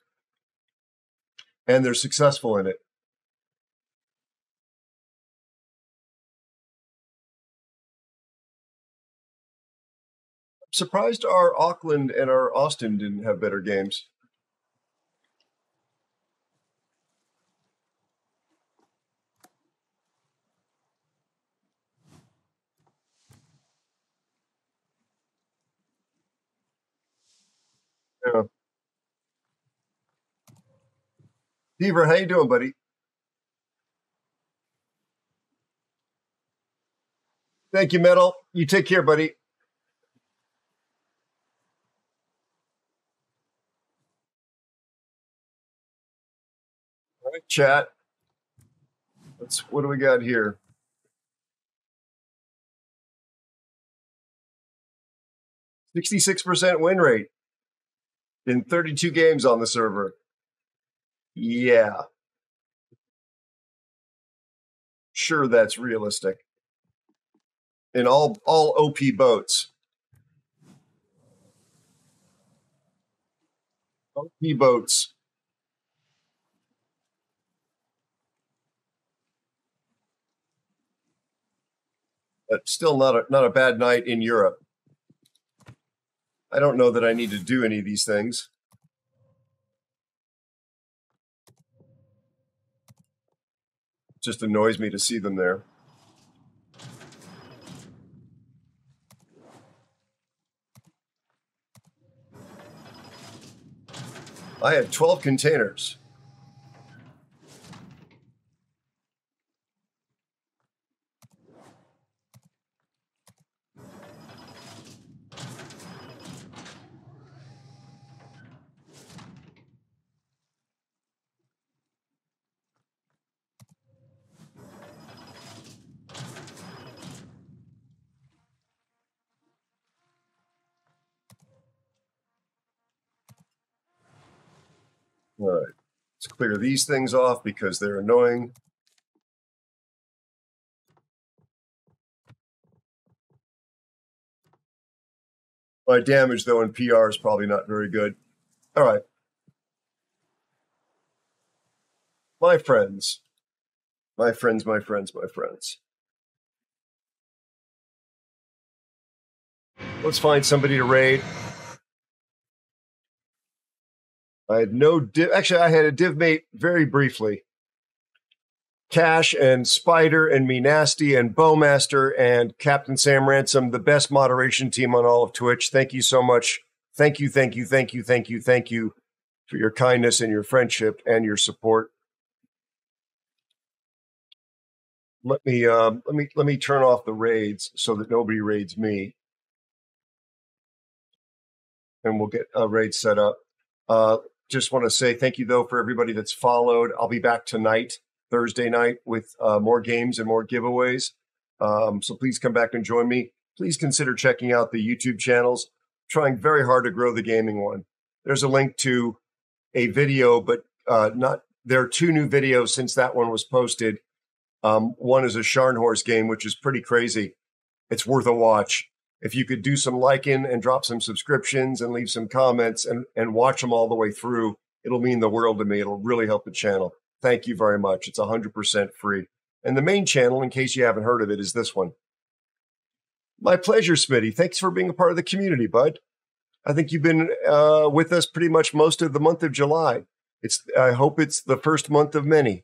and they're successful in it. I'm surprised our Auckland and our Austin didn't have better games. Yeah. Beaver, how you doing, buddy? Thank you, Metal. You take care, buddy. All right, chat. What do we got here? 66% win rate in 32 games on the server. Yeah. Sure, that's realistic. In all OP boats. OP boats. But still not a bad night in Europe. I don't know that I need to do any of these things. It just annoys me to see them there. I have 12 containers. All right. Let's clear these things off because they're annoying. My damage, though, in PR is probably not very good. All right. My friends. My friends, my friends, my friends. Let's find somebody to raid. I had no div. Actually, I had a div mate very briefly. Cash and Spider and Me Nasty and Bowmaster and Captain Sam Ransom, the best moderation team on all of Twitch. Thank you so much. Thank you, thank you, thank you, thank you, thank you for your kindness and your friendship and your support. Let me turn off the raids so that nobody raids me, and we'll get a raid set up. Just want to say thank you though for everybody that's followed. I'll be back tonight, Thursday night, with more games and more giveaways. So please come back and join me. Please consider checking out the YouTube channels. Trying very hard to grow the gaming one. There's a link to a video, but there are 2 new videos since that one was posted. One is a Scharnhorst game, which is pretty crazy. It's worth a watch. If you could do some liking and drop some subscriptions and leave some comments and watch them all the way through, it'll mean the world to me. It'll really help the channel. Thank you very much. It's 100% free. And the main channel, in case you haven't heard of it, is this one. My pleasure, Smitty. Thanks for being a part of the community, bud. I think you've been with us pretty much most of the month of July. I hope it's the first month of many.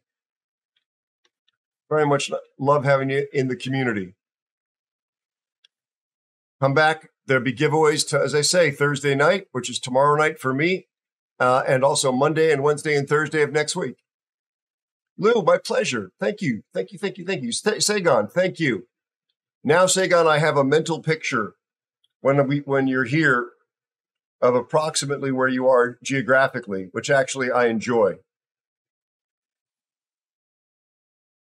Very much love having you in the community. Come back. There'll be giveaways, as I say, Thursday night, which is tomorrow night for me, and also Monday and Wednesday and Thursday of next week. Lou, my pleasure. Thank you. Thank you, thank you, thank you. Sagan, thank you. Now, Sagan, I have a mental picture when you're here of approximately where you are geographically, which actually I enjoy.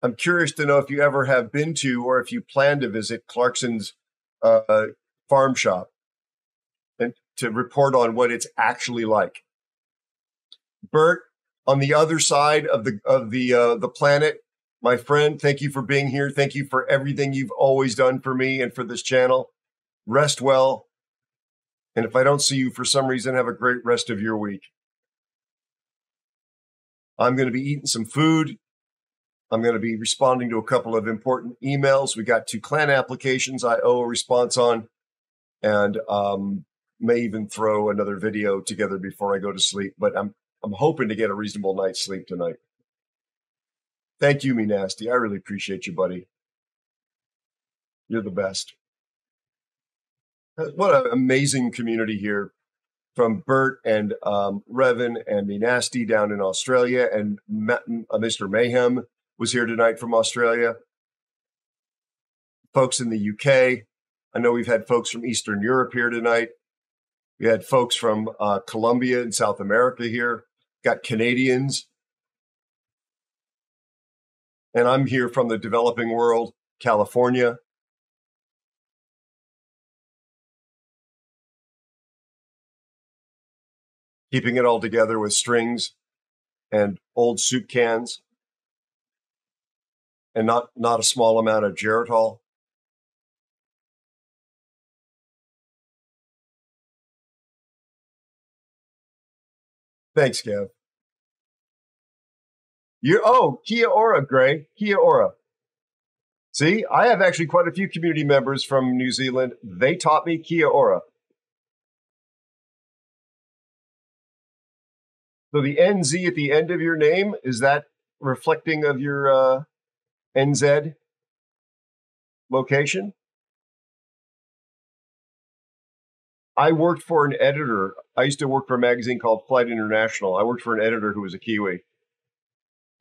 I'm curious to know if you ever have been to or if you plan to visit Clarkson's farm shop and to report on what it's actually like. Bert, on the other side of the planet, my friend, thank you for being here. Thank you for everything you've always done for me and for this channel. Rest well. And if I don't see you for some reason, have a great rest of your week. I'm going to be eating some food. I'm going to be responding to a couple of important emails. We got 2 clan applications I owe a response on, and may even throw another video together before I go to sleep. But I'm hoping to get a reasonable night's sleep tonight. Thank you, Me Nasty. I really appreciate you, buddy. You're the best. What an amazing community here, from Bert and Revan and Me Nasty down in Australia, and Mr. Mayhem was here tonight from Australia. Folks in the UK. I know we've had folks from Eastern Europe here tonight. We had folks from Colombia and South America here. Got Canadians. And I'm here from the developing world, California. Keeping it all together with strings and old soup cans. And not a small amount of Geritol. Thanks, Gav. Kia ora, Gray. Kia ora. See, I have actually quite a few community members from New Zealand. They taught me Kia ora. So the NZ at the end of your name, is that reflecting of your NZ location? I worked for an editor. I used to work for a magazine called Flight International. I worked for an editor who was a Kiwi.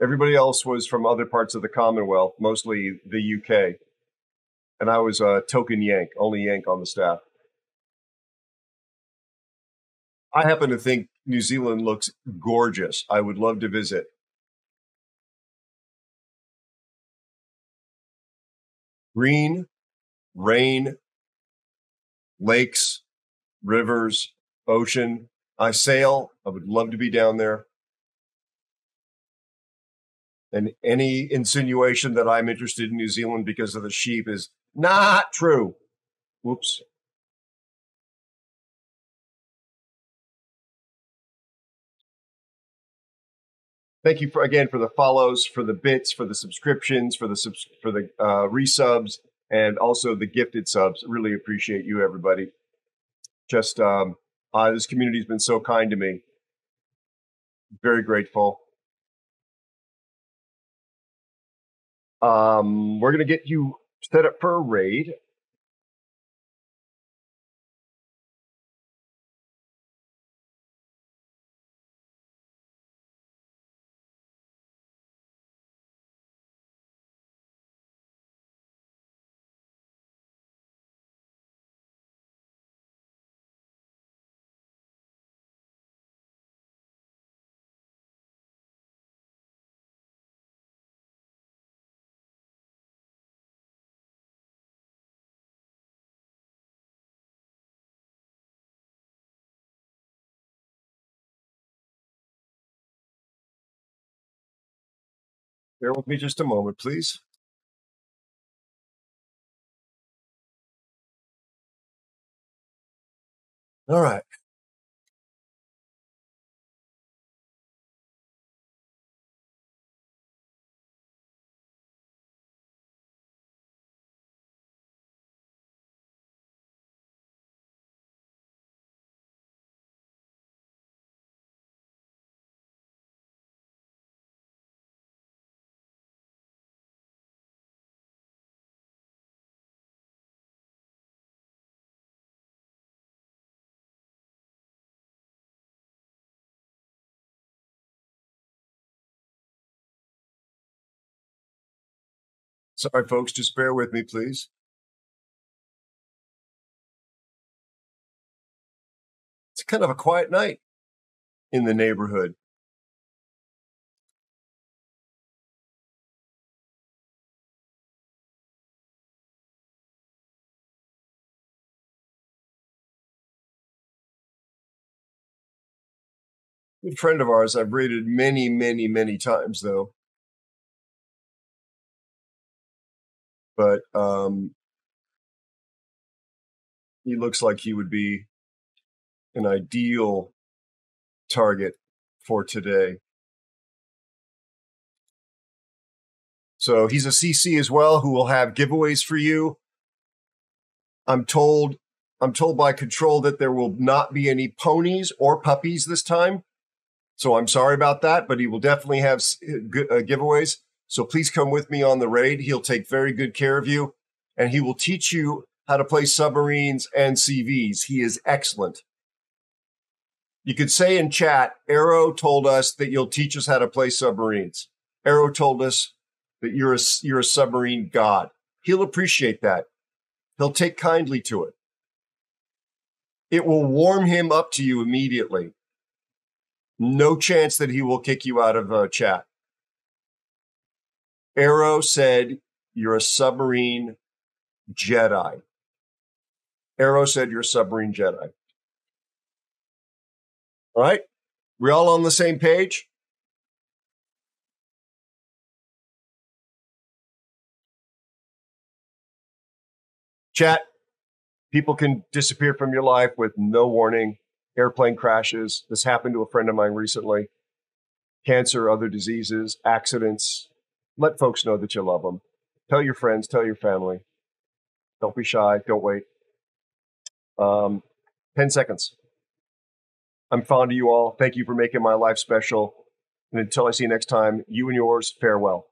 Everybody else was from other parts of the Commonwealth, mostly the UK. And I was a token Yank, only Yank on the staff. I happen to think New Zealand looks gorgeous. I would love to visit. Green, rain, lakes, rivers, ocean. I sail. I would love to be down there. And any insinuation that I'm interested in New Zealand because of the sheep is not true. Whoops. Thank you again for the follows, for the bits, for the subscriptions, for the resubs, and also the gifted subs. Really appreciate you, everybody. Just this community has been so kind to me. Very grateful. We're going to get you set up for a raid. Bear with me just a moment, please. All right. Sorry, folks, just bear with me, please. It's kind of a quiet night in the neighborhood. Good friend of ours I've rated many, many, many times, though. But he looks like he would be an ideal target for today. So he's a CC as well who will have giveaways for you. I'm told by Control that there will not be any ponies or puppies this time. So I'm sorry about that, but he will definitely have giveaways. So please come with me on the raid. He'll take very good care of you, and he will teach you how to play submarines and CVs. He is excellent. You could say in chat, Aero told us that you'll teach us how to play submarines. Aero told us that you're a submarine god. He'll appreciate that. He'll take kindly to it. It will warm him up to you immediately. No chance that he will kick you out of chat. Aero said you're a submarine Jedi. Aero said you're a submarine Jedi. All right? We all on the same page? Chat, people can disappear from your life with no warning. Airplane crashes. This happened to a friend of mine recently. Cancer, other diseases, accidents. Let folks know that you love them. Tell your friends, tell your family. Don't be shy. Don't wait. 10 seconds. I'm fond of you all. Thank you for making my life special. And until I see you next time, you and yours, farewell.